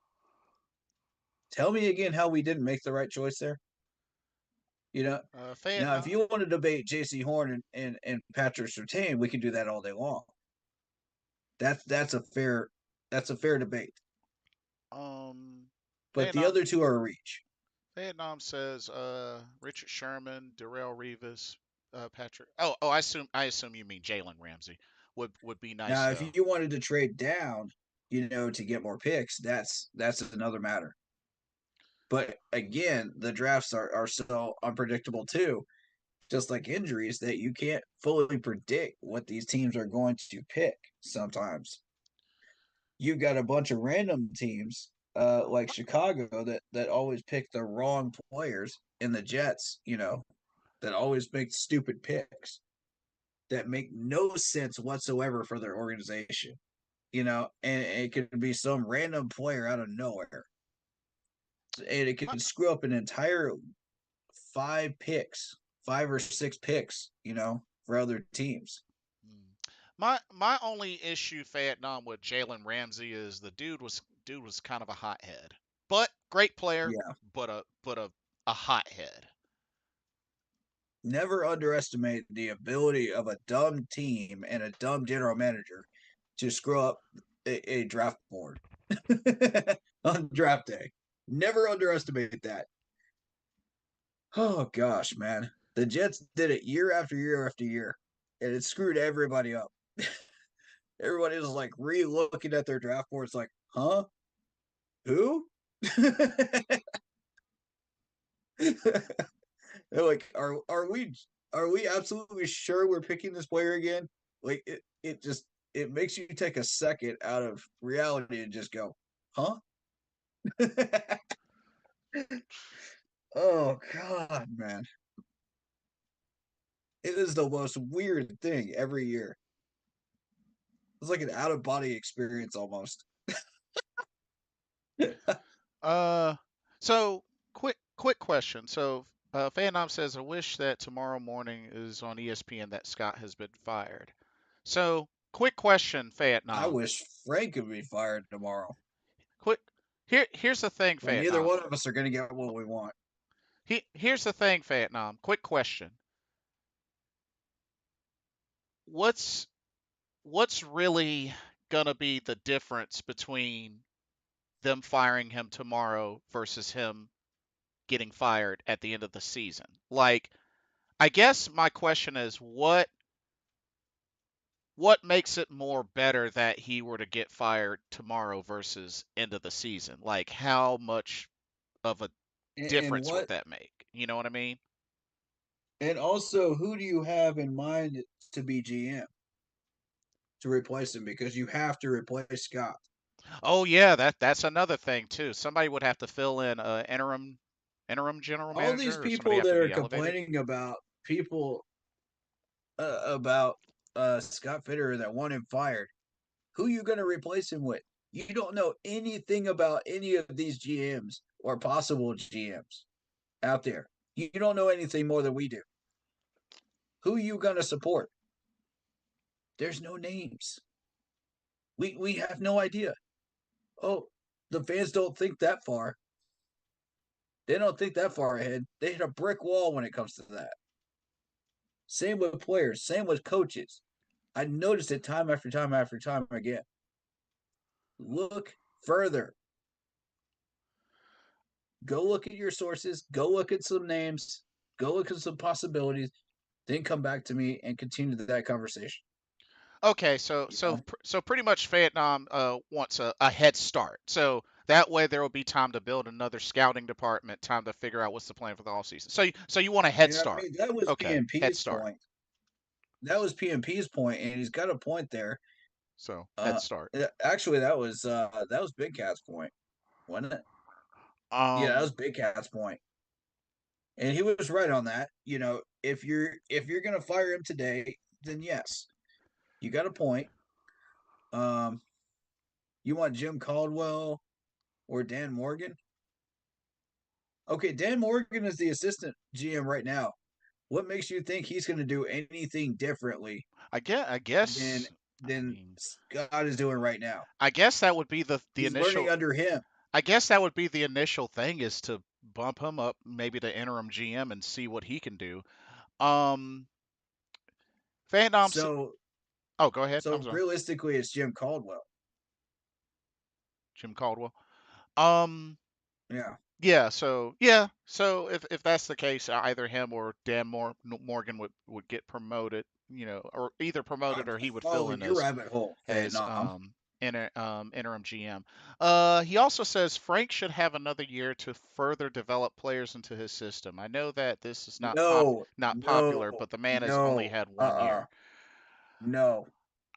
tell me again how we didn't make the right choice there. You know, now if Vietnam. you want to debate J.C. Horn and Patrick Surtain, we can do that all day long. That's a fair debate. But the Vietnam. other two are a reach. Vietnam says Richard Sherman, Darrell Revis, Patrick. Oh, I assume you mean Jalen Ramsey. Would be nice Now, if though. you wanted to trade down, to get more picks, that's another matter. But again, the drafts are so unpredictable too, just like injuries, that you can't fully predict what these teams are going to pick sometimes. You've got a bunch of random teams, like Chicago, that always pick the wrong players, and the Jets, that always make stupid picks that make no sense whatsoever for their organization. And it could be some random player out of nowhere, and it My could screw up an entire five or six picks, for other teams. my only issue, Vietnam, with Jalen Ramsey is the dude was kind of a hothead, but great player, Yeah. but a hothead. Never underestimate the ability of a dumb team and a dumb general manager to screw up a draft board on draft day. Never underestimate that. Oh gosh, man. The Jets did it year after year after year, and it screwed everybody up. Everybody was like re-looking at their draft boards like, huh? Who? They're like, are we absolutely sure we're picking this player again? Like it makes you take a second out of reality and just go, huh? Oh god, man. It is the most weird thing every year. It's like an out of body experience almost. Uh, so quick question. So, Vietnam says, I wish that tomorrow morning is on ESPN that Scott has been fired. So, quick question, I Vietnam. wish Frank could be fired tomorrow. Quick, here's the thing, But neither Vietnam. one of us are going to get what we want. Here's the thing, Vietnam. Quick question. What's what's really gonna be the difference between them firing him tomorrow versus him getting fired at the end of the season? Like, I guess my question is what makes it more better that he were to get fired tomorrow versus end of the season? Like, how much of a And difference would what? that make? You know what I mean? And also, who do you have in mind to be GM to replace him? Because you have to replace Scott. Oh yeah, that's another thing too. Somebody would have to fill in interim general All these manager, or somebody people have that to are be elevated. complaining about people about Scott Fitterer that want him fired, who you going to replace him with? You don't know anything about any of these GMs or possible GMs out there. You don't know anything more than we do. Who you going to support? There's no names. We have no idea. Oh, the fans don't think that far. They don't think that far ahead. They hit a brick wall when it comes to that. Same with players, same with coaches. I noticed it time after time after time again. Look further. Go look at your sources. Go look at some names. Go look at some possibilities. Then come back to me and continue that conversation. Okay, so You so know, so pretty much Vietnam wants a head start. So that way there will be time to build another scouting department, time to figure out what's the plan for the off season. So you want a head and I start. mean that was Okay, head PMP's start. point. That was PMP's point, and he's got a point there. So head Uh, start. actually, that was Big Cat's point, wasn't it? Yeah, that Um was Big Cat's point, and he was right on that. You know, if you're gonna fire him today, then yes, you got a point. Um, you want Jim Caldwell or Dan Morgan? Okay, Dan Morgan is the assistant GM right now. What makes you think he's going to do anything differently I guess I than guess I than mean Scott is doing right now? I guess that would be the He's learning initial under him. I guess that would be the initial thing is to bump him up maybe to interim GM and see what he can do. Um, Van So oh, go ahead. I'm so sorry. realistically, it's Jim Caldwell. Jim Caldwell. Um, Yeah, so if that's the case, either him or Morgan would get promoted, or either promoted I'm or he would fill following in your rabbit hole, as Vietnam. interim GM. He also says Frank should have another year to further develop players into his system. I know that this is No, not popular, no, but the man has only no, had 1 year. uh-uh, no,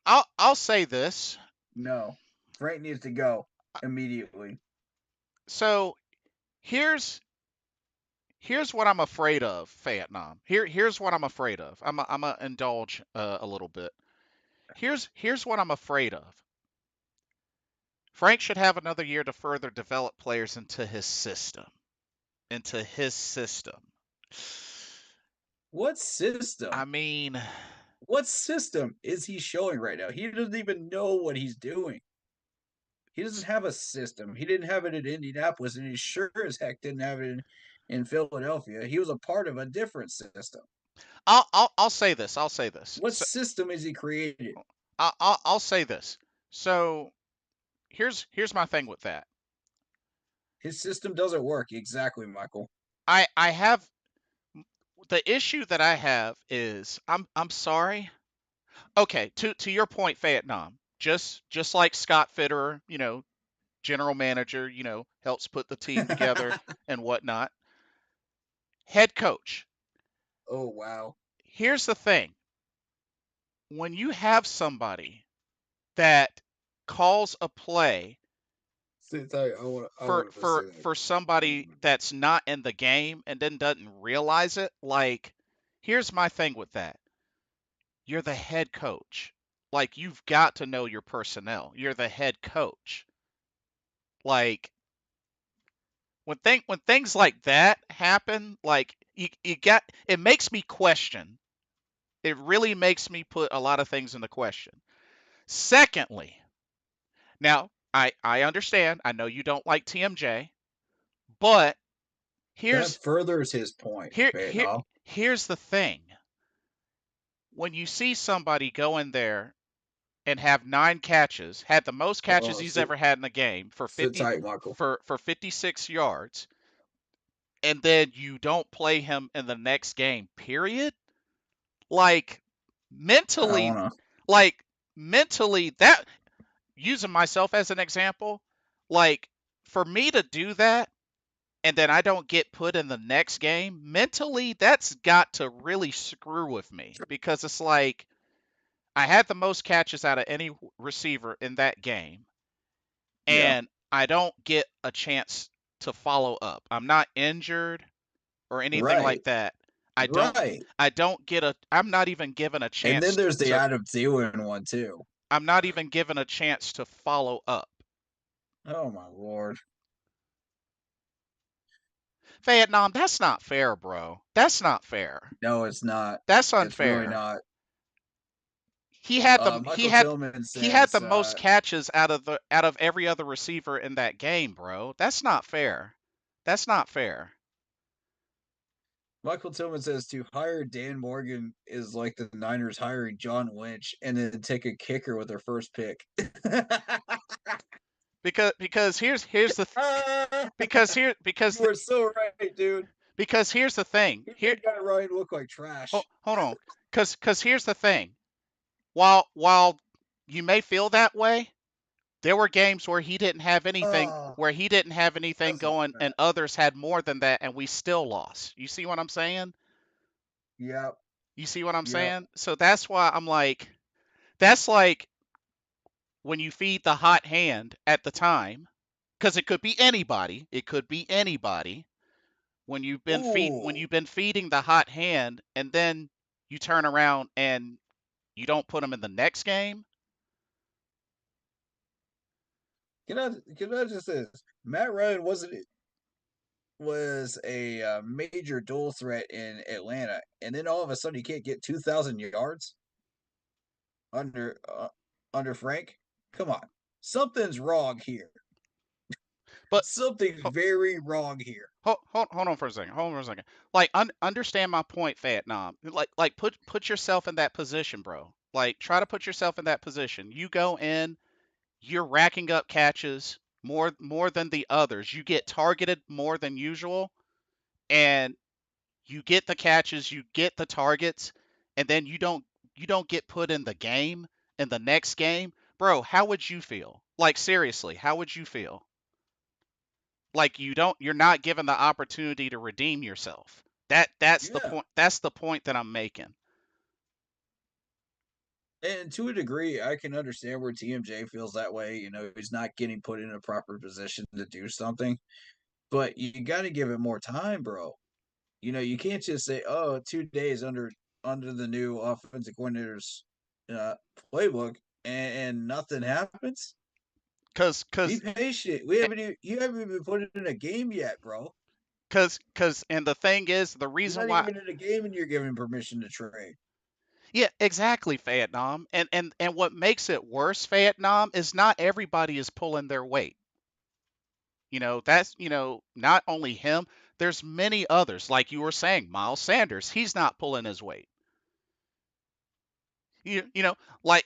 I'll say this. no. Frank needs to go immediately. So here's here's what I'm afraid of, Vietnam. Here's what I'm afraid of. I'm gonna indulge a little bit. Here's what I'm afraid of. Frank should have another year to further develop players into his system. Into his system. What system? I mean, What system is he showing right now? He doesn't even know what he's doing. He doesn't have a system. He didn't have it in Indianapolis, and he sure as heck didn't have it in Philadelphia. He was a part of a different system. I'll say this. I'll say this. What So system is he created? I'll say this. So here's my thing with that. His system doesn't work exactly, Michael. I have the issue that I have is I'm sorry. Okay, to your point, Vietnam. Just like Scott Fitterer, general manager, helps put the team together and whatnot. Head coach. Oh wow. Here's the thing. When you have somebody that calls a play Sorry, I want to say that for again. somebody that's not in the game and then doesn't realize it, like, here's my thing with that. You're the head coach. Like, you've got to know your personnel. You're the head coach. Like, when things like that happen, like, you got it makes me question. It really makes me put a lot of things into question. Secondly, now I understand. I know you don't like TMJ, but That here's furthers his point, here here Vietnam. here's the thing. When you see somebody go in there and have 9 catches, had the most catches Oh, he's ever had in a game for sit 50 tight, Michael. for 56 yards, and then you don't play him in the next game, period? Like I don't mentally, know. like mentally, that using myself as an example, like for me to do that and then I don't get put in the next game, mentally that's got to really screw with me because it's like I had the most catches out of any receiver in that game Yeah. and I don't get a chance to follow up. I'm not injured or anything like Right. that. I don't Right. I'm not even given a And then chance there's the to Adam Thielen one too. I'm not even given a chance to follow up. Oh my lord. Vietnam, that's not fair, bro. That's not fair. No, it's not. That's It's really unfair. not. He had the Michael Tillman he had says the most catches out of every other receiver in that game, bro. That's not fair. That's not fair. Michael Tillman says to hire Dan Morgan is like the Niners hiring John Lynch and then take a kicker with their first pick. Because here's the because here You are so right, dude. because here's the thing. He Here made Matt Ryan look like trash. hold on. Cuz here's the thing. While you may feel that way, there were games Oh, where he didn't have anything that's not going fair. and others had more than that and we still lost. You see what I'm saying? Yep. You see what I'm Yep. saying? So that's why I'm like that's like when you feed the hot hand at the time cuz it could be anybody. It could be anybody when Ooh. you've been feeding the hot hand and then you turn around and you don't put them in the next game. Can I just say this? Matt Ryan was a major dual threat in Atlanta, and then all of a sudden he can't get 2,000 yards under under Frank. Come on, something's wrong here. But Something's very wrong here. hold on for a second. Hold on for a second. Like understand my point, Vietnam. Like put yourself in that position, bro. Like try to put yourself in that position. You go in, you're racking up catches more than the others. You get targeted more than usual, and you get the catches, you get the targets, and then you don't get put in the game in the next game. Bro, how would you feel? Like seriously, how would you feel? Like you're not given the opportunity to redeem yourself. That's the Yeah, point. That's the point that I'm making. and to a degree, I can understand where TMJ feels that way. You know, he's not getting put in a proper position to do something, but you got to give it more time, bro. You know, you can't just say, "Oh, 2 days under the new offensive coordinator's uh, playbook," and nothing happens. Cause Be cause patient. We haven't you haven't even put it in a game yet, bro. cause and the thing is the You're reason not why even in a game, and you're giving permission to trade. yeah, exactly, Vietnam. And what makes it worse, Vietnam, is not everybody is pulling their weight. That's, not only him, there's many others. Like you were saying, Miles Sanders, he's not pulling his weight. You know, like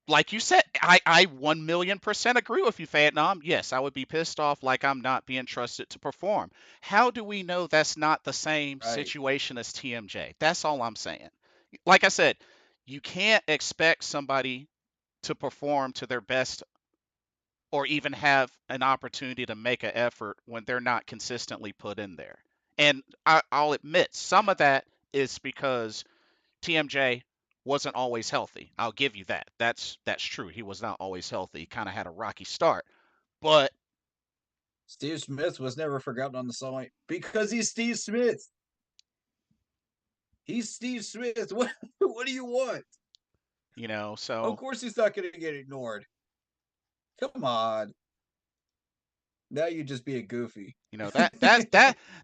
like you said, I 1,000,000% agree with you, Vietnam. Yes, I would be pissed off like I'm not being trusted to perform. How do we know that's not the same Right. situation as TMJ? That's all I'm saying. Like I said, you can't expect somebody to perform to their best or even have an opportunity to make an effort when they're not consistently put in there. And I'll admit some of that is because TMJ wasn't always healthy. I'll give you that. That's true. He was not always healthy. He kind of had a rocky start. But Steve Smith was never forgotten on the sideline because he's Steve Smith. He's Steve Smith. What do you want? Of so course he's not going to get ignored. Come on. Now you just being goofy.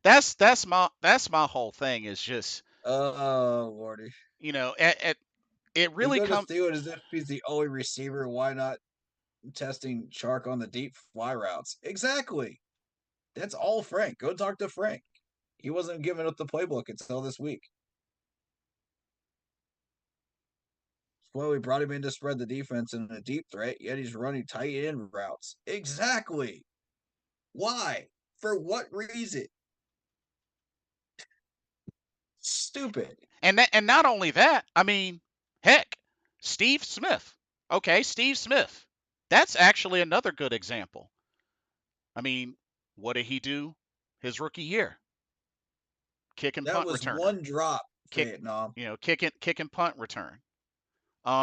that's my whole thing is just Oh, Lordy. it You really go to comes Steelers as if he's the only receiver. Why not testing Chark on the deep fly routes? Exactly. That's all Frank. Go talk to Frank. He wasn't giving up the playbook until this week. Well, we brought him in to spread the defense in a deep threat, yet he's running tight end routes. Exactly. Why? For what reason? Stupid. And not only that, I mean, heck, Steve Smith. Okay, Steve Smith. That's actually another good example. I mean, what did he do his rookie year? Kick and That punt was returner. one drop, Kick, Vietnam. kick and punt return.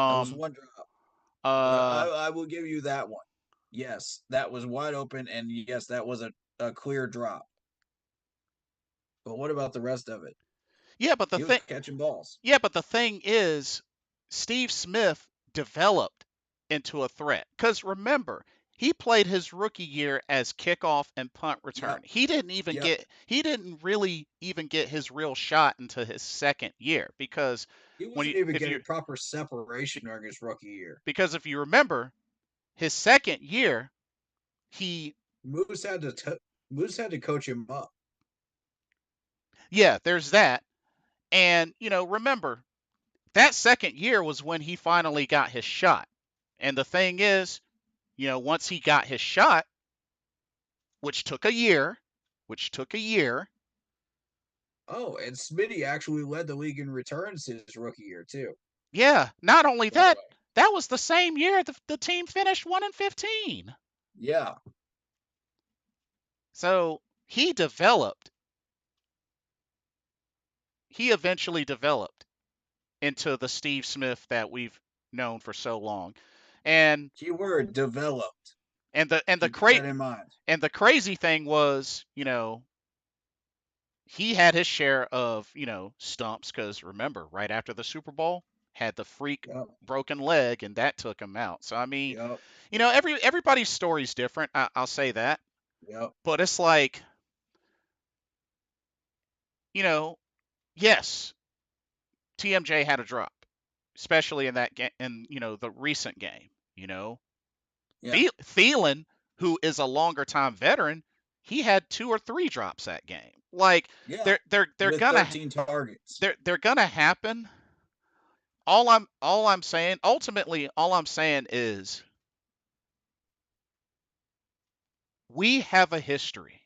That was Um one drop. uh I will give you that one. Yes, that was wide open, and yes, that was a clear drop. But what about the rest of it? yeah, but the He was thing catching balls. Yeah, but the thing is, Steve Smith developed into a threat. Because remember, he played his rookie year as kickoff and punt return. Yep. Yep. He didn't really even get his real shot into his second year because He when wasn't you even getting proper separation during his rookie year. because if you remember, his second year, he Moose had to coach him up. yeah, there's that. And remember, that second year was when he finally got his shot. And the thing is, once he got his shot, which took a year, Oh, and Smitty actually led the league in returns his rookie year too. yeah, not only By the that, way, that was the same year the team finished 1-15. yeah, So he eventually developed into the Steve Smith that we've known for so long. And keyword developed. and the and the Keep cra- that in mind. and the crazy thing was, he had his share of, stumps because remember, right after the Super Bowl, had the freak Yep, broken leg and that took him out. So I mean, yep, everybody's story is different. I'll say that, yep. but it's like, you know, yes, TMJ had a drop, especially in that game, in the recent game. You know, Yeah, Thielen, who is a longer time veteran, he had 2 or 3 drops that game. Like yeah. they're With gonna 13 targets. they're gonna happen. Ultimately, all I'm saying is we have a history.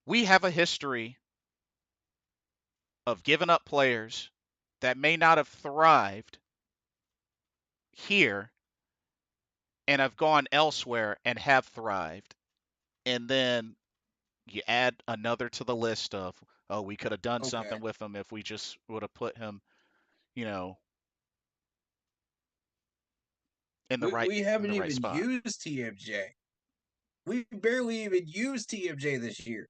We have a history of giving up players that may not have thrived here and have gone elsewhere and have thrived. And then you add another to the list of, oh, we could have done Okay. something with him if we just would have put him, you know, in the We in haven't the right even spot. used TMJ. We barely even used TMJ this year.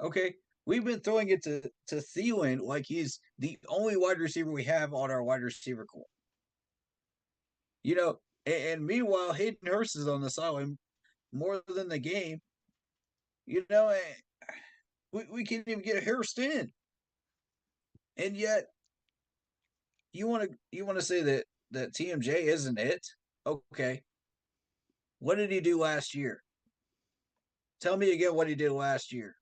Okay. We've been throwing it to Thielen like he's the only wide receiver we have on our wide receiver core. And meanwhile, Hayden Hurst is on the sideline more than the game. We can't even get Hurst in. And yet you want to say that TMJ isn't it? Okay. What did he do last year? Tell me again what he did last year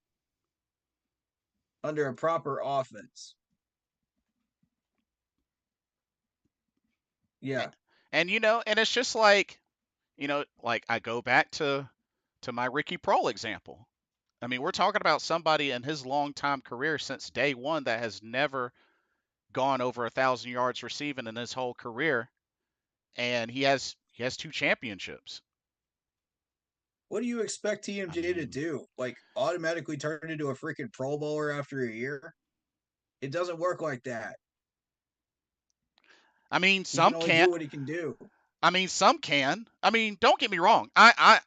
under a proper offense. Yeah. And it's just like, like I go back to my Ricky Prohl example. I mean, we're talking about somebody in his long time career since day one that has never gone over 1,000 yards receiving in his whole career, and he has 2 championships. What do you expect I TMJ to mean, do? Like automatically turn into a freaking Pro Bowler after a year? It doesn't work like that. I mean, He can some only can't. do what he can do. I mean, some can. I mean, don't get me wrong. I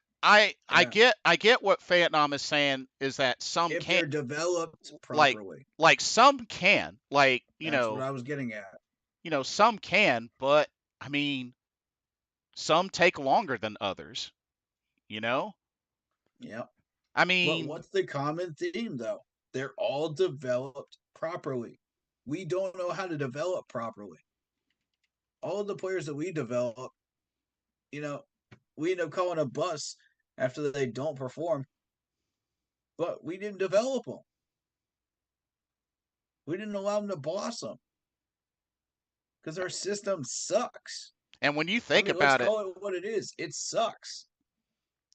Yeah. get what Vietnam is saying is that some If can't. they're developed like properly. like some can. Like, That's what I was getting at. some can, but I mean, some take longer than others, you know? Yeah. I But mean, what's the common theme though? They're all developed properly. We don't know how to develop properly. All of the players that we develop, you know, we end up calling a bus after they don't perform. but we didn't develop them. We didn't allow them to blossom because our system sucks. And when you I think mean, let's about it, call it what it is. It sucks.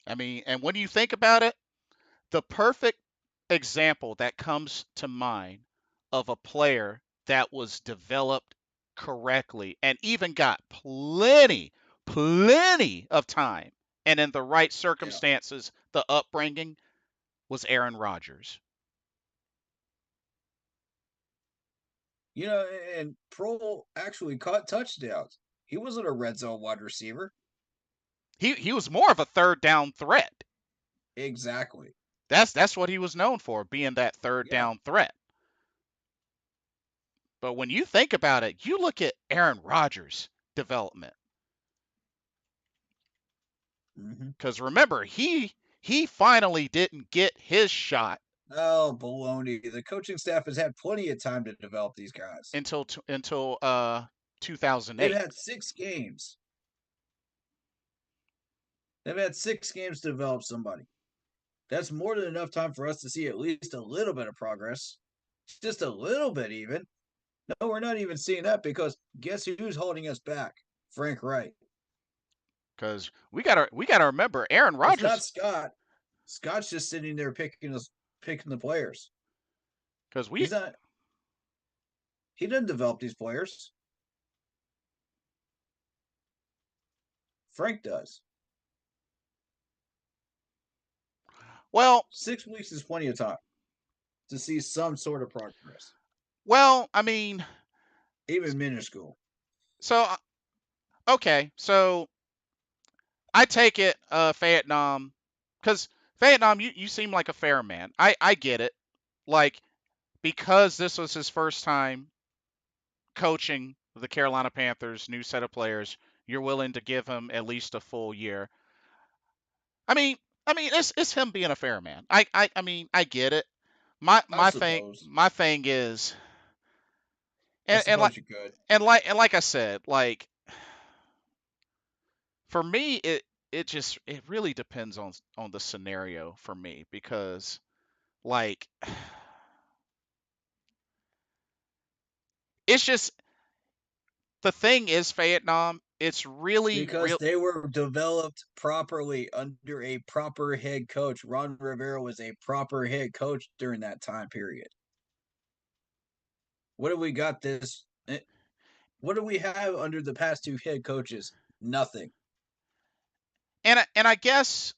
I mean, and when you think about it, the perfect example that comes to mind of a player that was developed correctly and even got plenty of time and in the right Yeah. circumstances, the upbringing was Aaron Rodgers. You know, and Prohl actually caught touchdowns. He wasn't a red zone wide receiver. He was more of a third down threat. Exactly. That's what he was known for, being that third Yeah. down threat. But when you think about it, you look at Aaron Rodgers' development. Because remember, he finally didn't get his shot Oh, baloney. The coaching staff has had plenty of time to develop these guys. until They've 2008. had 6 games. They've had 6 games to develop somebody. That's more than enough time for us to see at least a little bit of progress. Just a little bit, even. No, we're not even seeing that because guess who's holding us back? Frank Wright. Because we gotta remember Aaron It's not Rodgers. Scott. Scott's just sitting there picking the players. Because He's not. He didn't develop these players. Frank does. well 6 weeks is plenty of time to see some sort of progress, I mean, even minuscule. so okay, so I take it Vietnam, because Vietnam, you seem like a fair man. I get it, like, because this was his first time coaching the Carolina Panthers, new set of players, you're willing to give him at least a full year. I mean, it's him being a fair man. I mean, I get it. My I my thing suppose. my thing is, I and like suppose you could. and like I said, like, for me, it really depends on the scenario for me, because, like, it's just, the thing is, Vietnam, it's really Because real. they were developed properly under a proper head coach. Ron Rivera was a proper head coach during that time period. What do we got this? What do we have under the past 2 head coaches? Nothing. And I guess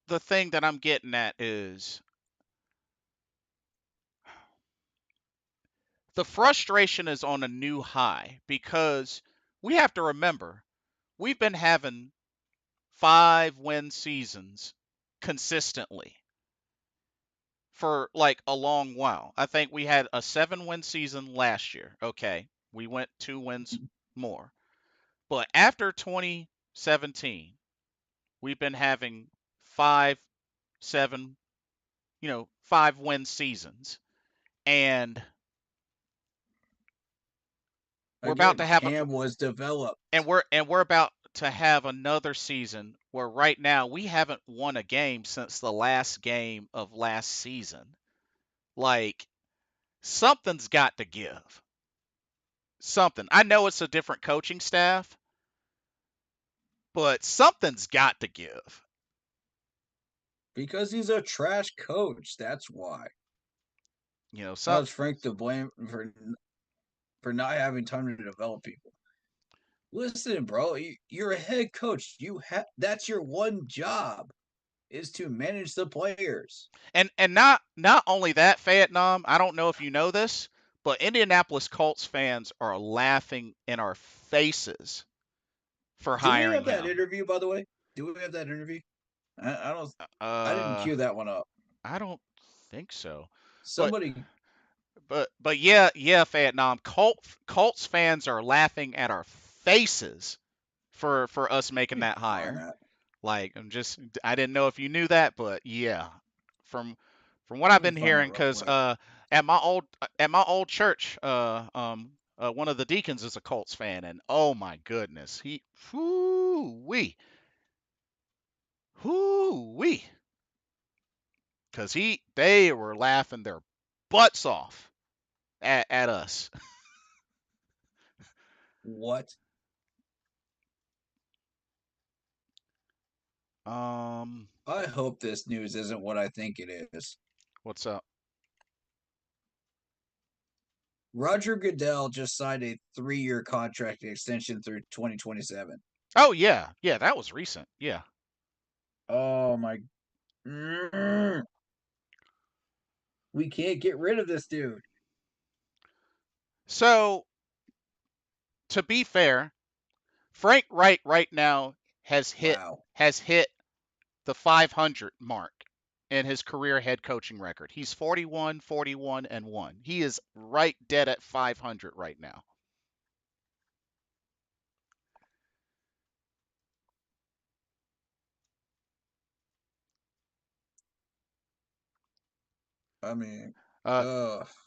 the thing that I'm getting at is the frustration is on a new high, because we have to remember, we've been having 5-win seasons consistently for like a long while. I think we had a 7-win season last year. Okay, we went 2 wins more. But after 2017, we've been having 5, 7, 5-win seasons. And we're about to Again, have Cam was developed. we're about to have another season where right now we haven't won a game since the last game of last season. Like, something's got to give. Something. I know it's a different coaching staff, but something's got to give. Because he's a trash coach. That's why. Some How's Frank to blame for not having time to develop people? Listen, bro, you're a head coach. That's your one job is to manage the players. and not only that, Vietnam, I don't know if you know this, but Indianapolis Colts fans are laughing in our faces for Do we hiring have that him. interview, by the way? Do we have that interview? I don't. I didn't Uh, cue that one up. I don't think so. But Somebody. but yeah, Vietnam, Colts fans are laughing at our faces for us Let making me that find hire. that. Like, I didn't know if you knew that, but yeah, from what I've Let me been find that hearing, real because quick. at my old church, one of the deacons is a Colts fan, and oh my goodness, he whoo wee. because they were laughing their butts off at us. What? Um, I hope this news isn't what I think it is. what's up? Roger Goodell just signed a 3-year contract extension through 2027. Oh yeah, that was recent. Yeah. Oh my. We can't get rid of this dude. So to be fair, Frank Wright right now has hit Wow. the 500 mark in his career head coaching record. He's 41, 41, and 1. He is right dead at 500 right now. I mean,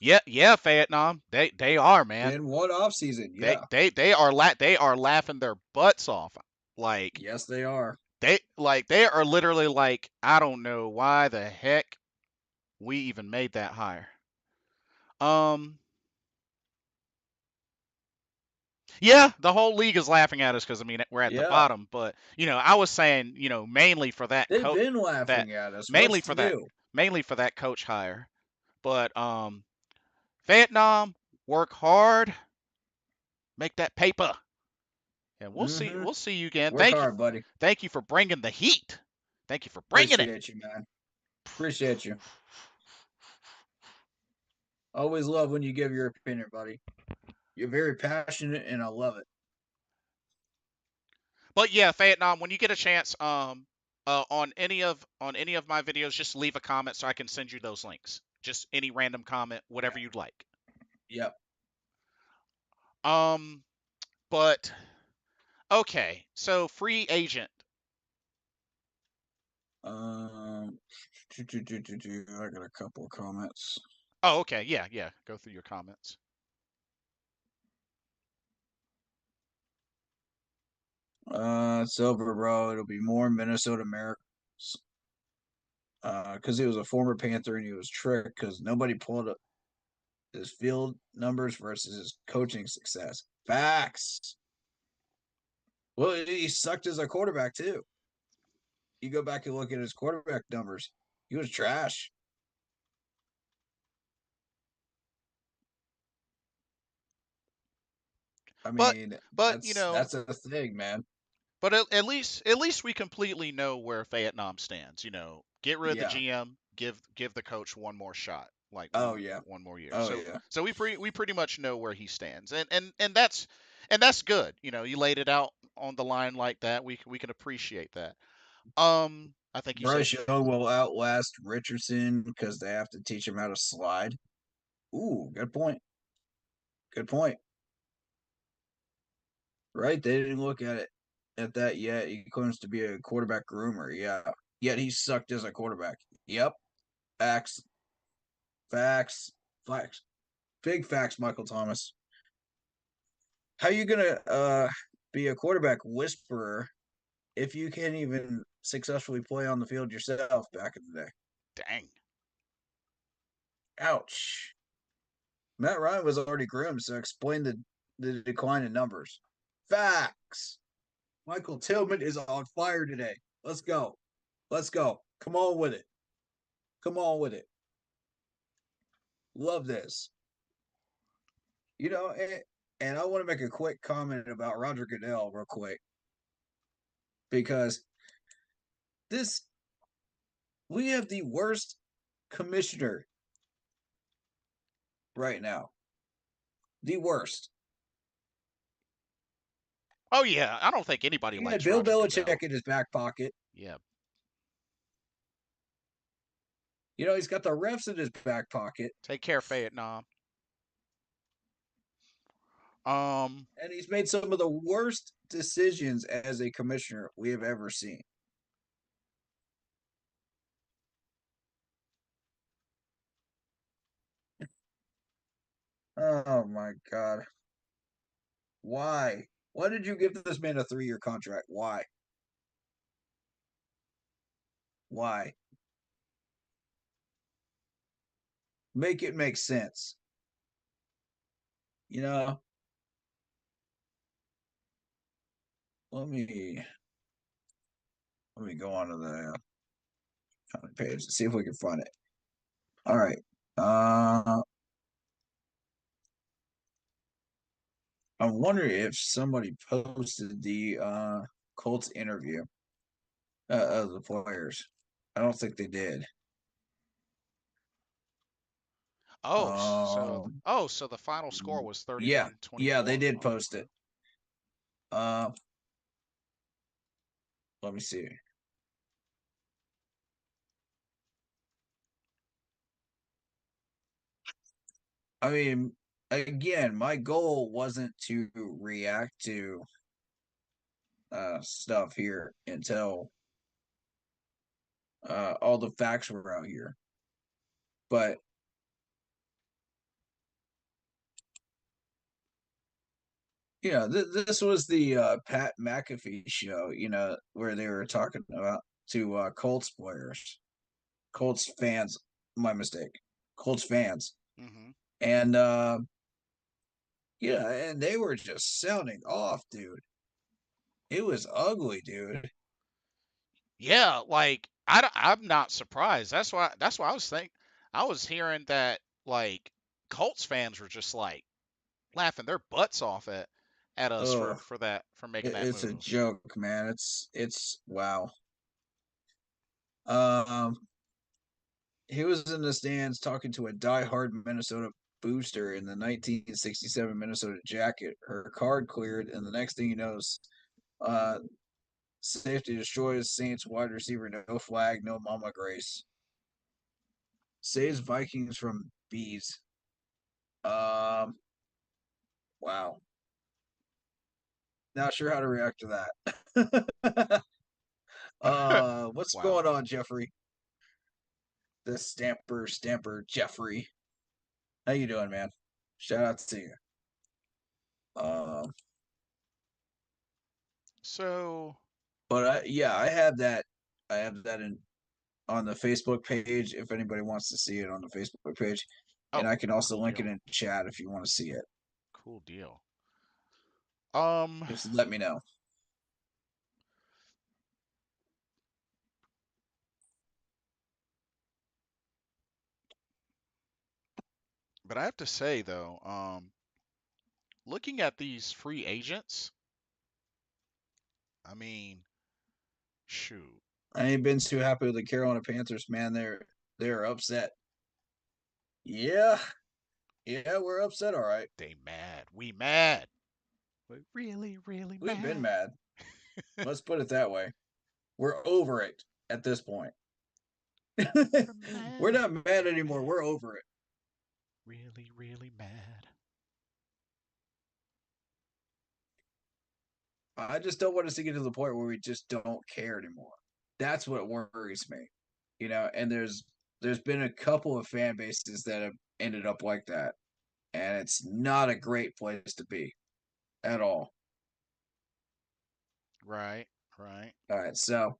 Yeah, Vietnam. They are, man. in one off season, They yeah. they are they are laughing their butts off. Like Yes, they are. they are literally like, I don't know why the heck we even made that hire. Yeah, the whole league is laughing at us because I mean we're at the Yeah. bottom. But I was saying mainly for that They've been laughing at us. mainly What's for that new? mainly for that coach hire. But Vietnam, work hard, make that paper, and we'll see you again. Work hard, buddy. Thank you for bringing the heat. Thank you for bringing it. Appreciate you, man. Appreciate you. Always love when you give your opinion, buddy. You're very passionate, and I love it. But yeah, Vietnam, when you get a chance, on any of my videos, just leave a comment so I can send you those links. Just any random comment, whatever you'd like. Yep. But okay, so free agent. I got a couple of comments. Oh, okay, yeah. Go through your comments. It's over, bro. It'll be more Minnesota Miracles. Because he was a former Panther and he was tricked because nobody pulled up his field numbers versus his coaching success. Facts. Well, he sucked as a quarterback too. You go back and look at his quarterback numbers. He was trash. I mean, but that's a thing, man. But at least we completely know where Vietnam stands. Get rid of the Yeah. GM, give the coach one more shot, like Oh yeah. one more year. Oh yeah. So we pretty much know where he stands, and that's good. You laid it out on the line like that. We can appreciate that. I think you said Bryce Young will outlast Richardson because they have to teach him how to slide. Ooh, good point. Good point. Right? They didn't look at that yet. He claims to be a quarterback groomer. Yeah. Yet he sucked as a quarterback. Yep. Facts. Facts. Facts. Big facts, Michael Thomas. How you gonna be a quarterback whisperer if you can't even successfully play on the field yourself back in the day? dang. Ouch. Matt Ryan was already groomed, so explain the decline in numbers. Facts. Michael Tillman is on fire today. Let's go. Let's go. Come on with it. Come on with it. Love this. And I want to make a quick comment about Roger Goodell real quick. Because we have the worst commissioner right now. The worst. Oh yeah, I don't think anybody He had likes Bill Roger Belichick Goodell. in his back pocket. Yeah. He's got the refs in his back pocket. Take care, Vietnam. And he's made some of the worst decisions as a commissioner we have ever seen. Oh my God. Why? Why did you give this man a 3-year contract? Why? Why? Make it make sense. You know, let me go on to the page and see if we can find it. All right. I'm wondering if somebody posted the Colts interview of the players. I don't think they did. So the final score was Yeah, 31-24. they did Oh, post okay. it. Let me see. I mean, again, my goal wasn't to react to stuff here until all the facts were out here. But this was the Pat McAfee show, where they were talking about to Colts players, Colts fans. My mistake, Colts fans, Mm-hmm. and and they were just sounding off, dude. It was ugly, dude. Yeah, like I'm not surprised. That's why I was thinking. I was hearing that like Colts fans were just like laughing their butts off at us Oh, for making that it's a move. joke, man. It's wow. Um, he was in the stands talking to a diehard Minnesota booster in the 1967 Minnesota jacket. Her card cleared, and the next thing he knows, uh, safety destroys Saints wide receiver, no flag, no mama grace. Saves Vikings from bees. Wow. Not sure how to react to that. What's Wow. going on, Jeffrey? The stamper, Jeffrey. How you doing, man? Shout out to you. Um, So, but I have that. I have that in on the Facebook page. If anybody wants to see it on the Facebook page, and oh, I can also cool link it deal. in chat if you want to see it. Cool deal. Um, Just let me know. but I have to say though, looking at these free agents, I mean, shoot, I ain't been too happy with the Carolina Panthers, man. They're upset. Yeah, yeah, we're upset. All right, they mad. We mad. We really, really we've been mad. mad. Let's put it that way. We're over it at this point. We're We're mad. not mad We're anymore. mad. We're over it. Really, really mad. I just don't want us to get to the point where we just don't care anymore. That's what worries me. And there's been a couple of fan bases that have ended up like that, and it's not a great place to be at all. Right, right. All right, so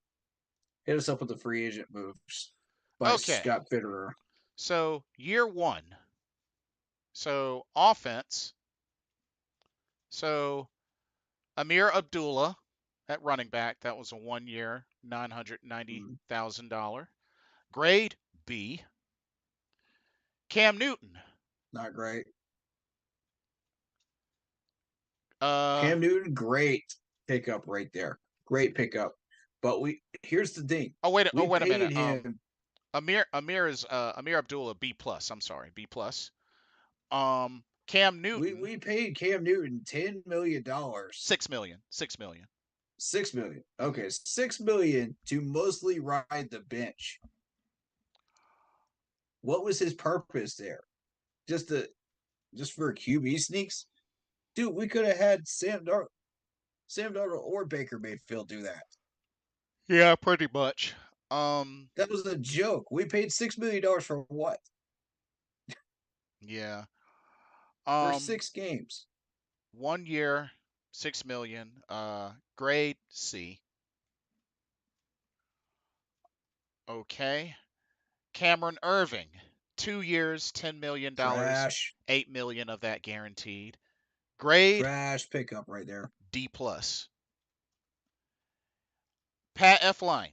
hit us up with the free agent moves by Okay, Scott Fitterer. so year one. So offense. So Amir Abdullah at running back. That was a 1 year, $990,000. Grade B. Cam Newton. Not great. Uh Cam Newton, great pickup right there. Great pickup. But here's the thing. oh We wait a minute. paid him. Amir Abdullah B plus. I'm sorry, B plus. Cam Newton We paid Cam Newton $10 million. 6 million. 6 million. 6 million. Mm-hmm. Okay, 6 million to mostly ride the bench. What was his purpose there? Just for QB sneaks? Dude, we could have had Sam Darnold or Baker Mayfield do that. Yeah, pretty much. That was a joke. We paid $6 million for what? Yeah. For Um 6 games. 1 year, 6 million. Grade C. Okay. Cameron Irving. 2 years, $10 million, Trash. $8 million of that guaranteed. Grade Trash pickup right there. D plus. Pat Elflein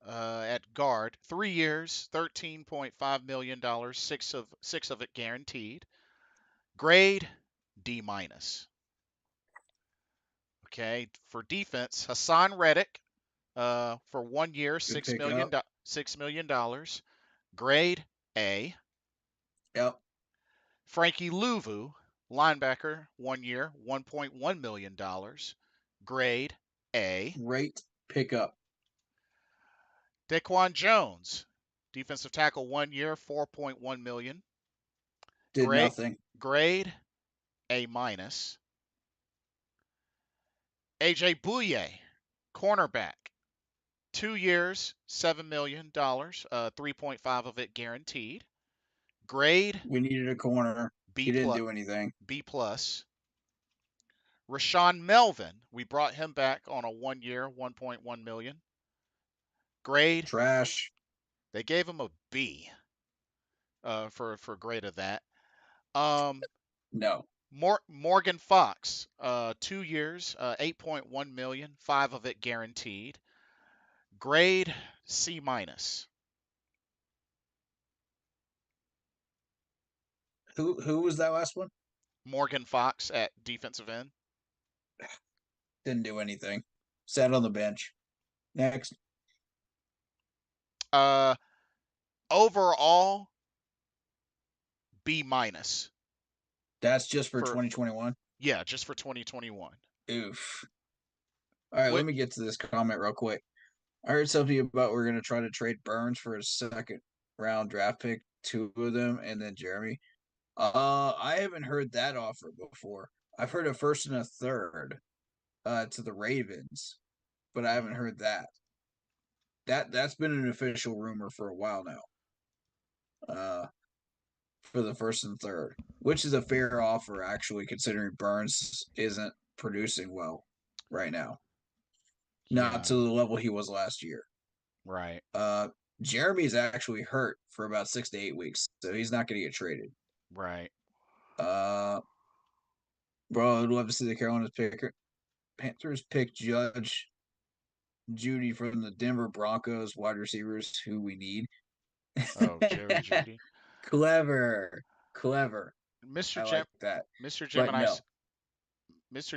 at guard, 3 years, $13.5 million, six of it guaranteed. Grade D minus. Okay, for defense, Hassan Reddick for 1 year, Good $6 million. Grade A. Yep. Frankie Louvu, linebacker, 1 year, $1.1 million. Grade A. Great pickup. Daquan Jones, defensive tackle, 1 year, $4.1 million. Did nothing. Grade A minus. AJ Bouye, cornerback, 2 years, $7 million, 3.5 of it guaranteed. Grade We needed a corner. B He didn't plus. do anything. B plus. Rashawn Melvin, we brought him back on a 1 year, $1.1 million. Grade, Trash. they gave him a B for grade of that. No. Morgan Fox, 2 years, $8.1 million, 5 of it guaranteed. Grade C minus. Who was that last one? Morgan Fox at defensive end. Didn't do anything. Sat on the bench. Next. Overall, B minus. That's just for 2021? Yeah, just for 2021. Oof. All right, let me get to this comment real quick. I heard something about we're going to try to trade Burns for a second round draft pick, 2 of them, and then Jeremy. I haven't heard that offer before. I've heard a first and a third to the Ravens, but I haven't heard that. That's been an official rumor for a while now. For the first and third, which is a fair offer actually, considering Burns isn't producing well right now. Not to the level he was last year. Right. Jeremy's actually hurt for about 6 to 8 weeks, so he's not going to get traded. Right. Bro, I'd love to see the Carolinas Panthers pick Judge Judy from the Denver Broncos wide receivers who we need. Oh, Jerry Judy. Clever. Like that. Mr.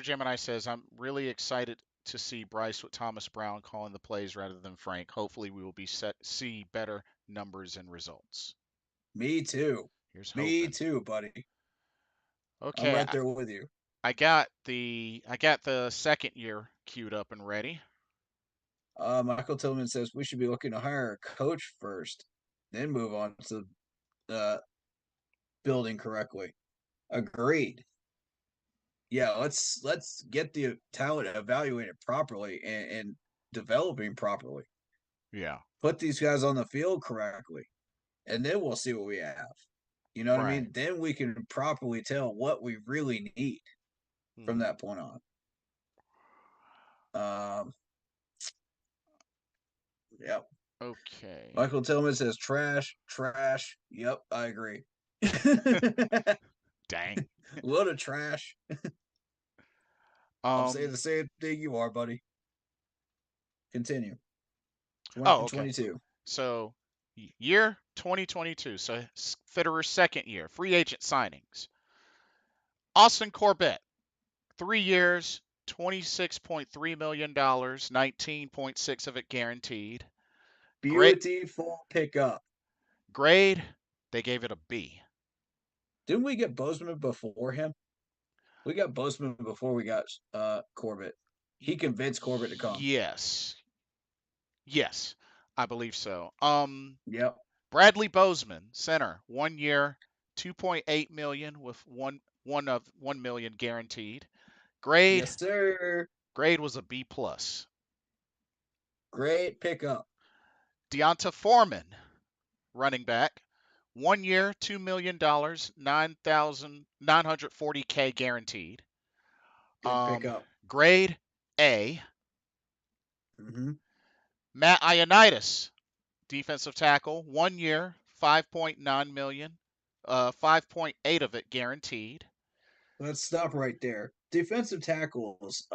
Gemini says, I'm really excited to see Bryce with Thomas Brown calling the plays rather than Frank. Hopefully we will see better numbers and results. Me too. Here's hoping. Me too, buddy. Okay. I'm right there with you. I got the second year queued up and ready. Michael Tillman says we should be looking to hire a coach first, then move on to building correctly. Agreed. Yeah, let's get the talent evaluated properly and developing properly. Yeah. Put these guys on the field correctly, and then we'll see what we have. You know what I mean? Then we can properly tell what we really need from that point on. Yep. Okay. Michael Tillman says trash. Yep, I agree. Dang. What a trash. I'm saying the same thing you are, buddy. Continue. 2022. Okay. So, year 2022. So, Fitterer's second year. Free agent signings. Austin Corbett, 3 years, $26.3 million, 19.6 of it guaranteed. Beautiful pickup. Grade, they gave it a B. Didn't we get Bozeman before him? We got Bozeman before we got Corbett. He convinced Corbett to come. Yes, I believe so. Yep. Bradley Bozeman, center, 1 year, $2.8 million with $1 million guaranteed. Grade, yes, sir. Grade was a B plus. Great pickup. Deonta Foreman, running back, 1 year, $2 million, 940K guaranteed. Good pickup. Grade A. Mm-hmm. Matt Ioannidis, defensive tackle, 1 year, 5.9 million. 5.8 of it guaranteed. Let's stop right there. Defensive tackles.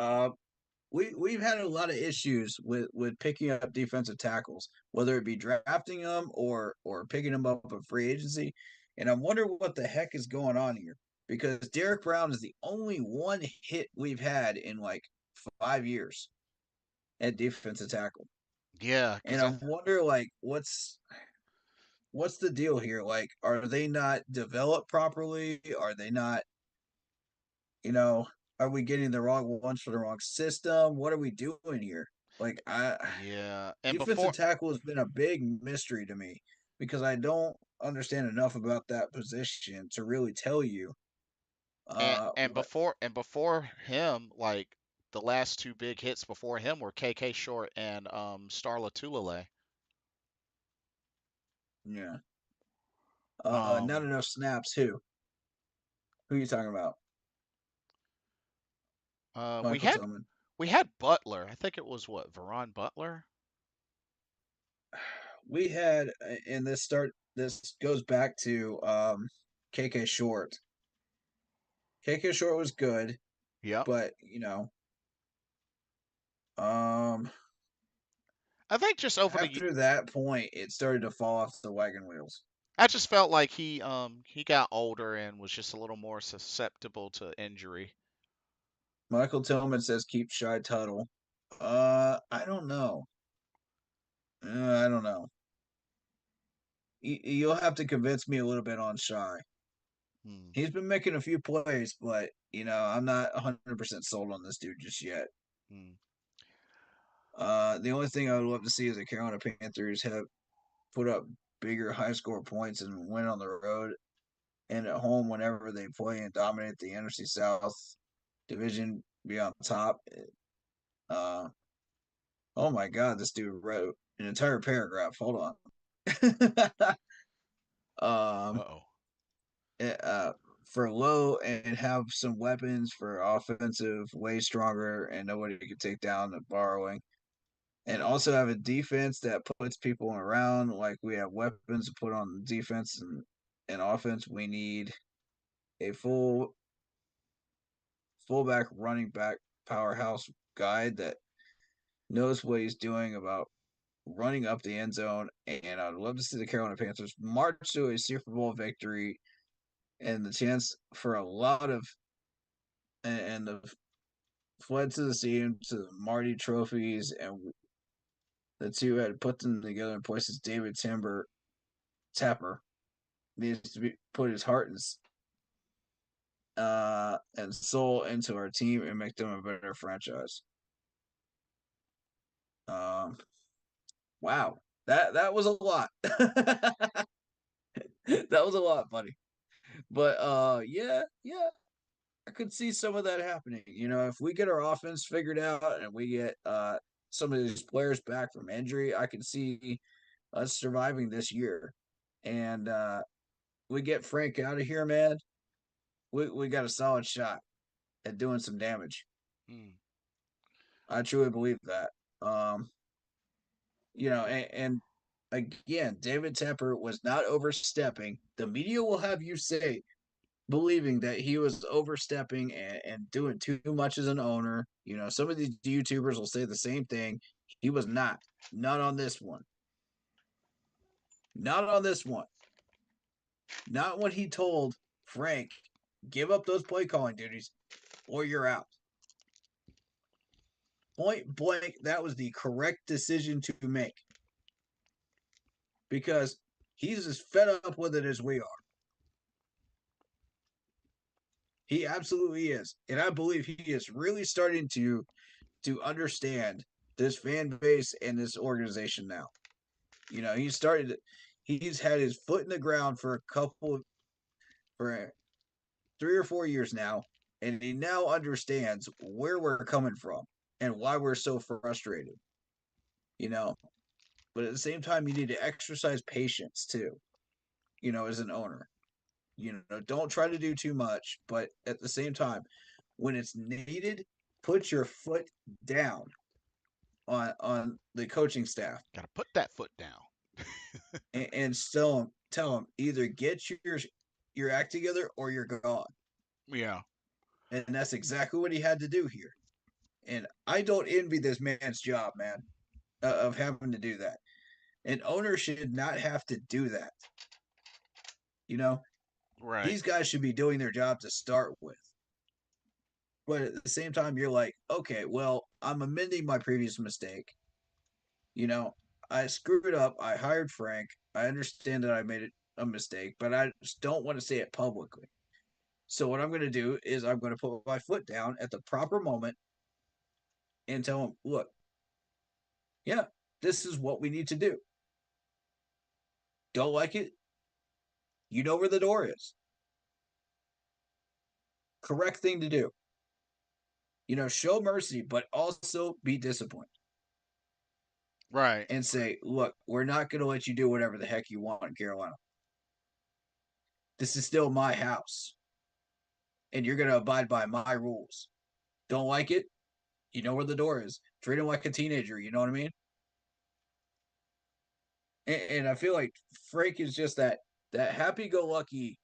We've had a lot of issues with picking up defensive tackles, whether it be drafting them or picking them up in free agency. And I wonder what the heck is going on here, because Derek Brown is the only one hit we've had in like 5 years at defensive tackle. Yeah, And because I wonder, like, what's the deal here? Like, are they not developed properly? Are they not, you know, are we getting the wrong ones for the wrong system? What are we doing here? Like, yeah, and defensive before tackle has been a big mystery to me, because I don't understand enough about that position to really tell you and what. before him, like the last two big hits before him were KK Short and Starla Tulele. Yeah, not Um, enough snaps. Who are you talking about? we Michael had Tillman. we had Butler. I think it was what, Veron Butler. We had in this start. This goes back to KK Short. KK Short was good, Yep. but um, I think just over the after that point, it started to fall off the wagon wheels. I just felt like he got older and was just a little more susceptible to injury. Michael Tillman says keep Shy Tuttle. I don't know. I don't know. You'll have to convince me a little bit on Shy. Hmm. He's been making a few plays, but I'm not 100% sold on this dude just yet. Hmm. The only thing I would love to see is the Carolina Panthers have put up bigger high score points and win on the road and at home whenever they play and dominate the NFC South division, be on top. Uh, oh my God, this dude wrote an entire paragraph. Hold on. um, Uh-oh. uh, for low and have some weapons for offensive, way stronger, and nobody can take down the borrowing. And also have a defense that puts people around. Like, we have weapons to put on defense and offense. We need a fullback, running back, powerhouse guy that knows what he's doing about running up the end zone. And I'd love to see the Carolina Panthers march to a Super Bowl victory and the chance for a lot of and the fled to the stadium to the Marty trophies, and the two had put them together in places. David Tapper needs to be put his heart and soul into our team and make them a better franchise. Um, wow, that was a lot. That was a lot, buddy. But yeah, I could see some of that happening. If we get our offense figured out and we get some of these players back from injury, I can see us surviving this year. And we get Frank out of here, man. We got a solid shot at doing some damage. Hmm. I truly believe that. Um, and again, David Tepper was not overstepping. The media will have you say believing that he was overstepping and doing too much as an owner. Some of these YouTubers will say the same thing. He was not. Not on this one. Not on this one. Not when he told Frank, give up those play calling duties or you're out. Point blank, that was the correct decision to make. Because he's as fed up with it as we are. He absolutely is. And I believe he is really starting to understand this fan base and this organization now. He's had his foot in the ground for for 3 or 4 years now, and he now understands where we're coming from and why we're so frustrated. You know, but at the same time, you need to exercise patience too. As an owner, don't try to do too much, but at the same time, when it's needed, put your foot down on the coaching staff Gotta put that foot down. and still tell him either get your act together or you're gone. Yeah. And that's exactly what he had to do here. And I don't envy this man's job, man, of having to do that. An owner should not have to do that. You know, Right. these guys should be doing their job to start with. But at the same time, you're like, okay, well, I'm amending my previous mistake. You know, I screwed up. I hired Frank. I understand that I made a mistake, but I just don't want to say it publicly. So what I'm going to do is I'm going to put my foot down at the proper moment and tell him, look, yeah, this is what we need to do. Don't like it? You know where the door is. Correct thing to do. You know, show mercy, but also be disciplined Right. and say, look, we're not going to let you do whatever the heck you want in Carolina. This is still my house, and you're going to abide by my rules. Don't like it? You know where the door is. Treat him like a teenager. You know what I mean? And I feel like Frank is just that happy-go-lucky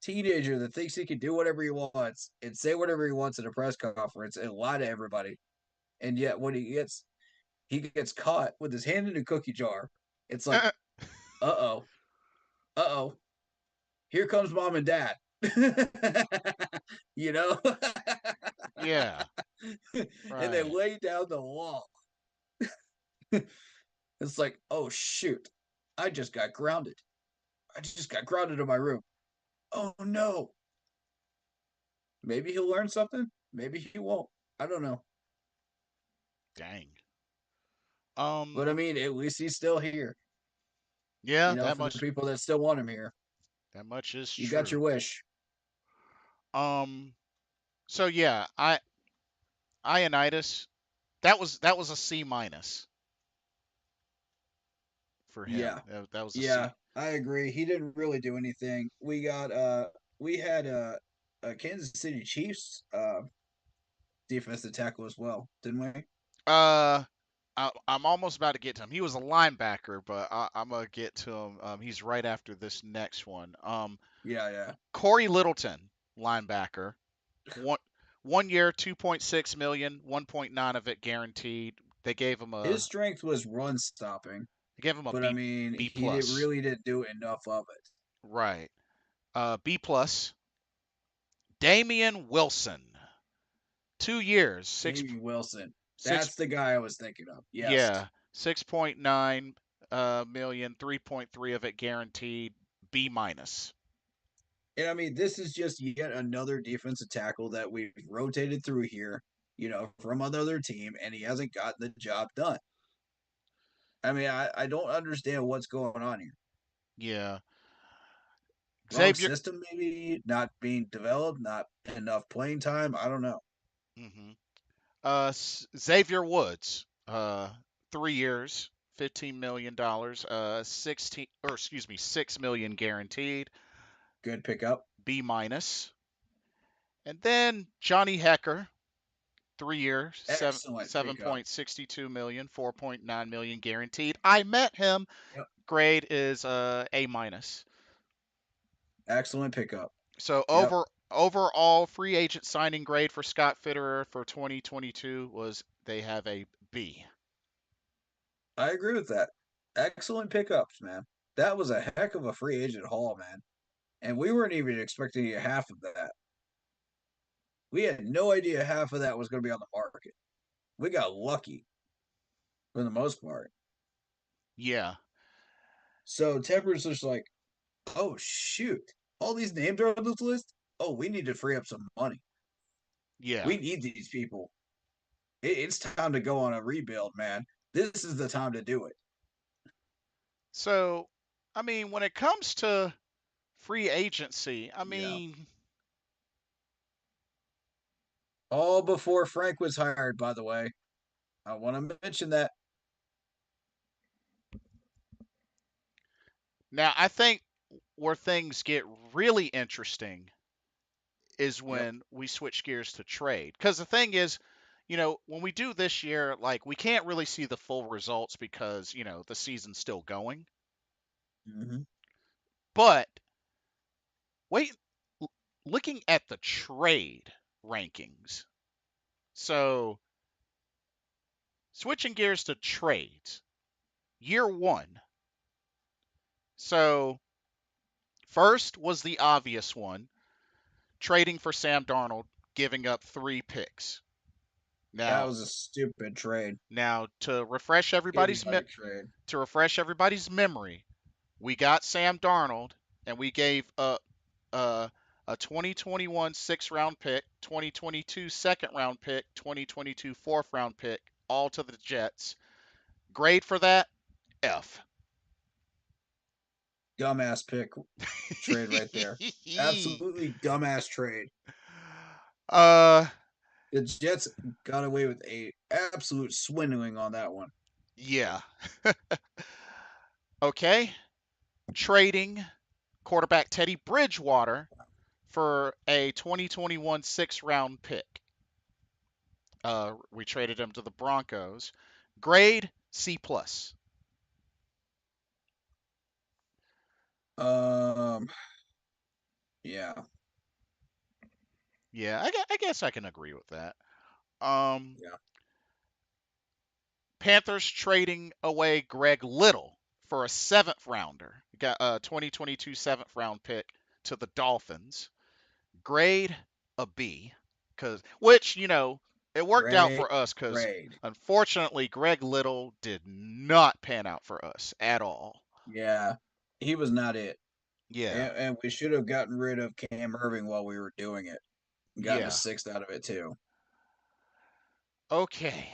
teenager that thinks he can do whatever he wants and say whatever he wants at a press conference and lie to everybody. And yet, when he gets caught with his hand in a cookie jar, it's like, uh oh, here comes mom and dad. You know? Yeah. And they Right. lay down the law. It's like, oh shoot, I just got grounded. I just got grounded in my room. Oh no. Maybe he'll learn something. Maybe he won't. I don't know. Dang. But I mean, at least he's still here. Yeah, You know, that for the much people that still want him here, that much is you got true. your wish. Um so yeah, Ionitis, that was a C minus for him. Yeah, That was a yeah, C. I agree. He didn't really do anything. We had a Kansas City Chiefs defensive tackle as well, didn't we? Uh I'm almost about to get to him. He was a linebacker, but I'm gonna get to him. He's right after this next one. Yeah, yeah. Corey Littleton, linebacker, one 1 year, 2.6 million, 1.9 of it guaranteed. They gave him His a strength was run stopping, they gave him a but I B mean, B he plus. really didn't do enough of it. Right. B plus. Damian Wilson, 2 years, Davey Wilson, six that's the guy I was thinking of. Yes, yeah, 6.9 million, 3.3 of it guaranteed, B minus. and I mean, this is just yet another defensive tackle that we've rotated through here, you know, from another team, and he hasn't gotten the job done. I mean, I don't understand what's going on here. Yeah. Wrong Xavier system, maybe not being developed, not enough playing time. I don't know. hmm Xavier Woods, 3 years, $15 million, 16 or excuse me, 6 million guaranteed, Good pickup. B minus. And then Johnny Hecker, 3 years, Excellent pickup. 7.62 million, 4.9 million guaranteed. I met him. Yep. Grade is A minus. Excellent pickup. So Yep. overall free agent signing grade for Scott Fitterer for 2022 was they have a B. I agree with that. Excellent pickups, man. That was a heck of a free agent haul, man. And we weren't even expecting half of that. We had no idea half of that was going to be on the market. We got lucky for the most part. Yeah, So Tepper's just like, oh shoot, all these names are on this list. Oh, we need to free up some money. yeah. We need these people. It's time to go on a rebuild, man. This is the time to do it. So, I mean, when it comes to free agency, I Yeah. mean, All before Frank was hired, by the way. I want to mention that. now I think where things get really interesting is Yep. when we switch gears to trade. Because the thing is, when we do this year, like we can't really see the full results because, the season's still going. Mm-hmm. But wait, looking at the trade rankings. So switching gears to trades, year one. So first was the obvious one, trading for Sam Darnold, giving up 3 picks. That Now, was a stupid trade. now Idiotic trade. to refresh everybody's memory, we got Sam Darnold and we gave up uh, a 2021 6th round pick, 2022 2nd round pick, 2022 4th round pick, all to the Jets. Grade for that, F. Dumbass pick trade right there. Absolutely dumbass trade. uh, The Jets got away with a absolute swindling on that one. yeah. Okay. Trading quarterback Teddy Bridgewater for a 2021 6th round pick. We traded him to the Broncos. Grade C plus. Um, yeah, Yeah, I guess I can agree with that. Um, yeah. Panthers trading away Greg Little for a 7th rounder. Got a 2022 7th round pick to the Dolphins. Grade a B, which it worked out Great for us because trade. unfortunately Greg Little did not pan out for us at all. Yeah, he was not it. Yeah, And we should have gotten rid of Cam Irving while we were doing it. Gotten a yeah. sixth out of it too. Okay.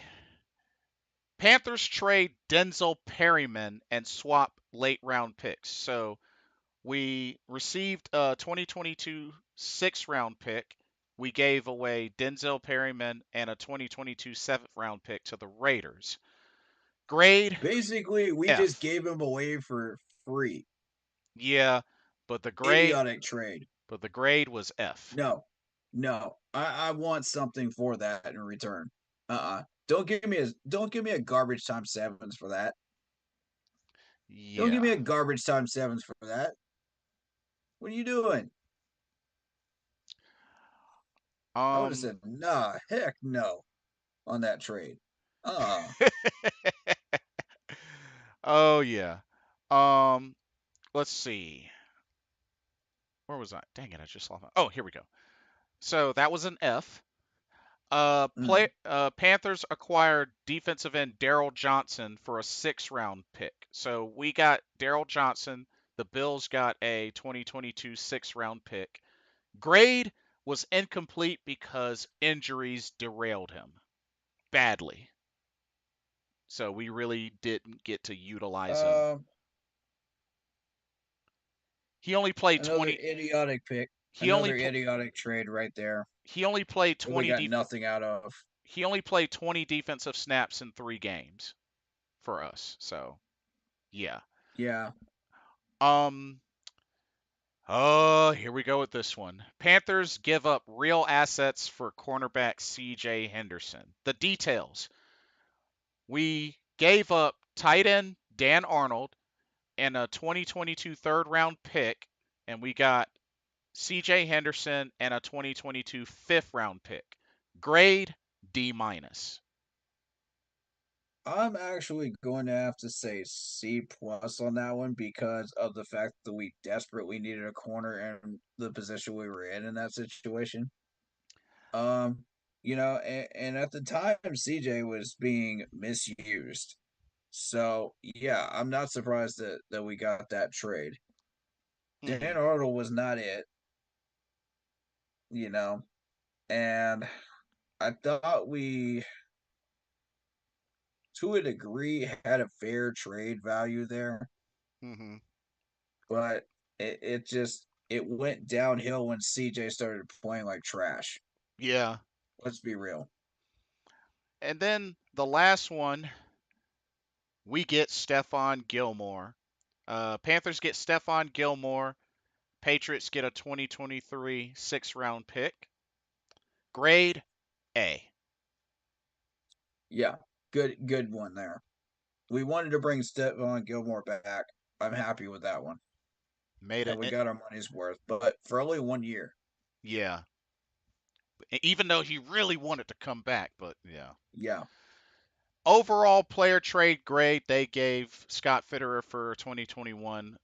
Panthers trade Denzel Perryman and swap late round picks. So we received a 2022 6th round pick. We gave away Denzel Perryman and a 2022 7th round pick to the Raiders. Grade Basically, we just F. gave him away for free. Yeah, but Idiotic trade. the grade was F. No, no. I want something for that in return. Don't give me a garbage time sevens for that. Don't give Yeah. me a garbage time sevens for that. What are you doing? I would have Um said, nah, heck no on that trade. Uh Oh yeah. Um let's see. Where was I? Dang it, I just lost my. Oh, here we go. So that was an F. Panthers acquired defensive end Daryl Johnson for a 6th round pick. So we got Daryl Johnson. The Bills got a 2022 6th round pick. Grade was incomplete because injuries derailed him badly. So we really didn't get to utilize him. um He only played another 20 idiotic pick. he only Another idiotic trade right there he only played that we 20 got nothing out of. he only played 20 defensive snaps in 3 games for us. So, yeah. Yeah. Um Oh, here we go with this one. Panthers give up real assets for cornerback CJ Henderson. The details. We gave up tight end Dan Arnold and a 2022 3rd round pick, and we got CJ Henderson and a 2022 5th round pick. Grade D minus. I'm actually going to have to say C plus on that one because of the fact that we desperately needed a corner in the position we were in that situation. Um, and at the time CJ was being misused. So yeah, I'm not surprised that we got that trade. Dan Mm-hmm. Arnold was not it, you know, and I thought we, to a degree, had a fair trade value there, Mm-hmm. but it went downhill when CJ started playing like trash. Yeah. Let's be real. And then the last one, we get Stephon Gilmore. Panthers get Stephon Gilmore. Patriots get a 2023 6th round pick. Grade A. Yeah, good one there. We wanted to bring Stephon Gilmore back. I'm happy with that one. Made that we it. got our money's worth, but for only 1 year. Yeah. Even though he really wanted to come back, but yeah. Yeah. Overall player trade grade, they gave Scott Fitterer for 2021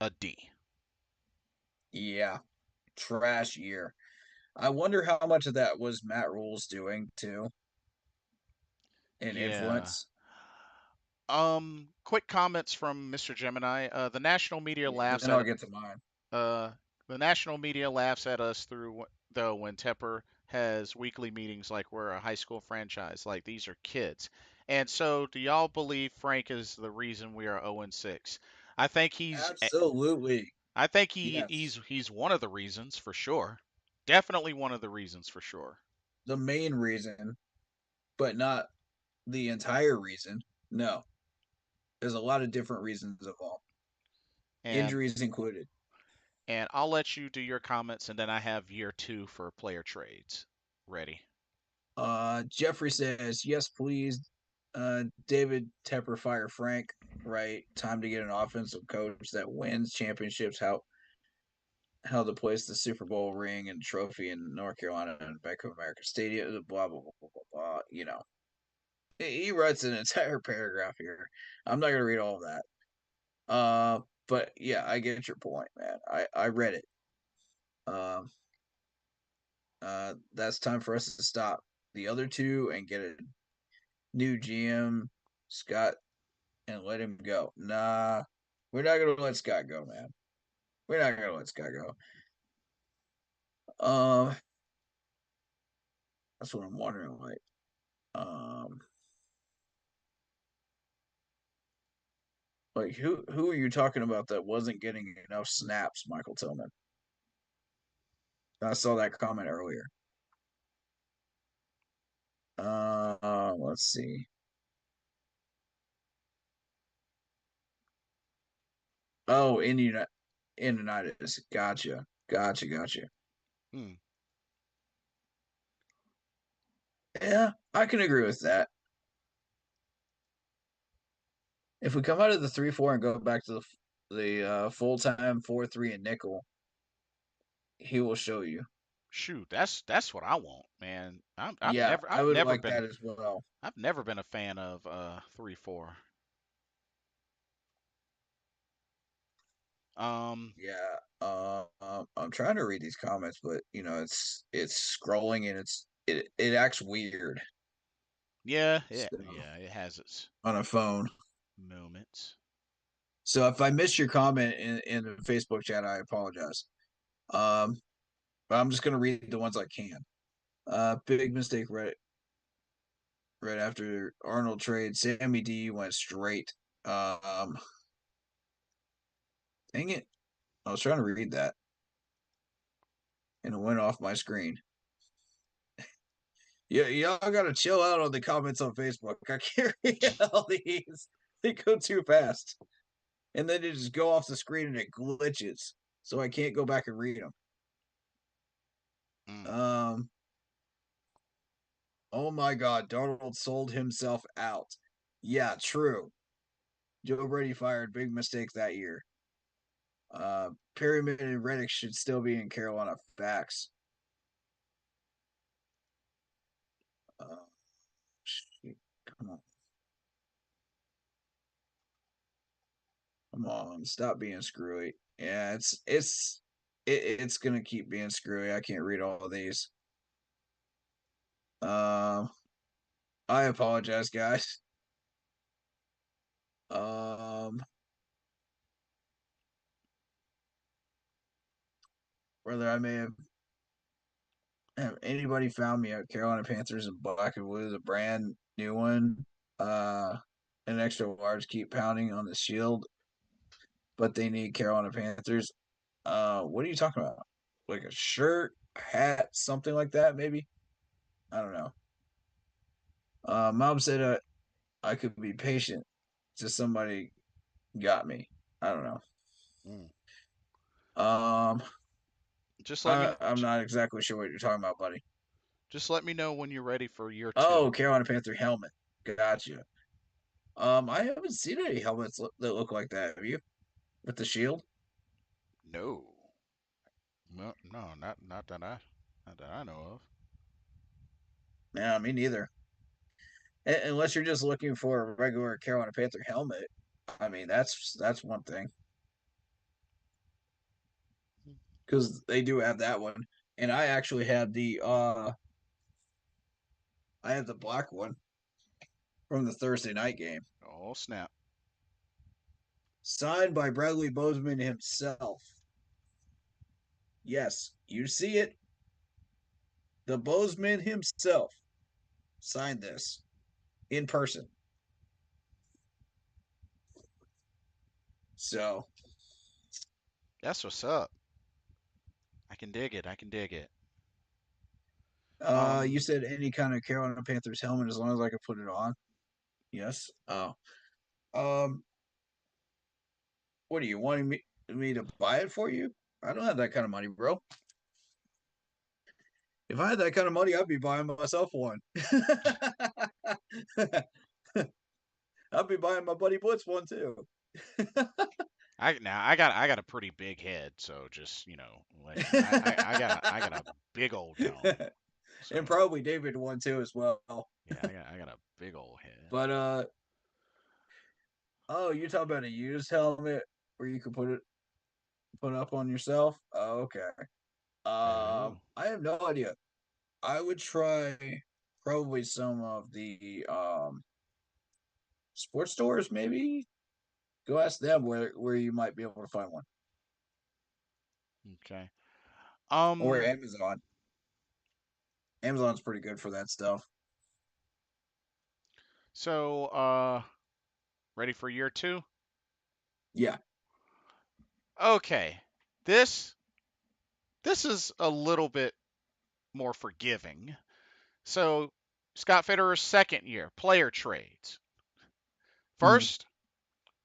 a D. Yeah. Trash year. I wonder how much of that was Matt Rule's doing too, in Yeah. influence. Quick comments from Mr. Gemini. Then I'll get to mine. uh, the national media laughs at us through though when Tepper has weekly meetings like we're a high school franchise, like these are kids. And so, do y'all believe Frank is the reason we are 0-6? I think he's Absolutely. I think Yes. he's one of the reasons for sure. Definitely one of the reasons for sure. The main reason, but not the entire reason. No. There's a lot of different reasons involved, And injuries included. I'll let you do your comments, and then I have year two for player trades ready. Jeffrey says, yes, please. David Tepper fire Frank. Right. Time to get an offensive coach that wins championships. How to place the Super Bowl ring and trophy in North Carolina and Bank of America Stadium. Blah blah blah blah blah. Blah. He writes an entire paragraph here. I'm not gonna read all of that. But yeah, I get your point, man. I read it. Um, that's time for us to stop the other two and get a new GM, Scott, and let him go. Nah, we're not gonna let Scott go, man. We're not gonna let Scott go. Um, that's what I'm wondering. Um, who are you talking about that wasn't getting enough snaps, Michael Tillman? I saw that comment earlier. Let's see. Oh, Indianitis. Gotcha. Hmm. Yeah, I can agree with that. If we come out of the 3-4 and go back to the full time 4-3 and nickel, he will show you. Shoot, that's what I want, man. Yeah, I would like that as well. I've never been a fan of 3-4. Um, Yeah. I'm trying to read these comments, but it's scrolling and it acts weird. yeah, So, it has its on a phone. moments. So if I missed your comment in the Facebook chat, I apologize. But I'm just gonna read the ones I can. Big mistake right after Arnold trade. Sammy D went straight. Dang it. I was trying to read that. And it went off my screen. Yeah, y'all gotta chill out on the comments on Facebook. I can't read all these. They go too fast. And then they just go off the screen and it glitches. So I can't go back and read them. Mm. Oh my god, Darnold sold himself out. Yeah, true. Joe Brady fired. Big mistake that year. Perryman and Reddick should still be in Carolina. Facts. Uh, come on. Come on. Stop being screwy. Yeah, it's gonna keep being screwy. I can't read all of these. I apologize, guys. Um, whether I may have anybody found me at Carolina Panthers in black and blue, the brand new one. An extra large keep pounding on the shield, but they need Carolina Panthers. What are you talking about? Like a shirt, hat, something like that, maybe? I don't know. Mom said I could be patient till somebody got me. I don't know. Mm. Um, Just let me I'm not exactly sure what you're talking about, buddy. just let me know when you're ready for year two. Oh, Carolina Panther helmet. Gotcha. I haven't seen any helmets that look like that. Have you? With the shield? No. No, no, not that I know of. Yeah, me neither. Unless you're just looking for a regular Carolina Panther helmet. I mean, that's one thing because they do have that one, and I actually have I have the black one from the Thursday night game, Oh snap! signed by Bradley Bozeman himself. Yes, you see it. The Bozeman himself signed this in person. So, That's what's up. I can dig it. I can dig it. you Um, said any kind of Carolina Panthers helmet as long as I could put it on. Yes. Oh. Um, what are you wanting me to buy it for you? I don't have that kind of money, bro. If I had that kind of money, I'd be buying myself one. I'd be buying my buddy Blitz one too. I got a pretty big head, so just let you know, I got a big old dome. So And probably David one too as well. yeah, I got a big old head. But oh, you talking about a used helmet where you could put up on yourself? Oh, okay. Oh, I have no idea. I would try probably some of the sports stores, maybe. Go ask them where you might be able to find one, okay. or Um, Amazon. Amazon's pretty good for that stuff. so ready for year two? Yeah. Okay. This is a little bit more forgiving. So Scott Fitterer's second year, player trades. Mhm. First,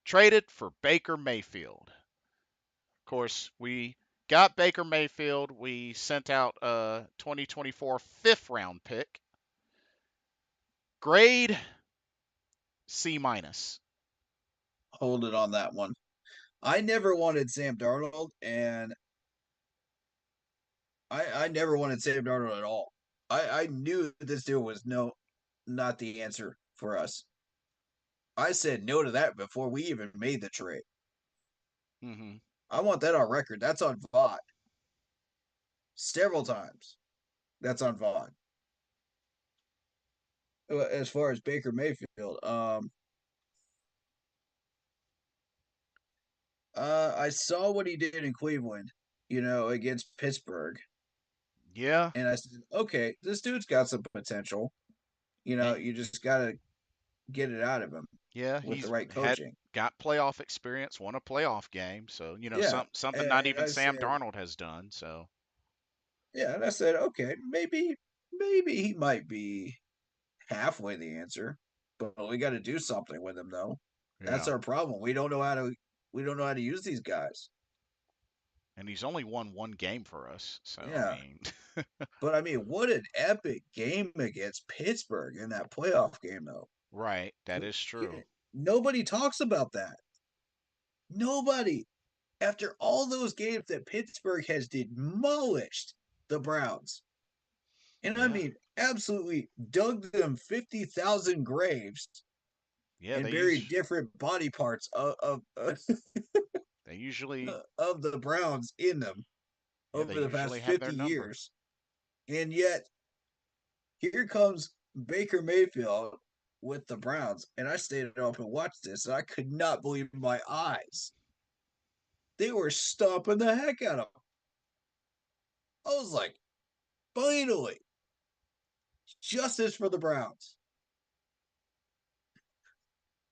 traded for Baker Mayfield. Of course, we got Baker Mayfield. We sent out a 2024 fifth round pick. Grade C minus. Hold it on that one. I never wanted Sam Darnold, and I never wanted Sam Darnold at all. I knew this dude was not the answer for us. I said no to that before we even made the trade. Mm-hmm. I want that on record. That's on VOD several times. That's on VOD. As far as Baker Mayfield, I saw what he did in Cleveland, against Pittsburgh, Yeah, and I said, okay, this dude's got some potential. and You just gotta get it out of him yeah, with the he's right had coaching. got playoff experience, won a playoff game, so Yeah, something not and even I Sam said, Darnold has done. So yeah, and I said, okay, maybe he might be halfway the answer, but we got to do something with him though. That's yeah, our problem. We don't know how to use these guys. and he's only won one game for us. So I Yeah, mean, but I mean, what an epic game against Pittsburgh in that playoff game though. right, that We, is true. nobody talks about that. Nobody. After all those games that Pittsburgh has demolished the Browns, and I Yeah, mean, absolutely dug them 50,000 graves yeah, and buried different body parts they usually of the Browns in them yeah they over the past usually have their 50 number. years. And yet, here comes Baker Mayfield with the Browns. And I stayed up and watched this, and I could not believe my eyes. They were stomping the heck out of him. I was like, finally, justice for the Browns.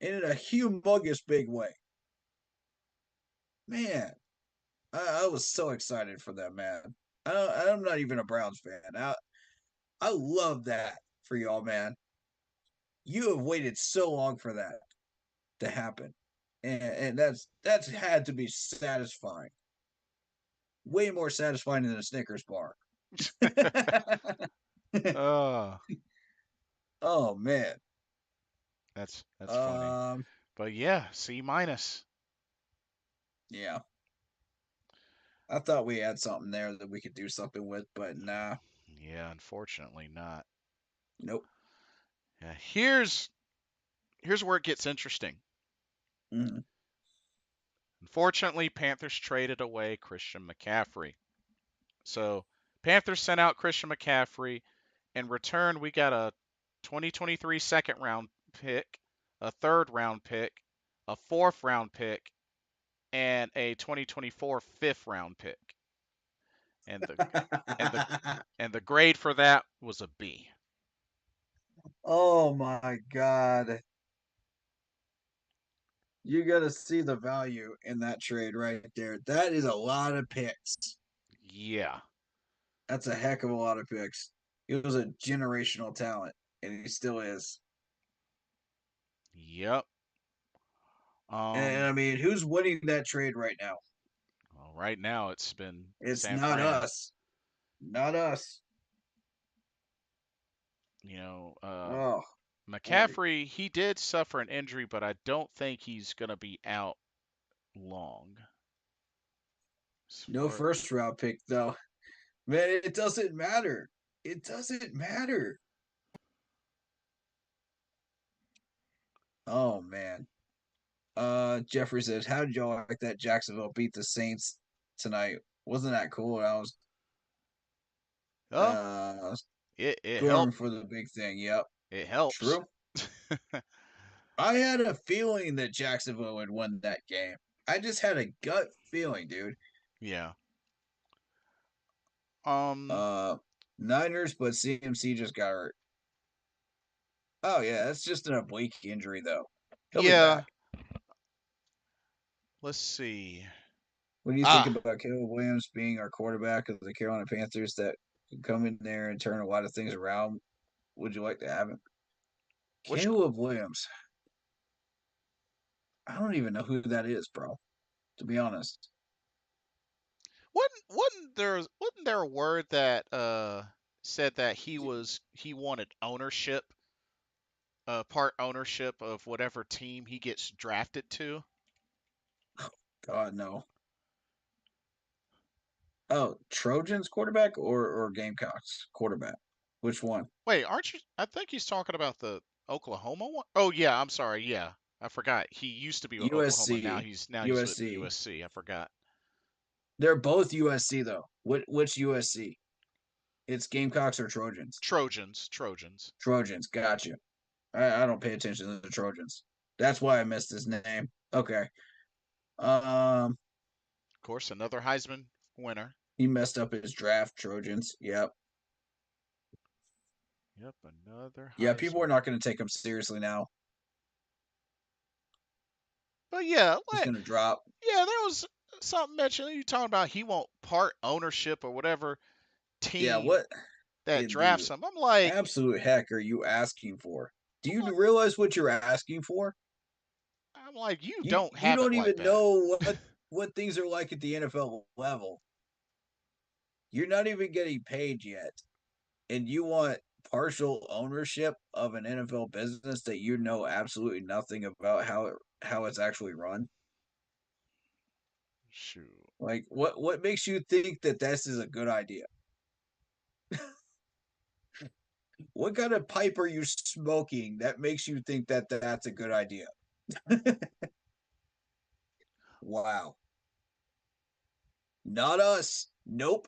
And in a humongous big way. Man, I was so excited for that, man. I'm not even a Browns fan. I love that for y'all, man. You have waited so long for that to happen, and that's had to be satisfying. Way more satisfying than a Snickers bar. uh, Oh man. that's funny. Um. But yeah, C minus. Yeah. I thought we had something there that we could do something with, but nah, Yeah, unfortunately not. nope. Yeah, here's where it gets interesting. Mm. Unfortunately, Panthers traded away Christian McCaffrey. So Panthers sent out Christian McCaffrey. In return, we got a 2023 second round pick, a third round pick, a fourth round pick, and a 2024 fifth round pick. And the and the and the grade for that was a B. Oh my god. You got to see the value in that trade right there. That is a lot of picks. Yeah. That's a heck of a lot of picks. He was a generational talent, and he still is. Yep. And I mean, who's winning that trade right now? Well, right now it's been It's San not Fran. us. Not us. You know, Oh, boy. McCaffrey, he did suffer an injury, but I don't think he's going to be out long. As No far, first round pick, though. Man, it doesn't matter. It doesn't matter. Oh, man. Jeffrey says, how did y'all like that Jacksonville beat the Saints tonight? Wasn't that cool? oh, I was it going helped. for the big thing. Yep. It helps. True. I had a feeling that Jacksonville would win that game. I just had a gut feeling, dude. Yeah. Um. Uh, Niners, but CMC just got hurt. Oh yeah, that's just an oblique injury though. He'll be Yeah. back. Let's see. What do you think Ah, about Caleb Williams being our quarterback of the Carolina Panthers that can come in there and turn a lot of things around? Would you like to have him? which Caleb Williams. I don't even know who that is, bro. To be honest. wasn't there a word that said that he wanted ownership, part ownership of whatever team he gets drafted to? God no. Oh, Trojans quarterback or Gamecocks quarterback? Which one? Wait, aren't you? I think he's talking about the Oklahoma one. Oh yeah, I'm sorry. Yeah, I forgot. He used to be with Oklahoma. Now USC. he's with USC. USC. I forgot. They're both USC though. Which USC? It's Gamecocks or Trojans? Trojans. Trojans. Trojans. Gotcha. I don't pay attention to the Trojans. That's why I missed his name. Okay. Um, Of course, another Heisman winner. he messed up his draft. Trojans. Yep. Yep, another Yeah. People are Heisman. not going to take him seriously now. But yeah, He's going to drop. yeah, there was something mentioned. You talking about he won't part ownership or whatever Yeah. team What that in the drafts him. I'm like, absolute heck are you asking for? Do I'm you like, realize what you're asking for? I'm like, you You don't you have it don't like even that. know what things are like at the NFL level. You're not even getting paid yet, and you want partial ownership of an NFL business that you know absolutely nothing about how it's actually run. Shoot. Like what makes you think that this is a good idea? What kind of pipe are you smoking that makes you think that that's a good idea? Wow. Not us. Nope.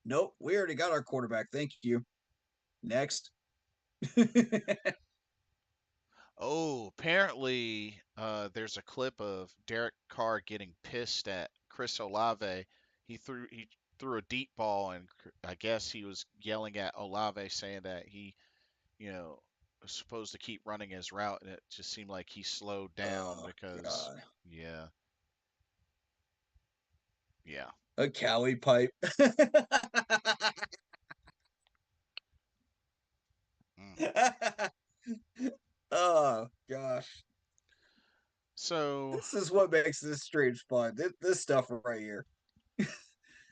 Nope. We already got our quarterback. Thank you. Next. Oh, apparently, there's a clip of Derek Carr getting pissed at Chris Olave. He threw a deep ball, and I guess he was yelling at Olave, saying that he, was supposed to keep running his route, and it just seemed like he slowed down Oh because, God. yeah, yeah. A Cali pipe. Mm. Oh gosh. So, This is what makes this stream fun. This stuff right here.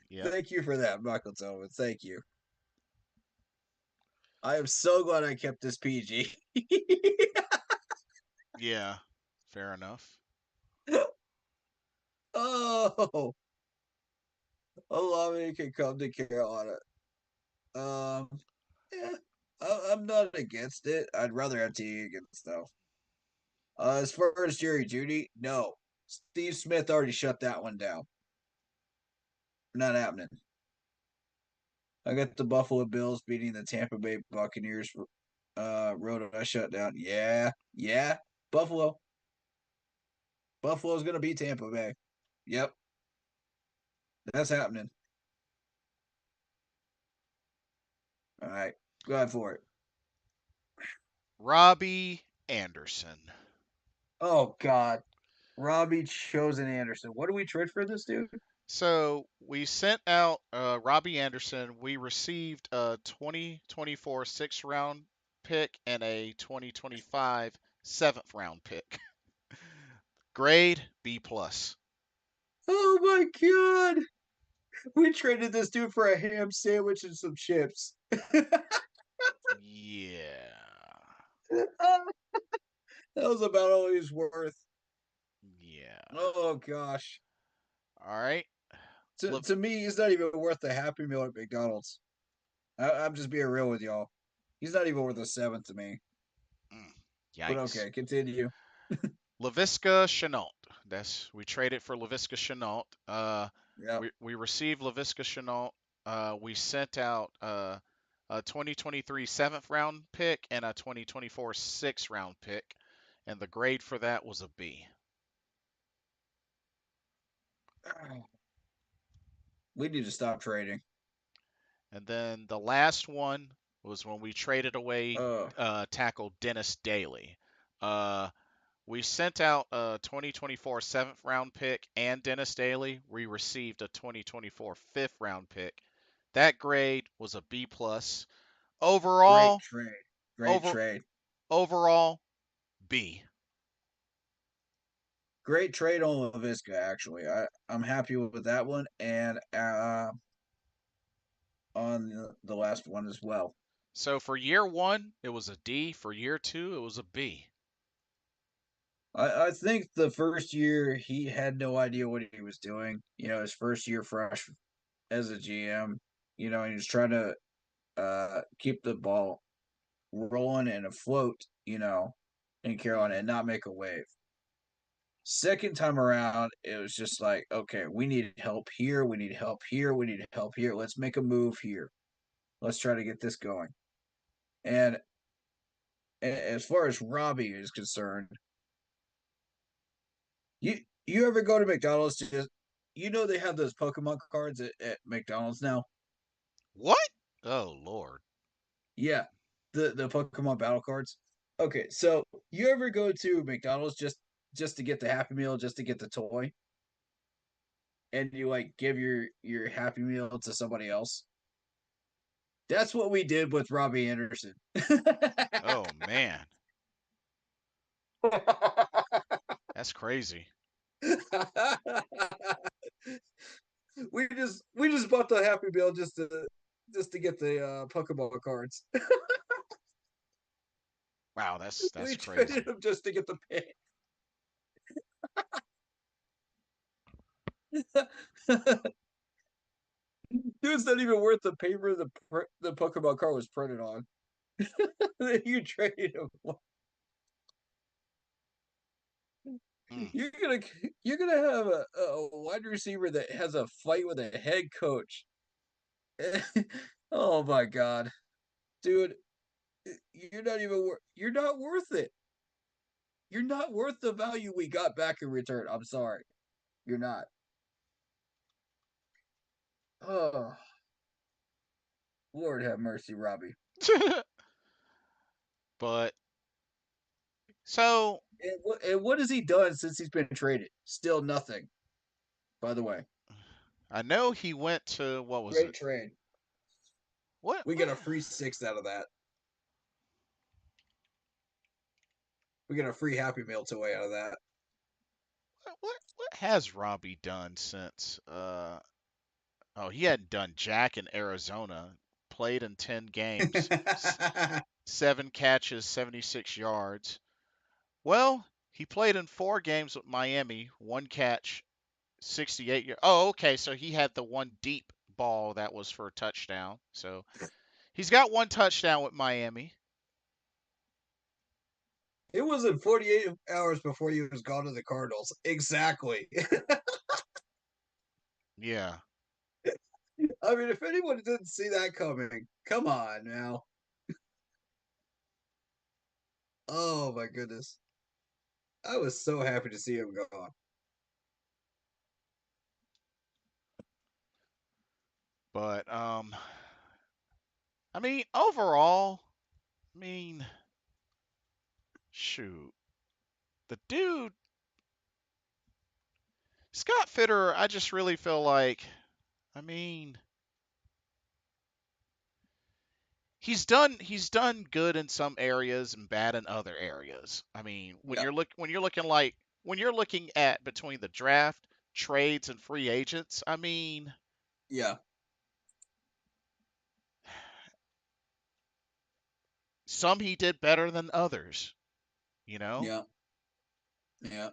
yep, Thank you for that, Michael Tillman. Thank you. I am so glad I kept this PG. yeah, fair enough. Oh, Olave can come to Carolina. Yeah, I'm not against it. I'd rather have T. Higgins though. As far as Jerry Judy, no. Steve Smith already shut that one down. Not happening. I got the Buffalo Bills beating the Tampa Bay Buccaneers. Road I shut down. Yeah. Buffalo. Buffalo's gonna beat Tampa Bay. Yep, that's happening. All right, go ahead for it. Robbie Anderson. Oh God, Robbie Chosen Anderson. What do we trade for this dude? So we sent out Robbie Anderson. We received a 2024 sixth round pick and a 2025 seventh round pick. Grade B plus. Oh my God, we traded this dude for a ham sandwich and some chips. Yeah. That was about all he's worth. Yeah. Oh gosh. All right. To me, he's not even worth the Happy Meal at McDonald's. I'm just being real with y'all. He's not even worth a seventh to me. But Yikes. okay, continue. Laviska Shenault. We traded for Laviska Shenault. Yep. We received Laviska Shenault. We sent out a 2023 seventh round pick and a 2024 sixth round pick, and the grade for that was a B. We need to stop trading. And then the last one was when we traded away tackle Dennis Daly. We sent out a 2024 seventh round pick and Dennis Daly. We received a 2024 fifth round pick. That grade was a B plus. Great Overall, trade. Great over trade. overall B. Great trade on LaVisca, actually. I'm happy with that one and on the last one as well. So for year one, it was a D. For year two, it was a B. I think the first year he had no idea what he was doing. His first year fresh as a GM. He was trying to keep the ball rolling and afloat, in Carolina and not make a wave. Second time around, it was just like, okay, we need help here. We need help here. We need help here. Let's make a move here. Let's try to get this going. And as far as Robbie is concerned, you ever go to McDonald's to just they have those Pokemon cards at McDonald's now? What? Oh Lord. Yeah. The Pokemon battle cards. Okay, so you ever go to McDonald's just to get the Happy Meal, just to get the toy? And you like give your Happy Meal to somebody else? That's what we did with Robbie Anderson. Oh man. That's crazy. we just bought the Happy Meal just to get the Pokemon cards. Wow, that's We crazy. traded them just to get the pick. Dude's not even worth the paper the Pokemon card was printed on. You traded him. Mm. You're gonna have a wide receiver that has a fight with a head coach. Oh my god, dude, you're not worth it. You're not worth the value we got back in return. I'm sorry, you're not. Oh, Lord have mercy, Robbie. But so And what has he done since he's been traded? Still nothing. By the way, I know he went to what was great it? trade. What We what get a free sixth out of that. We get a free Happy Meal toy out of that. what has Robbie done since oh, he hadn't done jack in Arizona. Played in 10 games. 7 catches, 76 yards. Well, he played in 4 games with Miami, 1 catch, 68 year. Oh, okay. So he had the one deep ball that was for a touchdown. So he's got one touchdown with Miami. It wasn't 48 hours before he was gone to the Cardinals. Exactly. Yeah. I mean, if anyone didn't see that coming, come on now. Oh my goodness. I was so happy to see him gone. But I mean, overall, I mean, shoot. The dude Scott Fitterer, I just really feel like I mean, he's done good in some areas and bad in other areas. I mean, Yeah. when you're looking at between the draft, trades and free agents, I mean, Yeah. some he did better than others, you know? Yeah. Yeah.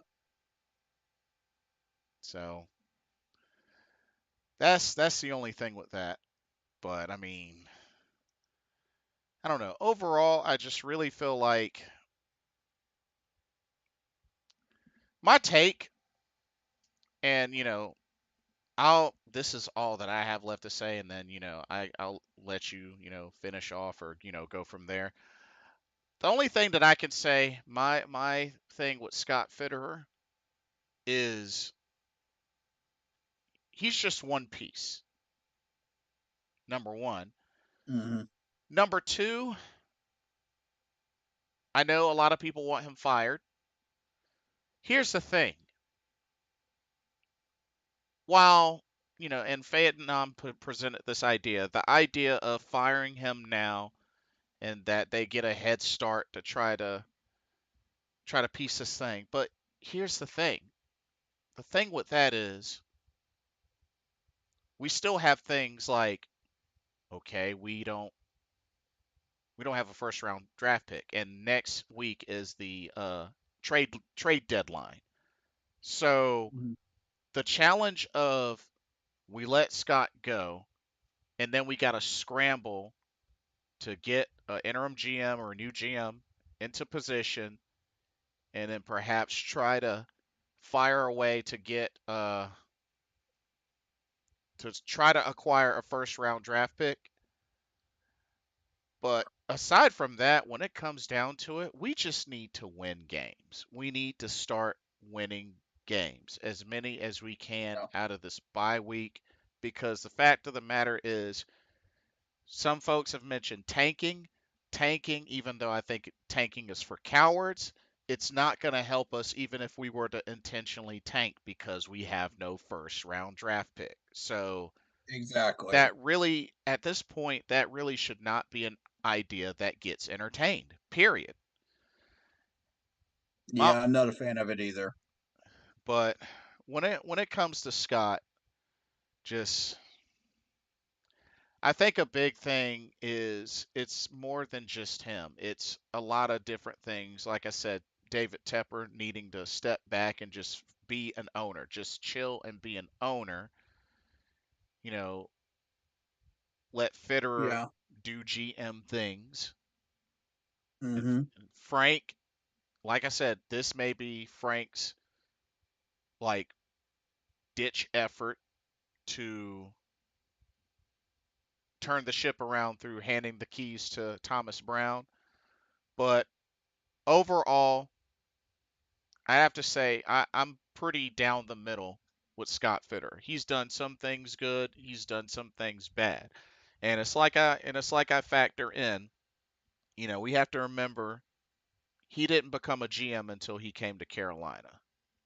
So, that's the only thing with that. But I mean, I don't know. Overall, I just really feel like my take and I'll this is all that I have left to say, and then I'll let you finish off or go from there. The only thing that I can say, my thing with Scott Fitterer is he's just one piece. Number one. Mm-hmm. Number two, I know a lot of people want him fired. Here's the thing. While and Vietnam presented this idea, the idea of firing him now and that they get a head start to try to piece this thing. But here's the thing. The thing with that is we still have things like, okay, we don't have a first round draft pick, and next week is the trade deadline. So Mm-hmm. the challenge of we let Scott go, and then we got to scramble to get an interim GM or a new GM into position, and then perhaps try to fire a way to try to acquire a first round draft pick. But aside from that, when it comes down to it, we just need to win games. We need to start winning games, as many as we can Yeah. out of this bye week, because the fact of the matter is, some folks have mentioned tanking. Tanking, even though I think tanking is for cowards, it's not going to help us even if we were to intentionally tank because we have no first round draft pick. So Exactly. that really, at this point, that really should not be an idea that gets entertained. Period. My, Yeah, I'm not a fan of it either. but when it comes to Scott, just I think a big thing is it's more than just him. It's a lot of different things. Like I said, David Tepper needing to step back and just be an owner, just chill and be an owner. You know, let Fitterer Yeah. do GM things. And Mm-hmm. Frank, like I said, this may be Frank's like ditch effort to turn the ship around through handing the keys to Thomas Brown. But overall, I have to say I'm pretty down the middle with Scott Fitter. He's done some things good, he's done some things bad. And it's like I factor in, we have to remember he didn't become a GM until he came to Carolina.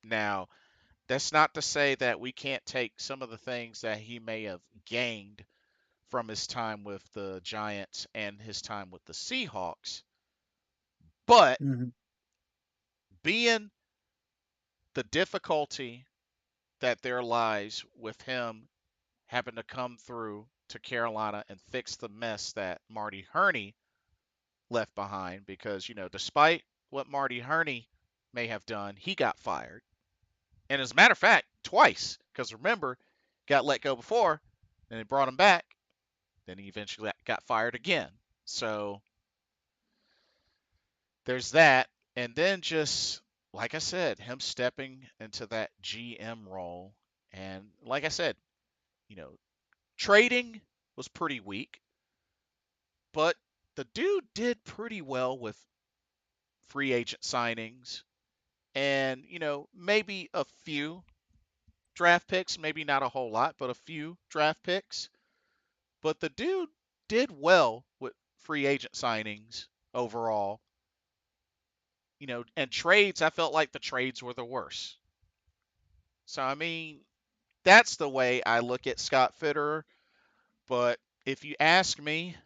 Now, that's not to say that we can't take some of the things that he may have gained from his time with the Giants and his time with the Seahawks. But Mm-hmm. being the difficulty that there lies with him having to come through to Carolina and fix the mess that Marty Herney left behind, because, despite what Marty Herney may have done, he got fired. And as a matter of fact, twice. Because remember, got let go before, then they brought him back. Then he eventually got fired again. So there's that. And then just, like I said, him stepping into that GM role. And like I said, trading was pretty weak, but the dude did pretty well with free agent signings and, maybe a few draft picks, maybe not a whole lot, but a few draft picks. But the dude did well with free agent signings overall. And trades, I felt like the trades were the worst. So, I mean, that's the way I look at Scott Fitterer. But if you ask me,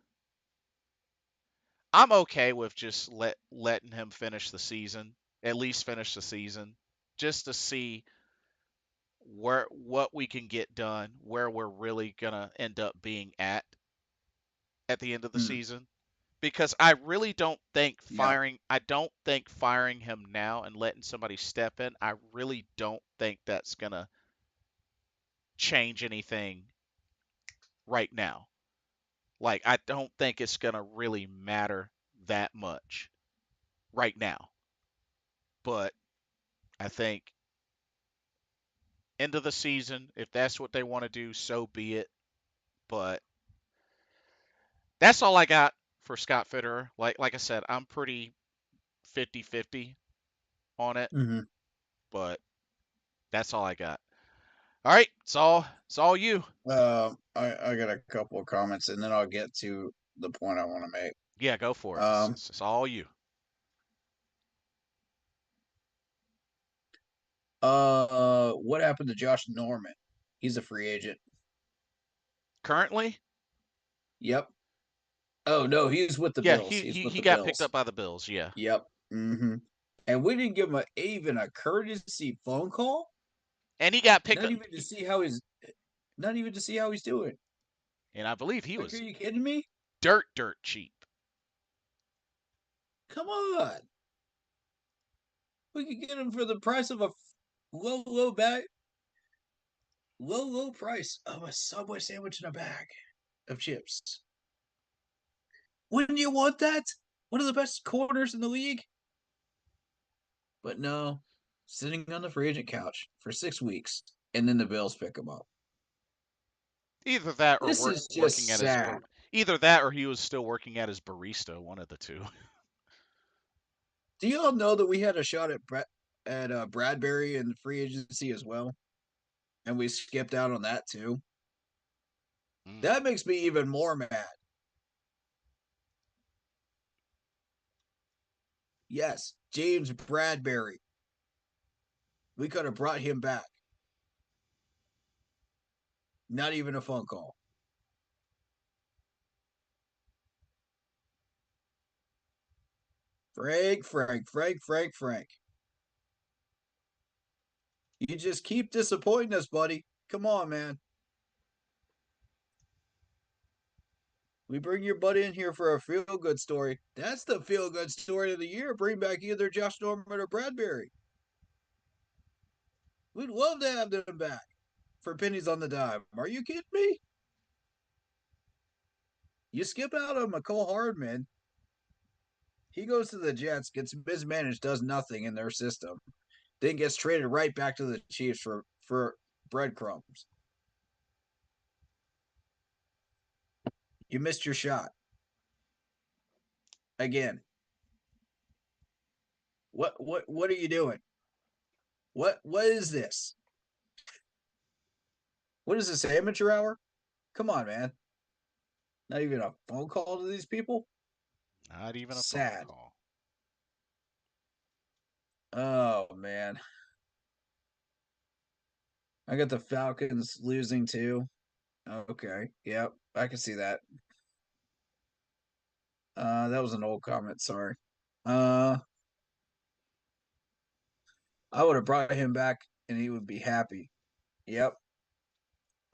I'm okay with just letting him finish the season, at least finish the season, just to see what we can get done, where we're really gonna end up being at the end of the Mm, season. Because I really don't think yeah. firing him now and letting somebody step in, I really don't think that's gonna change anything right now. Like, I don't think it's gonna really matter that much right now. But I think end of the season, if that's what they want to do, so be it. But that's all I got for Scott Fitterer. Like I said, I'm pretty 50-50 on it, Mm-hmm. but that's all I got. All right, it's all you. I got a couple of comments, and then I'll get to the point I want to make. Yeah, go for it. It's, Um, it's, it's all you. what happened to Josh Norman? He's a free agent. Currently, Yep. Oh no, he's with the yeah, Bills. he He's he, with he the got picked Bills. up by the Bills. Yeah, Yep. Mm-hmm. And we didn't give him even a courtesy phone call. and he got picked Not up, even to see how he's. Not even to see how he's doing. and I believe he Like, are was you kidding me? dirt cheap. Come on. We could get him for the price of a low bag, low price of a Subway sandwich in a bag of chips. Wouldn't you want that? One of the best corners in the league. But no, sitting on the free agent couch for 6 weeks, and then the Bills pick him up. Either that or This is working just at his sad. either that or he was still working at his barista. One of the two. Do you all know that we had a shot at Bradbury in the free agency as well, and we skipped out on that too? Mm. That makes me even more mad. Yes, James Bradbury. We could have brought him back. Not even a phone call. Frank. You just keep disappointing us, buddy. Come on, man. We bring your buddy in here for a feel good story. That's the feel good story of the year. Bring back either Josh Norman or Bradbury. We'd love to have them back for pennies on the dime. Are you kidding me? You skip out on McCole Hardman. He goes to the Jets, gets mismanaged, does nothing in their system, then gets traded right back to the Chiefs for breadcrumbs. You missed your shot again. What are you doing? What is this? What is this, amateur hour? Come on, man. Not even a phone call to these people? Not even a phone Sad. call. Oh man. I got the Falcons losing too. Okay. Yep. I can see that. That was an old comment, sorry. I would have brought him back and he would be happy. Yep.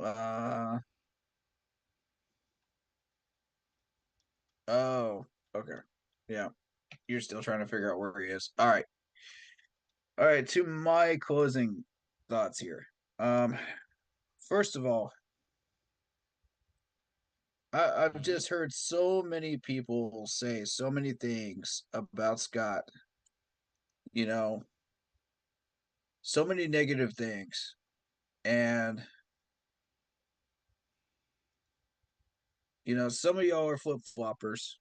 Uh oh. Okay. Yeah. You're still trying to figure out where he is. All right. To my closing thoughts here. First of all, I've Mm-hmm. just heard so many people say so many things about Scott. You know, so many negative things, and some of y'all are flip floppers.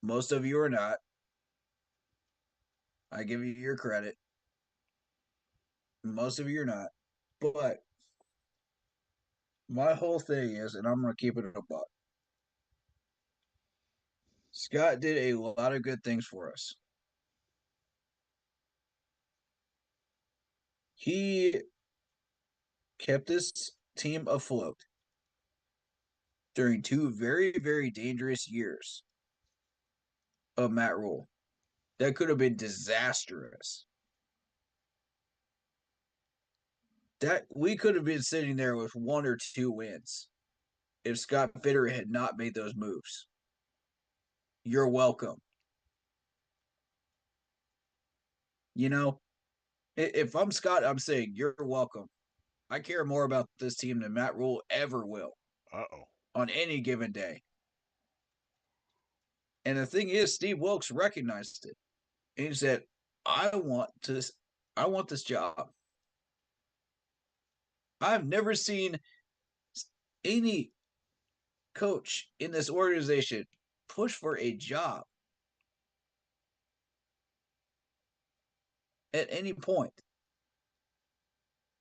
Most of you are not. I give you your credit. Most of you are not. But my whole thing is, and I'm going to keep it a buck. Scott did a lot of good things for us. He kept this team afloat during 2 very dangerous years of Matt Rule. That could have been disastrous. That we could have been sitting there with 1 or 2 wins if Scott Fitterer had not made those moves. You're welcome. If I'm Scott, I'm saying you're welcome. I care more about this team than Matt Rule ever will Uh-oh. on any given day. And the thing is, Steve Wilkes recognized it. And he said, I want this job. I've never seen any coach in this organization push for a job at any point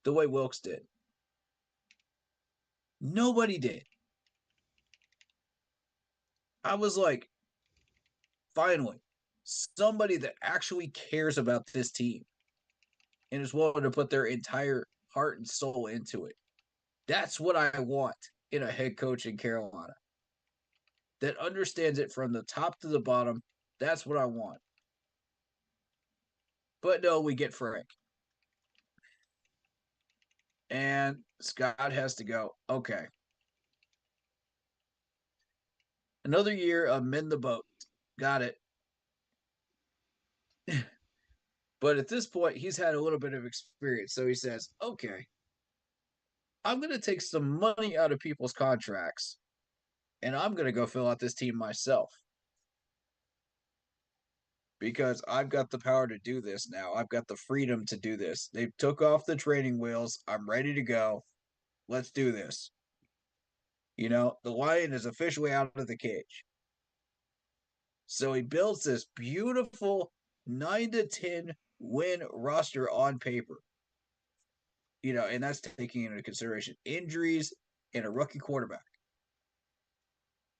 the way Wilkes did. Nobody did. I was like, finally, somebody that actually cares about this team and is willing to put their entire heart and soul into it. That's what I want in a head coach in Carolina that understands it from the top to the bottom. That's what I want. But no, we get Frank. And Scott has to go. Okay. Another year of mend the boat. Got it. But at this point, he's had a little bit of experience. So he says, okay, I'm going to take some money out of people's contracts and I'm going to go fill out this team myself. Because I've got the power to do this now. I've got the freedom to do this. They took off the training wheels. I'm ready to go. Let's do this. The lion is officially out of the cage. So he builds this beautiful 9 to 10 win roster on paper. And that's taking into consideration injuries and a rookie quarterback.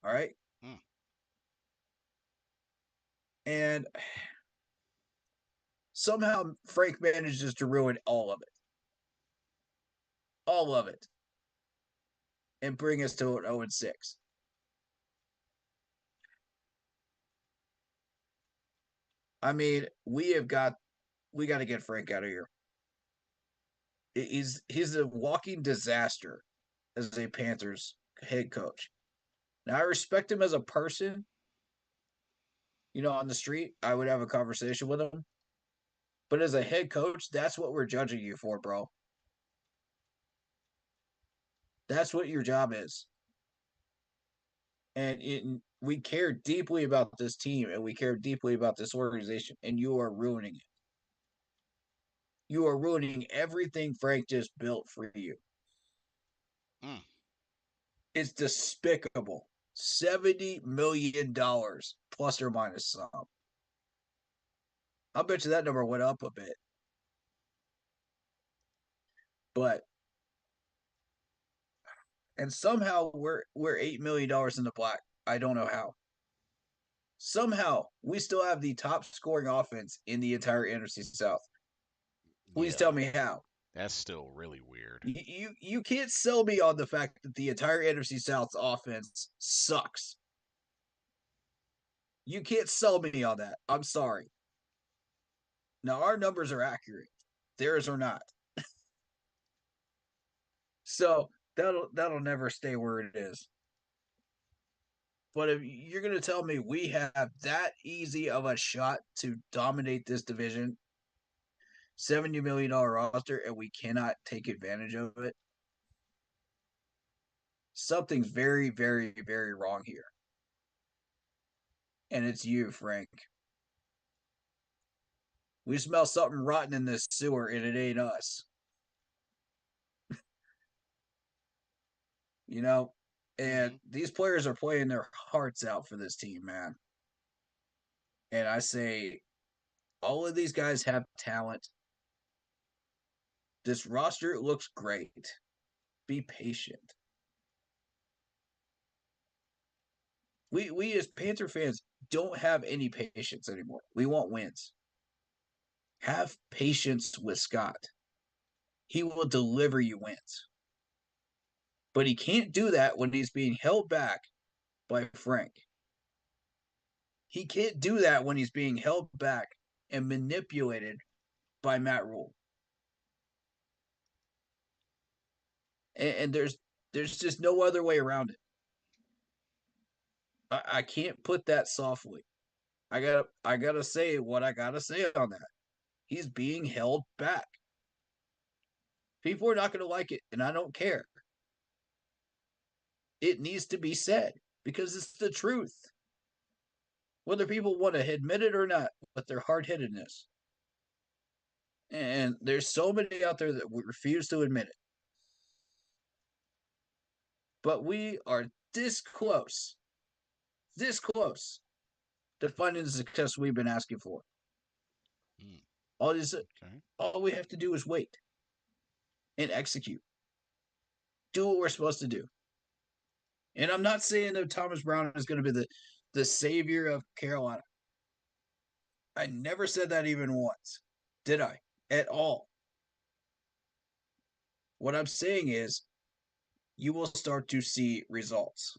All right. Mm. And somehow Frank manages to ruin all of it. All of it. And bring us to an 0-6. I mean, we got to get Frank out of here. He's a walking disaster as a Panthers head coach. Now I respect him as a person. On the street, I would have a conversation with him. But as a head coach, that's what we're judging you for, bro. That's what your job is. And we care deeply about this team and we care deeply about this organization, and you are ruining it. You are ruining everything Frank just built for you. Mm. It's despicable. $70 million plus or minus some. I'll bet you that number went up a bit. But and somehow we're $8 million in the black. I don't know how. Somehow we still have the top scoring offense in the entire NFC South. Please tell me how. That's still really weird. You can't sell me on the fact that the entire NFC South's offense sucks. You can't sell me on that. I'm sorry. Now our numbers are accurate. Theirs are not. So that'll never stay where it is. But if you're going to tell me we have that easy of a shot to dominate this division, $70 million roster and we cannot take advantage of it, something's very, very, very wrong here. And it's you, Frank. We smell something rotten in this sewer and it ain't us. You know? And these players are playing their hearts out for this team, man. And I say, all of these guys have talent. This roster looks great. Be patient. We as Panther fans don't have any patience anymore. We want wins. Have patience with Scott. He will deliver you wins. But he can't do that when he's being held back by Frank. He can't do that when he's being held back and manipulated by Matt Rule. And there's just no other way around it. I can't put that softly. I gotta say what I gotta say on that. He's being held back. People are not gonna like it, and I don't care. It needs to be said because it's the truth. Whether people want to admit it or not, with their hard-headedness. And there's so many out there that refuse to admit it. But we are this close to finding the success we've been asking for. All we have to do is wait and execute. Do what we're supposed to do. And I'm not saying that Thomas Brown is going to be the savior of Carolina. I never said that even once, did I? At all. What I'm saying is you will start to see results.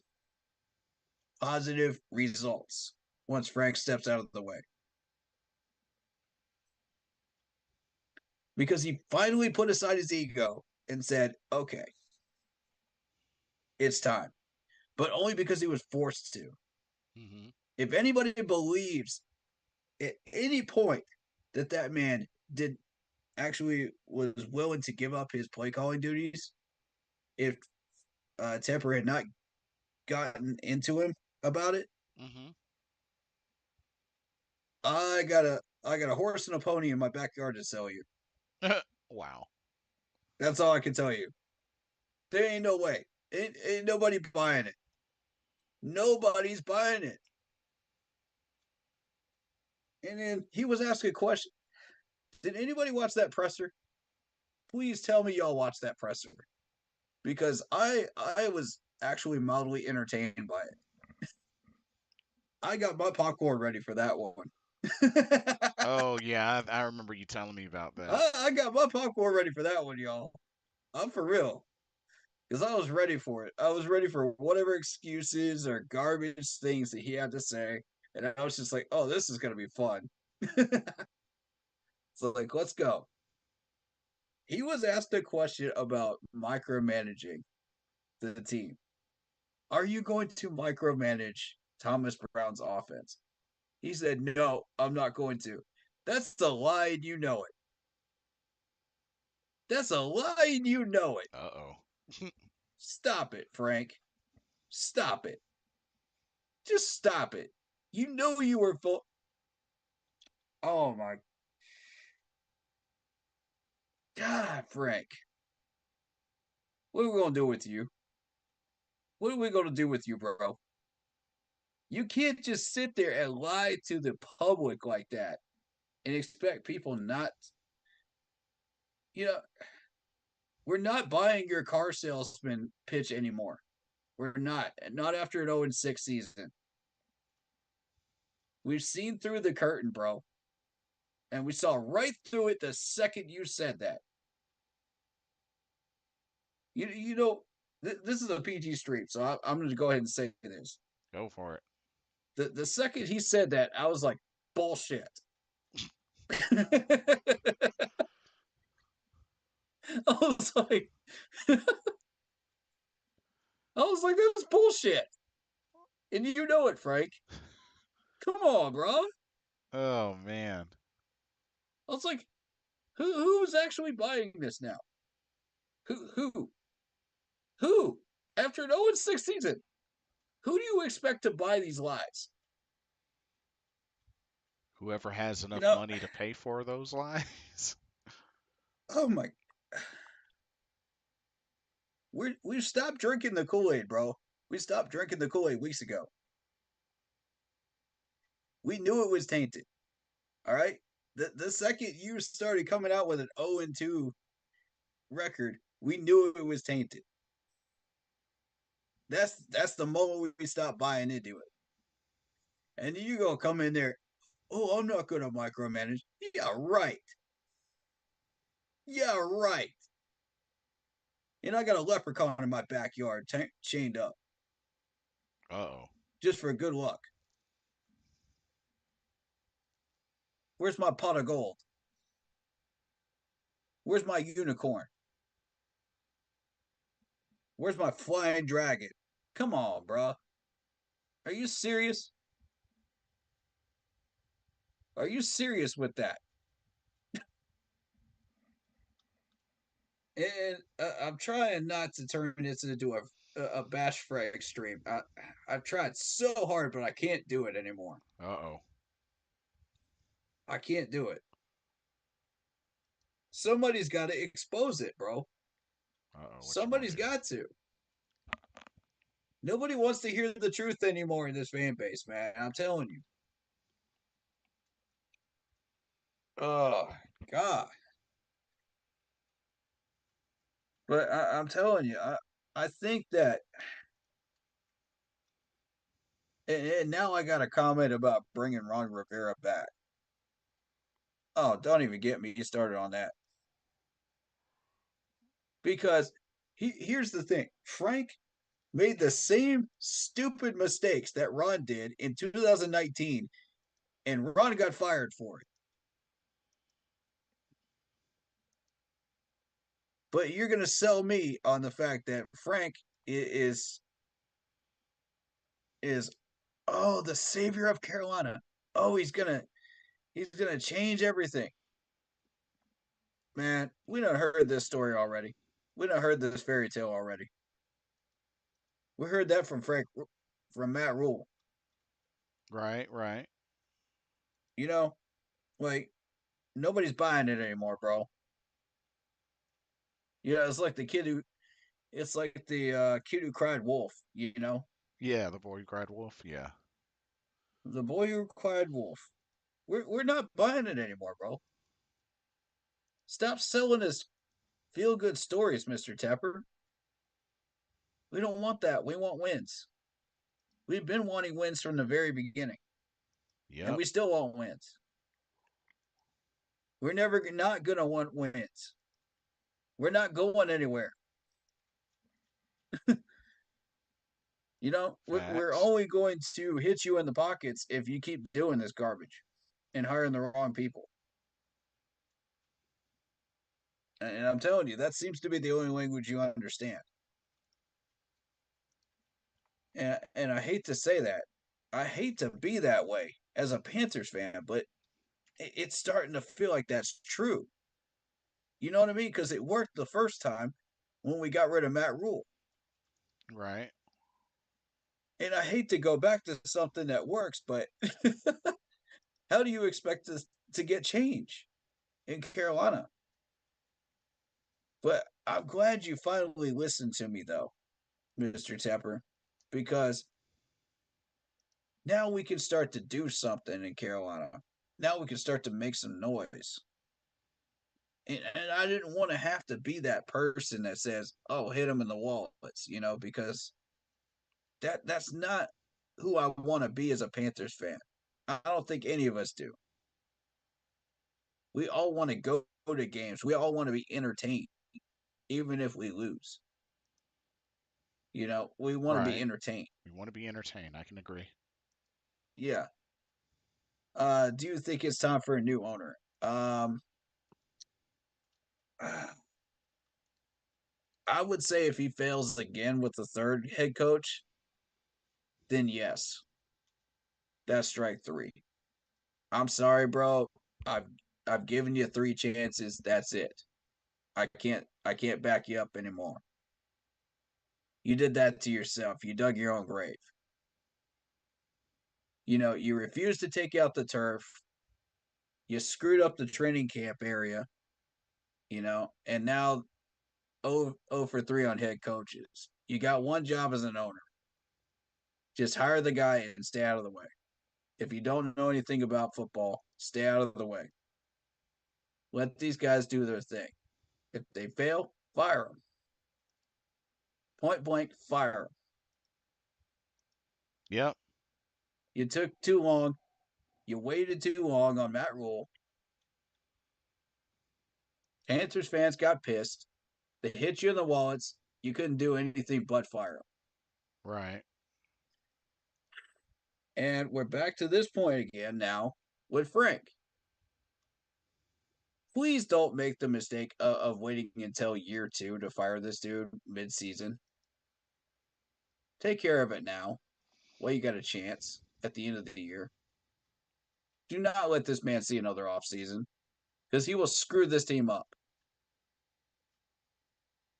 Positive results once Frank steps out of the way. Because he finally put aside his ego and said, okay, it's time. But only because he was forced to. If anybody believes at any point that man was willing to give up his play calling duties, if Tepper had not gotten into him about it, I got a horse and a pony in my backyard to sell you. Wow. That's all I can tell you. There ain't no way. Ain't nobody buying it. Nobody's buying it. And then he was asking a question. Did anybody watch that presser? Please tell me y'all watched that presser. Because I was actually mildly entertained by it. I got my popcorn ready for that one. Oh, yeah, I remember you telling me about that. I got my popcorn ready for that one, y'all. I'm for real. Because I was ready for it. I was ready for whatever excuses or garbage things that he had to say. And I was just like, oh, this is going to be fun. So, like, let's go. He was asked a question about micromanaging the team. Are you going to micromanage Thomas Brown's offense? He said, no, I'm not going to. That's a lie and you know it. That's a lie and you know it. Uh-oh. Stop it, Frank. Stop it. Just stop it. You know you were full. Oh, my God, Frank. What are we going to do with you? What are we going to do with you, bro? You can't just sit there and lie to the public like that and expect people not. You know, we're not buying your car salesman pitch anymore. We're not. Not after an 0-6 season. We've seen through the curtain, bro. And we saw right through it the second you said that. You know, this is a PG stream, so I'm going to go ahead and say this. Go for it. The second he said that, I was like, bullshit. I was like, that's bullshit. And you know it, Frank. Come on, bro. Oh, man. I was like, Who's actually buying this now? Who? After an 0-6 season, who do you expect to buy these lies? Whoever has You enough know, money to pay for those lies. oh my, we stopped drinking the Kool-Aid, bro. We stopped drinking the Kool-Aid weeks ago. We knew it was tainted. All right. The second you started coming out with an 0-2 record, we knew it was tainted. That's the moment we stopped buying into it. And you gonna come in there, oh, I'm not gonna micromanage. Yeah, right. Yeah, right. And I got a leprechaun in my backyard chained up Uh-oh. just for good luck. Where's my pot of gold? Where's my unicorn? Where's my flying dragon? Come on, bro. Are you serious? Are you serious with that? And I'm trying not to turn this into a bash for extreme. I've tried so hard, but I can't do it anymore. Uh-oh. I can't do it. Somebody's got to expose it, bro. Uh-oh. What you gonna Somebody's do? got to. Nobody wants to hear the truth anymore in this fan base, man. I'm telling you. Oh God. But I'm telling you, I think that, and now I got a comment about bringing Ron Rivera back. Oh, don't even get me started on that. Because here's the thing, Frank made the same stupid mistakes that Ron did in 2019, and Ron got fired for it. But you're gonna sell me on the fact that Frank is oh, the savior of Carolina. Oh, he's gonna change everything. Man, we done heard this story already. We done heard this fairy tale already. We heard that from Matt Rule. Right, right. You know, like nobody's buying it anymore, bro. Yeah, it's like the kid who cried wolf. You know, Yeah, the boy who cried wolf. Yeah. the boy who cried wolf. We're not buying it anymore, bro. Stop selling us feel good stories, Mister Tepper. We don't want that. We want wins. We've been wanting wins from the very beginning, and Yep. we still want wins. We're never not gonna want wins. We're not going anywhere. You know, we're Facts. only going to hit you in the pockets if you keep doing this garbage and hiring the wrong people. And I'm telling you, that seems to be the only language you understand. And I hate to say that. I hate to be that way as a Panthers fan, but it's starting to feel like that's true. You know what I mean? Because it worked the first time when we got rid of Matt Rule. Right. And I hate to go back to something that works, but how do you expect to get change in Carolina? But I'm glad you finally listened to me, though, Mr. Tepper, because now we can start to do something in Carolina. Now we can start to make some noise. And I didn't want to have to be that person that says, "Oh, hit him in the wallets," because that's not who I want to be as a Panthers fan. I don't think any of us do. We all want to go to games. We all want to be entertained, even if we lose. We want to be Right. entertained. We want to be entertained. I can agree. Yeah. Do you think it's time for a new owner? I would say if he fails again with the third head coach, then yes, that's strike three. I'm sorry, bro. I've given you 3 chances. That's it. I can't back you up anymore. You did that to yourself. You dug your own grave. You refused to take out the turf. You screwed up the training camp area, and now 0 for 3 on head coaches. You got one job as an owner. Just hire the guy and stay out of the way. If you don't know anything about football, stay out of the way. Let these guys do their thing. If they fail, fire them. Point blank, fire them. Yep. You took too long. You waited too long on Matt Rule. Panthers fans got pissed. They hit you in the wallets. You couldn't do anything but fire them. Right. And we're back to this point again now with Frank. Please don't make the mistake of waiting until year 2 to fire this dude mid-season. Take care of it now while you got a chance at the end of the year. Do not let this man see another offseason because he will screw this team up.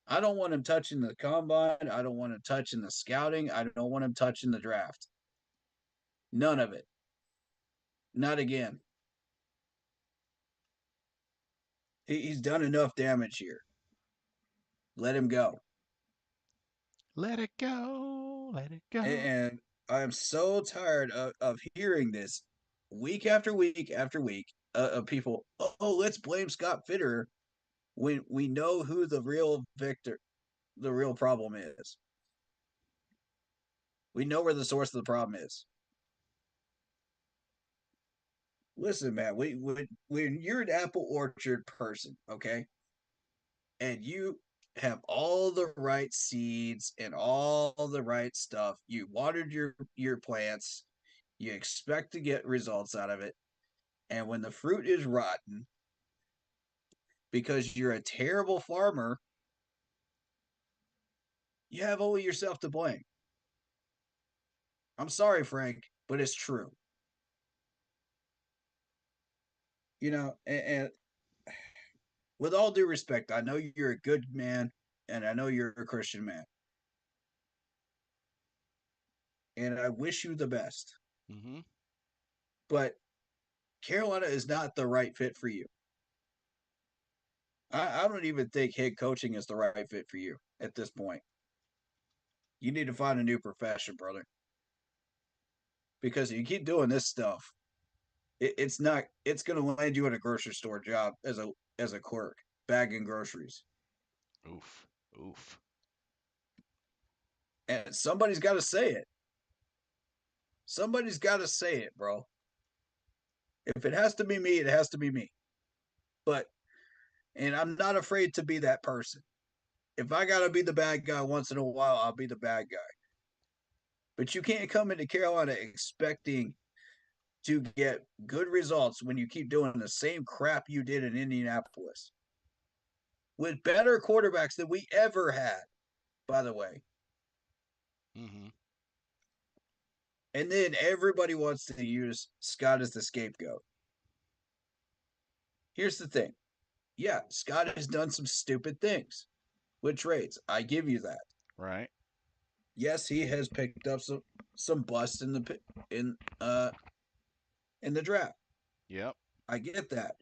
I don't want him touching the combine. I don't want him touching the scouting. I don't want him touching the draft. None of it. Not again. He's done enough damage here. Let him go. Let it go. Let it go. And I'm so tired of hearing this week after week after week of people, oh, let's blame Scott Fitterer when we know who the real problem is. We know where the source of the problem is. Listen, man, when you're an apple orchard person, okay, and you have all the right seeds and all the right stuff, you watered your plants, you expect to get results out of it, and when the fruit is rotten because you're a terrible farmer, you have only yourself to blame. I'm sorry, Frank, but it's true. And with all due respect, I know you're a good man and I know you're a Christian man. And I wish you the best. Mm-hmm. But Carolina is not the right fit for you. I don't even think head coaching is the right fit for you at this point. You need to find a new profession, brother. Because if you keep doing this stuff, it's going to land you in a grocery store job as a clerk, bagging groceries. Oof. Oof. And somebody's got to say it. Somebody's got to say it, bro. If it has to be me, it has to be me. And I'm not afraid to be that person. If I got to be the bad guy once in a while, I'll be the bad guy. But you can't come into Carolina expecting to get good results when you keep doing the same crap you did in Indianapolis with better quarterbacks than we ever had, by the way. Mm-hmm. And then everybody wants to use Scott as the scapegoat. Here's the thing. Yeah, Scott has done some stupid things with trades. I give you that. Right. Yes, he has picked up some busts in the draft. Yep. I get that.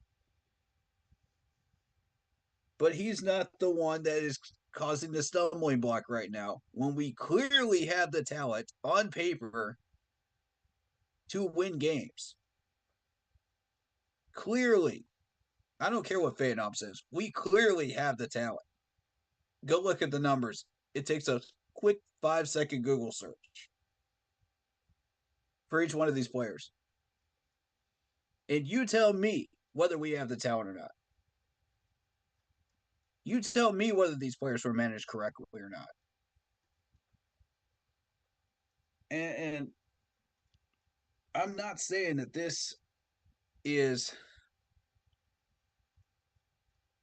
But he's not the one that is causing the stumbling block right now when we clearly have the talent on paper to win games. Clearly. I don't care what Phanom says. We clearly have the talent. Go look at the numbers. It takes a quick 5-second Google search for each one of these players. And you tell me whether we have the talent or not. You tell me whether these players were managed correctly or not. And I'm not saying that this is,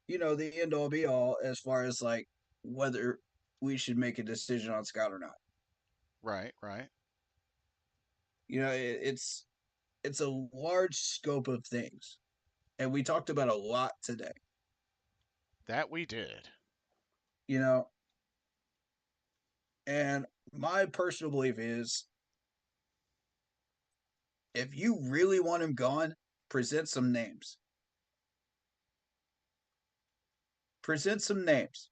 the end all be all as far as like whether we should make a decision on Scott or not. Right. Right. It's a large scope of things. And we talked about a lot today. That we did. You know, and my personal belief is if you really want him gone, present some names. Present some names.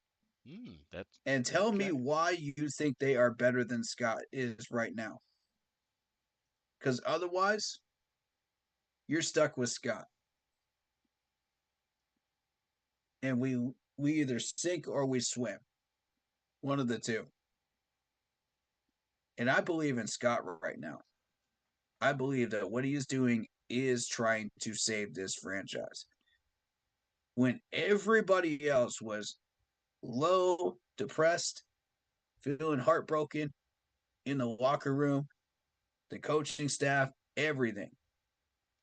That's And tell me okay. why you think they are better than Scott is right now. Because otherwise, you're stuck with Scott. And we either sink or we swim. One of the two. And I believe in Scott right now. I believe that what he is doing is trying to save this franchise. When everybody else was low, depressed, feeling heartbroken in the locker room, the coaching staff, everything.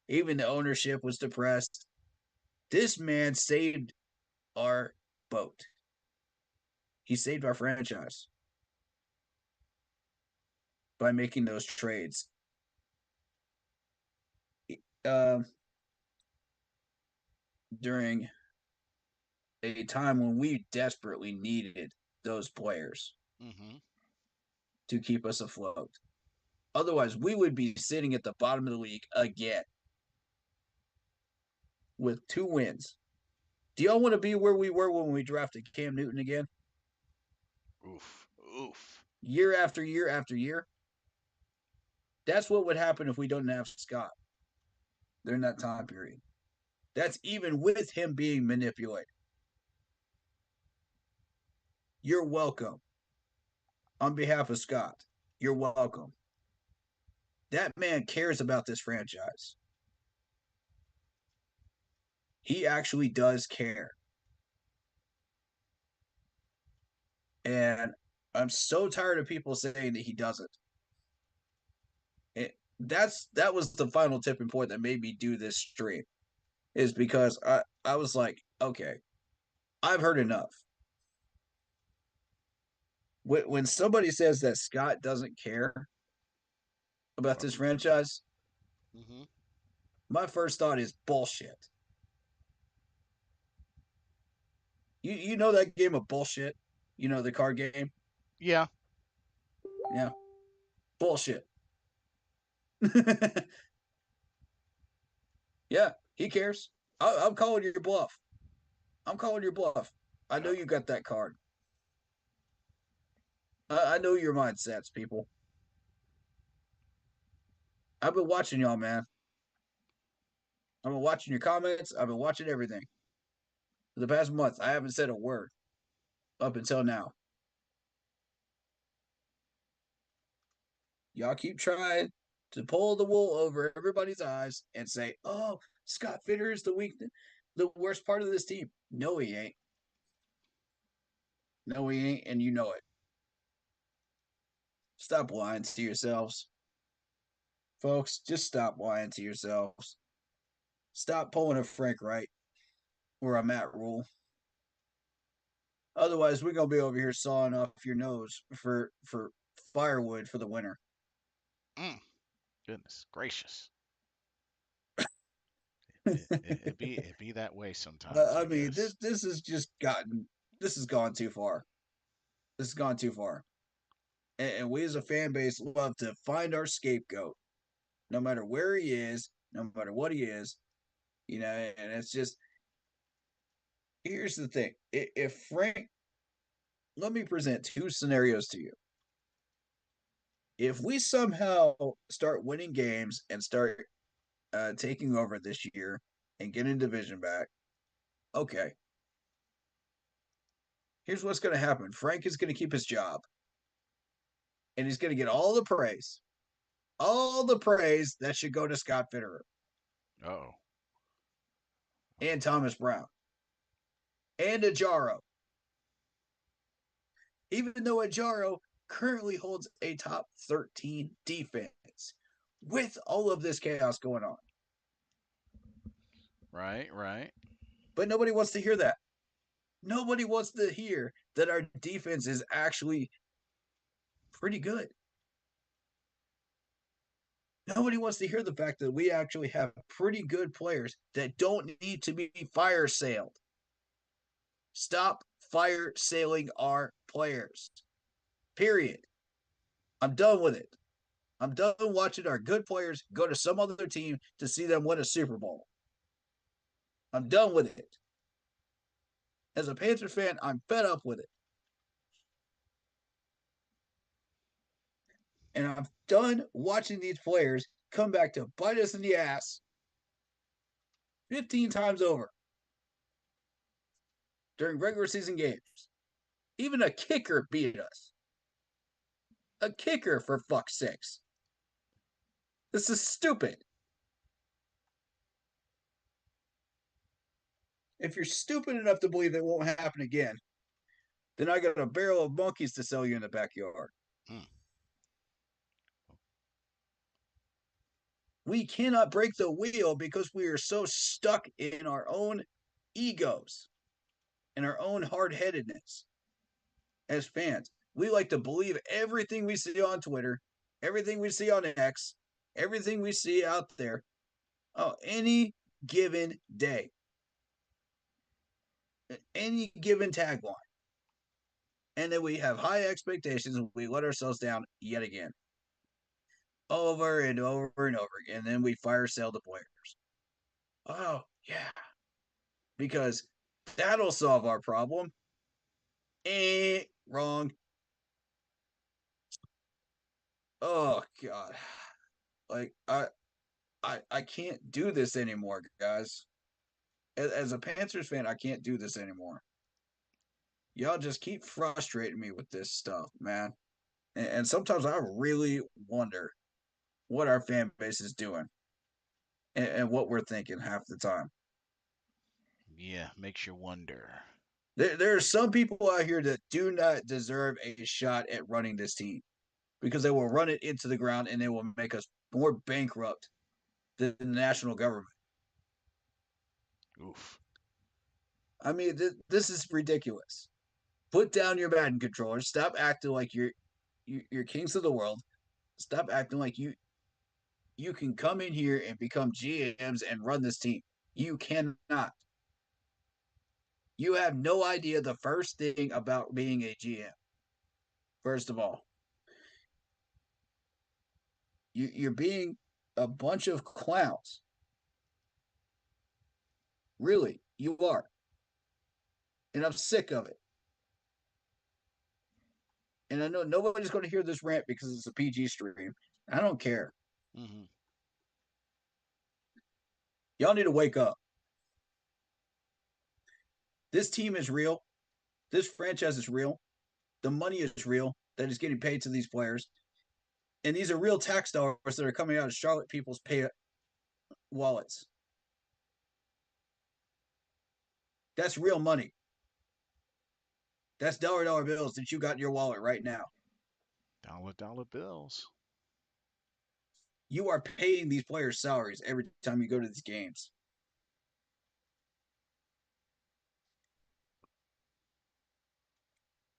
Even the ownership was depressed. This man saved our boat. He saved our franchise by making those trades. During a time when we desperately needed those players to keep us afloat. Otherwise, we would be sitting at the bottom of the league again with 2 wins. Do y'all want to be where we were when we drafted Cam Newton again? Oof. Year after year after year? That's what would happen if we don't have Scott during that time period. That's even with him being manipulated. You're welcome. On behalf of Scott, you're welcome. That man cares about this franchise. He actually does care. And I'm so tired of people saying that he doesn't. That was the final tipping point that made me do this stream, is because I was like, okay, I've heard enough. When somebody says that Scott doesn't care about this franchise, my first thought is bullshit. You know that game of bullshit? You know the card game? Yeah. Yeah. Bullshit. Yeah, he cares. I'm calling your bluff. I'm calling your bluff. I know you got that card. I know your mindsets, people. I've been watching y'all, man. I've been watching your comments. I've been watching everything. For the past month, I haven't said a word up until now. Y'all keep trying to pull the wool over everybody's eyes and say, "Oh, Scott Fitterer is the worst part of this team." No, he ain't. No, he ain't, and you know it. Stop lying to yourselves. Folks, just stop lying to yourselves. Stop pulling a Frank Wright or a Matt Rule. Otherwise, we're gonna be over here sawing off your nose for firewood for the winter. Goodness gracious. It be that way sometimes, I I mean, guess. this has gone too far. This has gone too far. And we as a fan base love to find our scapegoat, no matter where he is, no matter what he is, and it's just, here's the thing. If Frank, let me present 2 scenarios to you. If we somehow start winning games and start taking over this year and getting division back, okay. Here's what's going to happen. Frank is going to keep his job. And he's going to get all the praise. All the praise that should go to Scott Fitterer. Oh. And Thomas Brown. And Ajaro. Even though Ajaro currently holds a top 13 defense with all of this chaos going on. Right. But nobody wants to hear that. Nobody wants to hear that our defense is actually pretty good. Nobody wants to hear the fact that we actually have pretty good players that don't need to be fire sailed. Stop fire sailing our players. Period. I'm done with it. I'm done watching our good players go to some other team to see them win a Super Bowl. I'm done with it. As a Panthers fan, I'm fed up with it. And I'm done watching these players come back to bite us in the ass 15 times over during regular season games. Even a kicker beat us. A kicker, for fuck's sakes. This is stupid. If you're stupid enough to believe it won't happen again, then I got a barrel of monkeys to sell you in the backyard. We cannot break the wheel because we are so stuck in our own egos and our own hard-headedness as fans. We like to believe everything we see on Twitter, everything we see on X, everything we see out there. Oh, any given day, any given tagline. And then we have high expectations and we let ourselves down yet again. Over and over and over again. And then we fire sale the players. Oh, yeah. Because that'll solve our problem. Wrong. Oh God. Like I can't do this anymore, guys. As a Panthers fan, I can't do this anymore. Y'all just keep frustrating me with this stuff, man. And sometimes I really wonder what our fan base is doing and what we're thinking half the time. Yeah, makes you wonder. There are some people out here that do not deserve a shot at running this team because they will run it into the ground and they will make us more bankrupt than the national government. Oof. I mean, this is ridiculous. Put down your Madden controller. Stop acting like you're kings of the world. Stop acting like you can come in here and become GMs and run this team. You cannot. You have no idea the first thing about being a GM. First of all, you're being a bunch of clowns. Really, you are. And I'm sick of it. And I know nobody's going to hear this rant because it's a PG stream. I don't care. Mm-hmm. Y'all need to wake up. This team is real. This franchise is real. The money is real that is getting paid to these players. And these are real tax dollars that are coming out of Charlotte people's pay wallets. That's real money. That's dollar bills that you got in your wallet right now. Dollar bills. You are paying these players salaries every time you go to these games.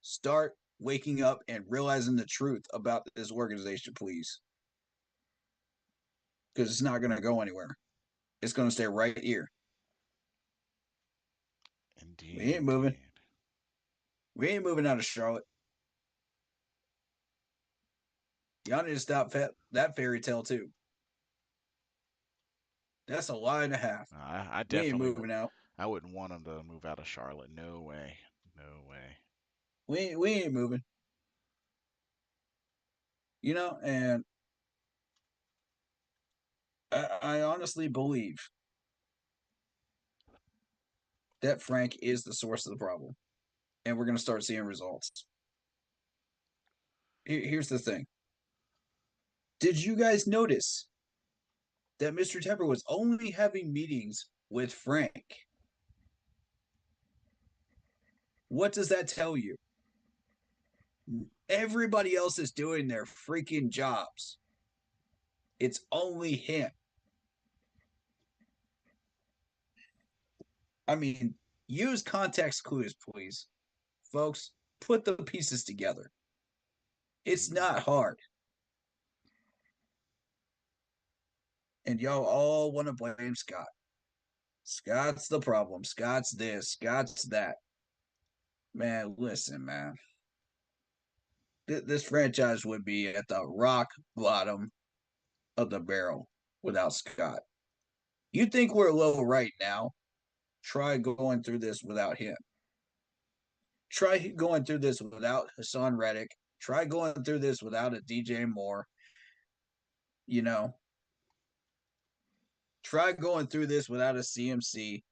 Start waking up and realizing the truth about this organization, please. Because it's not going to go anywhere. It's going to stay right here. Indeed. We ain't moving. We ain't moving out of Charlotte. Y'all need to stop that fairy tale too. That's a lie and a half. I We ain't definitely moving out. I wouldn't want them to move out of Charlotte. No way. No way. We ain't moving. You know, and I honestly believe that Frank is the source of the problem. And we're going to start seeing results. Here's the thing. Did you guys notice that Mr. Tepper was only having meetings with Frank? What does that tell you? Everybody else is doing their freaking jobs. It's only him. I mean, use context clues, please. Folks, put the pieces together. It's not hard. And y'all all want to blame Scott. Scott's the problem. Scott's this. Scott's that. Man, listen, man. This franchise would be at the rock bottom of the barrel without Scott. You think we're low right now? Try going through this without him. Try going through this without Hassan Reddick. Try going through this without a DJ Moore. You know, try going through this without a CMC.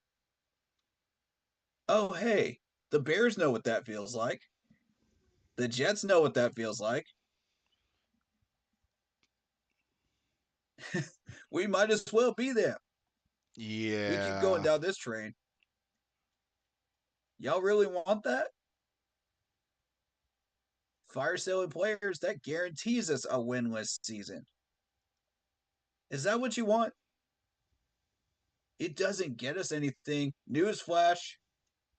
Oh, hey, the Bears know what that feels like. The Jets know what that feels like. We might as well be them. We keep going Yeah. down this train. Y'all really want that? Fire selling players, that guarantees us a winless season. Is that what you want? It doesn't get us anything. Newsflash,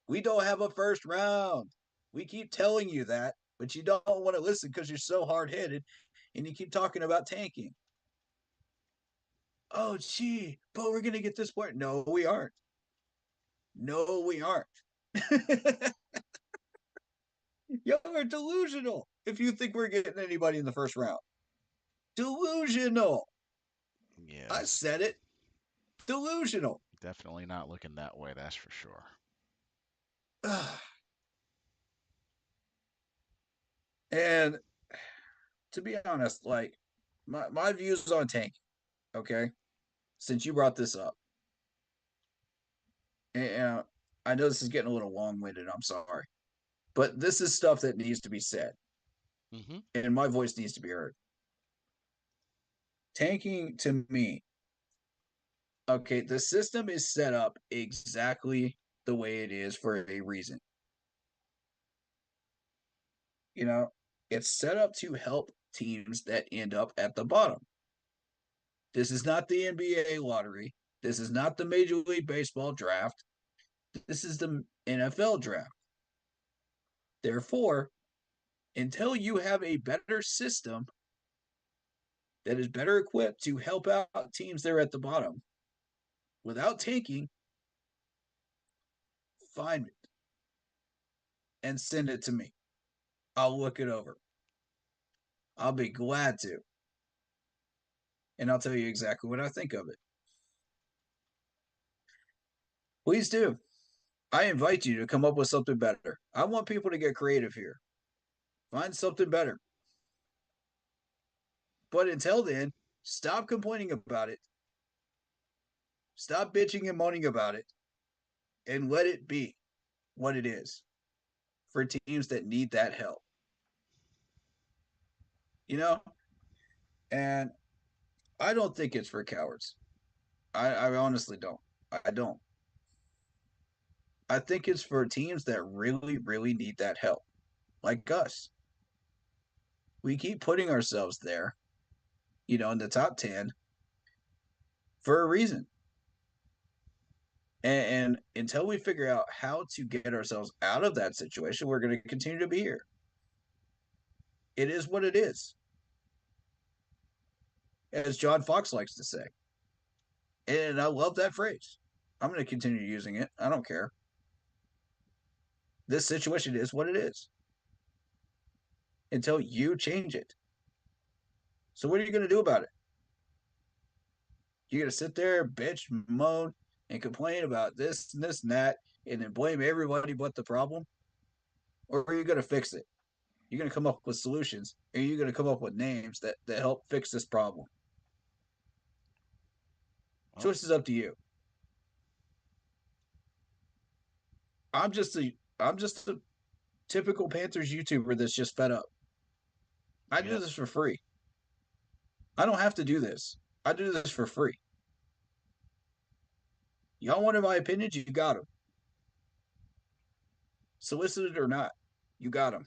we don't have a first round. We keep telling you that, but you don't want to listen because you're so hard headed and you keep talking about tanking. Oh, gee, but we're going to get this point. No, we aren't. No, we aren't. Y'all are delusional if you think we're getting anybody in the first round. Delusional. Yeah. I said it. Delusional. Definitely not looking that way, that's for sure. And to be honest, like my views on tanking, okay? Since you brought this up, and I know this is getting a little long-winded, I'm sorry. But this is stuff that needs to be said. Mm-hmm. And my voice needs to be heard. Tanking to me, okay, the system is set up exactly the way it is for a reason. You know, it's set up to help teams that end up at the bottom. This is not the NBA lottery. This is not the Major League Baseball draft. This is the NFL draft. Therefore, until you have a better system that is better equipped to help out teams that are at the bottom without tanking, find it and send it to me. I'll look it over. I'll be glad to. And I'll tell you exactly what I think of it. Please do. I invite you to come up with something better. I want people to get creative here. Find something better. But until then, stop complaining about it. Stop bitching and moaning about it. And let it be what it is for teams that need that help. You know? And I don't think it's for cowards. I honestly don't. I don't. I think it's for teams that really, really need that help, like us. We keep putting ourselves there, you know, in the top 10 for a reason. And until we figure out how to get ourselves out of that situation, we're going to continue to be here. It is what it is, as John Fox likes to say. And I love that phrase. I'm going to continue using it. I don't care. This situation is what it is until you change it. So, what are you going to do about it? You're going to sit there, bitch, moan, and complain about this and this and that, and then blame everybody but the problem? Or are you going to fix it? You're going to come up with solutions, and you're going to come up with names that help fix this problem. Well, Choice is up to you. I'm just a typical Panthers YouTuber that's just fed up. I do this for free. I don't have to do this. I do this for free. Y'all wanted my opinions? You got them. Solicited or not, you got them.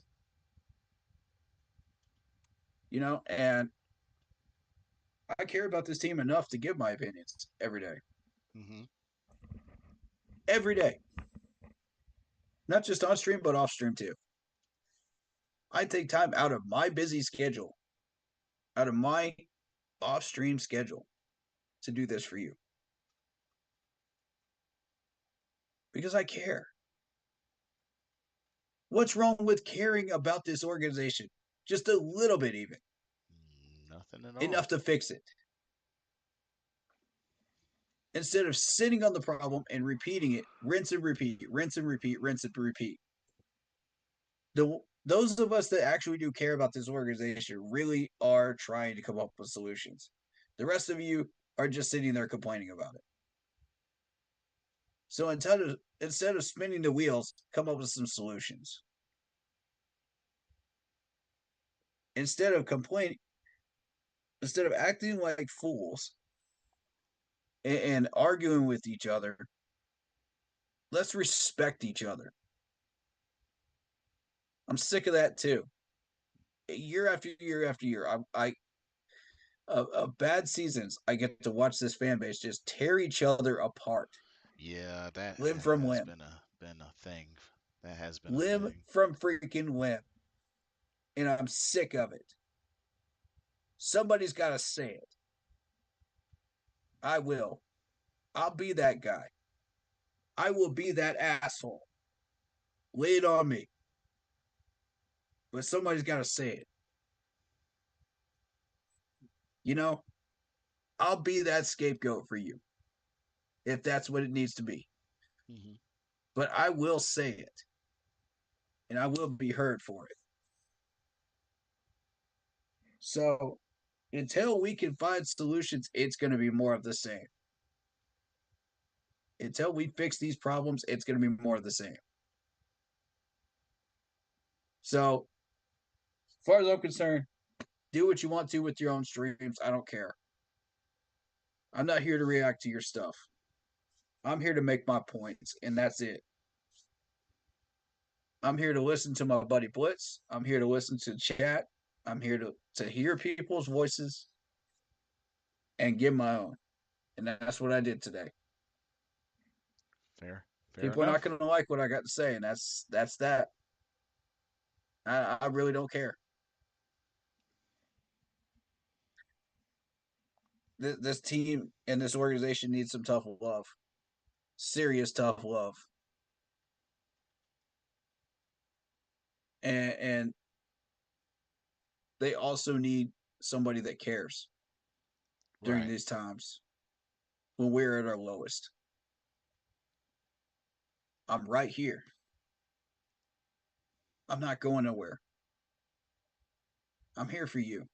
You know, and I care about this team enough to give my opinions every day. Mm-hmm. Every day. Not just on stream, but off stream too. I take time out of my busy schedule, out of my off stream schedule, to do this for you. Because I care. What's wrong with caring about this organization? Just a little bit, even. Nothing at all. Enough to fix it. Instead of sitting on the problem and repeating it, rinse and repeat, rinse and repeat, rinse and repeat. Those of us that actually do care about this organization really are trying to come up with solutions. The rest of you are just sitting there complaining about it. So instead of spinning the wheels, come up with some solutions. Instead of complaining, instead of acting like fools and arguing with each other, let's respect each other. I'm sick of that too. Year after year after year, bad seasons, I get to watch this fan base just tear each other apart. Yeah, that limb from has limb. been a thing. That has been a Limb thing. from freaking limb. And I'm sick of it. Somebody's got to say it. I will. I'll be that guy. I will be that asshole. Lay it on me. But somebody's got to say it. You know, I'll be that scapegoat for you if that's what it needs to be. Mm-hmm. But I will say it. And I will be heard for it. So until we can find solutions, it's going to be more of the same. Until we fix these problems, it's going to be more of the same. So, as far as I'm concerned, do what you want to with your own streams. I don't care. I'm not here to react to your stuff. I'm here to make my points, and that's it. I'm here to listen to my buddy Blitz. I'm here to listen to chat. I'm here to hear people's voices and give my own. And that's what I did today. Fair People are enough. not going to like what I got to say, and that's that. I really don't care. This team and this organization needs some tough love. Serious tough love. And they also need somebody that cares during Right. these times when we're at our lowest. I'm right here. I'm not going nowhere. I'm here for you.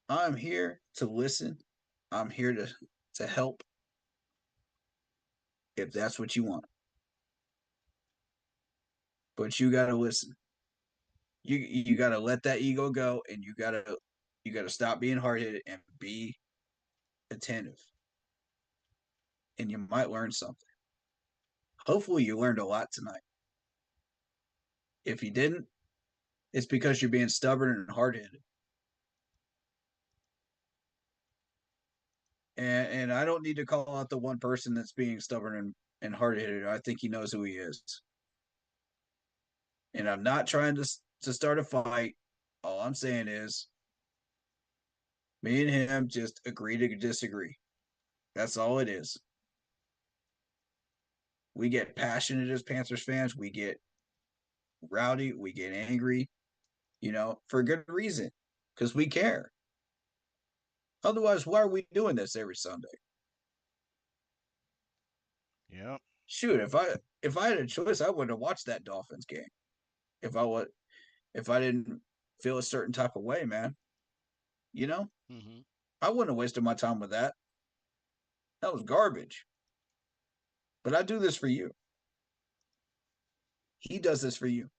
I'm here to listen. I'm here to help if that's what you want. But you got to listen. You got to let that ego go, and you got to stop being hard-headed and be attentive. And you might learn something. Hopefully you learned a lot tonight. If you didn't, it's because you're being stubborn and hard-headed. And I don't need to call out the one person that's being stubborn and hard-headed. I think he knows who he is. And I'm not trying to start a fight. All I'm saying is me and him just agree to disagree. That's all it is. We get passionate as Panthers fans. We get rowdy. We get angry, for good reason, because we care. Otherwise, why are we doing this every Sunday? Yep. Shoot, if I had a choice, I wouldn't have watched that Dolphins game. If I didn't feel a certain type of way, man. Mm-hmm. I wouldn't have wasted my time with that. That was garbage. But I do this for you. He does this for you.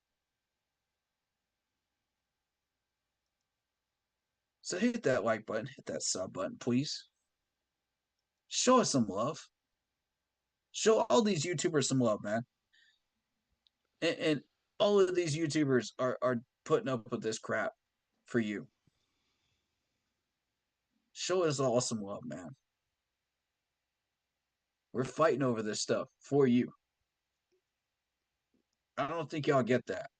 So hit that like button, hit that sub button, please. Show us some love. Show all these YouTubers some love, man. And all of these YouTubers are putting up with this crap for you. Show us all some love, man. We're fighting over this stuff for you. I don't think y'all get that.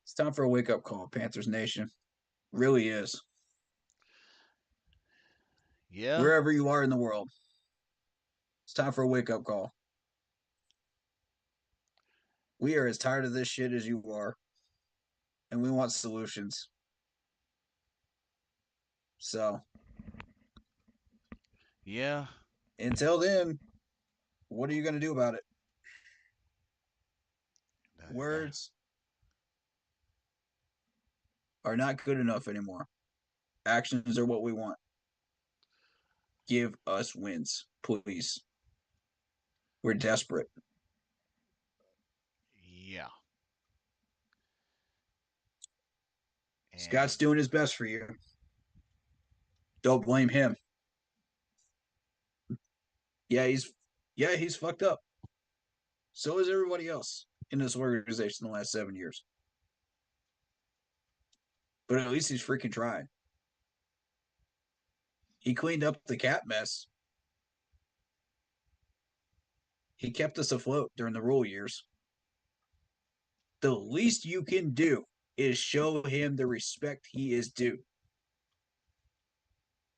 It's time for a wake-up call, Panthers Nation. Really is. Yeah. Wherever you are in the world, it's time for a wake up call. We are as tired of this shit as you are, and we want solutions. So, Yeah. until then, what are you going to do about it? That- Words are not good enough anymore. Actions are what we want. Give us wins, please. We're desperate. yeah. Scott's And doing his best for you. Don't blame him. Yeah, he's fucked up. So is everybody else in this organization the last 7 years. But at least he's freaking trying. He cleaned up the cap mess. He kept us afloat during the rule years. The least you can do is show him the respect he is due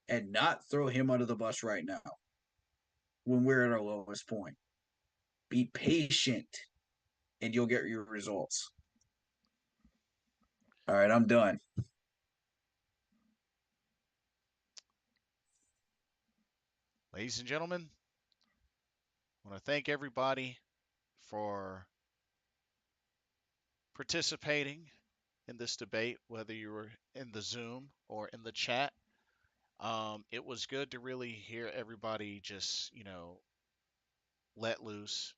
and not throw him under the bus right now when we're at our lowest point. Be patient and you'll get your results. All right, I'm done. ladies and gentlemen, I want to thank everybody for participating in this debate, whether you were in the Zoom or in the chat. It was good to really hear everybody just, let loose.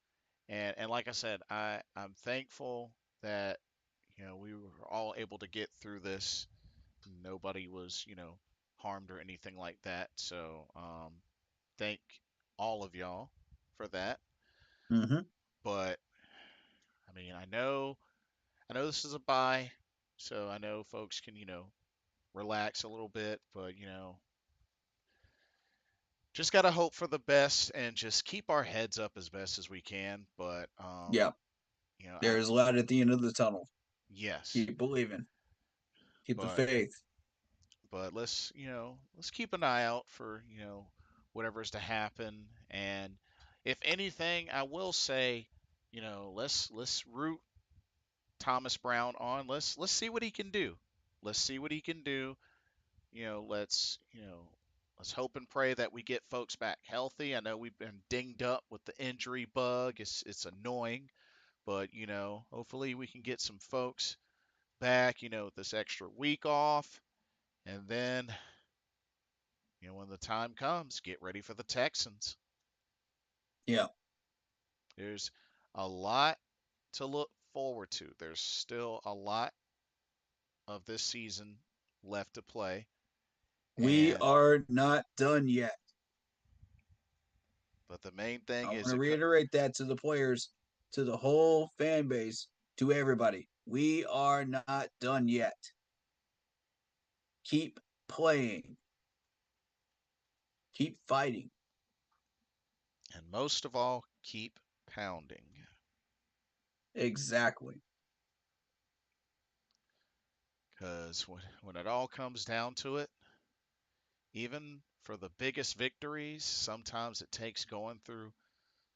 And like I said, I'm thankful that, we were all able to get through this. Nobody was, harmed or anything like that. So, thank all of y'all for that. Mm-hmm. But I mean, I know this is a bye, so I know folks can, relax a little bit, but just gotta hope for the best and just keep our heads up as best as we can. But Yeah, I there is light at the end of the tunnel. yes, Keep believing. Keep the but faith. let's keep an eye out for whatever's to happen. And if anything, I will say, let's root Thomas Brown on. Let's see what he can do. Let's see what he can do. Let's hope and pray that we get folks back healthy. I know we've been dinged up with the injury bug. It's annoying, but hopefully we can get some folks back, with this extra week off. And then, when the time comes, get ready for the Texans. Yeah. There's a lot to look forward to. There's still a lot of this season left to play. We And are not done yet. but the main I thing want is to reiterate that to the players, to the whole fan base, to everybody. We are not done yet. Keep playing. Keep fighting. and most of all, keep pounding. Exactly. Because when it all comes down to it, even for the biggest victories, sometimes it takes going through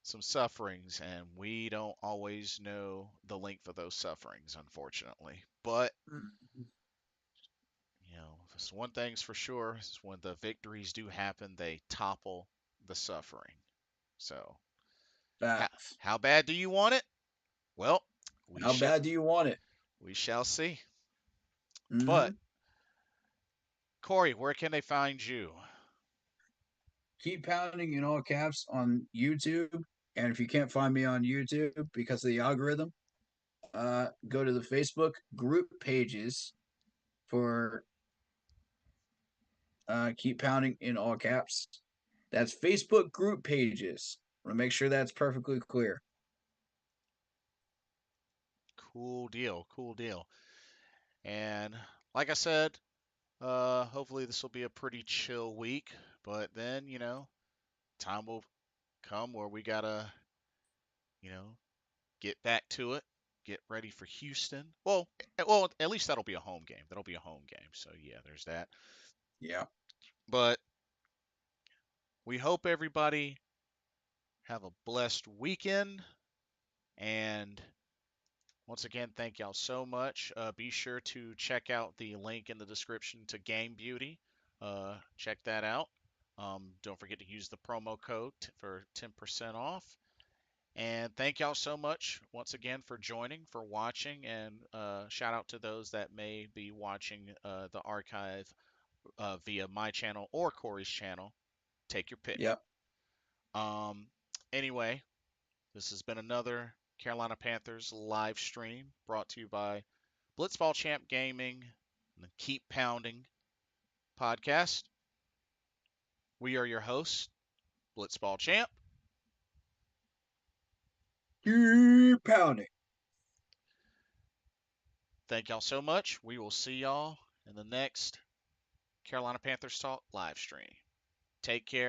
some sufferings, and we don't always know the length of those sufferings, unfortunately. But, if it's one thing's for sure, is when the victories do happen, they topple the suffering. So, how, Facts. how bad do you want it? Well, we How shall bad do you want it? we shall see. Mm-hmm. But Corey, where can they find you? Keep pounding in all caps on YouTube. And if you can't find me on YouTube because of the algorithm, go to the Facebook group pages for Keep Pounding in all caps. That's Facebook group pages. I want to make sure that's perfectly clear. Cool deal, cool deal. And like I said, hopefully this will be a pretty chill week. But then, time will come where we gotta, you know, get back to it. get ready for Houston. Well, at least that'll be a home game. That'll be a home game. So yeah, there's that. Yeah. But we hope everybody have a blessed weekend. And once again, thank y'all so much. Be sure to check out the link in the description to Game Beauty. Check that out. Don't forget to use the promo code for 10% off. And thank y'all so much once again for joining, for watching, and shout out to those that may be watching the archive via my channel or Corey's channel. Take your pick. Yep. Um, anyway, this has been another Carolina Panthers live stream brought to you by Blitzball Champ Gaming and the Keep Pounding podcast. We are your hosts, Blitzball Champ. Keep pounding. Thank y'all so much. We will see y'all in the next Carolina Panthers Talk live stream. Take care.